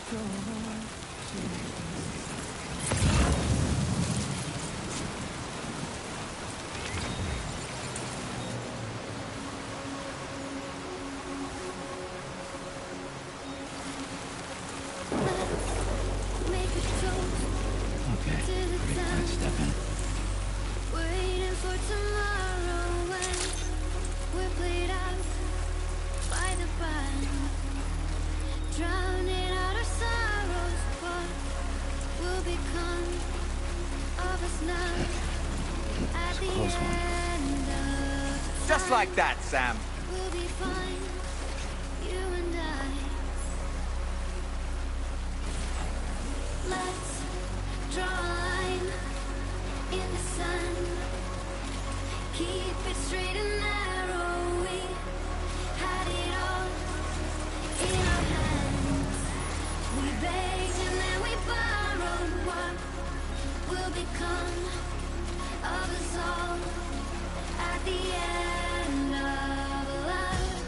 Speaker 14: Close one. Just like that, Sam.
Speaker 5: We'll be fine, you and I. Let's draw a line in the sun. Keep it straight and narrow. We had it all in our hands. We begged and then we borrowed what will become of us all at the end of life.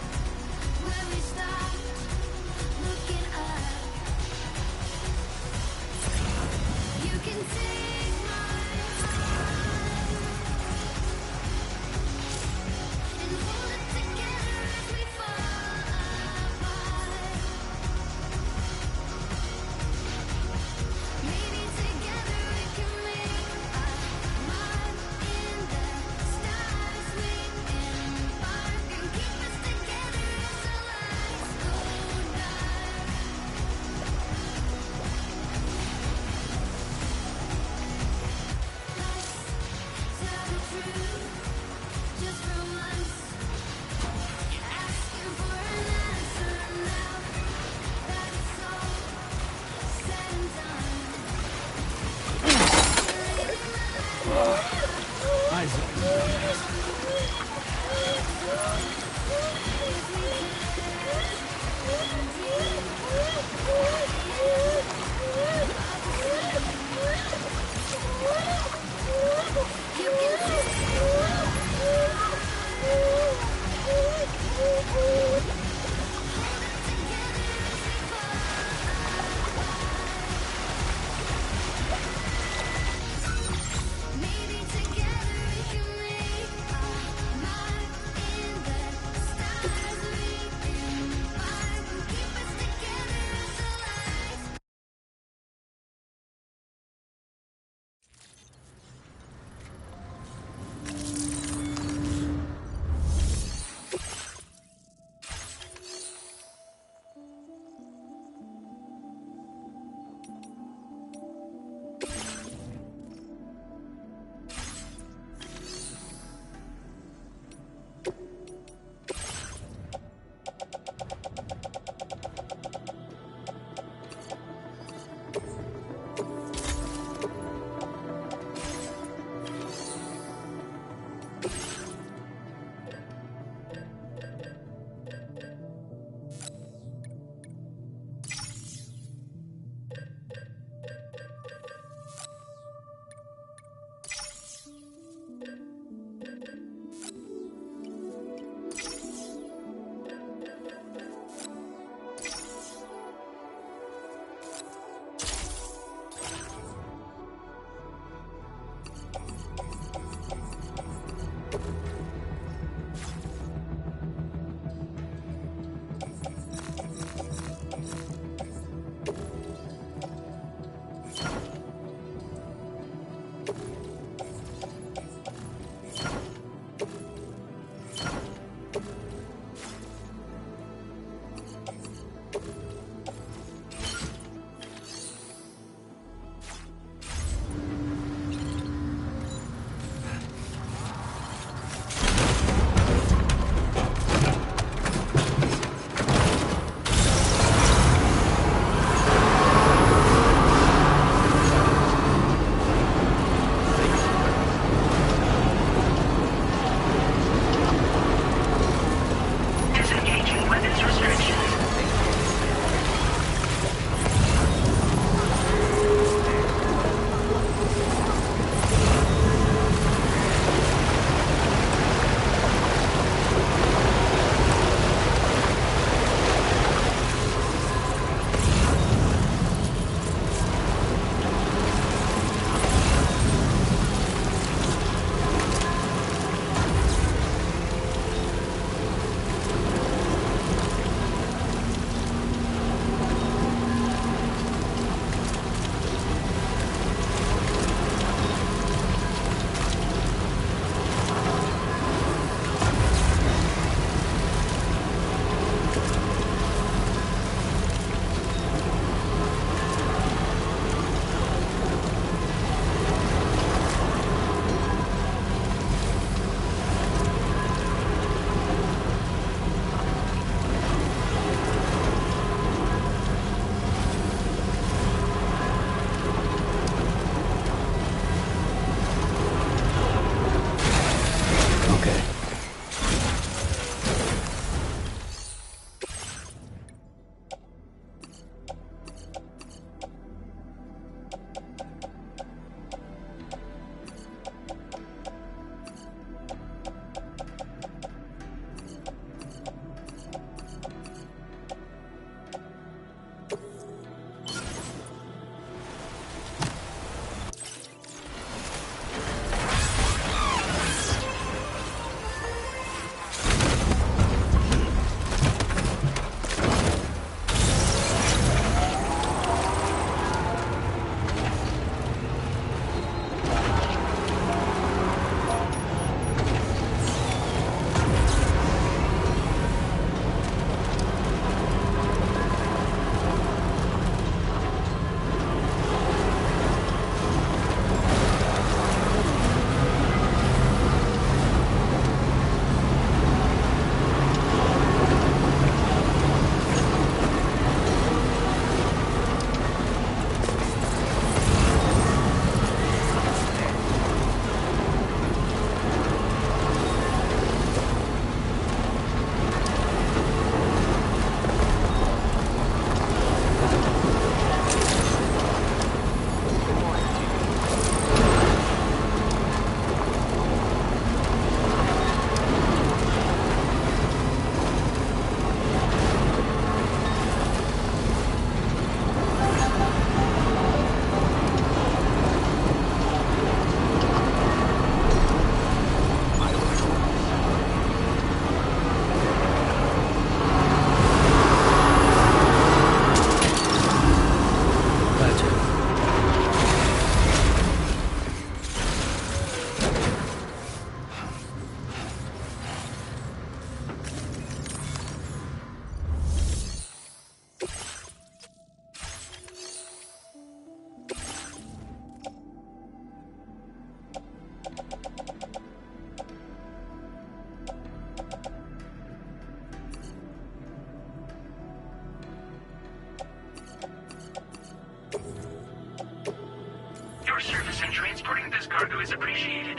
Speaker 6: Your service in transporting this cargo is appreciated.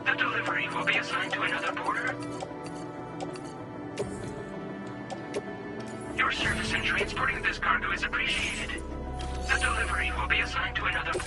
Speaker 6: The delivery will be assigned to another porter. Your service in transporting this cargo is appreciated. The delivery will be assigned to another.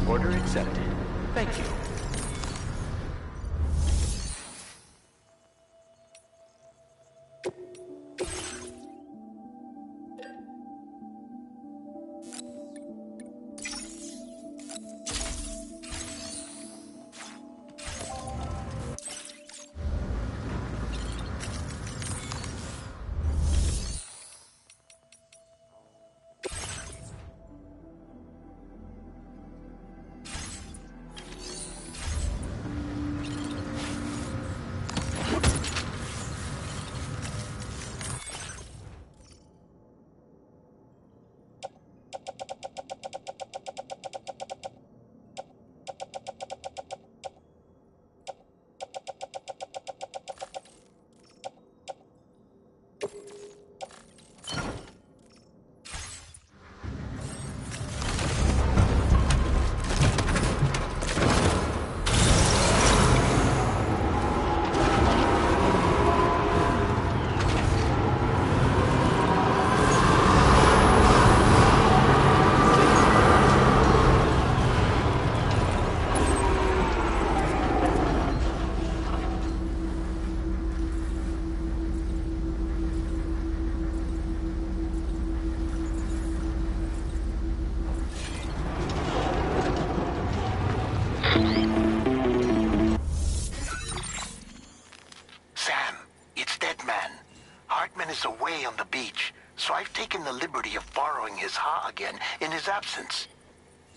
Speaker 15: Order accepted. Thank you.
Speaker 19: Sam, it's Deadman. Hartman is away on the beach, so I've taken the liberty of borrowing his Ha again in his absence.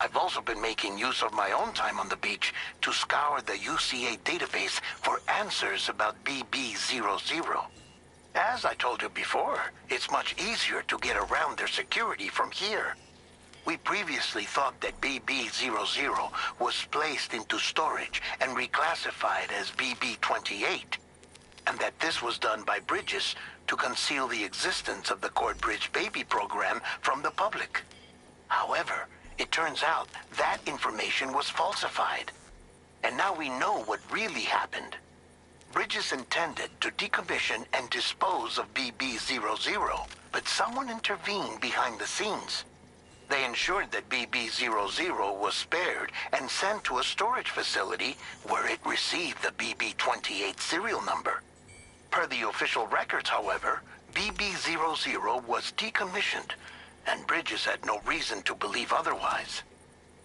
Speaker 19: I've also been making use of my own time on the beach to scour the UCA database for answers about BB-00. As I told you before, it's much easier to get around their security from here. We previously thought that BB-00 was placed into storage and reclassified as BB-28, and that this was done by Bridges to conceal the existence of the Corbridge baby program from the public. However, it turns out that information was falsified. And now we know what really happened. Bridges intended to decommission and dispose of BB-00, but someone intervened behind the scenes. They ensured that BB-00 was spared and sent to a storage facility where it received the BB-28 serial number. Per the official records, however, BB-00 was decommissioned, and Bridges had no reason to believe otherwise.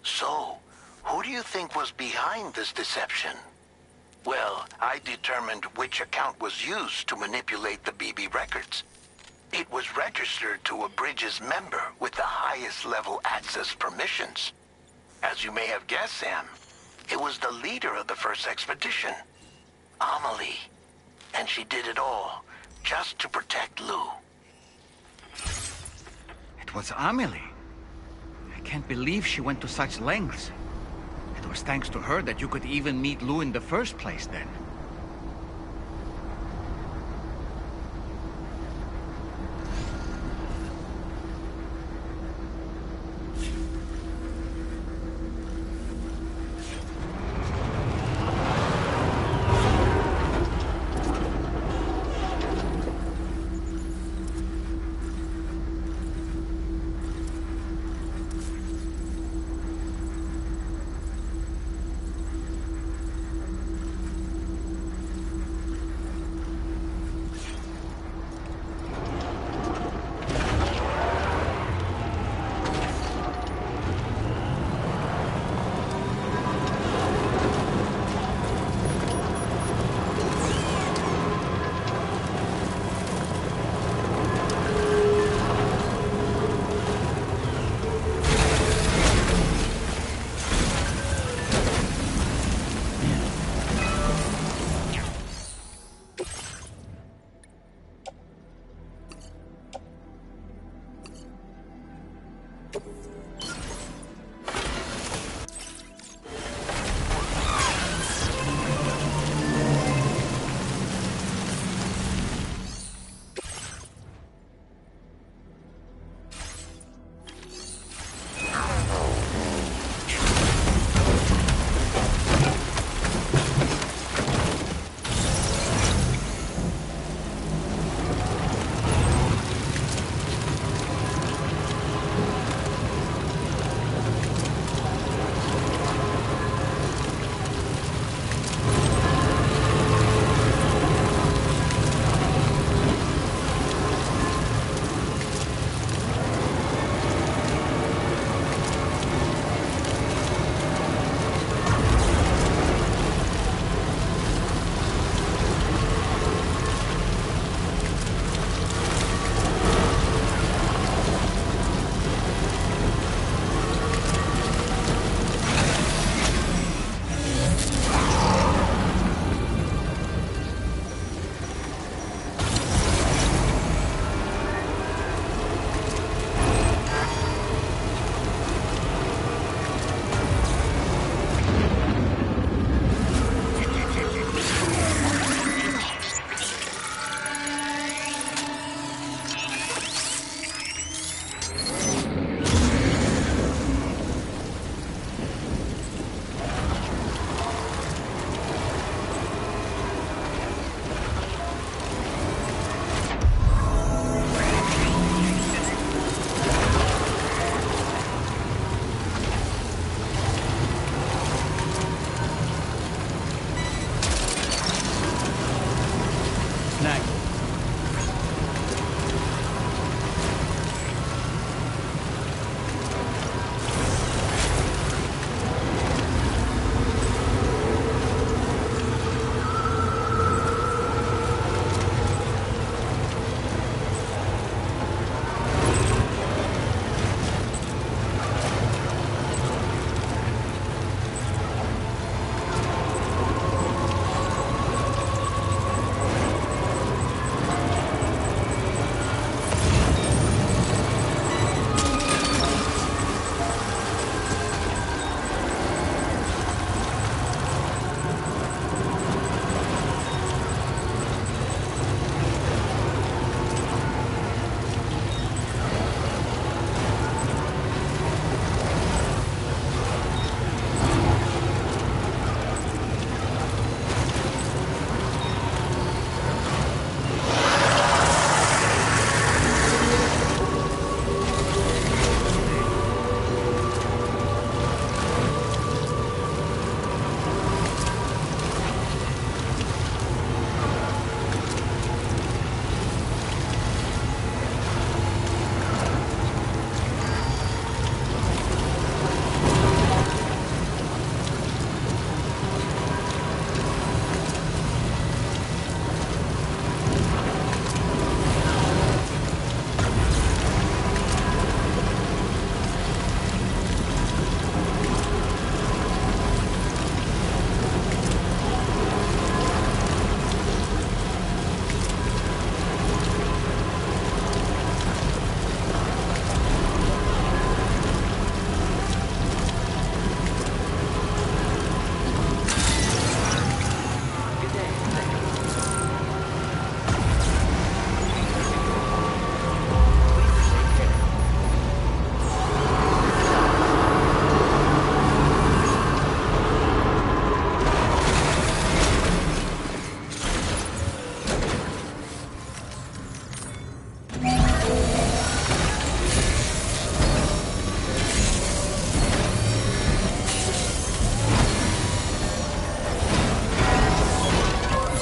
Speaker 19: So, who do you think was behind this deception? Well, I determined which account was used to manipulate the BB records. It was registered to a Bridges member with the highest level access permissions. As you may have guessed, Sam, it was the leader of the first expedition, Amelie. And she did it all just to protect Lou.
Speaker 14: It was Amelie. I can't believe she went to such lengths. It was thanks to her that you could even meet Lou in the first place, then.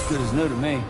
Speaker 18: good as new to me.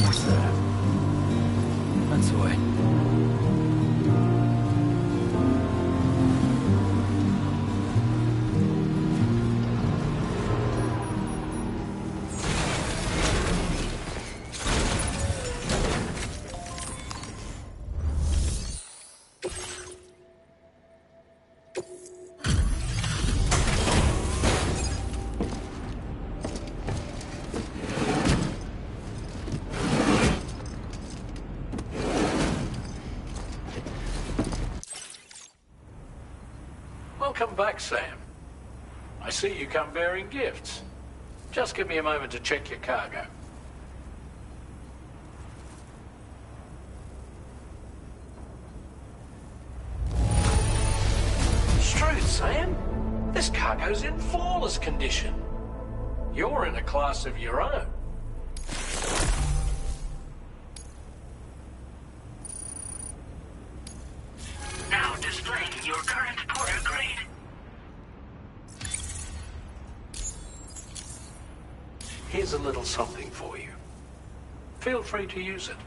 Speaker 4: almost there. That's the way.
Speaker 9: Welcome back, Sam. I see you come bearing gifts. Just give me a moment to check your cargo. Truth, Sam. This cargo's in flawless condition. You're in a class of your own.
Speaker 6: Now displaying your current porter grade.
Speaker 9: Here's a little something for you. Feel free to use it.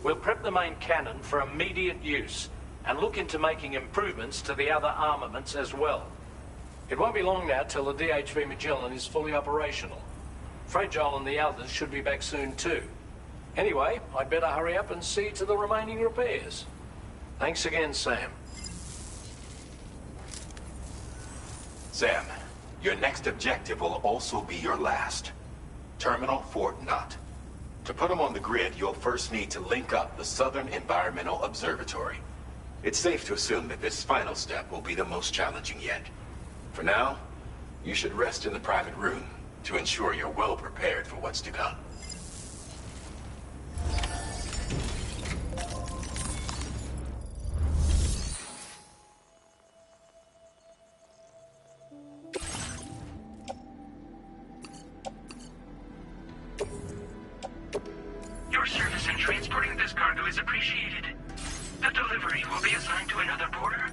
Speaker 9: We'll prep the main cannon for immediate use and look into making improvements to the other armaments as well. It won't be long now till the DHV Magellan is fully operational. Fragile and the others should be back soon too. Anyway, I'd better hurry up and see to the remaining repairs. Thanks again, Sam.
Speaker 13: Sam, your next objective will also be your last. Terminal Fort Knott. To put them on the grid, you'll first need to link up the Southern Environmental Observatory. It's safe to assume that this final step will be the most challenging yet. For now, you should rest in the private room to ensure you're well prepared for what's to come.
Speaker 6: Your service in transporting this cargo is appreciated. The delivery will be assigned to another porter.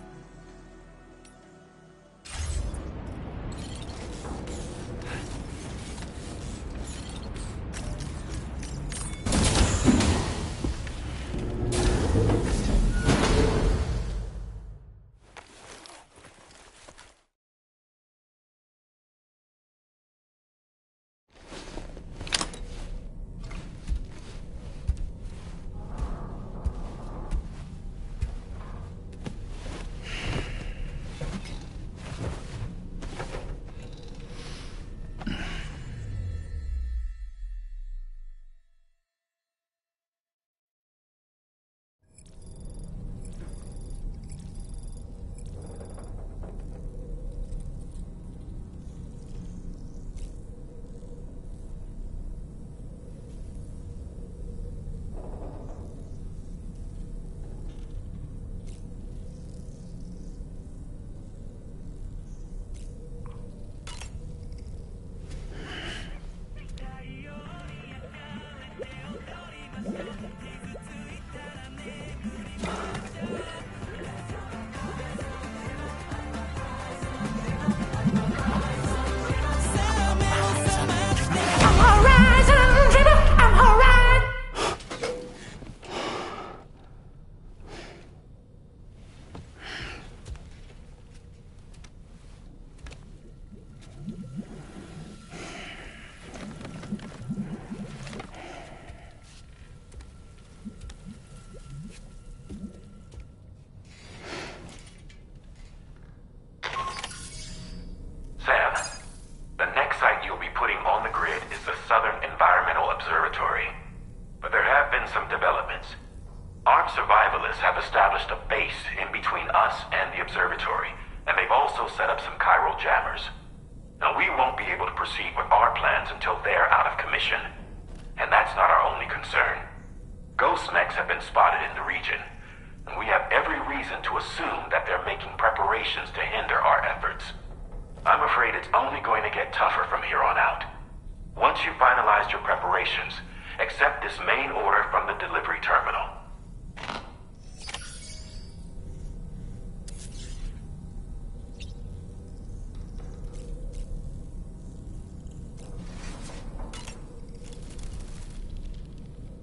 Speaker 6: Sam, the next site you'll be putting on the grid is the Southern Environmental Observatory. But there have been some developments. Armed survivalists have established a base in between us and the observatory, and they've also set up some chiral jammers. Now, we won't be able to proceed with our plans until they're out of commission. And that's not our only concern. Ghost mechs have been spotted in the region, and we have every reason to assume that they're making preparations to hinder our efforts. I'm afraid it's only going to get tougher from here on out. Once you've finalized your preparations, accept this main order from the delivery terminal.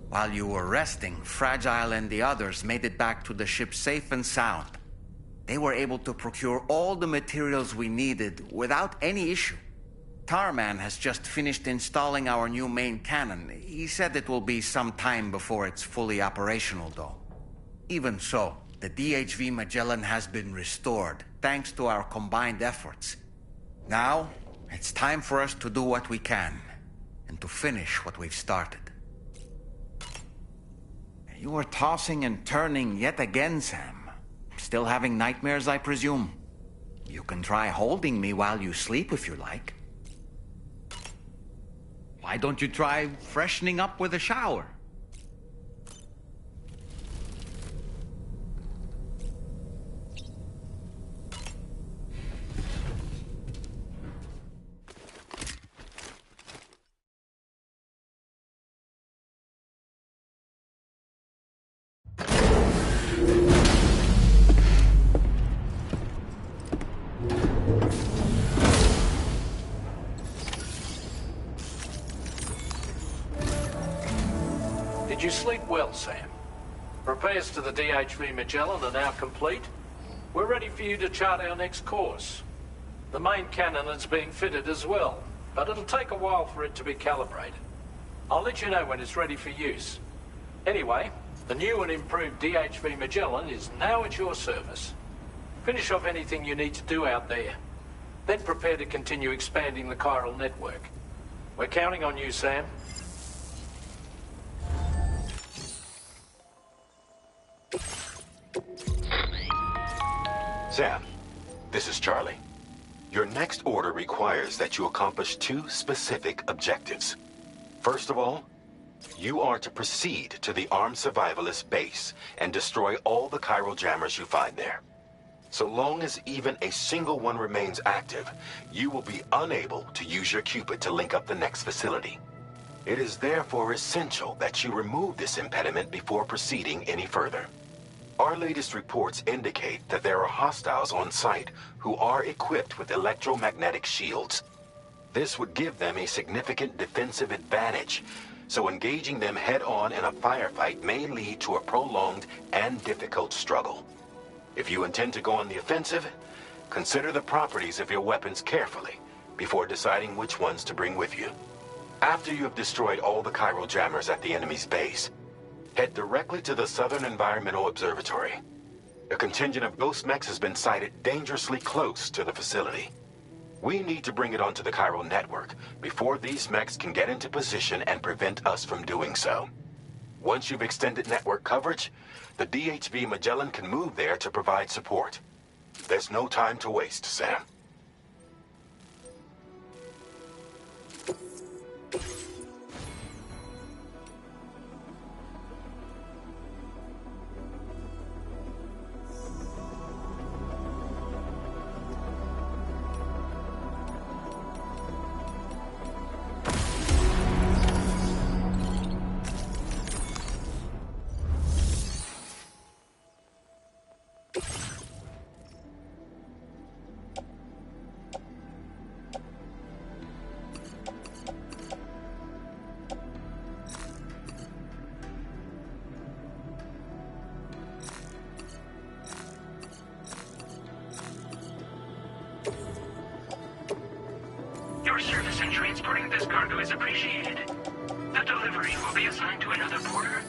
Speaker 2: While you were resting, Fragile and the others made it back to the ship safe and sound. They were able to procure all the materials we needed without any issue. Tarman has just finished installing our new main cannon. He said it will be some time before it's fully operational, though. Even so, the DHV Magellan has been restored, thanks to our combined efforts. Now, it's time for us to do what we can, and to finish what we've started. You were tossing and turning yet again, Sam. Still having nightmares, I presume? You can try holding me while you sleep if you like. Why don't you try freshening up with a shower?
Speaker 9: Did you sleep well, Sam? Repairs to the DHV Magellan are now complete. We're ready for you to chart our next course. The main cannon is being fitted as well, but it'll take a while for it to be calibrated. I'll let you know when it's ready for use. Anyway, the new and improved DHV Magellan is now at your service. Finish off anything you need to do out there. Then prepare to continue expanding the chiral network. We're counting on you, Sam.
Speaker 6: Sam, this is Charlie. Your next order requires that you accomplish 2 specific objectives. First of all, you are to proceed to the armed survivalist base and destroy all the chiral jammers you find there. So long as even a single one remains active, you will be unable to use your Cupid to link up the next facility. It is therefore essential that you remove this impediment before proceeding any further. Our latest reports indicate that there are hostiles on site who are equipped with electromagnetic shields. This would give them a significant defensive advantage, so engaging them head-on in a firefight may lead to a prolonged and difficult struggle. If you intend to go on the offensive, consider the properties of your weapons carefully before deciding which ones to bring with you. After you have destroyed all the chiral jammers at the enemy's base, head directly to the Southern Environmental Observatory. A contingent of ghost mechs has been sighted dangerously close to the facility. We need to bring it onto the chiral network before these mechs can get into position and prevent us from doing so. Once you've extended network coverage, the DHV Magellan can move there to provide support. There's no time to waste, Sam.
Speaker 18: Your service in transporting this cargo is appreciated. The delivery will be assigned to another porter.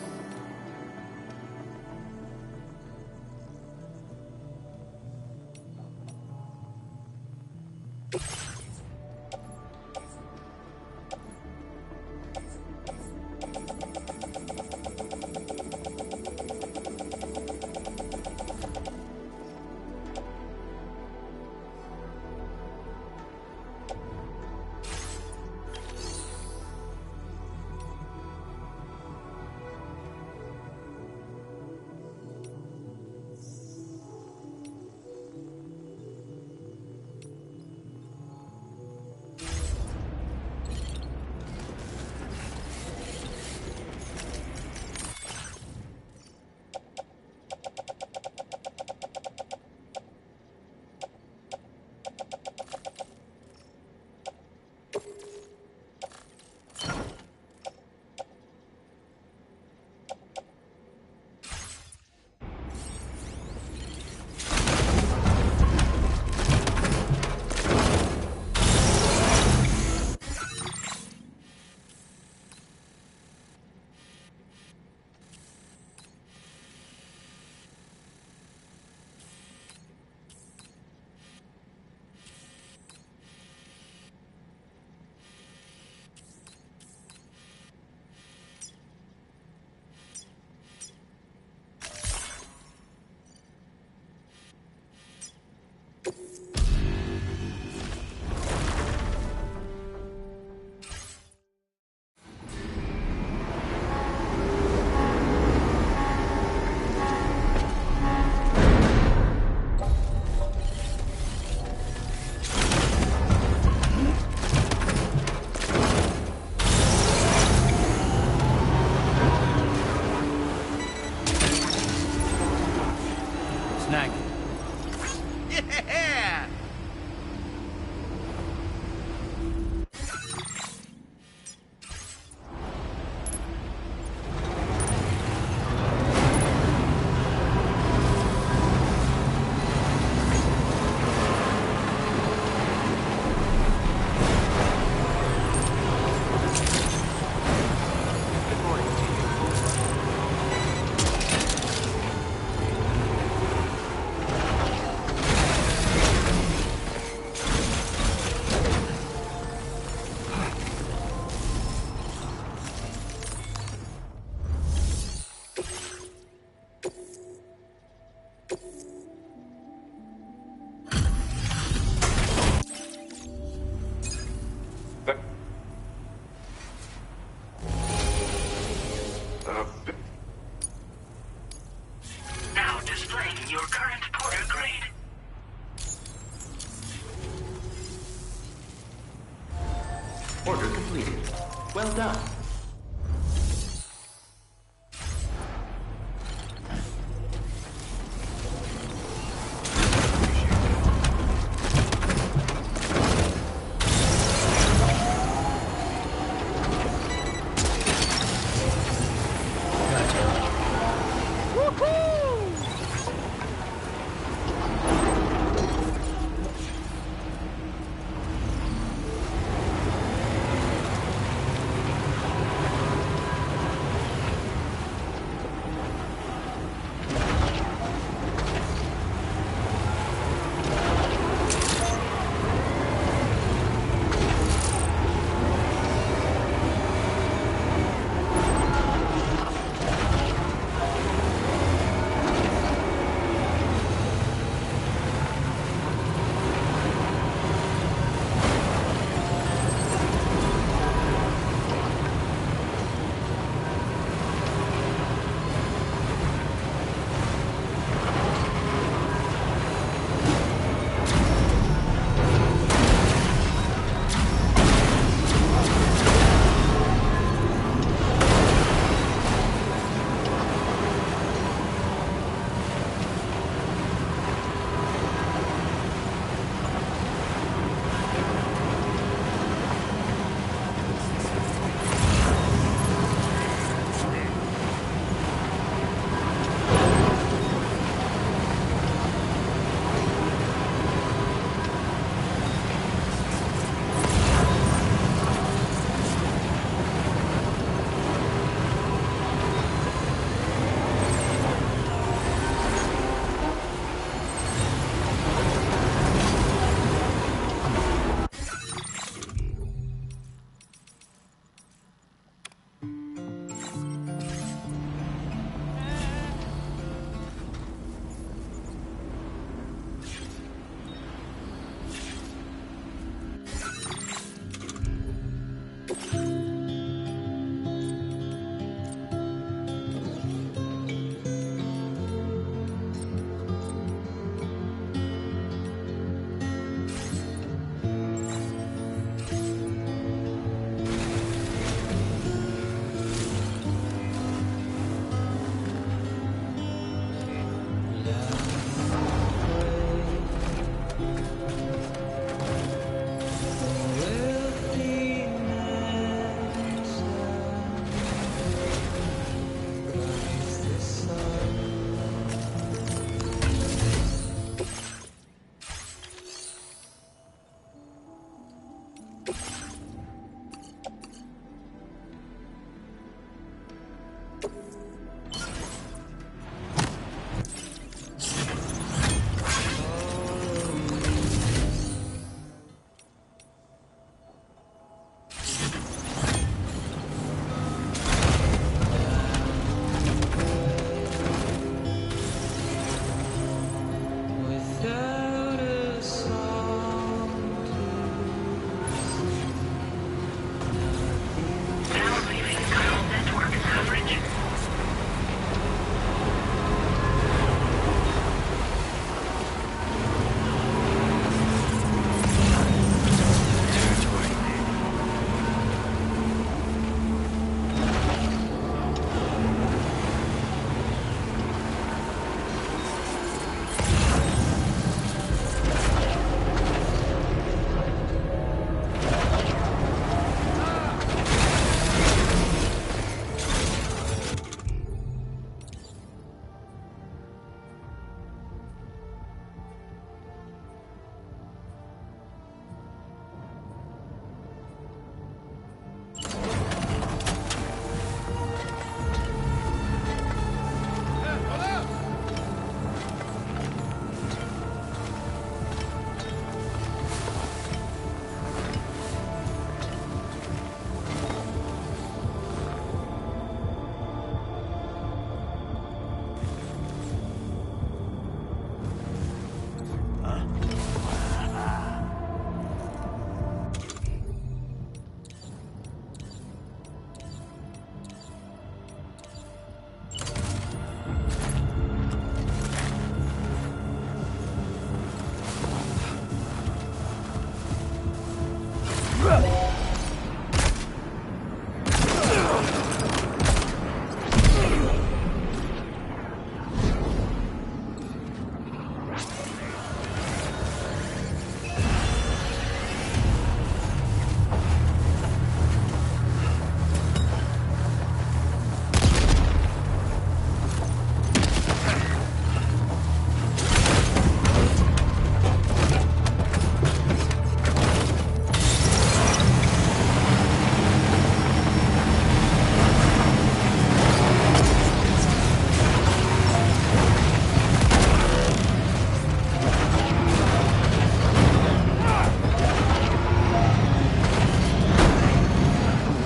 Speaker 15: completed. Well done.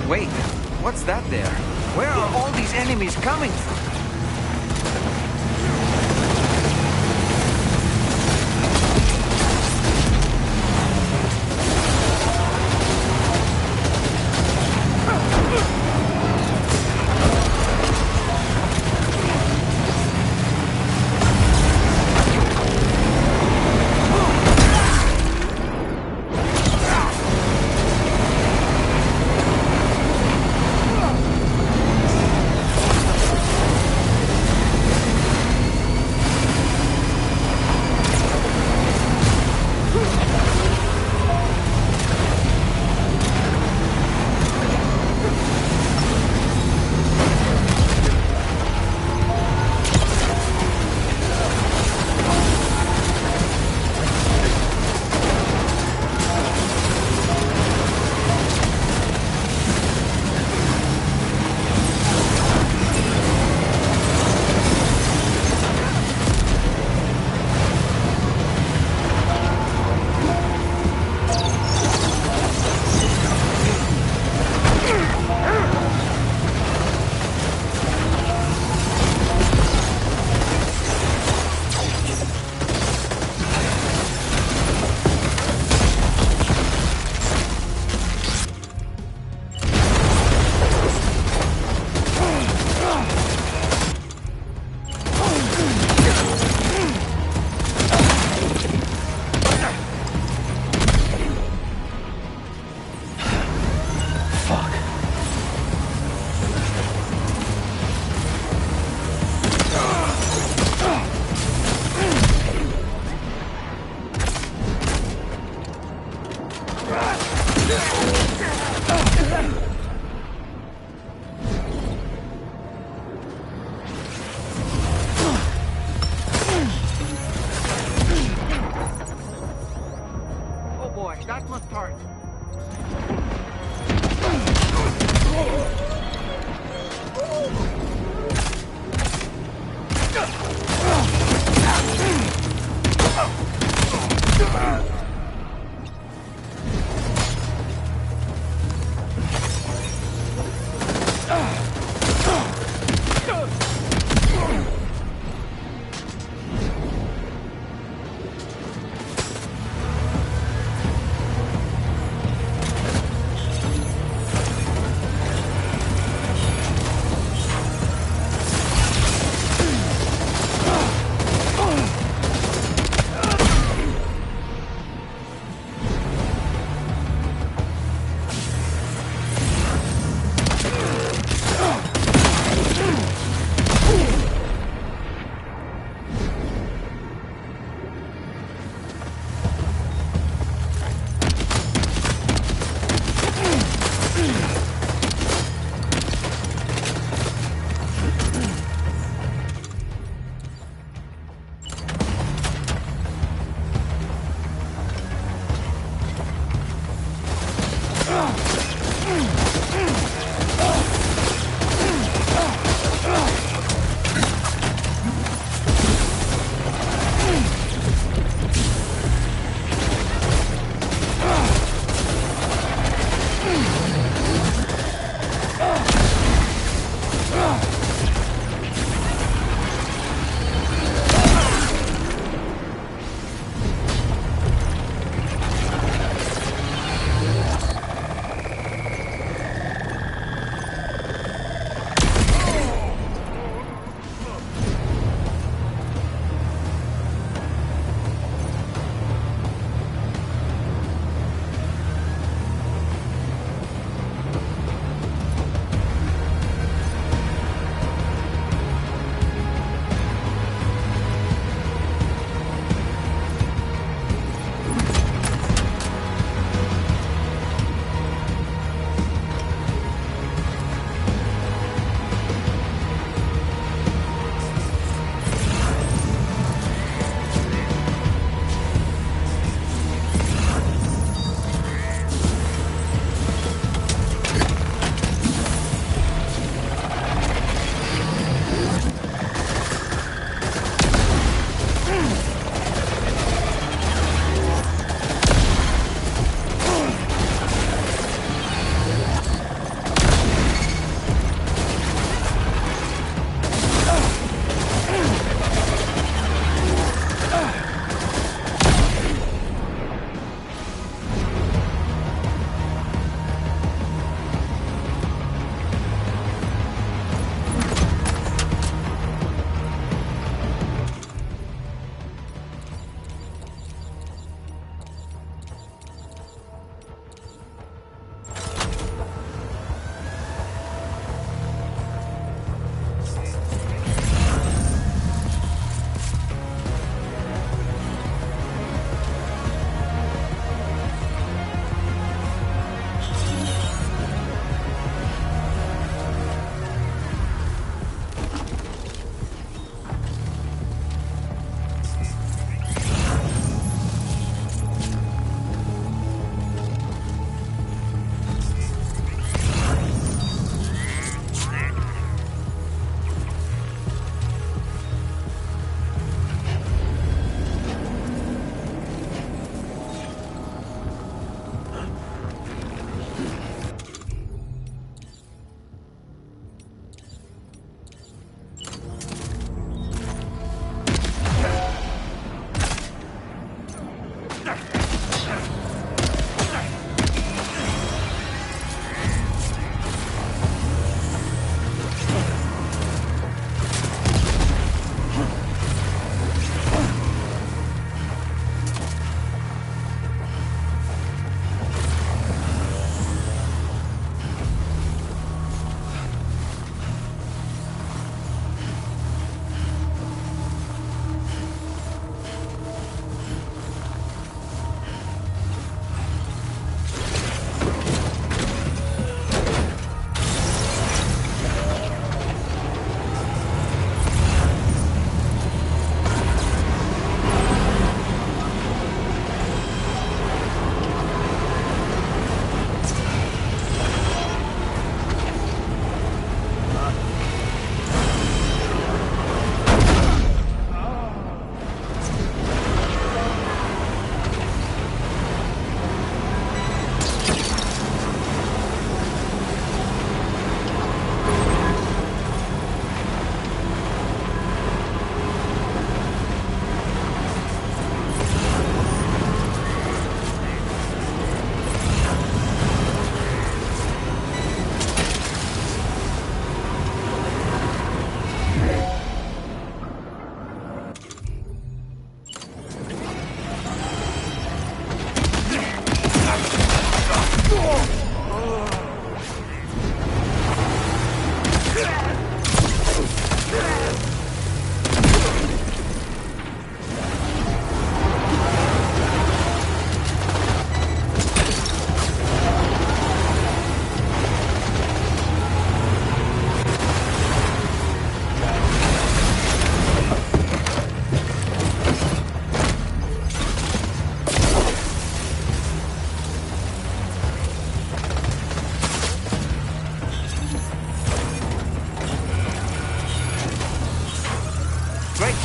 Speaker 14: Wait, what's that there? Where are all these enemies coming from?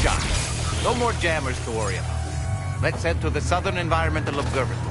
Speaker 14: job. No more jammers to worry about. Let's head to the Southern Environmental Observatory.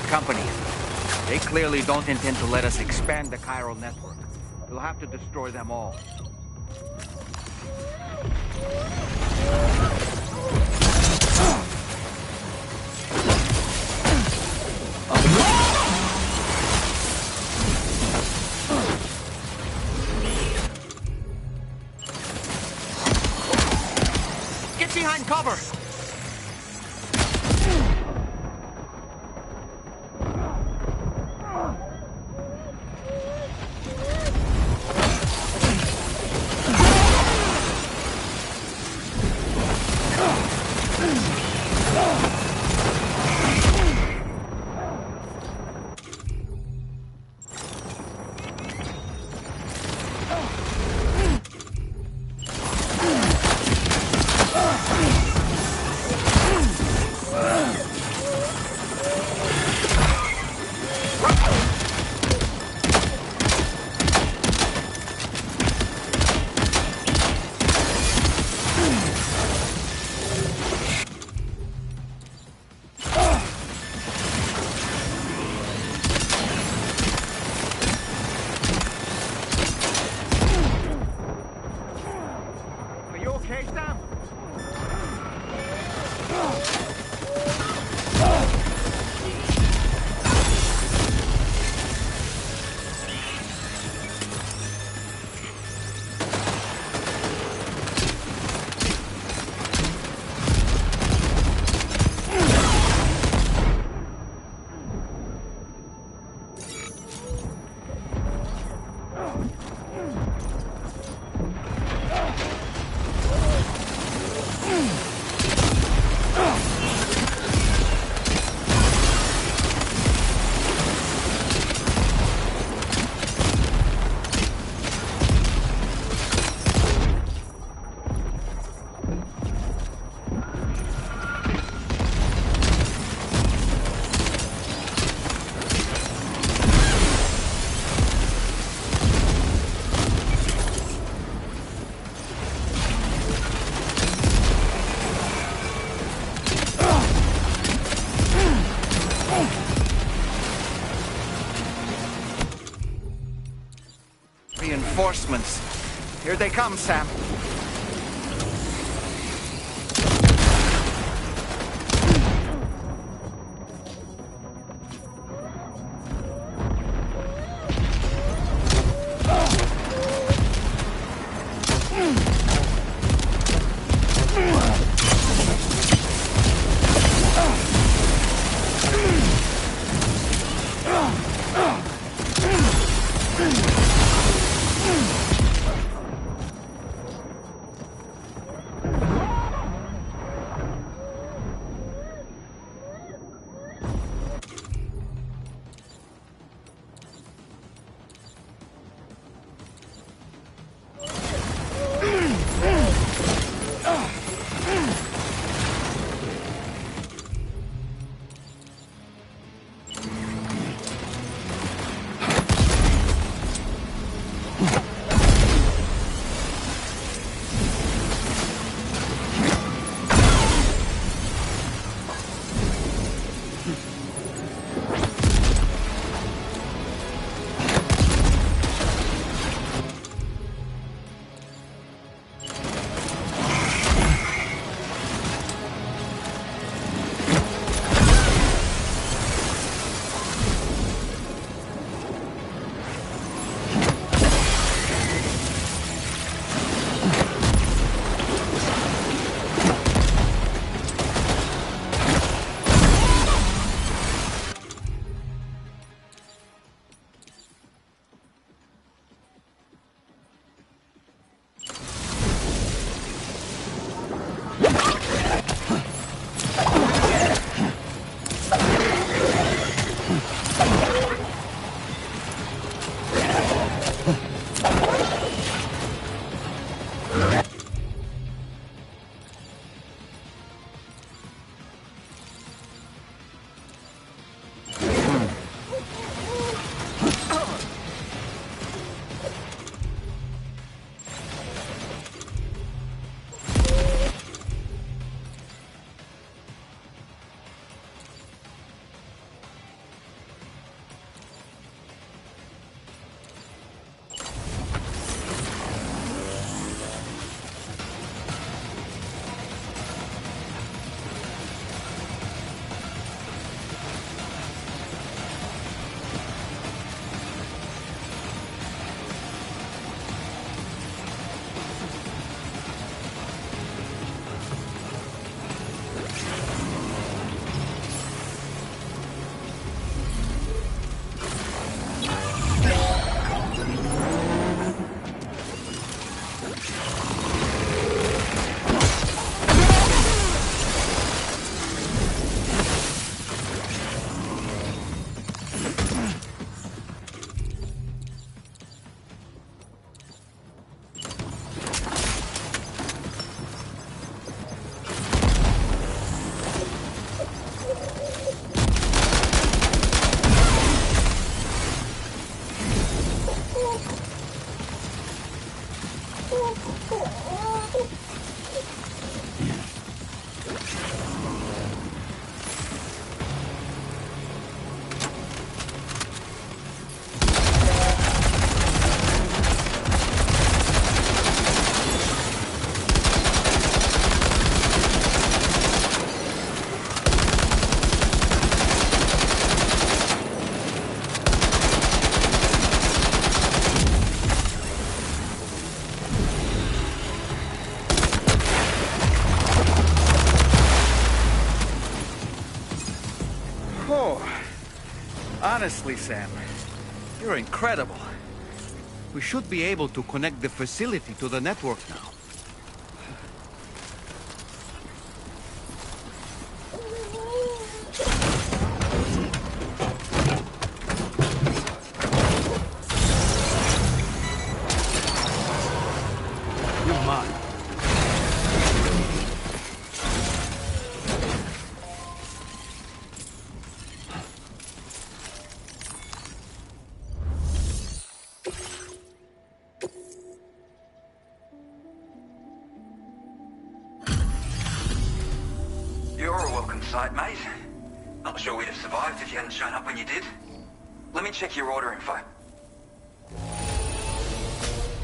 Speaker 14: company. They clearly don't intend to let us expand the chiral network. We'll have to destroy them all. Get behind cover! Are you okay, Sam? Reinforcements. Here they come, Sam. Honestly, Sam, you're incredible. We should be able to connect the facility to the network now.
Speaker 11: You're mine.
Speaker 20: You're a welcome sight, mate. Not sure we'd have survived if you hadn't shown up when you did. Let me check your order info.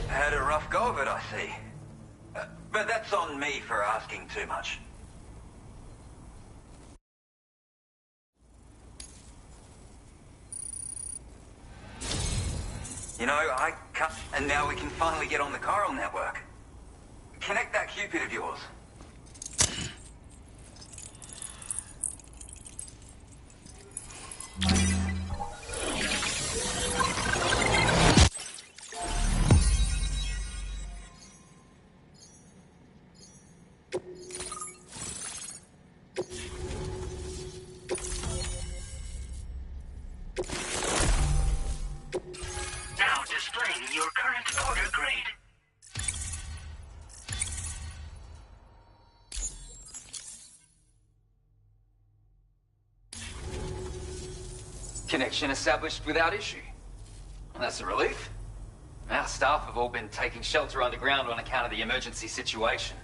Speaker 20: Had a rough go of it, I see. But that's on me for asking too much. You know, I can't... And now we can finally get on the chiral network. Connect that Cupid of yours.
Speaker 18: Now displaying your current order grade.
Speaker 20: Connection established without issue. Well, that's a relief. Our staff have all been taking shelter underground on account of the emergency situation.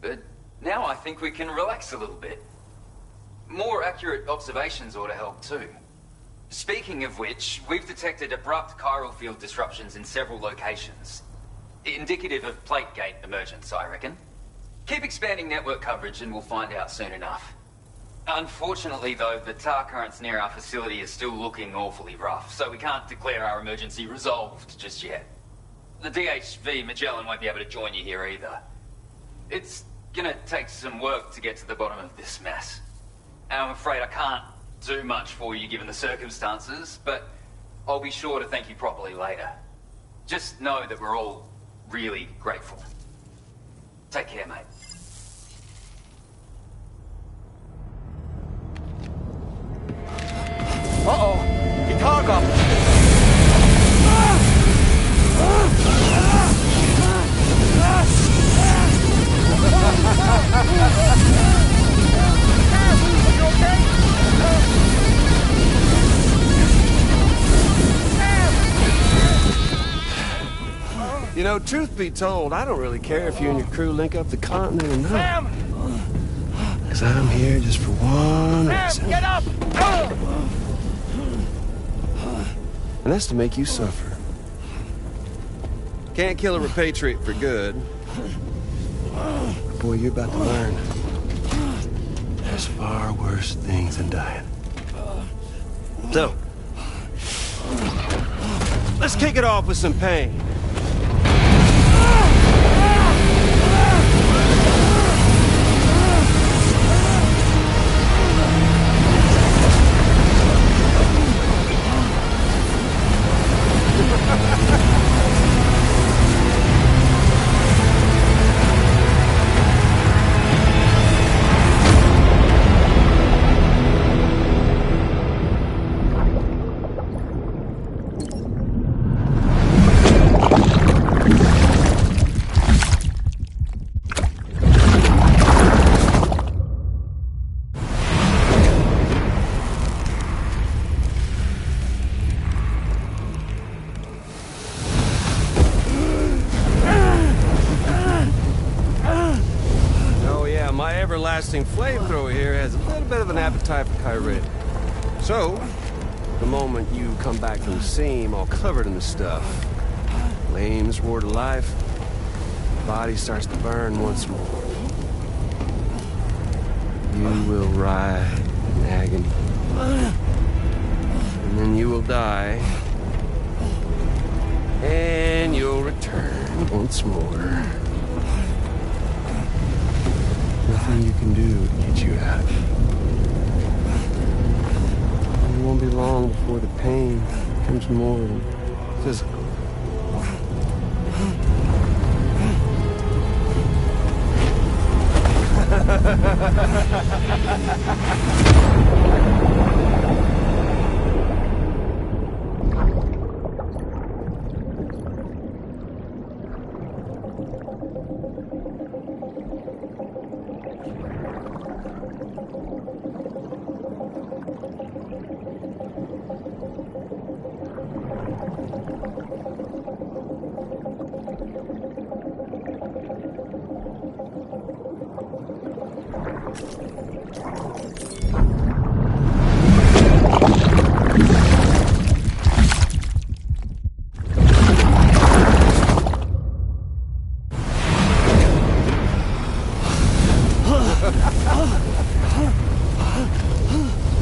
Speaker 20: But now I think we can relax a little bit. More accurate observations ought to help too. Speaking of which, we've detected abrupt chiral field disruptions in several locations. Indicative of plate gate emergence, I reckon. Keep expanding network coverage and we'll find out soon enough. Unfortunately, though, the tar currents near our facility are still looking awfully rough, so we can't declare our emergency resolved just yet. The DHV Magellan won't be able to join you here either. It's gonna take some work to get to the bottom of this mess. And I'm afraid I can't do much for you given the circumstances, but I'll be sure to thank you properly later. Just know that we're all really grateful. Take care, mate.
Speaker 23: Uh-oh! Get cargo!
Speaker 4: You know, truth be told, I don't really care if you and your crew link up the continent or not. Because I'm here just for one reason.
Speaker 23: Get up!
Speaker 4: And that's to make you suffer. Can't kill a repatriate for good. But boy, you're about to learn. There's far worse things than dying. So, let's kick it off with some pain. Everlasting flamethrower here has a little bit of an appetite for Kyrit. So, the moment you come back from the seam all covered in the stuff, flames roar to life, the body starts to burn once more. You will writhe in agony. And then you will die. And you'll return once more. Nothing you can do to get you out. It won't be long long before the pain becomes more than physical.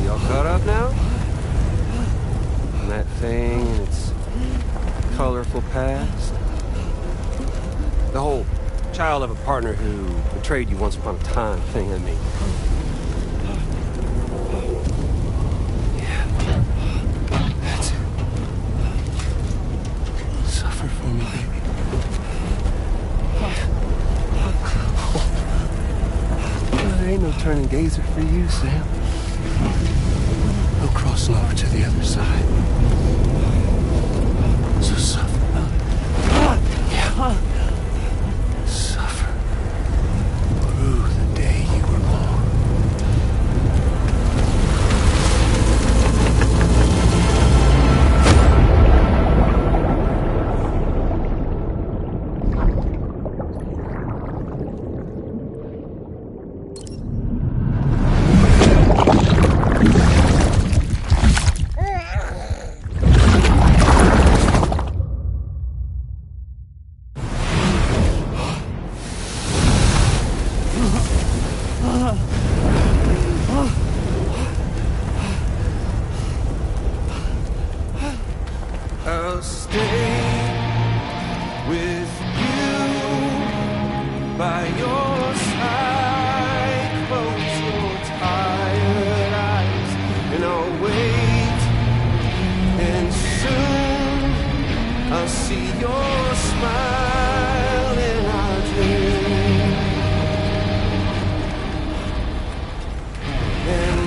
Speaker 4: Y'all caught up now? On that thing and its colorful past? The whole child of a partner who betrayed you once upon a time thing, I mean. Yeah. That's it. Suffer for me, baby. There ain't no turning gazer for you, Sam. No crossing over to the other side. So suffer. Yeah. Suffer. Through the day you were born. I'll stay with you by your side. Close your tired eyes and I'll wait. And soon I'll see your smile in our dream. And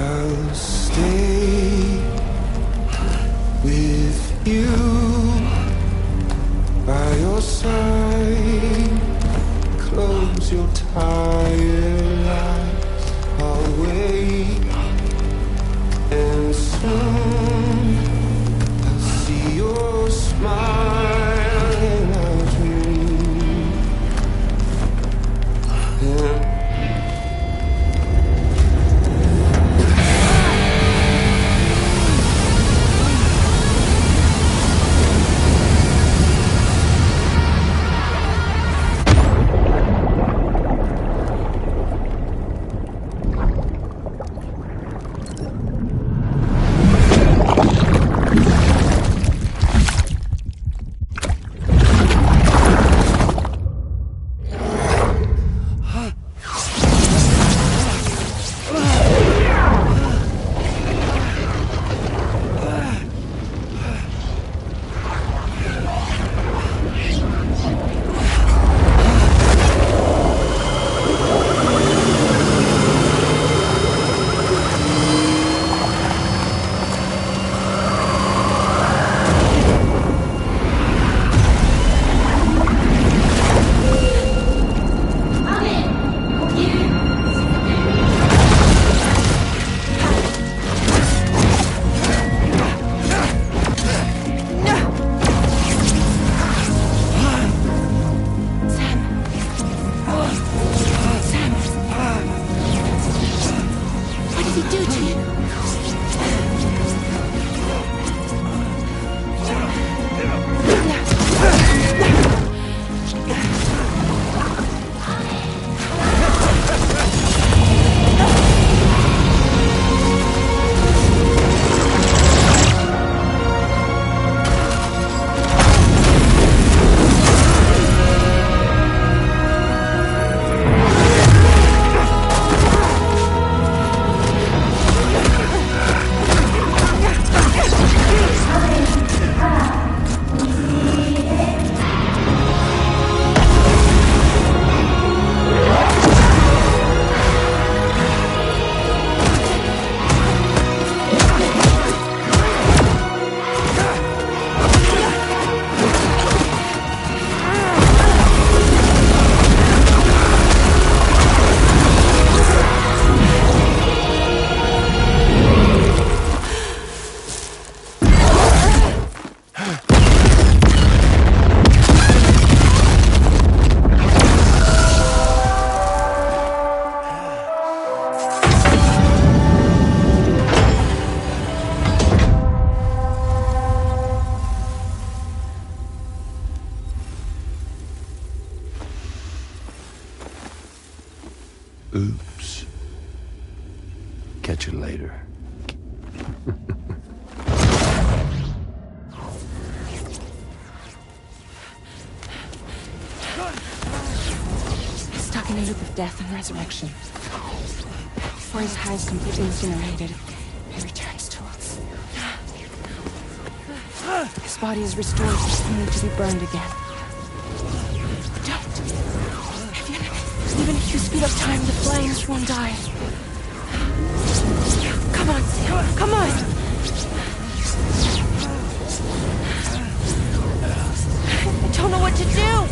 Speaker 4: I'll stay with you by your side. Close your tired eyes. I'll wait, and soon I'll see your smile in our dream. And Oops. Catch you later.
Speaker 17: He's stuck in a loop of death and resurrection. Before his hair is completely incinerated, he returns to us. His body is restored only to be burned again. Don't! Even if you speed up time, the flames won't die. Come on, Sam. Come on! I don't know what to do!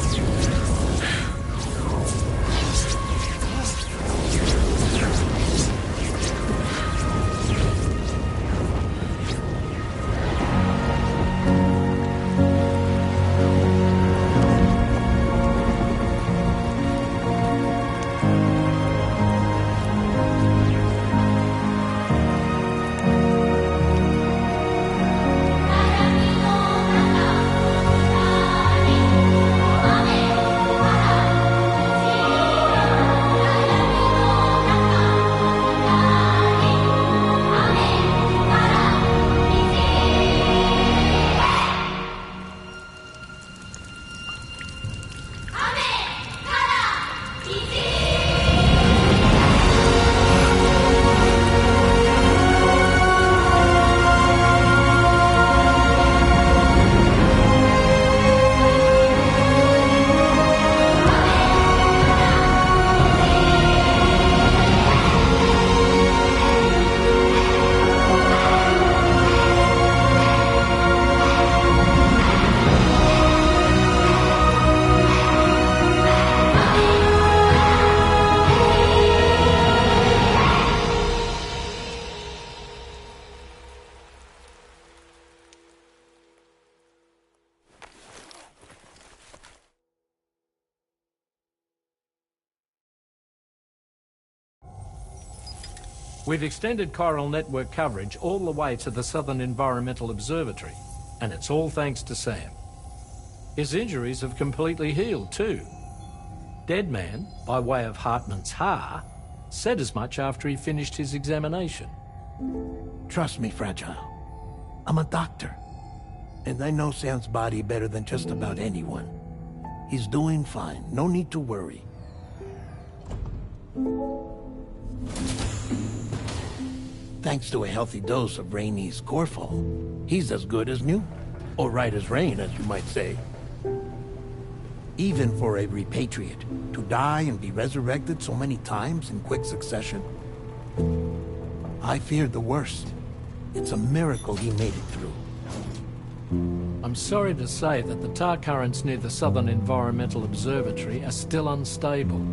Speaker 11: We've extended chiral network coverage all the way to the Southern Environmental Observatory, and it's all thanks to Sam. His injuries have completely healed too. Deadman, by way of Hartman's Ha, said as much after he finished his examination.
Speaker 12: Trust me, Fragile. I'm a doctor, and I know Sam's body better than just about anyone. He's doing fine. No need to worry. Thanks to a healthy dose of Rainey's Corfol, he's as good as new. Or right as rain, as you might say. Even for a repatriate, to die and be resurrected so many times in quick succession, I feared the worst. It's a miracle he made it through.
Speaker 11: I'm sorry to say that the tar currents near the Southern Environmental Observatory are still unstable.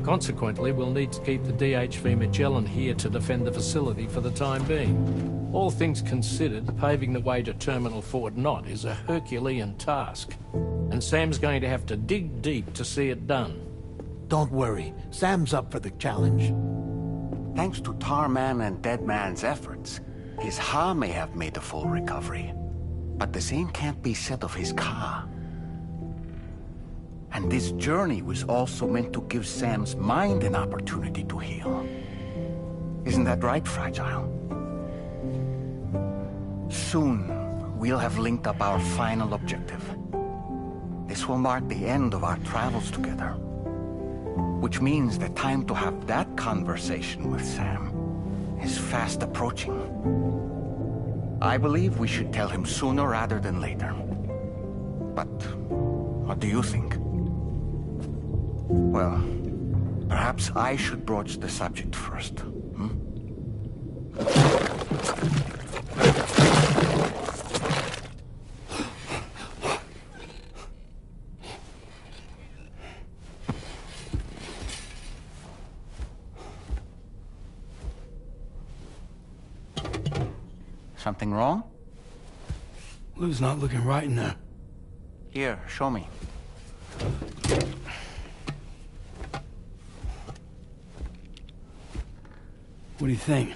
Speaker 11: Consequently, we'll need to keep the DHV Magellan here to defend the facility for the time being. All things considered, paving the way to Terminal Fort Knott is a Herculean task, and Sam's going to have to dig deep to see it done.
Speaker 12: Don't worry, Sam's up for the challenge.
Speaker 2: Thanks to Tarman and Deadman's efforts, his Ha may have made a full recovery. But the same can't be said of his Ka. And this journey was also meant to give Sam's mind an opportunity to heal. Isn't that right, Fragile? Soon, we'll have linked up our final objective. This will mark the end of our travels together. Which means the time to have that conversation with Sam is fast approaching. I believe we should tell him sooner rather than later. But what do you think? Well, perhaps I should broach the subject first. Something wrong?
Speaker 12: Lou's not looking right in there.
Speaker 2: Here, show me.
Speaker 12: What do you think?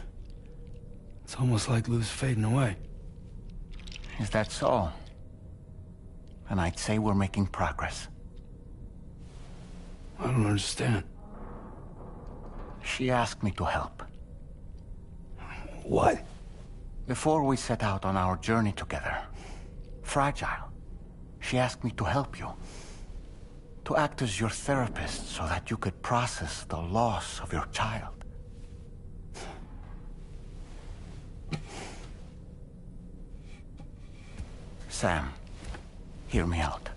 Speaker 12: It's almost like Lou's fading away.
Speaker 2: Is that so? Then I'd say we're making progress.
Speaker 12: I don't understand.
Speaker 2: She asked me to help.
Speaker 12: What?
Speaker 2: Before we set out on our journey together, Fragile, she asked me to help you. To act as your therapist so that you could process the loss of your child. Sam, hear me out.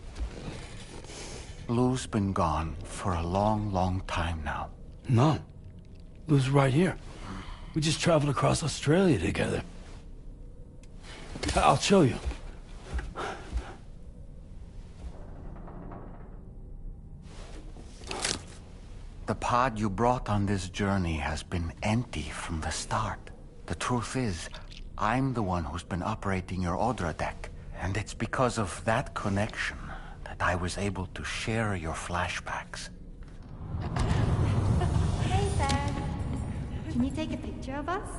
Speaker 2: Lou's been gone for a long, long time now.
Speaker 7: No. Lou's right here. We just traveled across Australia together. I'll show you.
Speaker 2: The pod you brought on this journey has been empty from the start. The truth is, I'm the one who's been operating your Odra deck. And it's because of that connection that I was able to share your flashbacks.
Speaker 16: Hey, Sam. Can you take a picture of us?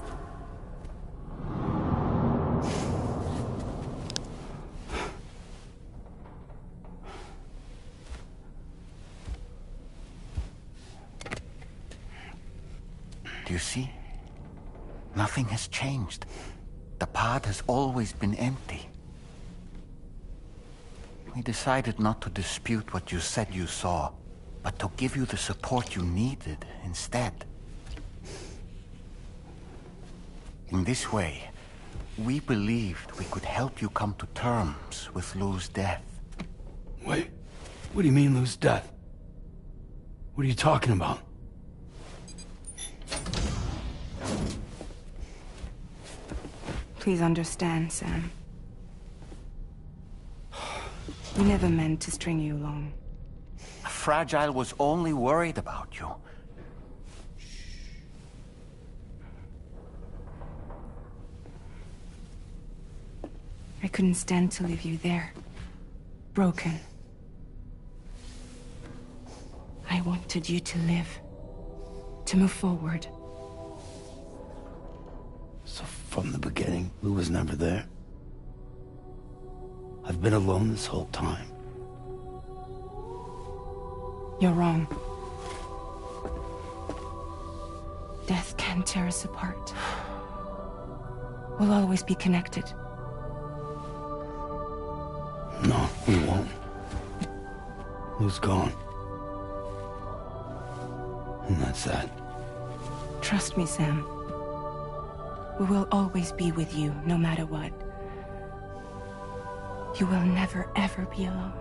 Speaker 2: Do you see? Nothing has changed. The pod has always been empty. We decided not to dispute what you said you saw, but to give you the support you needed instead. In this way, we believed we could help you come to terms with Lou's death.
Speaker 7: Wait, what do you mean Lou's death? What are you talking about?
Speaker 17: Please understand, Sam. We never meant to string you along.
Speaker 2: Fragile was only worried about you.
Speaker 17: I couldn't stand to leave you there, broken. I wanted you to live, to move forward.
Speaker 7: So from the beginning, Lou was never there? I've been alone this whole time.
Speaker 17: You're wrong. Death can tear us apart. We'll always be connected.
Speaker 7: No, we won't. Lou's gone. And that's that.
Speaker 17: Trust me, Sam. We will always be with you, no matter what. You will never, ever be alone.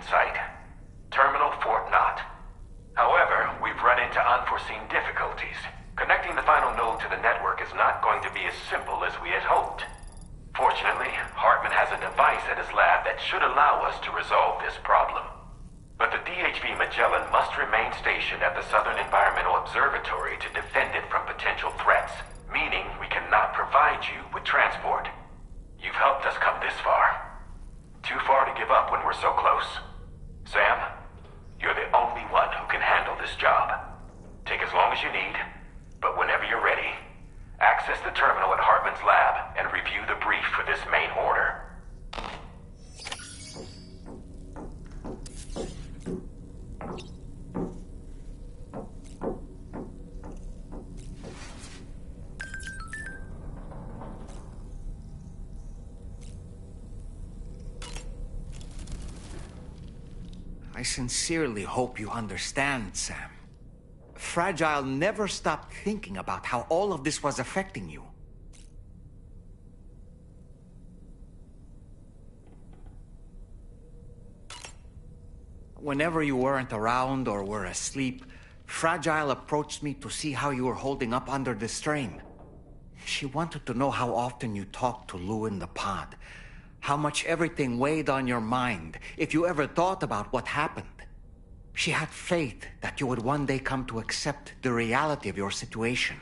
Speaker 6: site, Terminal Fort Knott. However, we've run into unforeseen difficulties. Connecting the final node to the network is not going to be as simple as we had hoped. Fortunately, Hartman has a device at his lab that should allow us to resolve this problem. But the DHV Magellan must remain stationed at the Southern Environmental Observatory to defend it from potential threats, meaning we cannot provide you with transport. You've helped us come this far. Too far to give up when we're so close. Sam, you're the only one who can handle this job. Take as long as you need, but whenever you're ready, access the terminal at Hartman's lab and review the brief for this main order.
Speaker 14: I sincerely hope you understand, Sam. Fragile never stopped thinking about how all of this was affecting you. Whenever you weren't around or were asleep, Fragile approached me to see how you were holding up under the strain. She wanted to know how often you talked to Lou in the pod, how much everything weighed on your mind, if you ever thought about what happened. She had faith that you would one day come to accept the reality of your situation.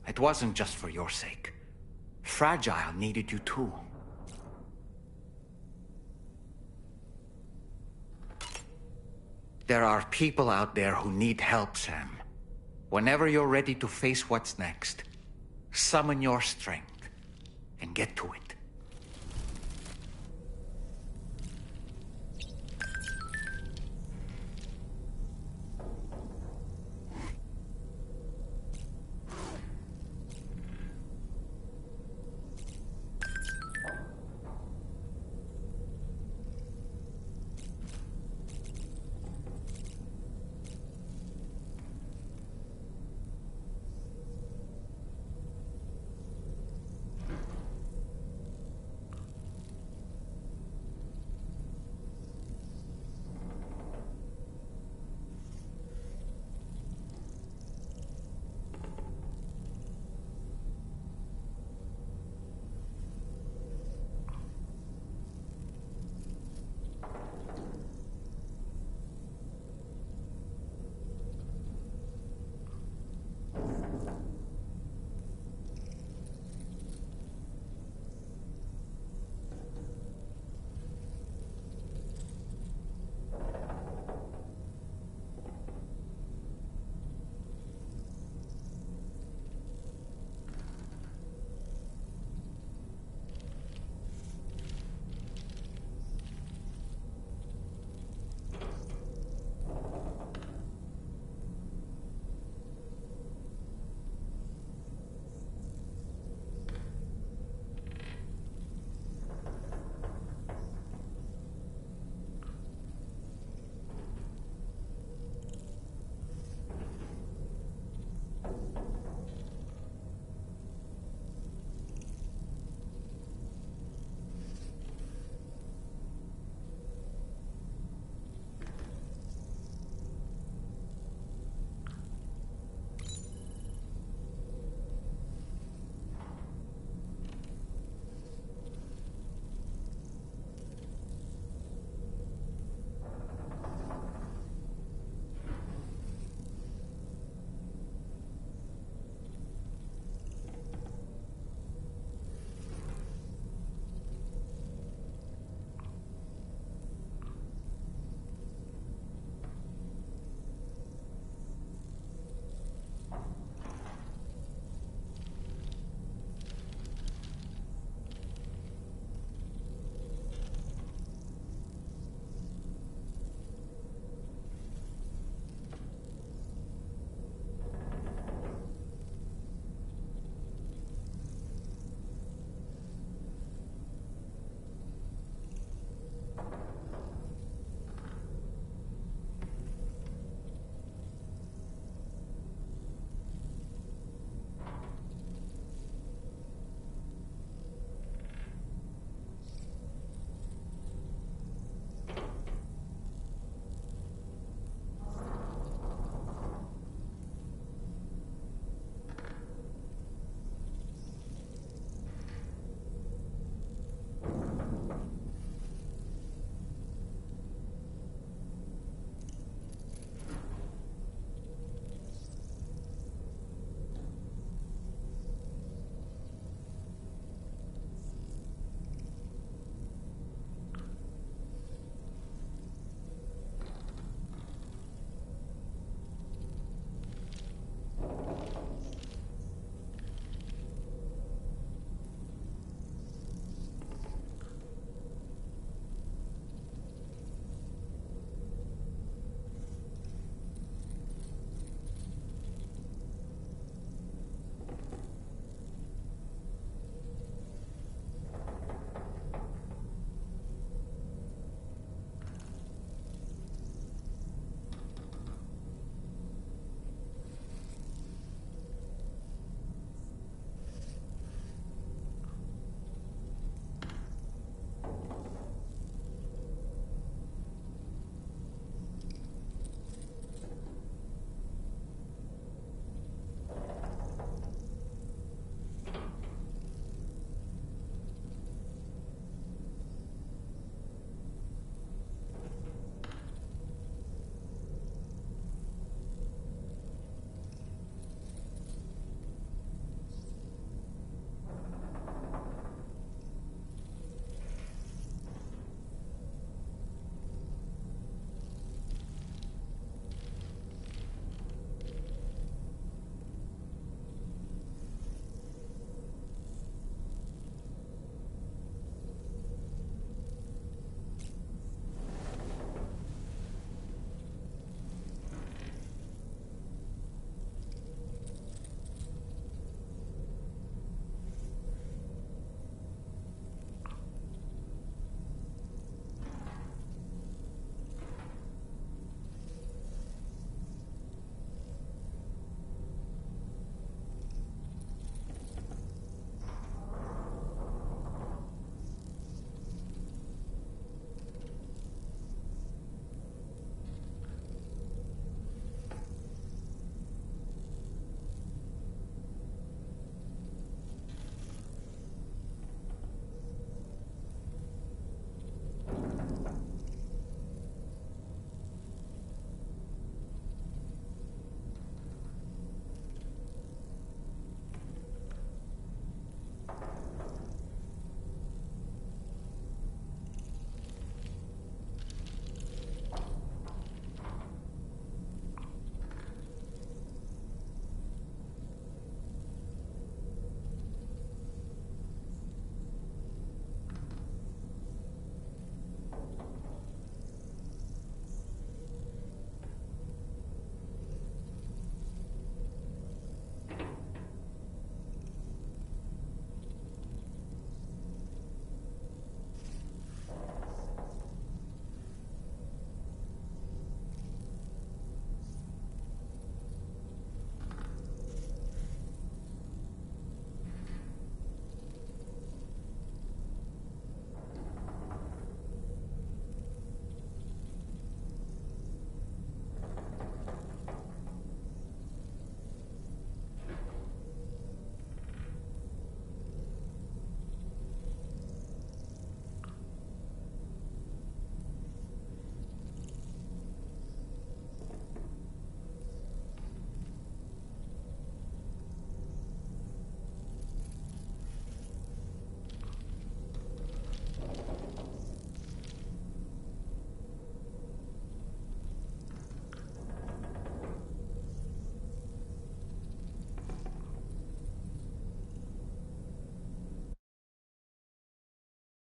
Speaker 14: It wasn't just for your sake. Fragile needed you too. There are people out there who need help, Sam. Whenever you're ready to face what's next, summon your strength and get to it.